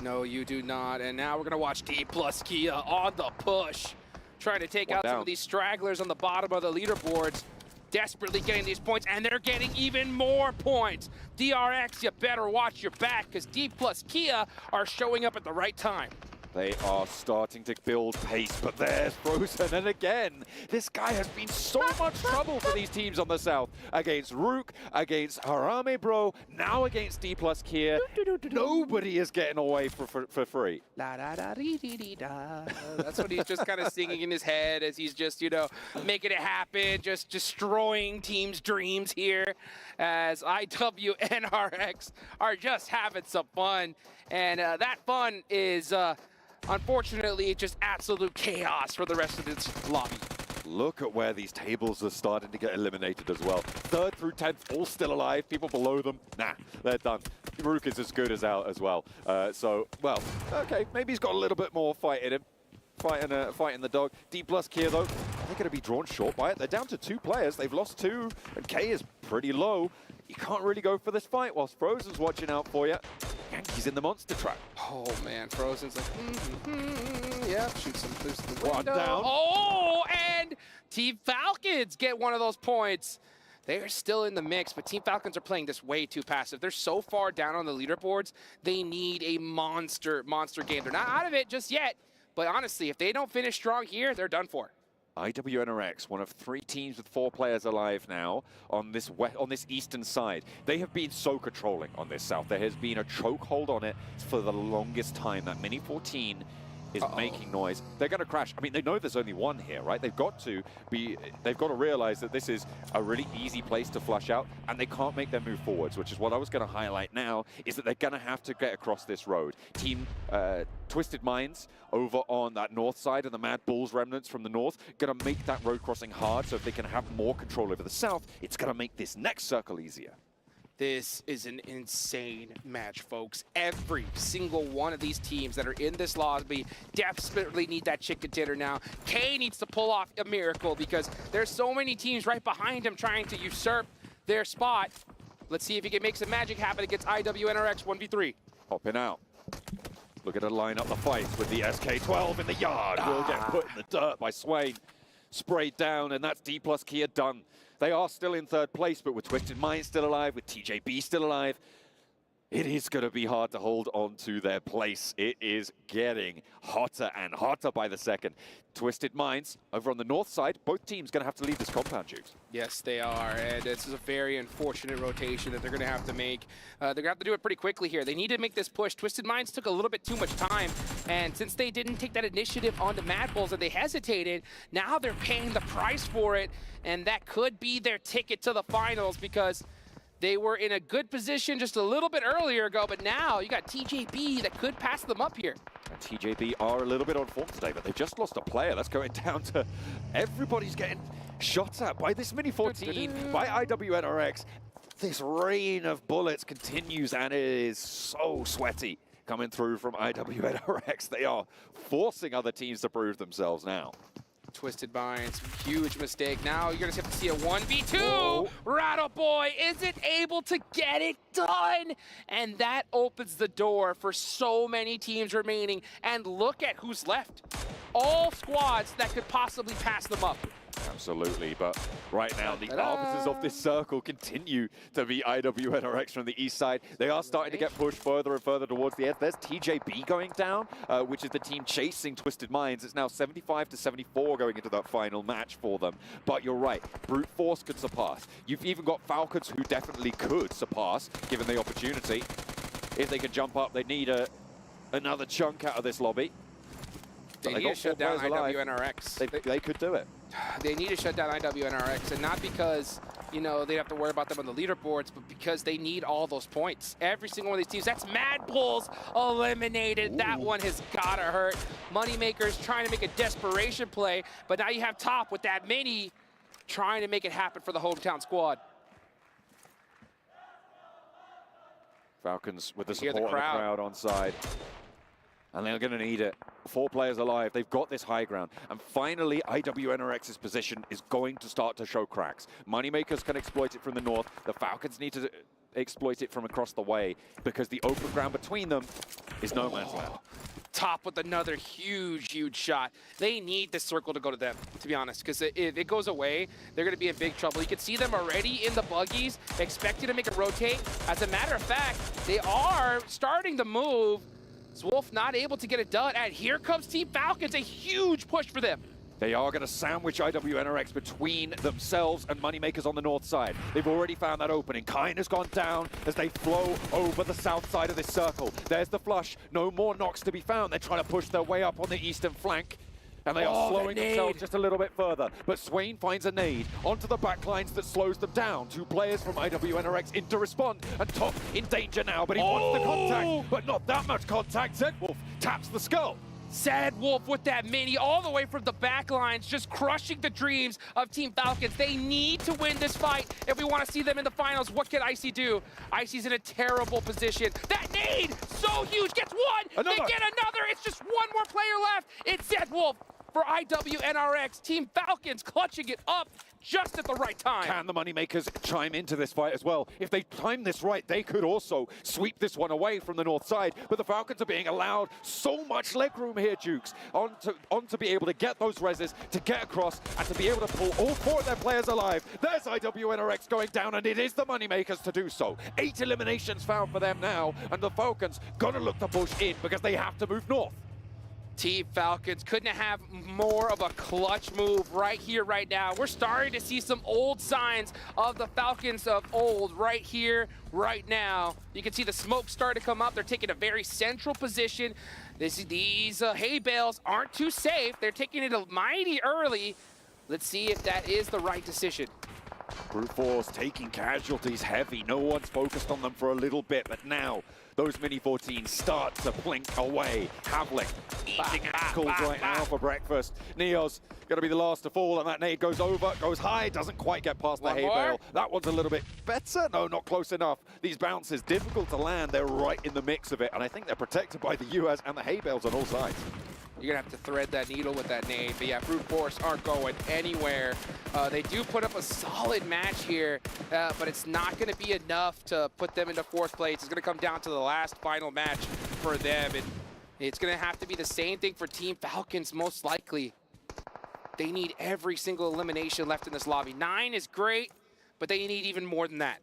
No, you do not. And now we're going to watch D+ Kia on the push, trying to take out some of these stragglers on the bottom of the leaderboards. Desperately getting these points, and they're getting even more points. DRX, you better watch your back, because D+ Kia are showing up at the right time. They are starting to build pace, but there's Frozen, and again, this guy has been so much trouble for these teams on the south. Against Rook, against Harame Bro, now against D+ Kia. Nobody is getting away for free. La da da dee dee dee da. That's what he's just kind of singing in his head as he's just, you know, making it happen, just destroying teams' dreams here as IWNRX are just having some fun. And that fun is... unfortunately, just absolute chaos for the rest of this lobby. Look at where these tables are starting to get eliminated as well. 3rd through 10th, all still alive. People below them, nah, they're done. Rook is as good as out as well. So, well, okay, maybe he's got a little bit more fight in him. Fighting the dog. D+ Kia, though, they're going to be drawn short by it. They're down to 2 players. They've lost 2, and K is pretty low. You can't really go for this fight whilst Frozen's watching out for you. Yankee's in the monster trap. Oh, man, Frozen's like, yeah, shoot some through the window. 1 down. Oh, and Team Falcons get 1 of those points. They are still in the mix, but Team Falcons are playing this way too passive. They're so far down on the leaderboards, they need a monster game. They're not out of it just yet, but honestly, if they don't finish strong here, they're done for. IWNRX, one of 3 teams with 4 players alive now on this eastern side. They have been so controlling on this south. There has been a chokehold on it for the longest time. That Mini 14 is making noise. They're going to crash. I mean, they know there's only 1 here, right? They've got to realize that this is a really easy place to flush out, and they can't make their move forwards, which is what I was going to highlight now, is that they're going to have to get across this road. Team Twisted Minds over on that north side, and the Mad Bulls remnants from the north, going to make that road crossing hard, so if they can have more control over the south, it's going to make this next circle easier. This is an insane match, folks. Every single one of these teams that are in this lobby desperately need that chicken dinner now. K needs to pull off a miracle because there's so many teams right behind him trying to usurp their spot. Let's see if he can make some magic happen against IWNRX 1v3. Hopping out. Look at her line up the fight with the SK-12 in the yard. Will get put in the dirt by Swain. Sprayed down, and that's D plus Kia done. They are still in third place, but with Twisted Mind still alive, with TJB still alive, it is going to be hard to hold on to their place. It is getting hotter and hotter by the second. Twisted Minds over on the north side, both teams going to have to leave this compound, Jukes. Yes, they are, and this is a very unfortunate rotation that they're going to have to make. They're going to have to do it pretty quickly here. They need to make this push. Twisted Minds took a little bit too much time, and since they didn't take that initiative onto Mad Bulls and they hesitated, now they're paying the price for it, and that could be their ticket to the finals because they were in a good position just a little bit earlier ago, but now you got TJB that could pass them up here. And TJB are a little bit on form today, but they've just lost a player. That's going down to everybody's getting shot at by this Mini 14, by IWNRX. This rain of bullets continues, and it is so sweaty coming through from IWNRX. They are forcing other teams to prove themselves now. Twisted Minds, huge mistake. Now you're going to have to see a 1v2. Rattle Boy isn't able to get it done. And that opens the door for so many teams remaining. And look at who's left. All squads that could possibly pass them up. Absolutely, but right now the arbiters of this circle continue to be IWNRX from the east side. They are starting to get pushed further and further towards the edge. There's TJB going down, which is the team chasing Twisted Minds. It's now 75-74 going into that final match for them. But you're right, Brute Force could surpass. You've even got Falcons who definitely could surpass, given the opportunity. If they can jump up, they need another chunk out of this lobby. They need to shut down IWNRX. They could do it. They need to shut down IWNRX, and not because, you know, they have to worry about them on the leaderboards, but because they need all those points. Every single one of these teams. That's Mad Bulls eliminated. Ooh. That one has gotta hurt. Moneymakers trying to make a desperation play, but now you have Top with that mini trying to make it happen for the hometown squad. Falcons with the support of the crowd on side. And they're going to need it. 4 players alive. They've got this high ground. And finally, IWNRX's position is going to start to show cracks. Moneymakers can exploit it from the north. The Falcons need to exploit it from across the way because the open ground between them is no man's land. Top with another huge shot. They need this circle to go to them, to be honest, because if it goes away, they're going to be in big trouble. You can see them already in the buggies, expecting to make it rotate. As a matter of fact, they are starting to move. Wolf not able to get it done, and here comes Team Falcons, a huge push for them. They are going to sandwich IWNRX between themselves and Moneymakers on the north side. They've already found that opening. Kine has gone down as they flow over the south side of this circle. There's the flush. No more knocks to be found. They're trying to push their way up on the eastern flank. And they are slowing themselves just a little bit further. But Swain finds a nade onto the backlines that slows them down. 2 players from IWNRX in to respond. And Top in danger now, but he wants the contact. But not that much contact. Zedwolf taps the skull. Zedwolf with that mini all the way from the backlines, just crushing the dreams of Team Falcons. They need to win this fight if we want to see them in the finals. What can Icy do? Icy's in a terrible position. That nade, so huge, gets one. They get another. It's just one more player left. It's Zedwolf for IWNRX. Team Falcons clutching it up just at the right time. Can the Moneymakers chime into this fight as well? If they time this right, they could also sweep this one away from the north side. But the Falcons are being allowed so much leg room here, Jukes, on to be able to get those reses, to get across, and to be able to pull all 4 of their players alive. There's IWNRX going down, and it is the Moneymakers to do so. 8 eliminations found for them now, and the Falcons gotta look to push in because they have to move north. Team Falcons couldn't have more of a clutch move right here, right now. We're starting to see some old signs of the Falcons of old right here, right now. You can see the smoke start to come up. They're taking a very central position. These hay bales aren't too safe. They're taking it mighty early. Let's see if that is the right decision. Brute Force taking casualties heavy. No one's focused on them for a little bit, but now those Mini-14s start to blink away. Havlik eating ankles right now for breakfast. Neo's going to be the last to fall, and that nade goes over, goes high, doesn't quite get past the hay bale. That one's a little bit better. No, not close enough. These bounces, difficult to land. They're right in the mix of it, and I think they're protected by the US and the hay bales on all sides. You're going to have to thread that needle with that nade. But yeah, Brute Force aren't going anywhere. They do put up a solid match here, but it's not going to be enough to put them into 4th place. It's going to come down to the last final match for them. And it's going to have to be the same thing for Team Falcons, most likely. They need every single elimination left in this lobby. 9 is great, but they need even more than that.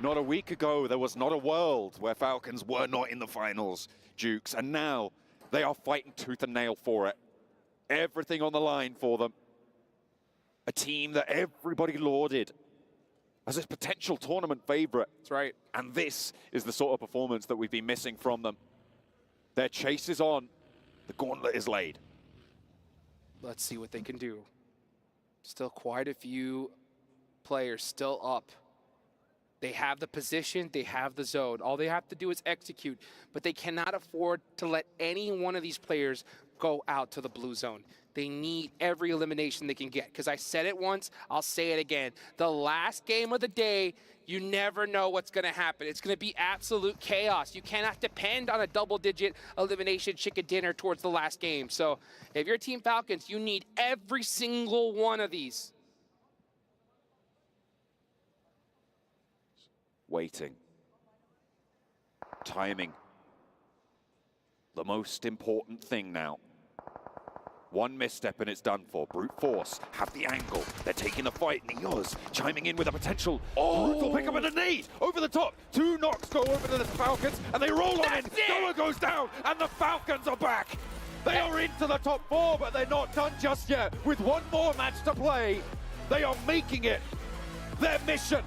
Not a week ago, there was not a world where Falcons were not in the finals, Jukes. And now they are fighting tooth and nail for it. Everything on the line for them. A team that everybody lauded as a potential tournament favorite. That's right. And this is the sort of performance that we've been missing from them. Their chase is on. The gauntlet is laid. Let's see what they can do. Still quite a few players still up. They have the position, they have the zone. All they have to do is execute, but they cannot afford to let any one of these players go out to the blue zone. They need every elimination they can get, because I said it once, I'll say it again. The last game of the day, you never know what's going to happen. It's going to be absolute chaos. You cannot depend on a double-digit elimination chicken dinner towards the last game. So if you're Team Falcons, you need every single one of these. Waiting. Timing. The most important thing now. One misstep and it's done for. Brute Force have the angle. They're taking the fight. Neos chiming in with a potential brutal pickup and a nade over the top. 2 knocks go over to the Falcons and they roll on in. Noah goes down and the Falcons are back. They are into the top 4, but they're not done just yet. With one more match to play, they are making it their mission.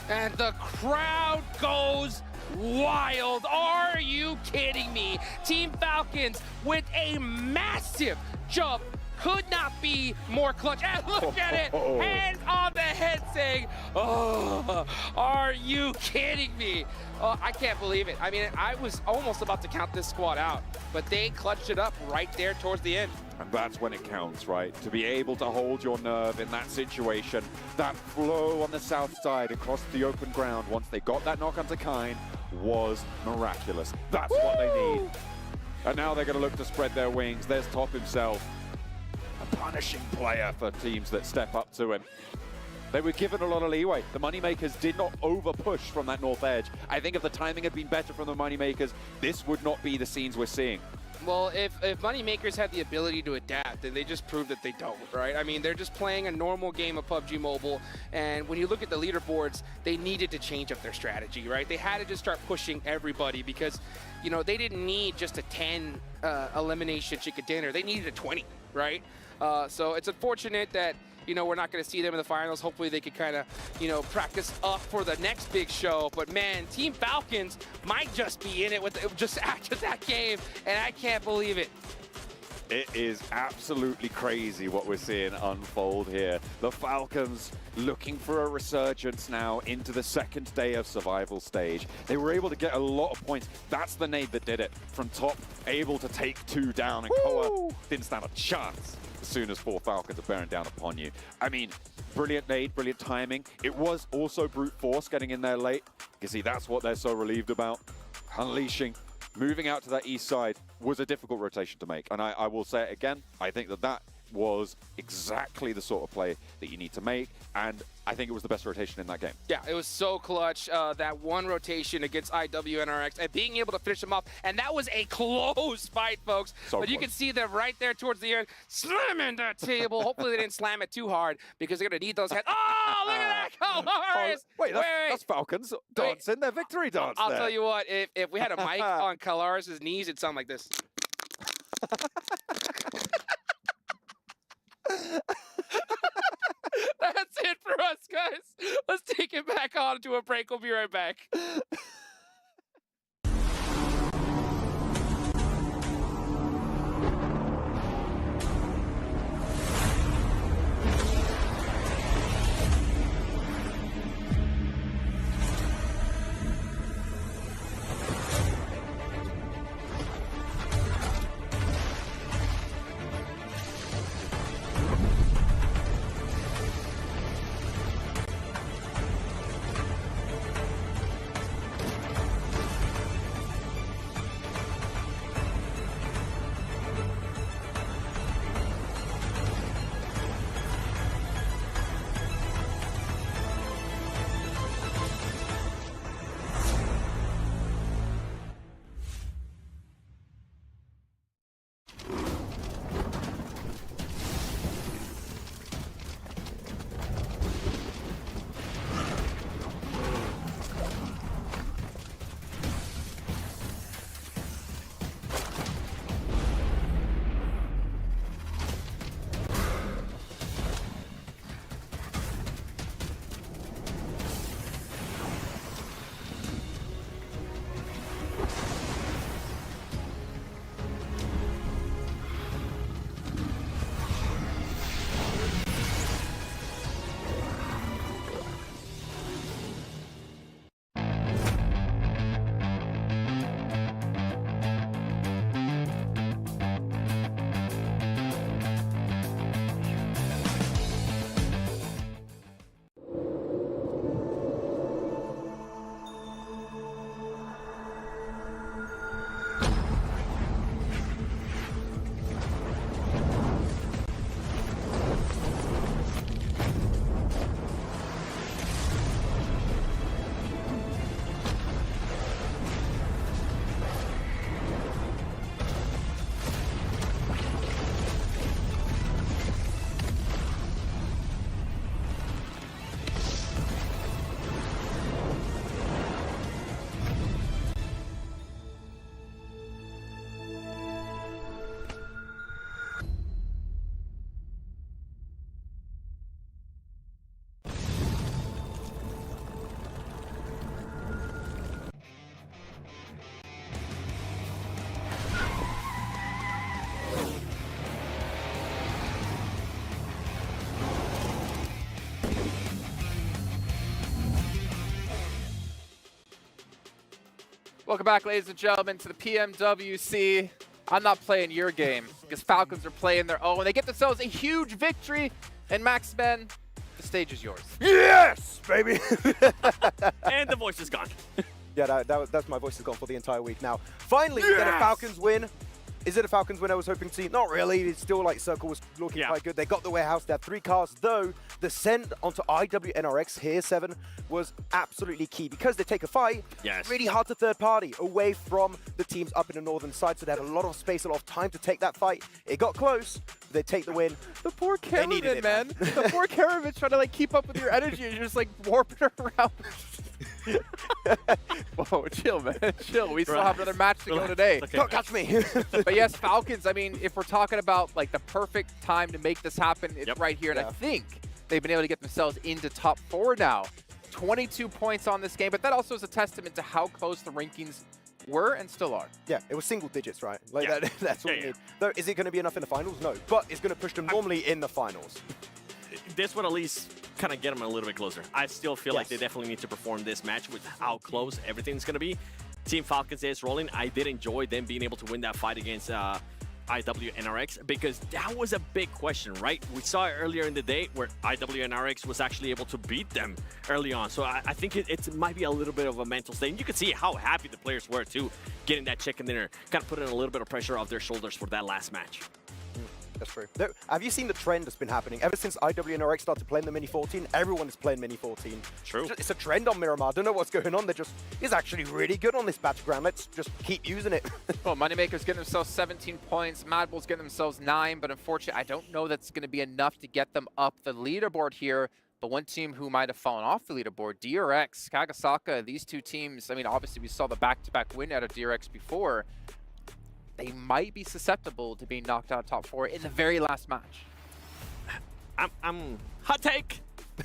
And the crowd goes wild. Are you kidding me? Team Falcons with a massive jump. Could not be more clutch. And look at it. Hands on the head saying, oh, are you kidding me? Oh, I can't believe it. I mean, I was almost about to count this squad out, but they clutched it up right there towards the end. And that's when it counts, right? To be able to hold your nerve in that situation. That flow on the south side across the open ground once they got that knock onto Kine was miraculous. That's what they need. And now they're going to look to spread their wings. There's Top himself. A punishing player for teams that step up to him. They were given a lot of leeway. The Moneymakers did not over-push from that north edge. I think if the timing had been better from the Moneymakers, this would not be the scenes we're seeing. Well, if Moneymakers had the ability to adapt, then they just proved that they don't, right? I mean, they're just playing a normal game of PUBG Mobile, and when you look at the leaderboards, they needed to change up their strategy, right? They had to just start pushing everybody because, you know, they didn't need just a 10 elimination chicken dinner. They needed a 20, right? So it's unfortunate that, you know, we're not going to see them in the finals. Hopefully they could kind of, you know, practice up for the next big show. But man, Team Falcons might just be in it with just after that game, and I can't believe it. It is absolutely crazy what we're seeing unfold here. The Falcons looking for a resurgence now into the second day of survival stage. They were able to get a lot of points. That's the nade that did it. From top, able to take 2 down, and Koa didn't stand a chance as soon as 4 Falcons are bearing down upon you. I mean, brilliant nade, brilliant timing. It was also Brute Force getting in there late. You see, that's what they're so relieved about. Unleashing, moving out to that east side was a difficult rotation to make. And I will say it again, I think that that was exactly the sort of play that you need to make, and I think it was the best rotation in that game. Yeah, it was so clutch, that one rotation against IWNRX, and being able to finish them off, and that was a close fight, folks. So but you can see them right there towards the end, slamming that table. Hopefully they didn't slam it too hard, because they're going to need those heads. Oh, look at that, Colaris! Wait, that's Falcons dancing their victory dance. I'll tell you what, if we had a mic on Colaris' knees, it'd sound like this. That's it for us, guys. Let's take it back on to a break. We'll be right back. Welcome back, ladies and gentlemen, to the PMWC. I'm not playing your game because Falcons are playing their own. They get themselves a huge victory. And Max Ben, the stage is yours. Yes, baby. And the voice is gone. Yeah, that's my voice is gone for the entire week now. Finally, we get a Falcons win. Is it a Falcons win I was hoping to see? Not really. It's still like Circle was looking quite good. They got the warehouse. They had 3 cars, though the send onto IWNRX here, 7, was absolutely key because they take a fight. Yes. Really hard to third party away from the teams up in the northern side, so they had a lot of space, a lot of time to take that fight. It got close. They take the win. The poor Caravan, man. The poor Caravan trying to like keep up with your energy and you're just like warping around. Whoa, chill, man. Chill. We still have another match to go today. Okay. Don't catch me. But yes, Falcons, I mean, if we're talking about like the perfect time to make this happen, it's right here. And I think they've been able to get themselves into top 4 now. 22 points on this game, but that also is a testament to how close the rankings were and still are. Yeah, it was single digits, right? Like that's what we need. Though, is it going to be enough in the finals? No, but it's going to push them normally in the finals. This would at least kind of get them a little bit closer. I still feel like they definitely need to perform this match with how close everything's going to be. Team Falcons is rolling. I did enjoy them being able to win that fight against IWNRX because that was a big question, right? We saw it earlier in the day where IWNRX was actually able to beat them early on. So I think it might be a little bit of a mental state. And you can see how happy the players were too, getting that chicken dinner, kind of putting a little bit of pressure off their shoulders for that last match. That's true. Have you seen the trend that's been happening? Ever since IWNRX started playing the Mini 14, everyone is playing Mini 14. True. It's a trend on Miramar. I don't know what's going on. It's actually really good on this battleground. Let's just keep using it. Well, Moneymaker's getting themselves 17 points. Mad Bull's getting themselves 9, but unfortunately, I don't know that's going to be enough to get them up the leaderboard here. But one team who might have fallen off the leaderboard, DRX, Kagasaka, these two teams, I mean, obviously we saw the back-to-back win out of DRX before. They might be susceptible to being knocked out of top 4 in the very last match. I'm hot take.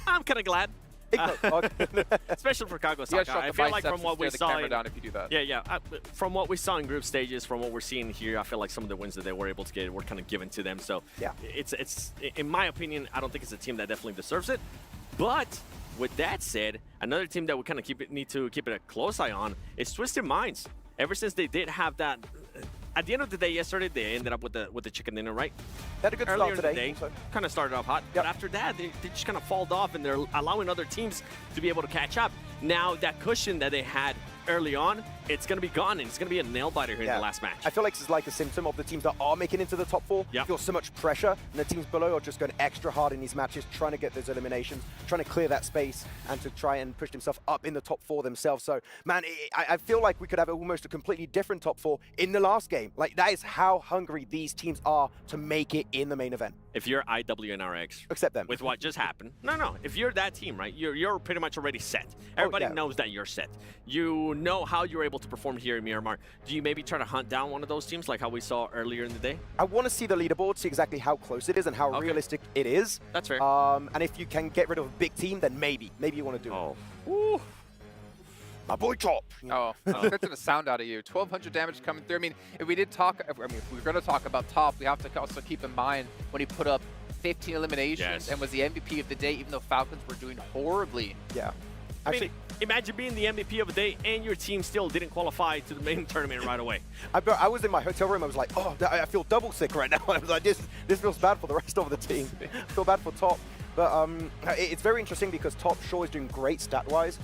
I'm kind of glad. Especially for Kagasaka. I feel like from what we saw down if you do that. From what we saw in group stages, from what we're seeing here, I feel like some of the wins that they were able to get were kind of given to them. So it's in my opinion, I don't think it's a team that definitely deserves it. But with that said, another team that we kind of need to keep a close eye on is Twisted Minds. Ever since they did have that. At the end of the day yesterday, they ended up with the chicken dinner, right? They had a good Earlier start today. In the day, kind of started off hot. But after that, they just kind of falled off, and they're allowing other teams to be able to catch up. Now, that cushion that they had early on, it's going to be gone, and it's going to be a nail-biter here in the last match. I feel like this is like a symptom of the teams that are making it into the top 4. Feel so much pressure, and the teams below are just going extra hard in these matches, trying to get those eliminations, trying to clear that space, and to try and push themselves up in the top 4 themselves. So, man, I feel like we could have almost a completely different top 4 in the last game. Like, that is how hungry these teams are to make it in the main event. If you're IWNRX, accept them. With what just happened. No. If you're that team, right, you're pretty much already set. Everybody knows that you're set. You know how you're able to perform here in Miramar. Do you maybe try to hunt down one of those teams like how we saw earlier in the day? I want to see the leaderboard, see exactly how close it is and how realistic it is. That's fair. And if you can get rid of a big team, then maybe you want to do it. Ooh. My boy Chop. That's the sound out of you. 1,200 damage coming through. I mean, if we did talk, if we're going to talk about Top, we have to also keep in mind when he put up 15 eliminations and was the MVP of the day, even though Falcons were doing horribly. Yeah. I mean, imagine being the MVP of the day and your team still didn't qualify to the main tournament right away. I was in my hotel room. I was like, oh, I feel double sick right now. I was like, this feels bad for the rest of the team. I feel bad for Top. But it's very interesting because Top sure is doing great stat-wise.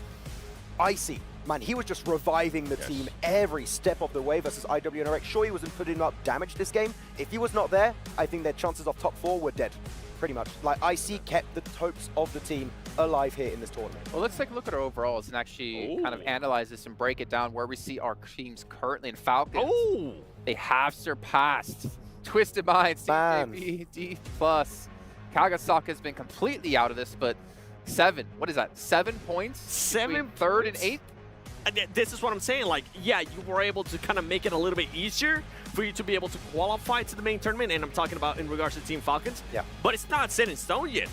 Icy, man, he was just reviving the team every step of the way versus IWNRX. Sure, he wasn't putting up damage this game. If he was not there, I think their chances of top 4 were dead, pretty much. Like, Icy kept the hopes of the team alive here in this tournament. Well, let's take a look at our overalls and actually kind of analyze this and break it down where we see our teams currently in Falcons. They have surpassed Twisted Minds, CJB, D+. Kagasaka has been completely out of this, but 7 points? 7 3rd and 8th? This is what I'm saying. Like, yeah, you were able to kind of make it a little bit easier for you to be able to qualify to the main tournament, and I'm talking about in regards to Team Falcons. Yeah. But it's not set in stone yet.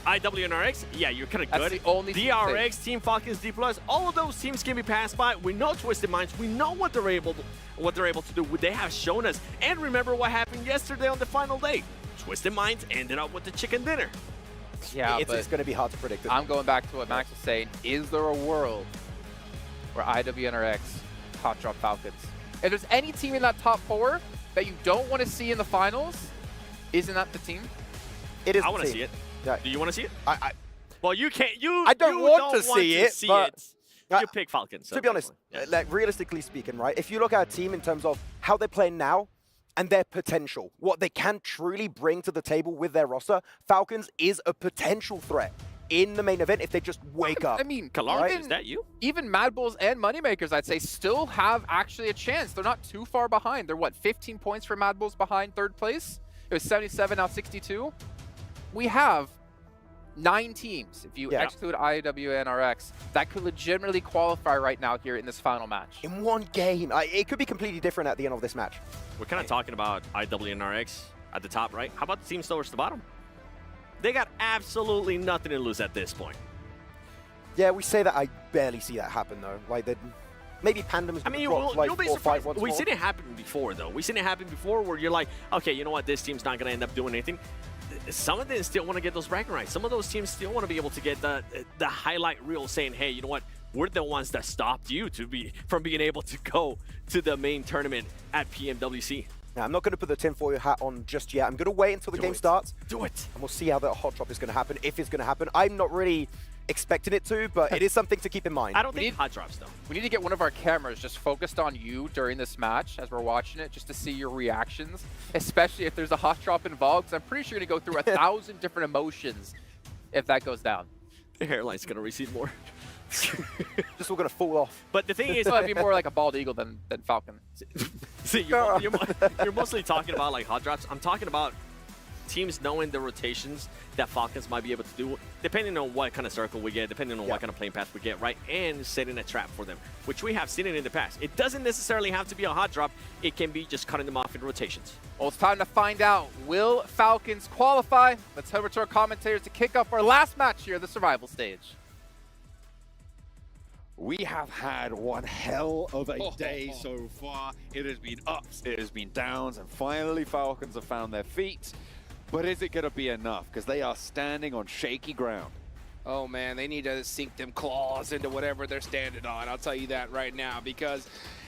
IWNRX, yeah, you're kind of good. That's the only DRX, Team Falcons, D+, all of those teams can be passed by. We know Twisted Minds. We know what they're able to do. They have shown us. And remember what happened yesterday on the final day. Twisted Minds ended up with the chicken dinner. Yeah, it's going to be hard to predict. I'm going back to what Max was saying. Is there a world where IWNRX Hot Drop Falcons. If there's any team in that top 4 that you don't want to see in the finals, isn't that the team? It is. I want to see it. Yeah. Do you want to see it? I well, you can't. I don't want to see it, but you pick Falcons. To be honest, like realistically speaking, right? If you look at a team in terms of how they're playing now and their potential, what they can truly bring to the table with their roster, Falcons is a potential threat in the main event if they just wake up. I mean, Kalar, is that you? Even Mad Bulls and Moneymakers, I'd say, still have actually a chance. They're not too far behind. They're, what, 15 points for Mad Bulls behind third place? It was 77, now 62. We have 9 teams, if you exclude IW and RX, that could legitimately qualify right now here in this final match. In one game. It could be completely different at the end of this match. We're kind of talking about IW and RX at the top, right? How about the teams towards the bottom? They got absolutely nothing to lose at this point. Yeah, we say that. I barely see that happen, though. Like, maybe Pandem's I mean, drop, like, you'll be 4 or 5 surprised. once We've more. seen it happen before, though. We've seen it happen before where you're like, okay, you know what? This team's not going to end up doing anything. Some of them still want to get those bragging rights. Some of those teams still want to be able to get the highlight reel saying, hey, you know what? We're the ones that stopped you from being able to go to the main tournament at PMWC. Now, I'm not going to put the tinfoil hat on just yet. I'm going to wait until the game starts. Do it. And we'll see how the hot drop is going to happen, if it's going to happen. I'm not really expecting it to, but it is something to keep in mind. I don't think hot drops, though. We need to get one of our cameras just focused on you during this match as we're watching it, just to see your reactions, especially if there's a hot drop involved, because I'm pretty sure you're going to go through 1,000 different emotions if that goes down. The hairline's going to recede more. Just all going to fall off. But the thing is, it'd be more like a bald eagle than Falcon. See, you're mostly talking about like hot drops. I'm talking about teams knowing the rotations that Falcons might be able to do, depending on what kind of circle we get, depending on what kind of playing path we get, right? And setting a trap for them, which we have seen it in the past. It doesn't necessarily have to be a hot drop. It can be just cutting them off in rotations. Well, it's time to find out. Will Falcons qualify? Let's head over to our commentators to kick off our last match here, the survival stage. We have had one hell of a day so far. It has been ups, it has been downs, and finally Falcons have found their feet. But is it going to be enough? Because they are standing on shaky ground. Oh man, they need to sink them claws into whatever they're standing on. I'll tell you that right now, because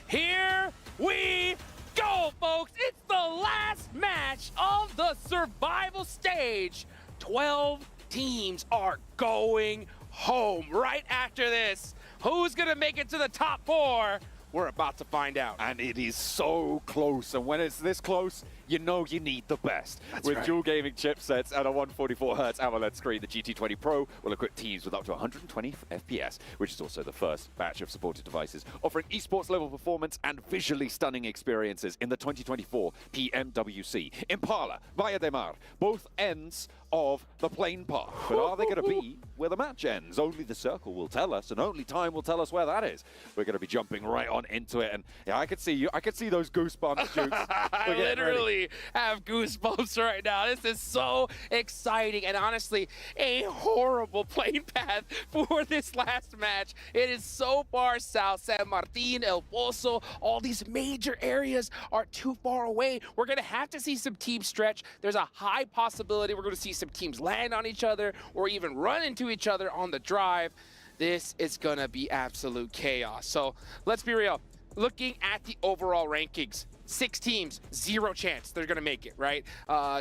here we go, folks. It's the last match of the survival stage. 12 teams are going home right after this. Who's gonna make it to the top 4? We're about to find out. And it is so close. And when it's this close, you know you need the best. With dual gaming chipsets and a 144Hz AMOLED screen, the GT20 Pro will equip teams with up to 120 FPS, which is also the first batch of supported devices, offering esports level performance and visually stunning experiences in the 2024 PMWC. Impala, Via de Mar, both ends of the plane path. But are they going to be where the match ends? Only the circle will tell us, and only time will tell us where that is. We're going to be jumping right on into it, and yeah, I could see you. I could see those goosebumps, Jukes. I literally have goosebumps right now. This is so exciting, and honestly, a horrible plane path for this last match. It is so far south. San Martin, El Pozo, all these major areas are too far away. We're going to have to see some teams stretch. There's a high possibility we're going to see some teams land on each other or even run into each other on the drive. This is going to be absolute chaos. So let's be real. Looking at the overall rankings, 6 teams, 0 chance they're going to make it, right?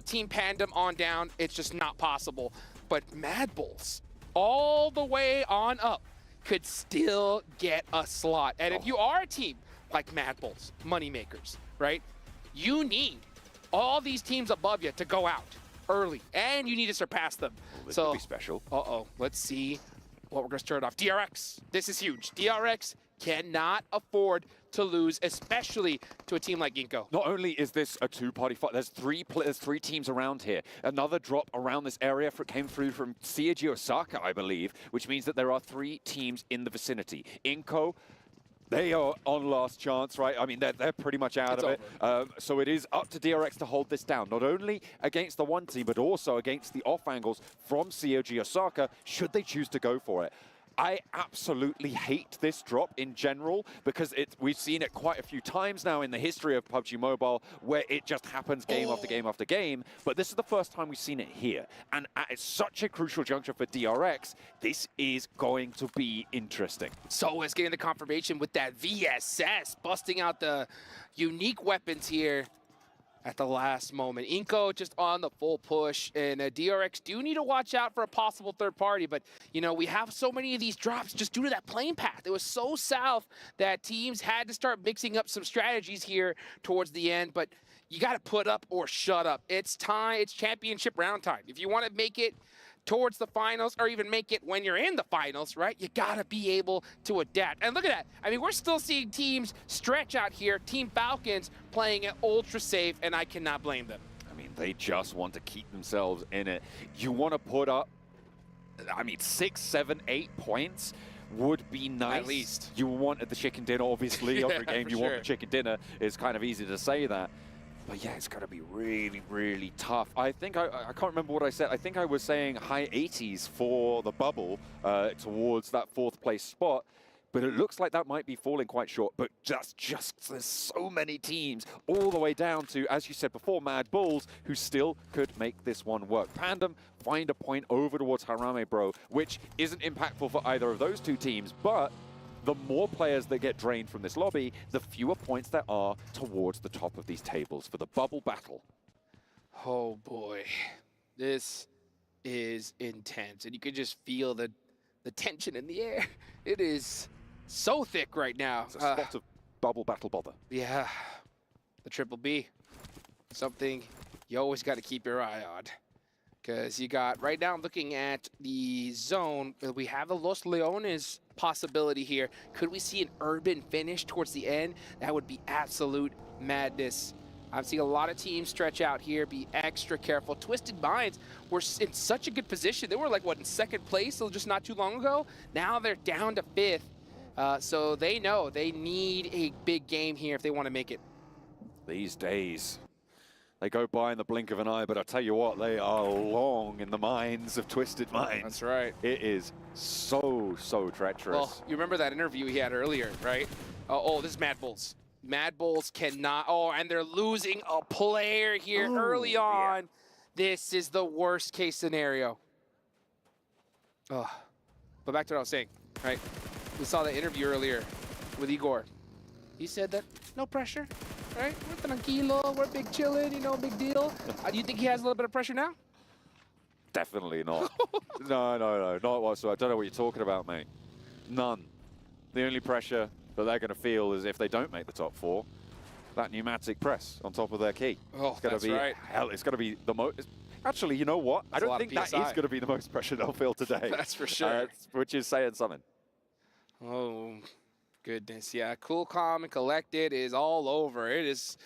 Team Pandem on down, it's just not possible. But Mad Bulls, all the way on up, could still get a slot. And if you are a team like Mad Bulls, Moneymakers, right? You need all these teams above you to go out early, and you need to surpass them. Well, this could be special. Let's see what we're going to start off. DRX, this is huge. DRX cannot afford to lose, especially to a team like Ginkgo. Not only is this a two-party fight, there's 3 teams around here. Another drop around this area came through from COG Osaka, I believe, which means that there are 3 teams in the vicinity. Inco, they are on last chance, right? I mean, they're pretty much out of it. So it is up to DRX to hold this down, not only against the one team, but also against the off angles from COG Osaka, should they choose to go for it. I absolutely hate this drop in general because we've seen it quite a few times now in the history of PUBG Mobile where it just happens game after game after game. But this is the first time we've seen it here. And at such a crucial juncture for DRX, this is going to be interesting. So is getting the confirmation with that VSS, busting out the unique weapons here at the last moment. Inko just on the full push, and DRX do need to watch out for a possible third party, but you know, we have so many of these drops just due to that plane path. It was so south that teams had to start mixing up some strategies here towards the end, but you got to put up or shut up. It's time, it's championship round time. If you want to make it towards the finals, or even make it when you're in the finals, right? You gotta be able to adapt. And look at that. I mean, we're still seeing teams stretch out here. Team Falcons playing it ultra safe, and I cannot blame them. I mean, they just want to keep themselves in it. You want to put up, I mean, 6, 7, 8 points would be nice. At least. You want the chicken dinner, obviously. Yeah, Every game you want the chicken dinner. It's kind of easy to say that. But yeah, it's going to be really, really tough. I think, I can't remember what I said. I think I was saying high 80s for the bubble towards that 4th place spot. But it looks like that might be falling quite short. But just there's so many teams all the way down to, as you said before, Mad Bulls, who still could make this one work. Pandem find a point over towards Harame Bro, which isn't impactful for either of those two teams, but the more players that get drained from this lobby, the fewer points there are towards the top of these tables for the bubble battle. Oh boy, this is intense, and you can just feel the tension in the air. It is so thick right now. It's a spot of bubble battle bother. Yeah, the triple B, something you always got to keep your eye on. Because you got, right now, looking at the zone, we have a Los Leones possibility here. Could we see an urban finish towards the end? That would be absolute madness. I'm seeing a lot of teams stretch out here, be extra careful. Twisted Minds were in such a good position. They were like, what, in 2nd place just not too long ago? Now they're down to 5th. So they know they need a big game here if they want to make it. These days, they go by in the blink of an eye, but I tell you what, they are long in the minds of Twisted Minds. That's right. It is so, so treacherous. Well, you remember that interview he had earlier, right? Oh, this is Mad Bulls. Mad Bulls cannot, and they're losing a player here early on. Yeah. This is the worst case scenario. But back to what I was saying, right? We saw the interview earlier with Igor. He said that no pressure. Right? We're tranquilo, we're big chillin', you know, big deal. Do you think he has a little bit of pressure now? Definitely not. No, not whatsoever. I don't know what you're talking about, mate. None. The only pressure that they're going to feel is if they don't make the top 4, that pneumatic press on top of their key. Oh, that's right. Hell, it's going to be the most... Actually, you know what? I don't think that is going to be the most pressure they'll feel today. That's for sure. Which is saying something. Oh, goodness, yeah. Cool, calm, and collected is all over. It is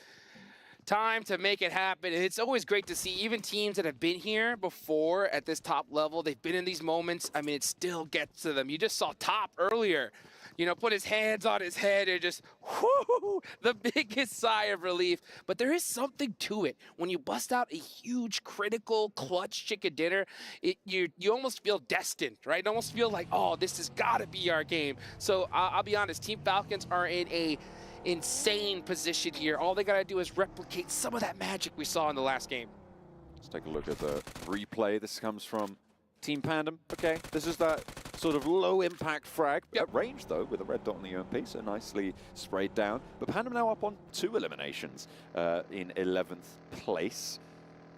time to make it happen. And it's always great to see even teams that have been here before at this top level. They've been in these moments. I mean, it still gets to them. You just saw Top earlier, you know, put his hands on his head and just, whoo, the biggest sigh of relief. But there is something to it. When you bust out a huge, critical, clutch chicken dinner, you almost feel destined, right? You almost feel like, oh, this has got to be our game. So I'll be honest, Team Falcons are in a insane position here. All they got to do is replicate some of that magic we saw in the last game. Let's take a look at the replay. This comes from Team Pandem. Okay, this is that sort of low impact frag. At range though, with a red dot on the UMP, so nicely sprayed down. But Pandem now up on 2 eliminations in 11th place.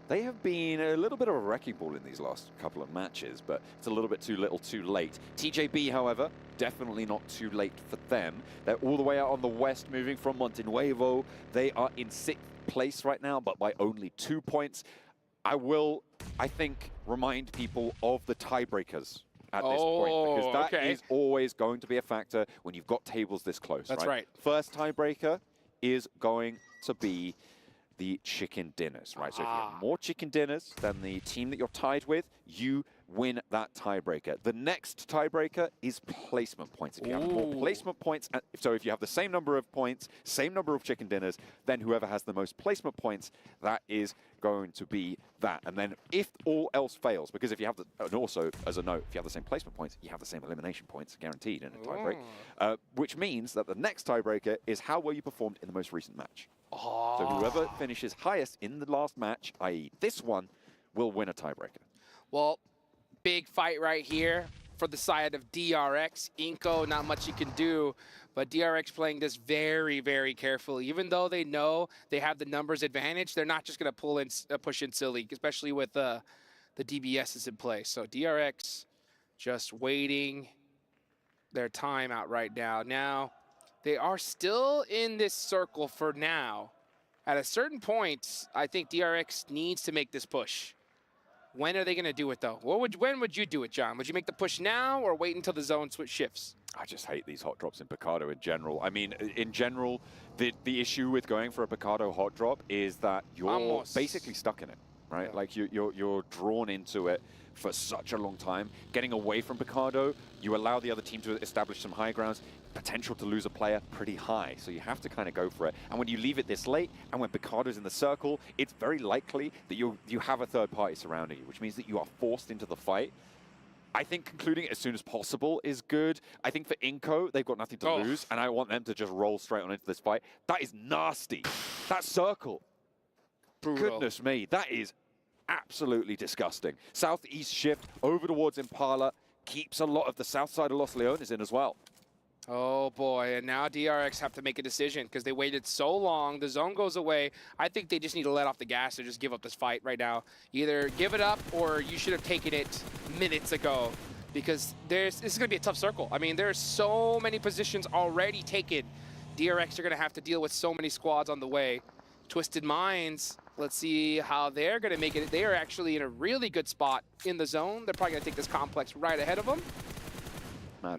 They have been a little bit of a wrecking ball in these last couple of matches, but it's a little bit too little too late. TJB, however, definitely not too late for them. They're all the way out on the west, moving from Montenuevo. They are in 6th place right now, but by only 2 points. I will, I think, remind people of the tiebreakers at this point, because that is always going to be a factor when you've got tables this close. That's right. First tiebreaker is going to be the chicken dinners, right? So if you have more chicken dinners than the team that you're tied with, you win that tiebreaker. The next tiebreaker is placement points. If you have more placement points, so if you have the same number of points, same number of chicken dinners, then whoever has the most placement points, that is going to be that. And then if all else fails, because if you have the, and also as a note, if you have the same placement points, you have the same elimination points guaranteed in a tiebreak, which means that the next tiebreaker is how well you performed in the most recent match. So whoever finishes highest in the last match, i.e. this one, will win a tiebreaker. Well, big fight right here for the side of DRX. Inko, not much you can do, but DRX playing this very, very carefully. Even though they know they have the numbers advantage, they're not just going to push in silly, especially with the DBSs in play. So DRX just waiting their time out right now. Now, they are still in this circle for now. At a certain point, I think DRX needs to make this push. When are they going to do it, though? When would you do it, John? Would you make the push now or wait until the zone switch shifts? I just hate these hot drops in Picado in general. I mean, in general, the issue with going for a Picado hot drop is that you're basically stuck in it, right? Yeah. Like you're drawn into it for such a long time. Getting away from Picado, you allow the other team to establish some high grounds. Potential to lose a player pretty high, so you have to kind of go for it. And when you leave it this late, and when Picado's in the circle, it's very likely that you have a third party surrounding you, which means that you are forced into the fight. I think concluding it as soon as possible is good. I think for Inko, they've got nothing to lose, and I want them to just roll straight on into this fight. That is nasty. That circle. Brutal. Goodness me, that is absolutely disgusting. Southeast shift over towards Impala keeps a lot of the south side of Los Leones in as well. Oh boy, and now DRX have to make a decision because they waited so long. The zone goes away. I think they just need to let off the gas or just give up this fight right now. Either give it up or you should have taken it minutes ago because this is going to be a tough circle. I mean, there's so many positions already taken. DRX are going to have to deal with so many squads on the way. Twisted Minds, let's see how they're going to make it. They are actually in a really good spot in the zone. They're probably going to take this complex right ahead of them.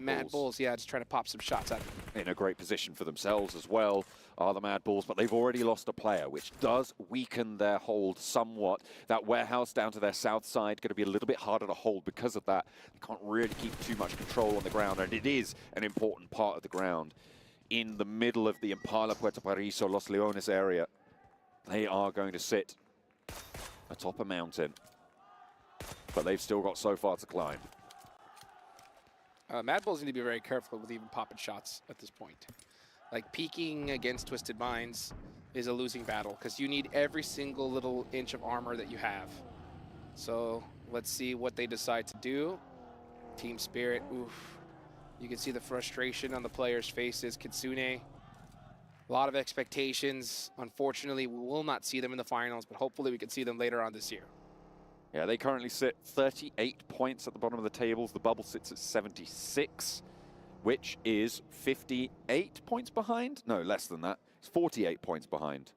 Mad Bulls, yeah, just trying to pop some shots at him. In a great position for themselves as well are the Mad Bulls, but they've already lost a player, which does weaken their hold somewhat. That warehouse down to their south side going to be a little bit harder to hold because of that. They can't really keep too much control on the ground, and it is an important part of the ground. In the middle of the Impala, Puerto Paraiso, Los Leones area, they are going to sit atop a mountain, but they've still got so far to climb. Mad Bulls need to be very careful with even popping shots at this point. Like, peeking against Twisted Minds is a losing battle because you need every single little inch of armor that you have. So let's see what they decide to do. Team Spirit, oof. You can see the frustration on the players' faces. Kitsune, a lot of expectations. Unfortunately, we will not see them in the finals, but hopefully we can see them later on this year. Yeah, they currently sit 38 points at the bottom of the tables. The bubble sits at 76, which is 58 points behind? No, less than that. It's 48 points behind.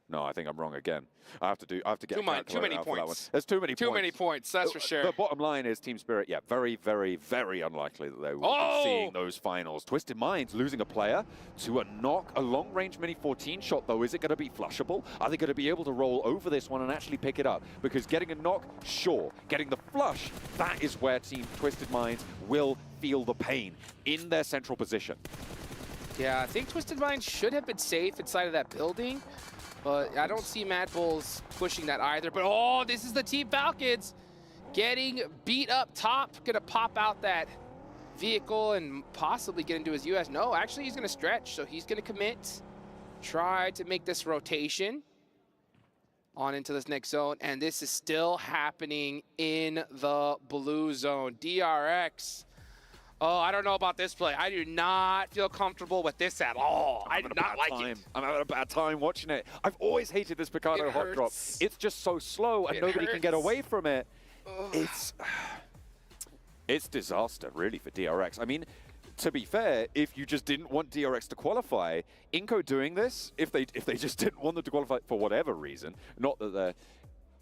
No, I think I'm wrong again. I have to get too many points. For that one. There's too many points. Too many points, that's for sure. The bottom line is Team Spirit, yeah, very, very, very unlikely that they will be seeing those finals. Twisted Minds losing a player to a knock, a long-range Mini-14 shot, though. Is it going to be flushable? Are they going to be able to roll over this one and actually pick it up? Because getting a knock, sure. Getting the flush, that is where Team Twisted Minds will feel the pain in their central position. Yeah, I think Twisted Minds should have been safe inside of that building. But I don't see Mad Bulls pushing that either. But, oh, this is the Team Falcons getting beat up top. Going to pop out that vehicle and possibly get into his US. No, actually, he's going to stretch. So he's going to commit, try to make this rotation on into this next zone. And this is still happening in the blue zone. DRX. Oh, I don't know about this play. I do not feel comfortable with this at all. I do not like it. I'm having a bad time watching it. I've always hated this Picado hot drop. It's just so slow and nobody can get away from it. It's disaster, really, for DRX. I mean, to be fair, if you just didn't want DRX to qualify, Inko doing this, if they just didn't want them to qualify for whatever reason, not that they're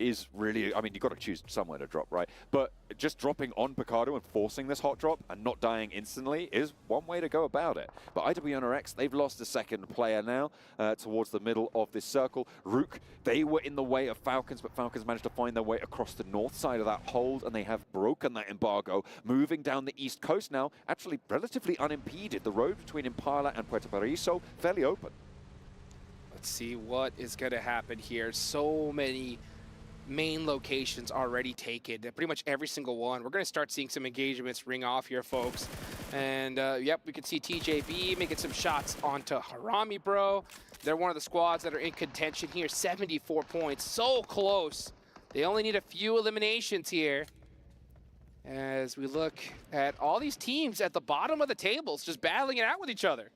is really, I mean, you've got to choose somewhere to drop, right? But just dropping on Picardo and forcing this hot drop and not dying instantly is one way to go about it. But IWNRX, they've lost a second player now towards the middle of this circle. Rook, they were in the way of Falcons, but Falcons managed to find their way across the north side of that hold, and they have broken that embargo, moving down the east coast now, actually relatively unimpeded. The road between Impala and Puerto Paraíso, fairly open. Let's see what is going to happen here. So many main locations already taken, pretty much every single one. We're going to start seeing some engagements ring off here, folks. And yep, we can see TJB making some shots onto Harami, bro. They're one of the squads that are in contention here. 74 points, so close. They only need a few eliminations here. As we look at all these teams at the bottom of the tables just battling it out with each other.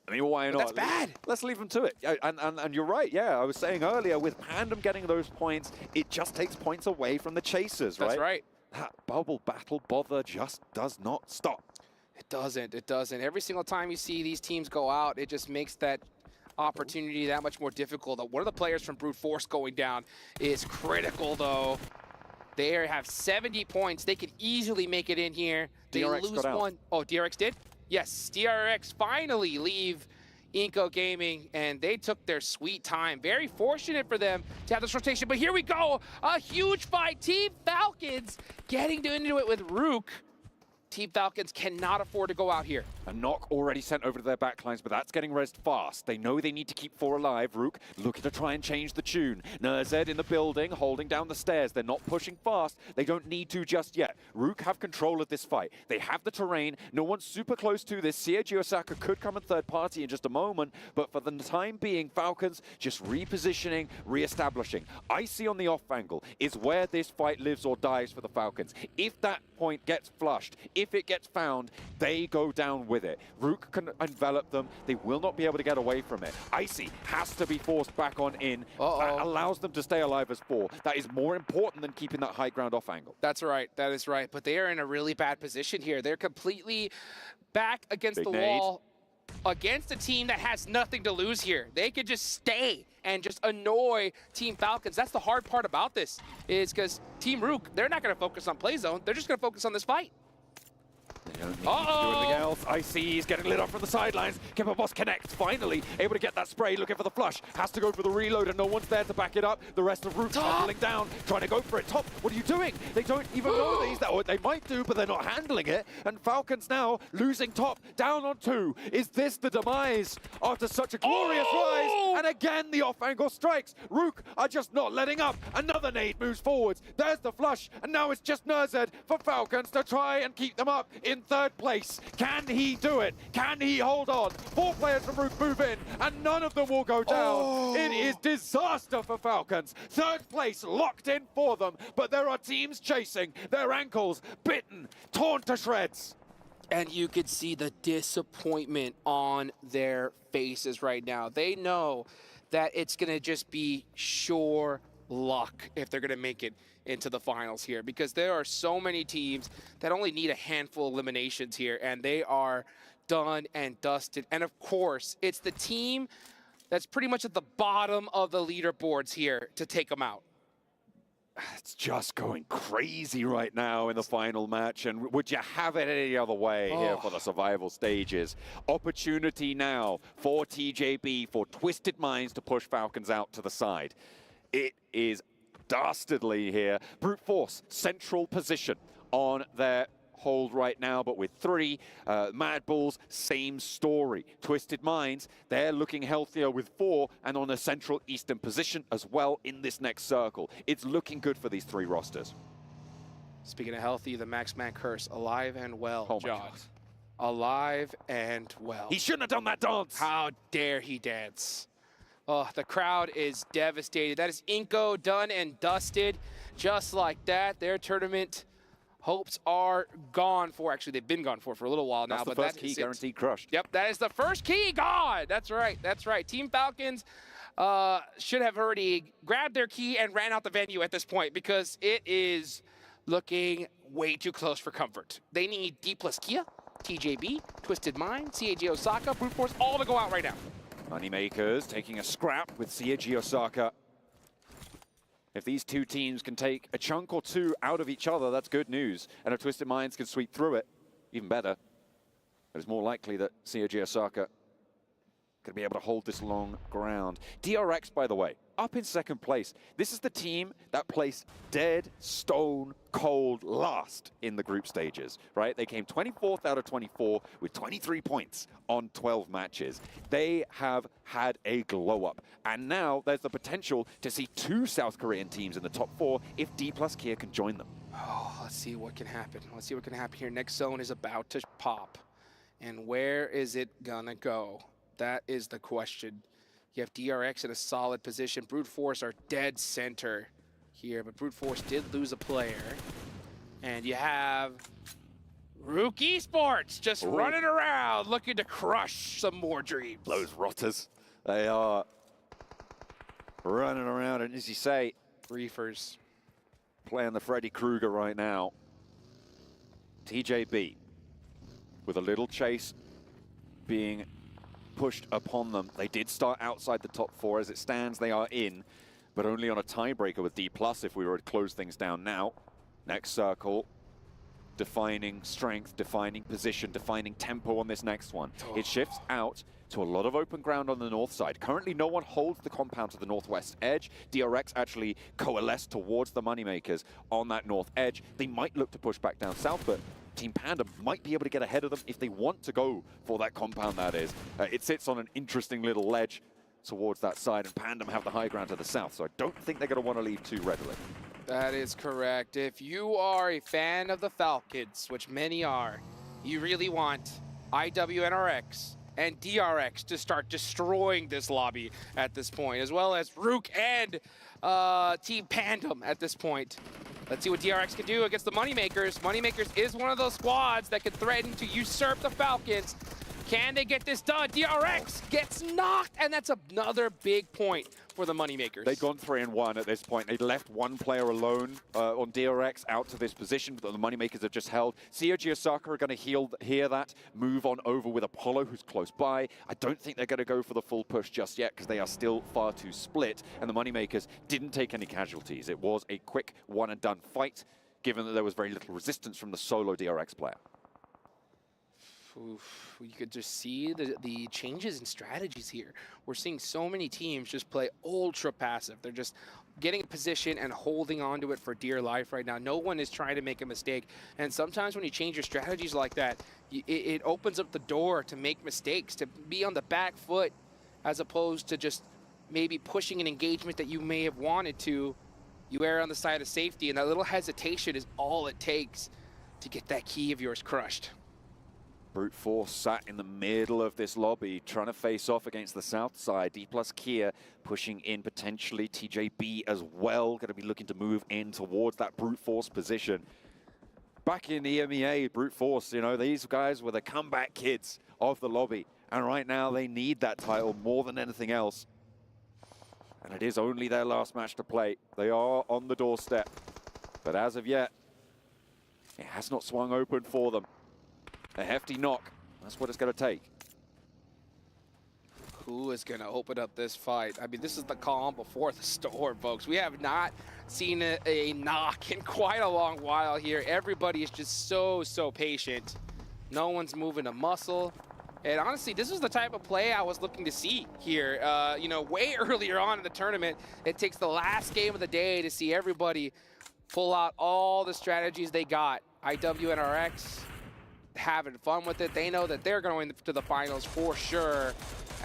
I mean, why not? That's bad. Let's leave them to it. And you're right, yeah. I was saying earlier, with Pandem getting those points, it just takes points away from the chasers, right? That's right. That bubble battle bother just does not stop. It doesn't. It doesn't. Every single time you see these teams go out, it just makes that opportunity that much more difficult. One of the players from Brute Force going down is critical, though. They have 70 points. They could easily make it in here. They DRX lose got out. one. Oh, DRX did? Yes, DRX finally leave Inco Gaming, and they took their sweet time. Very fortunate for them to have this rotation, but here we go. A huge fight. Team Falcons getting into it with Rook. Team Falcons cannot afford to go out here. A knock already sent over to their backlines, but that's getting rezzed fast. They know they need to keep 4 alive. Rook looking to try and change the tune. Nerzed in the building, holding down the stairs. They're not pushing fast. They don't need to just yet. Rook have control of this fight. They have the terrain. No one's super close to this. Seiji Osaka could come in third party in just a moment, but for the time being, Falcons just repositioning, re-establishing. Icy on the off angle is where this fight lives or dies for the Falcons. If that point gets flushed, if it gets found, they go down with it. Rook can envelop them. They will not be able to get away from it. Icy has to be forced back on in. That allows them to stay alive as 4. That is more important than keeping that high ground off angle. That's right. That is right. But they are in a really bad position here. They're completely back against the wall against a team that has nothing to lose here. They could just stay and just annoy Team Falcons. That's the hard part about this, is because Team Rook, they're not going to focus on play zone. They're just going to focus on this fight. They don't need to do anything else. Icy, he's getting lit up from the sidelines. Kipper Boss connects, finally able to get that spray, looking for the flush. Has to go for the reload, and no one's there to back it up. The rest of Rook tumbling down, trying to go for it. Top, what are you doing? They don't even know that he's there. Or they might do, but they're not handling it. And Falcons now losing Top, down on 2. Is this the demise after such a glorious rise? And again, the off-angle strikes. Rook are just not letting up. Another nade moves forwards. There's the flush, and now it's just Nerzed for Falcons to try and keep them up in third place. Can he do it? Can he hold on? 4 players from Rook move in, and none of them will go down. It is disaster for Falcons. Third place locked in for them, but there are teams chasing. Their ankles bitten, torn to shreds. And you could see the disappointment on their faces right now. They know that it's going to just be sure luck if they're going to make it into the finals here, because there are so many teams that only need a handful of eliminations here, and they are done and dusted. And of course, it's the team that's pretty much at the bottom of the leaderboards here to take them out. It's just going crazy right now in the final match, and would you have it any other way here for the survival stages? Opportunity now for TJB, for Twisted Minds to push Falcons out to the side. It is dastardly here. Brute Force, central position on their hold right now, but with 3. Mad Bulls, same story. Twisted Minds, they're looking healthier with 4 and on a central eastern position as well in this next circle. It's looking good for these 3 rosters. Speaking of healthy, the Maxman curse, alive and well, Josh. Alive and well. He shouldn't have done that dance. How dare he dance? Oh, the crowd is devastated. That is Inco done and dusted. Just like that, their tournament hopes are gone for. Actually, they've been gone for a little while now. That's the but first key guaranteed crushed. Yep, that is the first key gone. That's right. That's right. Team Falcons should have already grabbed their key and ran out the venue at this point, because it is looking way too close for comfort. They need D plus Kia, TJB, Twisted Mind, CAG Osaka, Brute Force, all to go out right now. Moneymakers taking a scrap with Seiji Osaka. If these two teams can take a chunk or two out of each other, that's good news. And if Twisted Minds can sweep through it, even better. It's more likely that COG Osaka going to be able to hold this long ground. DRX, by the way, up in second place. This is the team that placed dead, stone, cold last in the group stages, right? They came 24th out of 24 with 23 points on 12 matches. They have had a glow up. And now there's the potential to see two South Korean teams in the top 4 if D plus Kia can join them. Oh, let's see what can happen. Let's see what can happen here. Next zone is about to pop. And where is it gonna go? That is the question. You have DRX in a solid position. Brute Force are dead center here, but Brute Force did lose a player. And you have Rook Esports just running around looking to crush some more dreams. Those rotters, they are running around, and as you say, Reefers playing the Freddy Krueger right now. TJB with a little chase being pushed upon them. They did start outside the top 4. As it stands, they are in, but only on a tiebreaker with D+ if we were to close things down now. Next circle, defining strength, defining position, defining tempo on this next one. It shifts out to a lot of open ground on the north side. Currently, no one holds the compound to the northwest edge. DRX actually coalesced towards the Moneymakers on that north edge. They might look to push back down south, but Team Panda might be able to get ahead of them if they want to go for that compound, that is. It sits on an interesting little ledge towards that side, and Pandem have the high ground to the south, so I don't think they're going to want to leave too readily. That is correct. If you are a fan of the Falcons, which many are, you really want IWNRX and DRX to start destroying this lobby at this point, as well as Rook and Team Pandem at this point. Let's see what DRX can do against the Moneymakers. Moneymakers is one of those squads that can threaten to usurp the Falcons. Can they get this done? DRX gets knocked, and that's another big point for the Moneymakers. They've gone 3-1 at this point. They left one player alone on DRX out to this position that the Moneymakers have just held. COG Osaka are going to hear that, move on over with Apollo, who's close by. I don't think they're going to go for the full push just yet because they are still far too split, and the Moneymakers didn't take any casualties. It was a quick one-and-done fight, given that there was very little resistance from the solo DRX player. Oof, you could just see the changes in strategies here. We're seeing so many teams just play ultra passive. They're just getting a position and holding on to it for dear life right now. No one is trying to make a mistake. And sometimes when you change your strategies like that, it opens up the door to make mistakes, to be on the back foot, as opposed to just maybe pushing an engagement that you may have wanted to. You err on the side of safety, and that little hesitation is all it takes to get that key of yours crushed. Brute Force sat in the middle of this lobby, trying to face off against the south side. D+ Kia pushing in potentially. TJB as well, going to be looking to move in towards that Brute Force position. Back in EMEA, Brute Force, you know, these guys were the comeback kids of the lobby. And right now they need that title more than anything else. And it is only their last match to play. They are on the doorstep. But as of yet, it has not swung open for them. A hefty knock, that's what it's going to take. Who is going to open up this fight? I mean, this is the calm before the storm, folks. We have not seen a knock in quite a long while here. Everybody is just so patient. No one's moving a muscle. And honestly, this is the type of play I was looking to see here. You know, way earlier on in the tournament, it takes the last game of the day to see everybody pull out all the strategies they got. IWNRX having fun with it. They know that they're going to the finals for sure.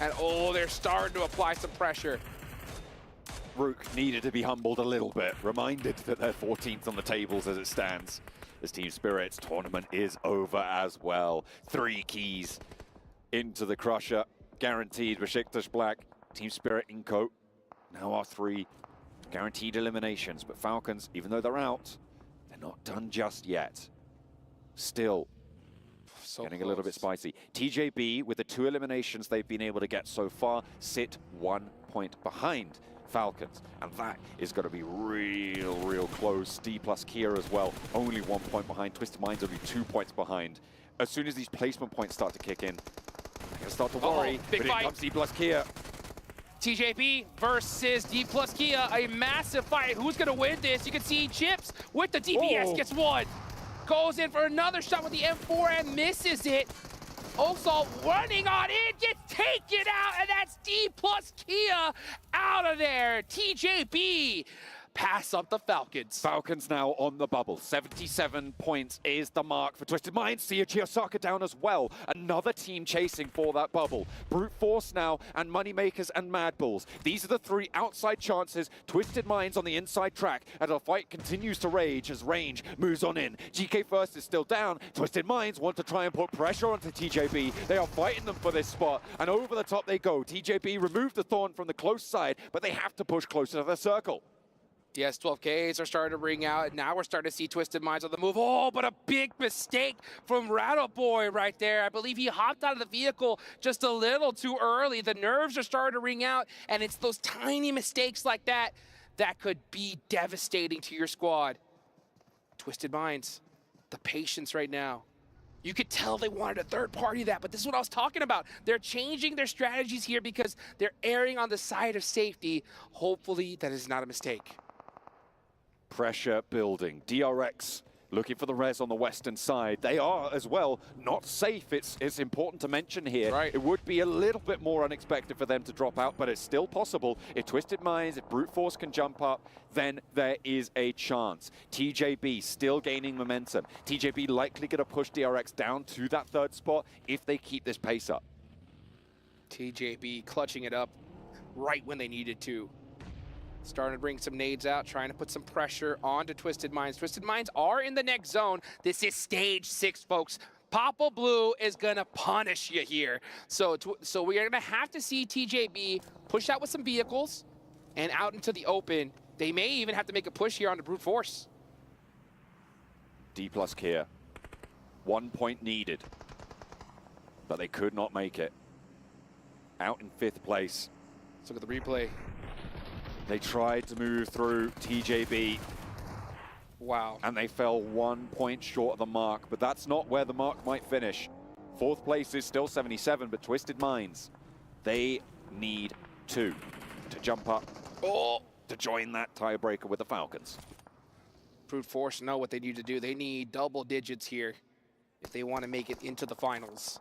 And oh, they're starting to apply some pressure. Rook needed to be humbled a little bit, reminded that they're 14th on the tables as it stands. This Team Spirit's tournament is over as well. 3 keys into the Crusher, guaranteed Besiktas Black. Team Spirit Inco now are 3 guaranteed eliminations, but Falcons, even though they're out, they're not done just yet. Still getting a little bit spicy. TJB, with the 2 eliminations they've been able to get so far, sit 1 point behind Falcons. And that is going to be real close. D+ Kia as well, only 1 point behind. Twisted Minds only 2 points behind. As soon as these placement points start to kick in, they're going to start to worry. Big but fight. Here comes D+ Kia. TJB versus D plus Kia, a massive fight. Who's gonna win this? You can see Chips with the DPS gets one. Goes in for another shot with the M4 and misses it. Osalt running on in, gets taken out, and that's D plus Kia out of there. TJB pass up the Falcons. Falcons now on the bubble. 77 points is the mark for Twisted Minds. See Osaka down as well. Another team chasing for that bubble. Brute Force now and Moneymakers and Mad Bulls. These are the three outside chances. Twisted Minds on the inside track, and the fight continues to rage as Range moves on in. GK First is still down. Twisted Minds want to try and put pressure onto TJB. They are fighting them for this spot, and over the top they go. TJB removed the Thorn from the close side, but they have to push closer to the circle. Yes, 12Ks are starting to ring out, and now we're starting to see Twisted Minds on the move. Oh, but a big mistake from Rattleboy right there. I believe he hopped out of the vehicle just a little too early. The nerves are starting to ring out, and it's those tiny mistakes like that that could be devastating to your squad. Twisted Minds, the patience right now. You could tell they wanted a third party that, but this is what I was talking about. They're changing their strategies here because they're erring on the side of safety. Hopefully that is not a mistake. Pressure building. DRX looking for the res on the western side. They are as well not safe. It's important to mention here. Right. It would be a little bit more unexpected for them to drop out, but it's still possible. If Twisted Minds, if Brute Force can jump up, then there is a chance. TJB still gaining momentum. TJB likely going to push DRX down to that third spot if they keep this pace up. TJB clutching it up right when they needed to. Starting to bring some nades out, trying to put some pressure onto Twisted Minds. Twisted Minds are in the next zone. This is stage 6, folks. Papa Blue is gonna punish you here. So we are gonna have to see TJB push out with some vehicles and out into the open. They may even have to make a push here onto Brute Force. D plus Kia. 1 point needed, but they could not make it. Out in 5th place. Let's look at the replay. They tried to move through TJB. Wow. And they fell 1 point short of the mark, but that's not where the mark might finish. 4th place is still 77, but Twisted Minds, they need 2 to jump up to join that tiebreaker with the Falcons. Brute Force know what they need to do. They need double digits here if they want to make it into the finals.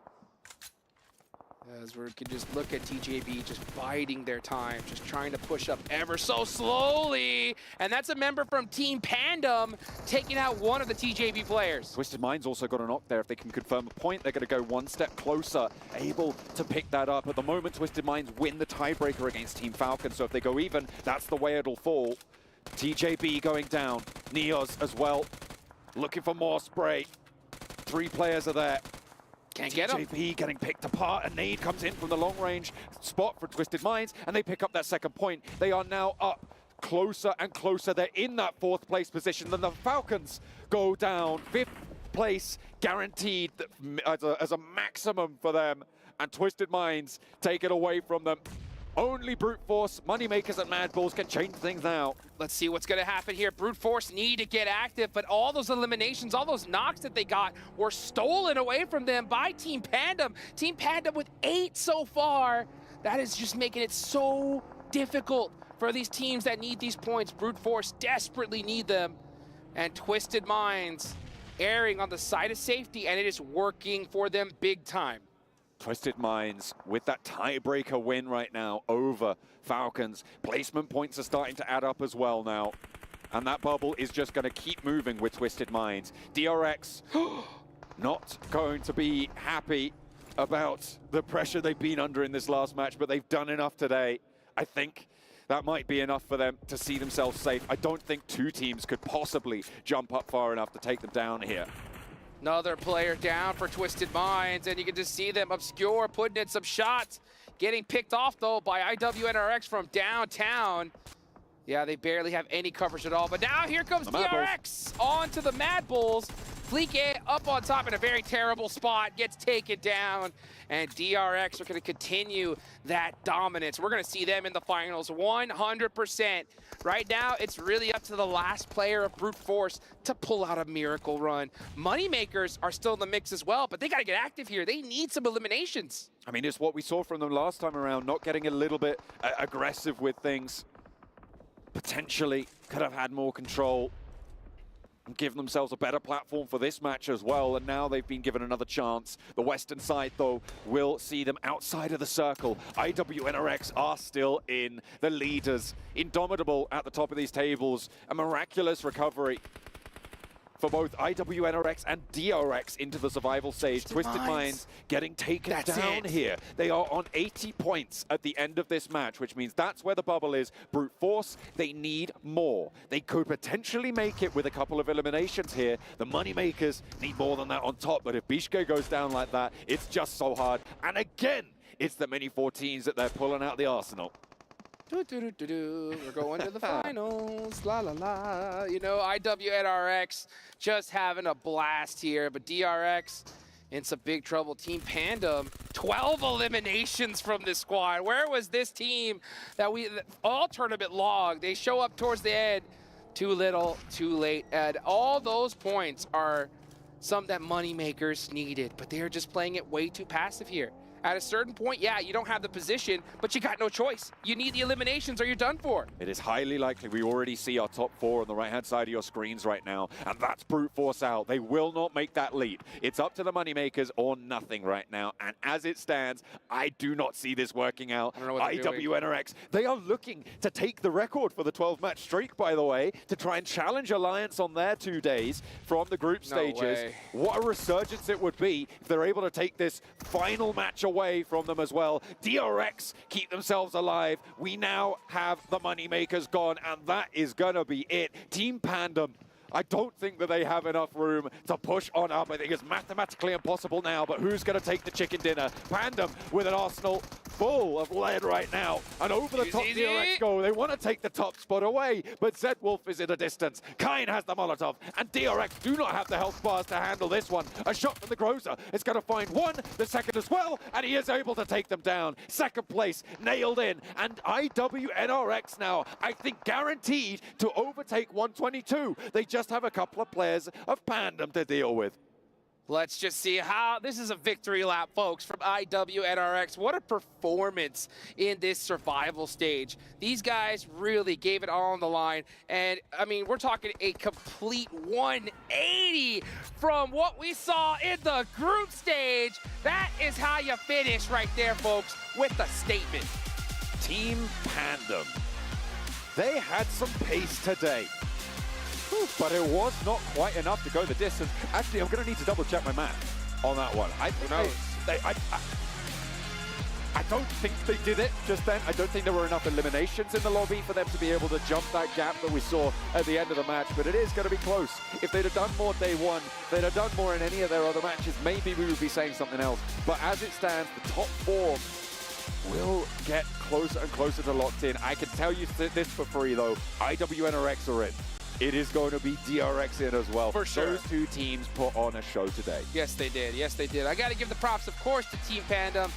As we can just look at TJB just biding their time, just trying to push up ever so slowly. And that's a member from Team Pandem taking out one of the TJB players. Twisted Minds also got a knock there. If they can confirm a point, they're going to go 1 step closer, able to pick that up. At the moment, Twisted Minds win the tiebreaker against Team Falcon. So if they go even, that's the way it'll fall. TJB going down. Neos as well. Looking for more spray. 3 players are there. Can't get him. TJB getting picked apart. A nade comes in from the long-range spot for Twisted Minds, and they pick up that 2nd point. They are now up closer and closer. They're in that 4th place position. Then the Falcons go down. 5th place guaranteed as a maximum for them, and Twisted Minds take it away from them. Only Brute Force, Moneymakers, and Mad Bulls can change things now. Let's see what's going to happen here. Brute Force need to get active, but all those eliminations, all those knocks that they got were stolen away from them by Team Pandem. Team Pandem with 8 so far. That is just making it so difficult for these teams that need these points. Brute Force desperately need them. And Twisted Minds erring on the side of safety, and it is working for them big time. Twisted Minds with that tiebreaker win right now over Falcons. Placement points are starting to add up as well now. And that bubble is just going to keep moving with Twisted Minds. DRX not going to be happy about the pressure they've been under in this last match, but they've done enough today. I think that might be enough for them to see themselves safe. I don't think 2 teams could possibly jump up far enough to take them down here. Another player down for Twisted Minds, and you can just see them obscure, putting in some shots. Getting picked off, though, by IWNRX from downtown. Yeah, they barely have any coverage at all. But now here comes DRX onto the Mad Bulls. Fleek up on top in a very terrible spot, gets taken down, and DRX are going to continue that dominance. We're going to see them in the finals 100%. Right now, it's really up to the last player of Brute Force to pull out a miracle run. Moneymakers are still in the mix as well, but they got to get active here. They need some eliminations. I mean, it's what we saw from them last time around, not getting a little bit aggressive with things. Potentially could have had more control and give themselves a better platform for this match as well, and now they've been given another chance. The Western side, though, will see them outside of the circle. IWNRX are still in, the leaders. Indomitable at the top of these tables. A miraculous recovery for both IWNRX and DRX into the survival stage. Twisted Minds getting taken down here. They are on 80 points at the end of this match, which means that's where the bubble is. Brute Force, they need more. They could potentially make it with a couple of eliminations here. The Moneymakers need more than that on top, but if Bishke goes down like that, it's just so hard. And again, it's the mini 14s that they're pulling out the arsenal. We're going to the finals, la la la. You know, IWNRX just having a blast here, but DRX in some big trouble. Team Pandem, 12 eliminations from this squad. Where was this team that all tournament long? They show up towards the end, too little, too late. And all those points are some that Moneymakers needed, but they're just playing it way too passive here. At a certain point, yeah, you don't have the position, but you got no choice. You need the eliminations or you're done for. It is highly likely we already see our top 4 on the right-hand side of your screens right now, and that's Brute Force out. They will not make that leap. It's up to the Moneymakers or nothing right now, and as it stands, I do not see this working out. I don't know what they're doing. IWNRX, they are looking to take the record for the 12-match streak, by the way, to try and challenge Alliance on their 2 days from the group stages. Way. What a resurgence it would be if they're able to take this final match away from them as well. DRX keep themselves alive. We now have the Moneymakers gone, and that is gonna be it. Team Pandem, I don't think that they have enough room to push on up. I think it's mathematically impossible now, but who's going to take the chicken dinner? Pandem with an arsenal full of lead right now. And over the top DRX go. They want to take the top spot away, but Zed Wolf is in a distance. Kain has the Molotov, and DRX do not have the health bars to handle this one. A shot from the Groza is going to find one, the second as well, and he is able to take them down. Second place, nailed in, and IWNRX now, I think, guaranteed to overtake 122. They just have a couple of players of Pandem to deal with. Let's just see how this is a victory lap, folks, from IWNRX. What a performance in this survival stage. These guys really gave it all on the line. And, I mean, we're talking a complete 180 from what we saw in the group stage. That is how you finish right there, folks, with a statement. Team Pandem. They had some pace today, but it was not quite enough to go the distance. Actually, I'm going to need to double check my math on that one. I don't think they did it just then. I don't think there were enough eliminations in the lobby for them to be able to jump that gap that we saw at the end of the match, but it is going to be close. If they'd have done more day one, they'd have done more in any of their other matches, maybe we would be saying something else. But as it stands, the top 4 will get closer and closer to locked in. I can tell you this for free, though. IWNRX are in. It is going to be DRX in as well. For sure. Those 2 teams put on a show today. Yes, they did. Yes, they did. I got to give the props, of course, to Team Pandem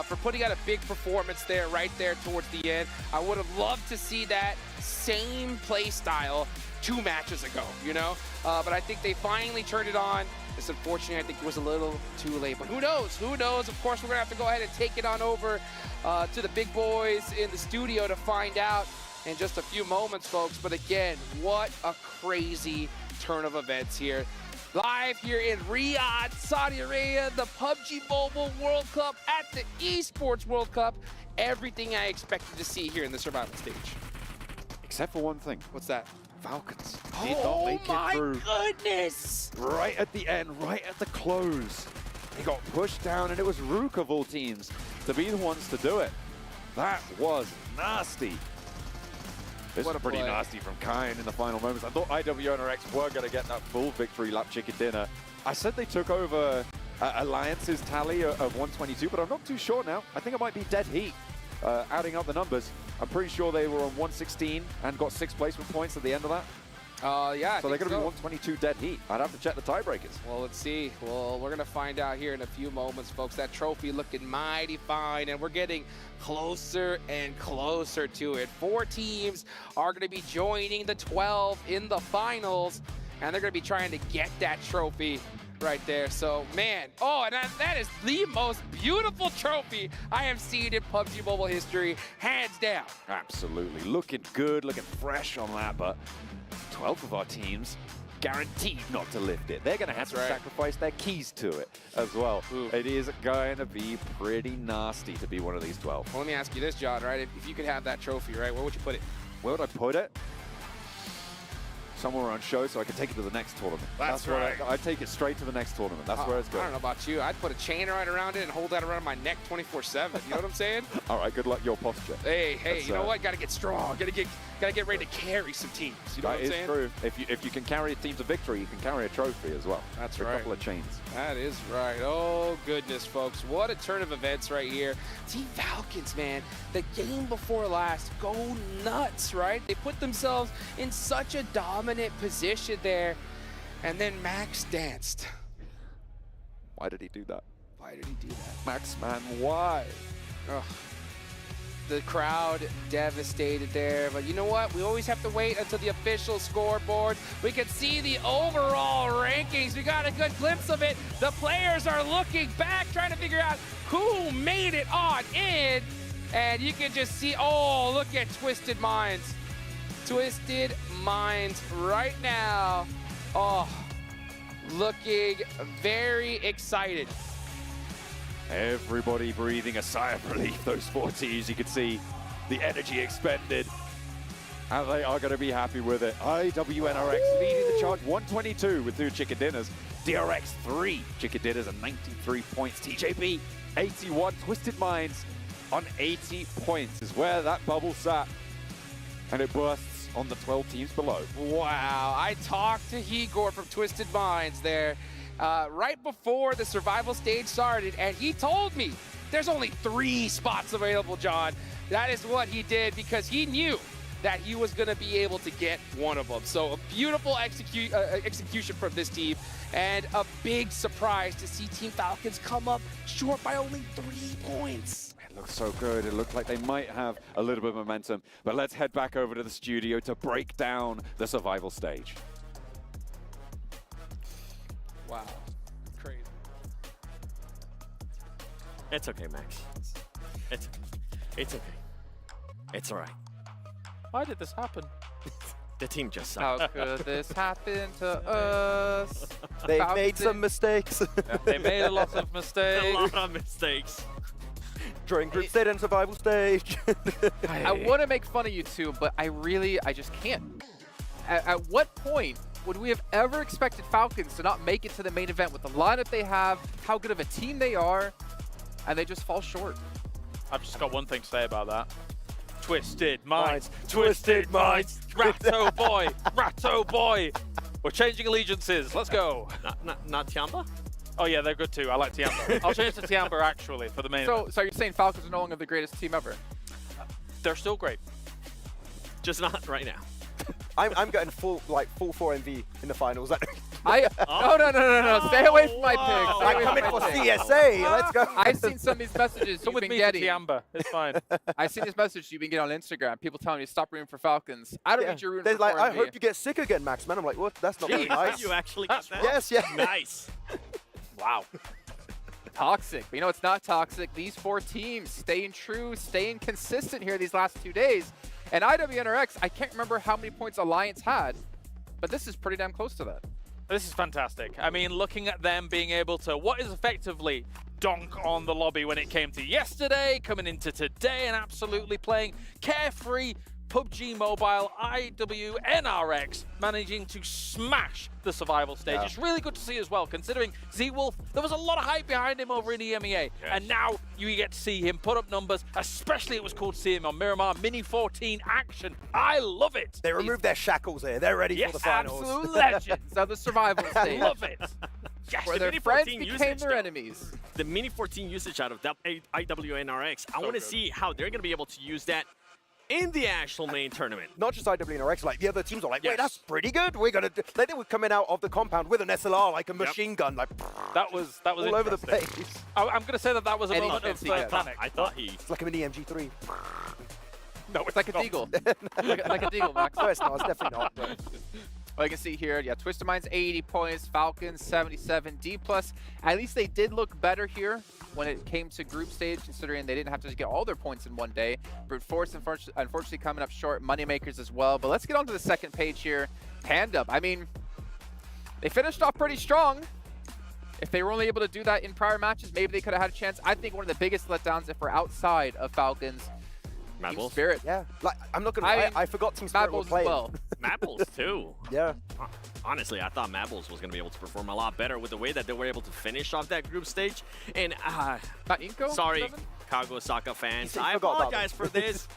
for putting out a big performance there, right there towards the end. I would have loved to see that same play style 2 matches ago, you know? But I think they finally turned it on. It's unfortunate. I think it was a little too late. But who knows? Who knows? Of course, we're going to have to go ahead and take it on over to the big boys in the studio to find out in just a few moments, folks. But again, what a crazy turn of events here. Live here in Riyadh, Saudi Arabia, the PUBG Mobile World Cup at the Esports World Cup. Everything I expected to see here in the survival stage. Except for one thing. What's that? Falcons did not make it through. Oh my goodness! Right at the end, right at the close. They got pushed down, and it was Rook of all teams to be the ones to do it. That was nasty. This was pretty nasty from Kain in the final moments. I thought IWNRX were going to get that full victory lap chicken dinner. I said they took over Alliance's tally of 122, but I'm not too sure now. I think it might be dead heat, adding up the numbers. I'm pretty sure they were on 116 and got 6 placement points at the end of that. Yeah. So they're going to be 122 dead heat. I'd have to check the tiebreakers. Well, let's see. Well, we're going to find out here in a few moments, folks. That trophy looking mighty fine, and we're getting closer and closer to it. 4 teams are going to be joining the 12 in the finals, and they're going to be trying to get that trophy right there. So, man, and that is the most beautiful trophy I have seen in PUBG Mobile history, hands down. Absolutely. Looking good, looking fresh on that, but 12 of our teams guaranteed not to lift it. They're going to have to sacrifice their keys to it as well. Ooh. It is going to be pretty nasty to be one of these 12. Well, let me ask you this, John, right? If you could have that trophy, right, where would you put it? Where would I put it? Somewhere on show so I can take it to the next tournament. That's right. I'd take it straight to the next tournament. That's where it's going. I don't know about you. I'd put a chain right around it and hold that around my neck 24/7. You know what I'm saying? All right, good luck your posture. Hey, you know what? Got to get strong. Got to get ready to carry some teams. You know what I'm saying? That is true. If you can carry a team to victory, you can carry a trophy as well. That's right. right. A couple of chains. That is right. Oh, goodness, folks. What a turn of events right here. Team Falcons, man. The game before last, go nuts, right? They put themselves in such a dominant position there, and then Max danced. Why did he do that? Why did he do that? Max, man, why? Ugh. The crowd devastated there, but you know what? We always have to wait until the official scoreboard. We can see the overall rankings. We got a good glimpse of it. The players are looking back, trying to figure out who made it on in. And you can just see, look at Twisted Minds. Twisted Minds right now. Looking very excited. Everybody breathing a sigh of relief, those 4 teams. You can see the energy expended, and they are going to be happy with it. IWNRX leading the charge, 122 with 2 chicken dinners. DRX 3 chicken dinners and 93 points. TJB 81. Twisted Minds on 80 points is where that bubble sat, and it bursts on the 12 teams below. Wow, I talked to Igor from Twisted Minds there right before the survival stage started, and he told me there's only 3 spots available, John. That is what he did because he knew that he was going to be able to get one of them. So a beautiful execution from this team, and a big surprise to see Team Falcons come up short by only 3 points. It looks so good. It looked like they might have a little bit of momentum, but let's head back over to the studio to break down the survival stage. Wow, crazy. It's okay, Max. It's okay. It's all right. Why did this happen? The team just sucked. How could this happen to us? They made some mistakes. They made a lot of mistakes. A lot of mistakes. During group stage and survival stage. I want to make fun of you two, but I just can't. At what point would we have ever expected Falcons to not make it to the main event with the lineup they have, how good of a team they are, and they just fall short? I've just got one thing to say about that. Twisted Minds. Twisted Minds. Ratto boy. Ratto boy. We're changing allegiances. Let's go. Not Tiamba? Oh, yeah, they're good too. I like Tiamba. I'll change to Tiamba, actually, for the main event. So you're saying Falcons are no longer the greatest team ever? They're still great. Just not right now. I'm getting full 4 MV in the finals. No. Stay away from my picks. I come in for CSA. Let's go. I've seen some of these messages you've been getting. Tiamba. It's fine. I've seen this message you've been getting on Instagram. People telling you stop rooting for Falcons. I don't need you rooting for like, 4MV. I hope you get sick again, Max. Man, I'm like, what? That's not very nice. You actually got that? Yes, yeah. Nice. Wow. Toxic. But you know it's not toxic. These 4 teams staying true, staying consistent here these last 2 days. And IWNRX, I can't remember how many points Alliance had, but this is pretty damn close to that. This is fantastic. I mean, looking at them being able to, what is effectively donk on the lobby when it came to yesterday, coming into today, and absolutely playing carefree PUBG Mobile, IWNRX managing to smash the survival stage. It's really good to see as well, considering Z-Wolf, there was a lot of hype behind him over in EMEA, and now you get to see him put up numbers, especially it was cool to see him on Miramar Mini 14 action. I love it. They removed their shackles here. They're ready for the finals. Absolute legends of the survival stage. Love it. Yes, where their friends became their enemies. The Mini 14 usage out of IWNRX, I want to see how they're going to be able to use that in the actual main tournament. Not just IWNRX, like the other teams are like, wait, that's pretty good. We're gonna do. They were coming out of the compound with an SLR, like a machine gun, like that was all over the place. I'm gonna say that was a moment of panic. I thought he. It's like a mini MG3. No, it's like a Deagle. like a Deagle, Max. No, it's not. It's definitely not. But... Well, you can see here, yeah, Twisted Minds 80 points, Falcons 77, D+. At least they did look better here when it came to group stage, considering they didn't have to get all their points in one day. Brute Force, unfortunately, coming up short. Moneymakers as well. But let's get on to the second page here. Panda, I mean, they finished off pretty strong. If they were only able to do that in prior matches, maybe they could have had a chance. I think one of the biggest letdowns, if we're outside of Falcons, Team Spirit. Yeah, like I'm not gonna. I forgot Team Spirit were playing. Well. Mad Bulls too. Yeah. Honestly, I thought Mad Bulls was going to be able to perform a lot better with the way that they were able to finish off that group stage. And sorry, Kagosaka fans, I apologize for this.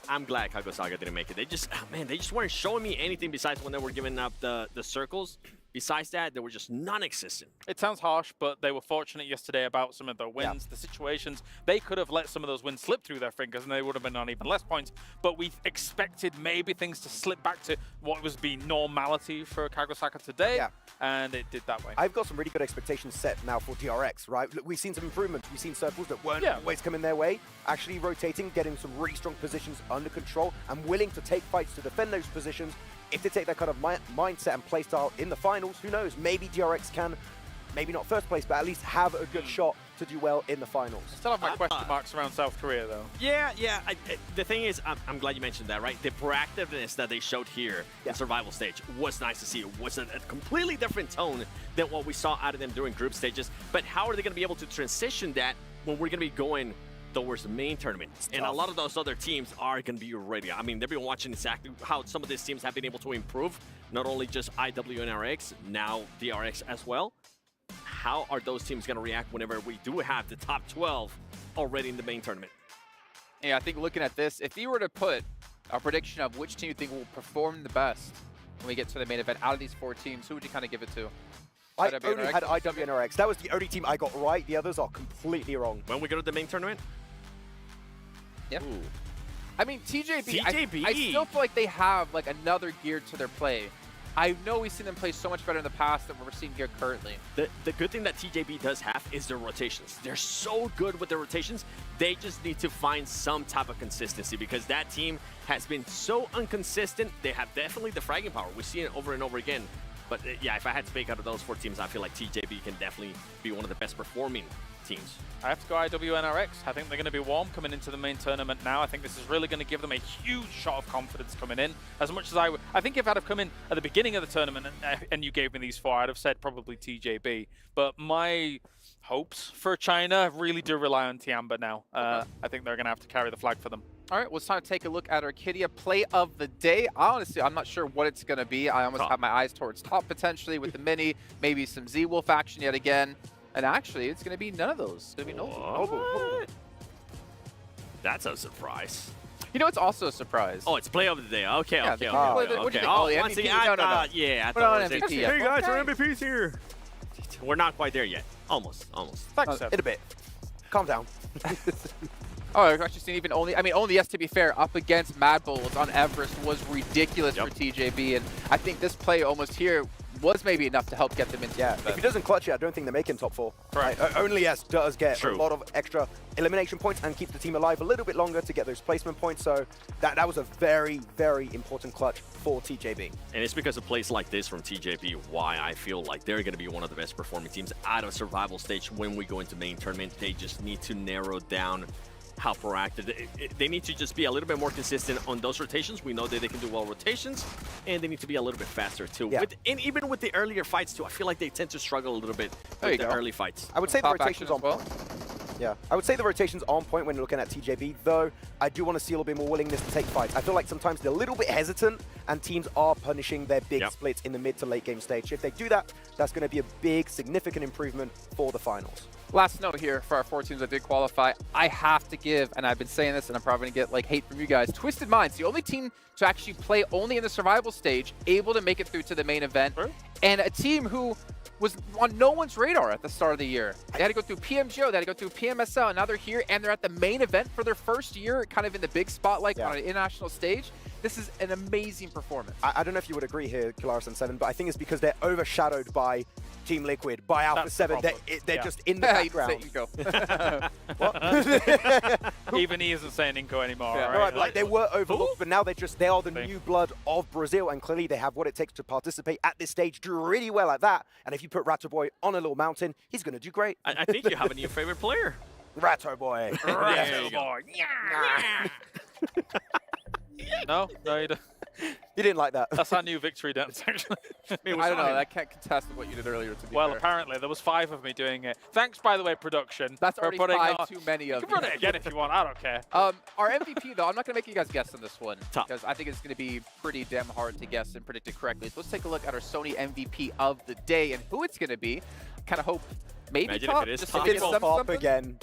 I'm glad Kagosaka didn't make it. They just, man, they just weren't showing me anything besides when they were giving up the circles. Besides that, they were just non-existent. It sounds harsh, but they were fortunate yesterday about some of the wins, the situations. They could have let some of those wins slip through their fingers, and they would have been on even less points. But we expected maybe things to slip back to what was the normality for Kagosaka today, and it did that way. I've got some really good expectations set now for DRX, right? Look, we've seen some improvements. We've seen circles that weren't always coming their way, actually rotating, getting some really strong positions under control, and willing to take fights to defend those positions. If they take that kind of mindset and playstyle in the finals, who knows? Maybe DRX can, maybe not first place, but at least have a good shot to do well in the finals. Still have my question marks around South Korea, though. Yeah. The thing is, I'm glad you mentioned that, right? The proactiveness that they showed here in survival stage was nice to see. It was a completely different tone than what we saw out of them during group stages. But how are they going to be able to transition that when we're going to be going towards the main tournament? And a lot of those other teams are going to be ready. I mean, they've been watching exactly how some of these teams have been able to improve, not only just IWNRX, now DRX as well. How are those teams going to react whenever we do have the top 12 already in the main tournament? Yeah, I think looking at this, if you were to put a prediction of which team you think will perform the best when we get to the main event out of these four teams, who would you kind of give it to? I only had IWNRX. That was the only team I got right. The others are completely wrong. When we go to the main tournament? Yeah. I mean, TJB, I still feel like they have like another gear to their play. I know we've seen them play so much better in the past than what we're seeing here currently. The good thing that TJB does have is their rotations. They're so good with their rotations. They just need to find some type of consistency because that team has been so inconsistent. They have definitely the fragging power. We see it over and over again. But yeah, if I had to pick out of those four teams, I feel like TJB can definitely be one of the best performing teams. I have to go IWNRX. I think they're going to be warm coming into the main tournament now. I think this is really going to give them a huge shot of confidence coming in. As much as I think if I'd have come in at the beginning of the tournament and you gave me these four, I'd have said probably TJB. But my hopes for China really do rely on Tiamba now. I think they're going to have to carry the flag for them. All right, well, it's time to take a look at Orchidia play of the day. Honestly, I'm not sure what it's going to be. I almost have my eyes towards top potentially with the mini, maybe some Z-Wolf action yet again. And actually, it's going to be none of those. It's going to be Noble. That's a surprise. You know, it's also a surprise. Oh, it's play of the day. Okay. Yeah, okay. Oh, the MVP? I thought Hey guys, our MVP's here. We're not quite there yet. Almost. In a bit. Calm down. Oh, I've actually seen even only, yes, to be fair, up against Mad Bulls on Everest was ridiculous for TJB. And I think this play almost here was maybe enough to help get them into the if he doesn't clutch it, I don't think they're making top 4. Right. Only S does get a lot of extra elimination points and keep the team alive a little bit longer to get those placement points. So that was a very, very important clutch for TJB. And it's because of plays like this from TJB why I feel like they're going to be one of the best performing teams out of survival stage when we go into main tournament. They just need to narrow down how proactive. They need to just be a little bit more consistent on those rotations. We know that they can do well rotations, and they need to be a little bit faster too. And even with the earlier fights too, I feel like they tend to struggle a little bit with the early fights. I would say the rotations on point. Yeah, I would say the rotations on point when you're looking at TJB, though I do want to see a little bit more willingness to take fights. I feel like sometimes they're a little bit hesitant and teams are punishing their big splits in the mid to late game stage. If they do that, that's going to be a big, significant improvement for the finals. Last note here for our 4 teams that did qualify, I have to give, and I've been saying this and I'm probably going to get like hate from you guys, Twisted Minds, the only team to actually play only in the survival stage, able to make it through to the main event, and a team who was on no one's radar at the start of the year. They had to go through PMGO, they had to go through PMSL, and now they're here, and they're at the main event for their first year, kind of in the big spotlight on an international stage. This is an amazing performance. I don't know if you would agree here, Kalaris and Seven, but I think it's because they're overshadowed by Team Liquid, by Alpha 7. They're just in the background. Even he isn't saying Inco anymore. Yeah. Right? Like they were overlooked, but now they are the new blood of Brazil, and clearly they have what it takes to participate at this stage, do really well at that. And if you put Ratto Boy on a little mountain, he's going to do great. I think you have a new favorite player. Ratto Boy. Ratto Boy. Yeah. No, you don't. You didn't like that. That's our new victory dance, actually. I don't know. That can't contest with what you did earlier, to be Well, fair. apparently, there was 5 of me doing it. Thanks, by the way, production. That's for already putting 5 too many of you. You can run it again if you want. I don't care. Our MVP, though, I'm not going to make you guys guess on this one. Because I think it's going to be pretty damn hard to guess and predict it correctly. So let's take a look at our Sony MVP of the day and who it's going to be. kind of hope maybe Imagine top. if it is just top. to give It's some top something. again.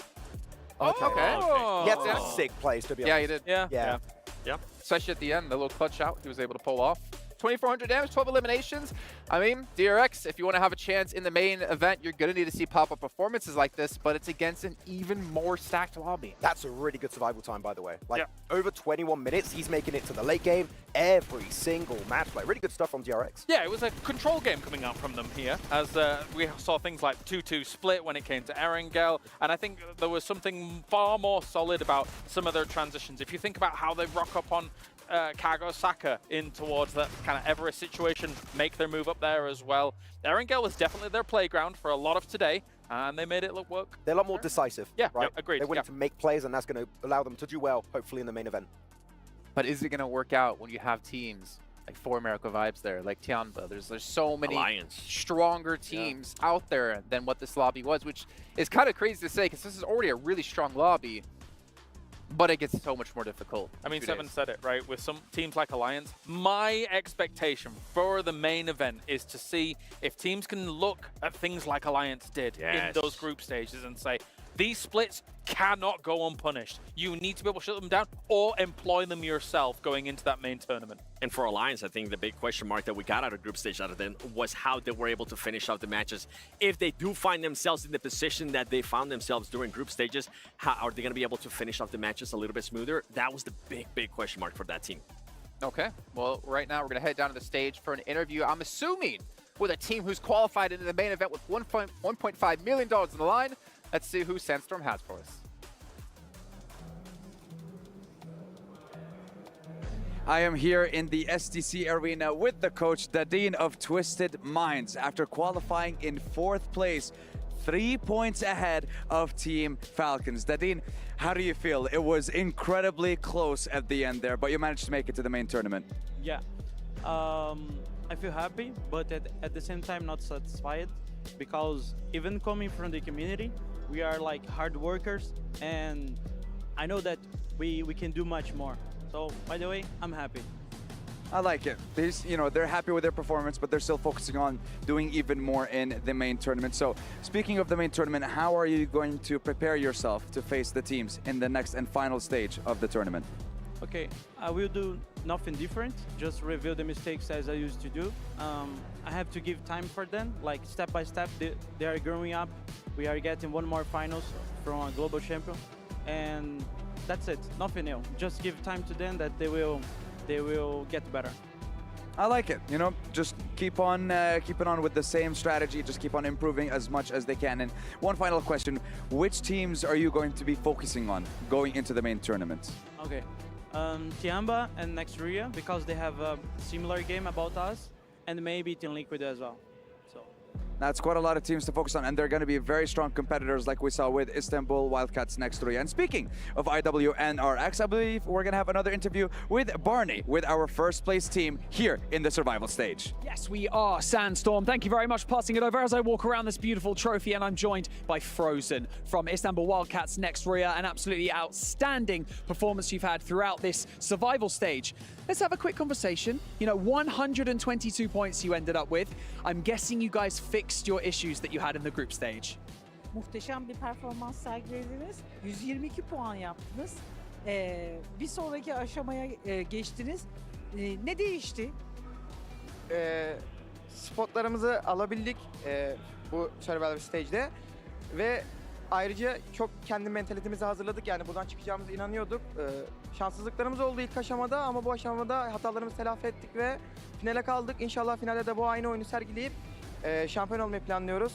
Okay. He had a sick place, to be honest. Yeah, he did. Yeah. Especially at the end, the little clutch out he was able to pull off. 2,400 damage, 12 eliminations. I mean, DRX, if you want to have a chance in the main event, you're going to need to see pop-up performances like this, but it's against an even more stacked lobby. That's a really good survival time, by the way. Like, over 21 minutes, he's making it to the late game every single match. Like, really good stuff from DRX. Yeah, it was a control game coming out from them here, as we saw things like 2-2 split when it came to Erangel, and I think there was something far more solid about some of their transitions. If you think about how they rock up on Kagosaka in towards that kind of Everest situation, make their move up there as well. Erangel was definitely their playground for a lot of today, and they made it look work. They're a lot more decisive. Yeah, right? agreed. They're willing to make plays, and that's going to allow them to do well, hopefully, in the main event. But is it going to work out when you have teams like For America Vibes there, like Tianba? There's so many stronger teams out there than what this lobby was, which is kind of crazy to say because this is already a really strong lobby. But it gets so much more difficult. I mean, Seven said it, right? With some teams like Alliance, my expectation for the main event is to see if teams can look at things like Alliance did in those group stages and say, these splits cannot go unpunished. You need to be able to shut them down or employ them yourself going into that main tournament. And for Alliance, I think the big question mark that we got out of group stage out of them was how they were able to finish off the matches. If they do find themselves in the position that they found themselves during group stages, how are they going to be able to finish off the matches a little bit smoother? That was the big question mark for that team. Okay, well, right now we're going to head down to the stage for an interview, I'm assuming, with a team who's qualified into the main event with $1.5 million on the line. Let's see who Sandstorm has for us. I am here in the STC arena with the coach, Dadin of Twisted Minds, after qualifying in 4th place, 3 points ahead of Team Falcons. Dadin, how do you feel? It was incredibly close at the end there, but you managed to make it to the main tournament. Yeah, I feel happy, but at the same time not satisfied, because even coming from the community, we are like hard workers, and I know that we can do much more. So, by the way, I'm happy. I like it. They're happy with their performance, but they're still focusing on doing even more in the main tournament. So, speaking of the main tournament, how are you going to prepare yourself to face the teams in the next and final stage of the tournament? Okay, I will do nothing different, just review the mistakes as I used to do. I have to give time for them, like step by step, they are growing up. We are getting one more finals from a global champion, and that's it, nothing else. Just give time to them that they will get better. I like it, just keep on with the same strategy, just keep on improving as much as they can. And one final question, which teams are you going to be focusing on going into the main tournament? Okay, Tianba and Nextria, because they have a similar game about us, and maybe Team Liquid as well. That's quite a lot of teams to focus on, and they're going to be very strong competitors like we saw with Istanbul Wildcats Nextria. And speaking of IW and RX, I believe we're going to have another interview with Barney, with our first place team here in the survival stage. Yes, we are, Sandstorm. Thank you very much for passing it over as I walk around this beautiful trophy, and I'm joined by Frozen from Istanbul Wildcats Nextria. An absolutely outstanding performance you've had throughout this survival stage. Let's have a quick conversation. 122 points you ended up with. I'm guessing you guys fixed your issues that you had in the group stage. Muhteşem bir performans sergilediniz. 122 puan yaptınız. Bir sonraki aşamaya geçtiniz. Ne değişti? spotlarımızı alabildik bu Survival Stage'de ve ayrıca çok kendi mentalitemizi hazırladık, yani buradan çıkacağımıza inanıyorduk. Şanssızlıklarımız oldu ilk aşamada ama bu aşamada hatalarımızı telafi ettik ve finale kaldık. İnşallah finalde de bu aynı oyunu sergileyip şampiyon olmayı planlıyoruz.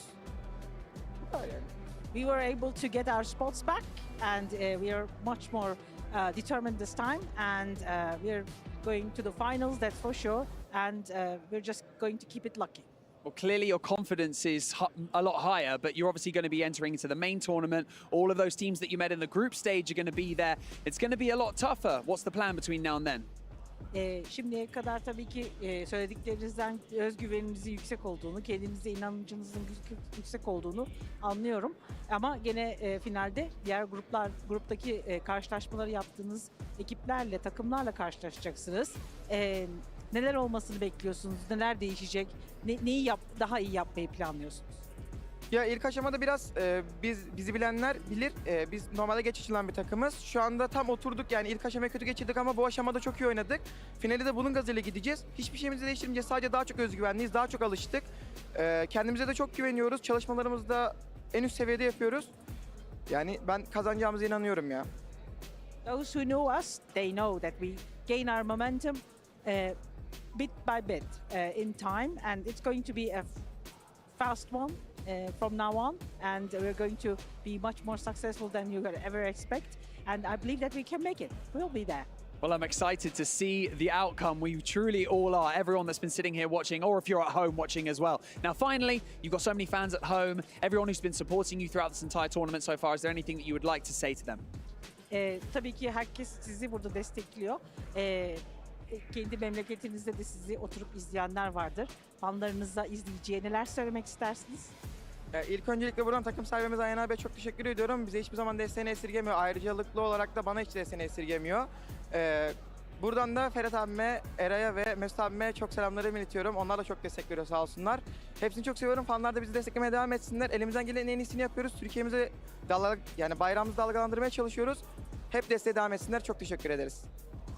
We were able to get our spots back, and we are much more determined this time, and we are going to the finals, that's for sure, and we're just going to keep it lucky. Well, clearly your confidence is a lot higher, but you're obviously going to be entering into the main tournament. All of those teams that you met in the group stage are going to be there. It's going to be a lot tougher. What's the plan between now and then? Şimdiye kadar tabii ki söylediklerinizden özgüveninizin yüksek olduğunu, kendinize inancınızın yüksek olduğunu anlıyorum. Ama gene finalde diğer gruptaki karşılaşmaları yaptığınız ekiplerle, takımlarla karşılaşacaksınız. Neler olmasını bekliyorsunuz? Neler değişecek? Neyi daha iyi yapmayı planlıyorsunuz? Ya ilk aşamada biraz bizi bilenler bilir. Biz normalde geç açılan bir takımız. Şu anda tam oturduk, yani ilk aşamayı kötü geçirdik ama bu aşamada çok iyi oynadık. Finali de bunun gazıyla gideceğiz. Hiçbir şeyimizi değiştirmeyeceğiz. Sadece daha çok özgüvenliyiz, daha çok alıştık. Kendimize de çok güveniyoruz. Çalışmalarımızı da en üst seviyede yapıyoruz. Yani ben kazanacağımıza inanıyorum ya. Those who know us, they know that we gain our momentum bit by bit in time, and it's going to be a fast one. From now on, and we're going to be much more successful than you could ever expect, and I believe that we can make it. We'll be there. Well, I'm excited to see the outcome. We truly all are, everyone that's been sitting here watching, or if you're at home watching as well. Now, finally, you've got so many fans at home, everyone who's been supporting you throughout this entire tournament so far. Is there anything that you would like to say to them? Tabii ki herkes sizi burada destekliyor. Kendi memleketinizde de sizi oturup izleyenler vardır. Fanlarınıza, izleyiciye neler söylemek istersiniz? İlk öncelikle buradan takım sahibimiz Ayhan abiye çok teşekkür ediyorum. Bize hiçbir zaman desteğini esirgemiyor. Ayrıcalıklı olarak da bana hiç desteğini esirgemiyor. Buradan da Ferhat abime, Eray'a ve Mesut abime çok selamlarımı iletiyorum. Onlar da çok destek veriyor, sağ olsunlar. Hepsini çok seviyorum. Fanlar da bizi desteklemeye devam etsinler. Elimizden gelen en iyisini yapıyoruz. Türkiye'mizi yani bayrağımızı dalgalandırmaya çalışıyoruz. Hep desteğe devam etsinler. Çok teşekkür ederiz.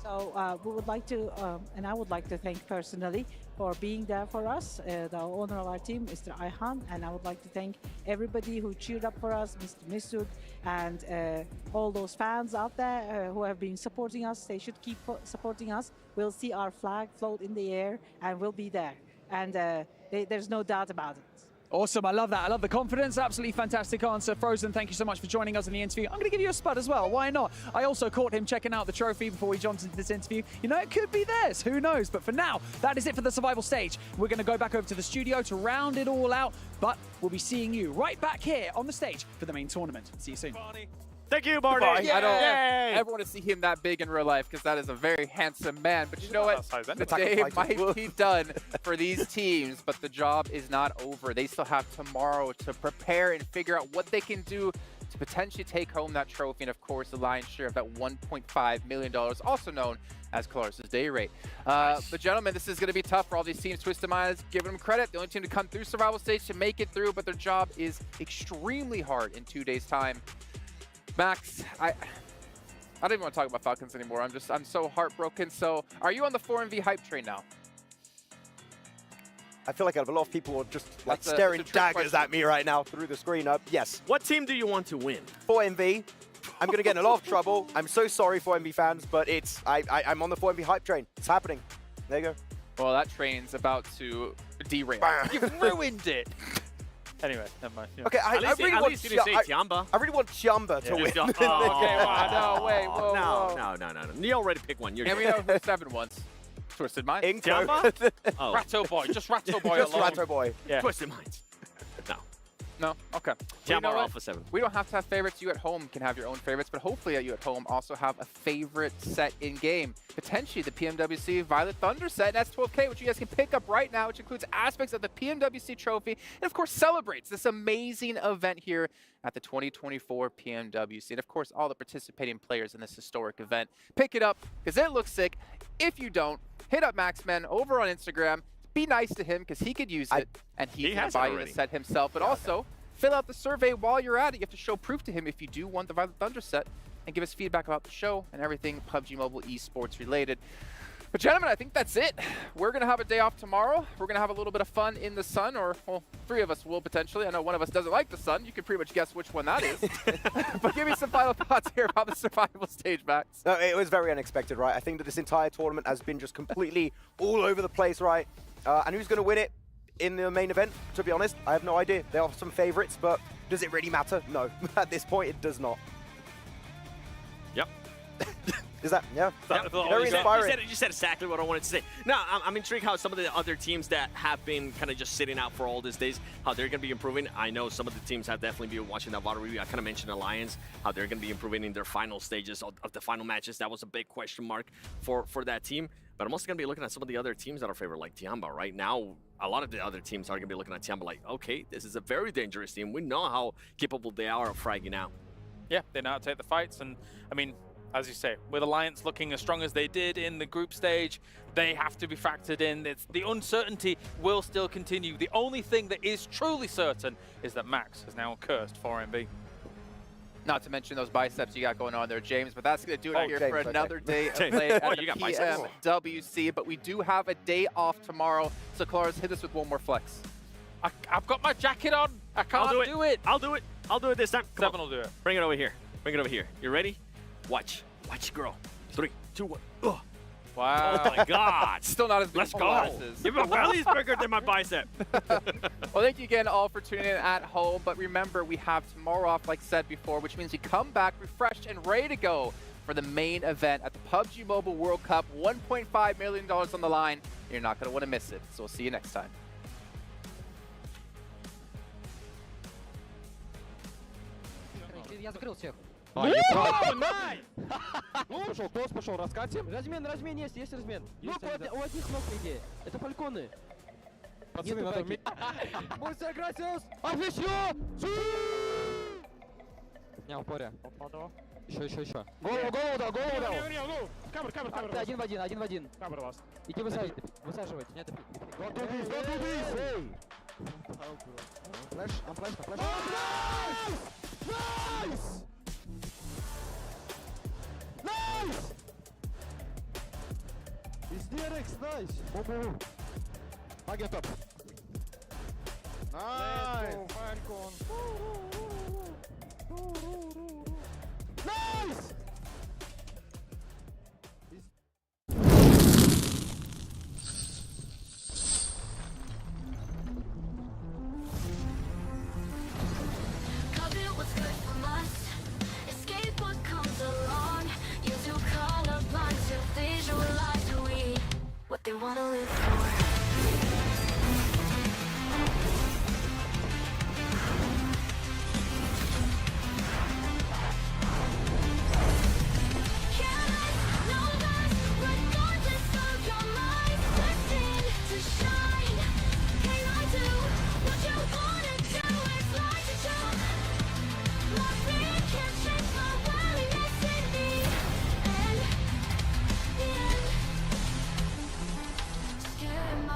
So we would like to, and I would like to thank personally for being there for us, the owner of our team, Mr. Ayhan, and I would like to thank everybody who cheered up for us, Mr. Mesut, and all those fans out there who have been supporting us. They should keep supporting us. We'll see our flag float in the air, and we'll be there. And there's no doubt about it. Awesome, I love that. I love the confidence. Absolutely fantastic answer. Frozen, thank you so much for joining us in the interview. I'm going to give you a spud as well. Why not? I also caught him checking out the trophy before we jumped into this interview. You know, it could be theirs. Who knows? But for now, that is it for the survival stage. We're going to go back over to the studio to round it all out. But we'll be seeing you right back here on the stage for the main tournament. See you soon. Thank you, Barney. I don't ever want to see him that big in real life because that is a very handsome man. But you know what? The day might be done for these teams, but the job is not over. They still have tomorrow to prepare and figure out what they can do to potentially take home that trophy and, of course, the lion's share of that $1.5 million, also known as Clarus's day rate. But, gentlemen, this is going to be tough for all these teams. Twisted Minds, giving them credit. The only team to come through survival stage to make it through, but their job is extremely hard in 2 days' time. Max, I don't even want to talk about Falcons anymore. I'm so heartbroken. So, are you on the 4MV hype train now? I feel like a lot of people are just like staring daggers at me right now through the screen. Yes. What team do you want to win? 4MV. I'm going to get in a lot of trouble. I'm so sorry, 4MV fans, but I'm on the 4MV hype train. It's happening. There you go. Well, that train's about to derail. You've ruined it. Anyway, never mind. Yeah. Okay, I really want Tiamba. I really want Tiamba to win. Okay, wow, no, wait, whoa, No. You already picked one. And we know who 7 once. Twisted Minds. Tiamba? Oh. Ratto Boy, just Ratto Boy Just alone. Ratto Boy. Yeah. Twisted Minds. No? Okay. Tiamba or Alpha 7. We don't have to have favorites. You at home can have your own favorites, but hopefully you at home also have a favorite set in-game. Potentially the PMWC Violet Thunder set, and S12K, which you guys can pick up right now, which includes aspects of the PMWC trophy, and of course celebrates this amazing event here at the 2024 PMWC. And of course, all the participating players in this historic event. Pick it up, because it looks sick. If you don't, hit up Maxmen over on Instagram. Be nice to him because he could use it, and he's going to buy you the set himself. But also, fill out the survey while you're at it. You have to show proof to him if you do want the Violet Thunder set, and give us feedback about the show and everything PUBG Mobile esports related. But gentlemen, I think that's it. We're going to have a day off tomorrow. We're going to have a little bit of fun in the sun, or, well, 3 of us will potentially. I know one of us doesn't like the sun. You can pretty much guess which one that is. But give me some final thoughts here about the survival stage, Max. No, it was very unexpected, right? I think that this entire tournament has been just completely all over the place, right? And who's going to win it in the main event? To be honest, I have no idea. There are some favorites, but does it really matter? No. At this point, it does not. Yep. Is that, yeah? Very inspiring. You said exactly what I wanted to say. No, I'm intrigued how some of the other teams that have been kind of just sitting out for all these days, how they're going to be improving. I know some of the teams have definitely been watching that VOD review. I kind of mentioned Alliance, how they're going to be improving in their final stages of the final matches. That was a big question mark for that team. But I'm also going to be looking at some of the other teams that are favored, like Tiamba. Right now, a lot of the other teams are going to be looking at Tiamba like, okay, this is a very dangerous team. We know how capable they are of fragging out. Yeah, they know how to take the fights. And, I mean, as you say, with Alliance looking as strong as they did in the group stage, they have to be factored in. The uncertainty will still continue. The only thing that is truly certain is that Max has now cursed 4MB. Not to mention those biceps you got going on there, James, but that's going to do it here for another day of play at PMWC. But we do have a day off tomorrow, so Claros, hit us with one more flex. I've got my jacket on. I can't do it. I'll do it. I'll do it this time. Seven will do it. Bring it over here. Bring it over here. You ready? Watch. Watch, girl. 3, 2, 1. Ugh. Wow. Oh my God. Still not as big. Let's go. My belly's bigger than my bicep. Well, thank you again all for tuning in at home. But remember, we have tomorrow off, like said before, which means we come back refreshed and ready to go for the main event at the PUBG Mobile World Cup. $1.5 million on the line. You're not going to want to miss it. So we'll see you next time. Я закрыл всех. Найс! Пошел, тост пошел, раскатим. Размен есть размен. Ну, у одних ног идея. Это фальконы. Пацаны, надо вместе. Мульса грасиос! Отлично! Не, упоря. Еще. Голову дал. Камер. Один в один. Камер вас. Иди высаживать. Нет, флэш. Найс! Is DRX, nice! Boom. I get up. Nice! Let's go, Falcon! Nice! Copy what's good for us. Escape what comes along. Use your colorblind to visualize who we, what they wanna live for. Scared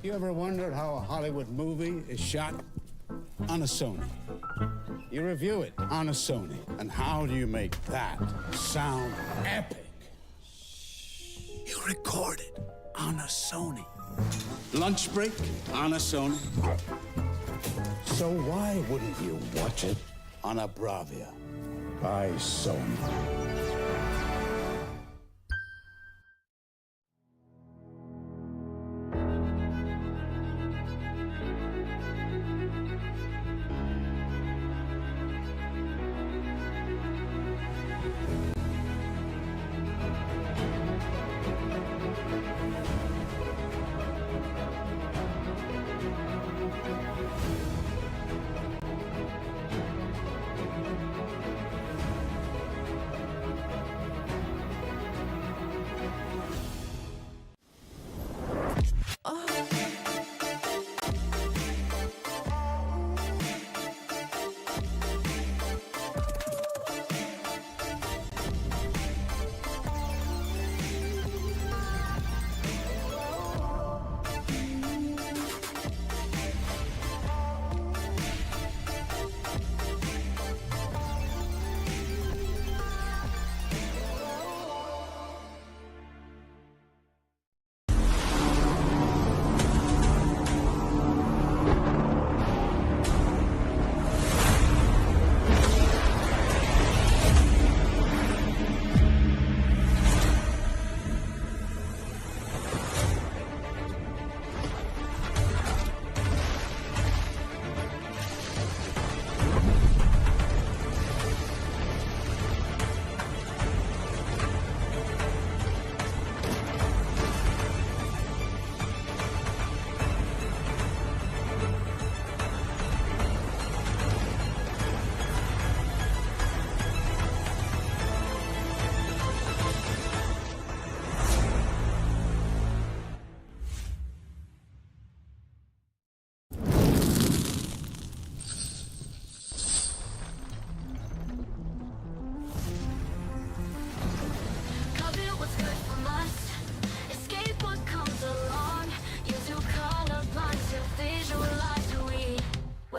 You ever wondered how a Hollywood movie is shot? On a Sony. You review it on a Sony. And how do you make that sound epic? You record it on a Sony. Lunch break on a Sony. So why wouldn't you watch it on a Bravia by Sony?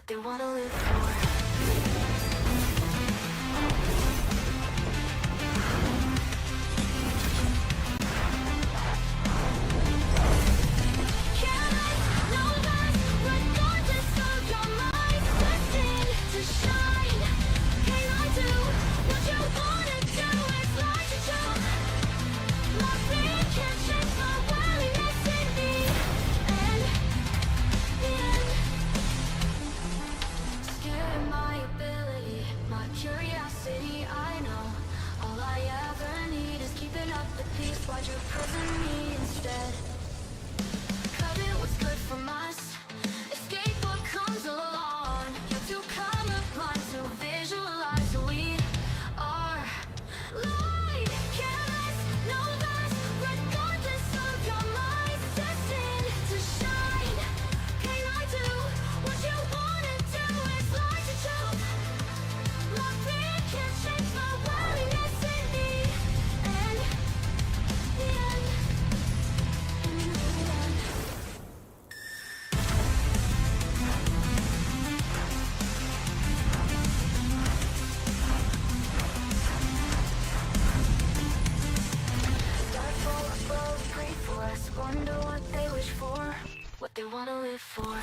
They wanna live for. Why'd you prison me instead? Cut it, what's good from us? Escape what comes along. You're too colorblind to visualize who we are. Light, careless, no less, regardless of your mind. Destined to shine. Can I do what you wanna do? It's like a joke. My fear can't change my willingness in me. And wonder what they wish for, what they wanna live for.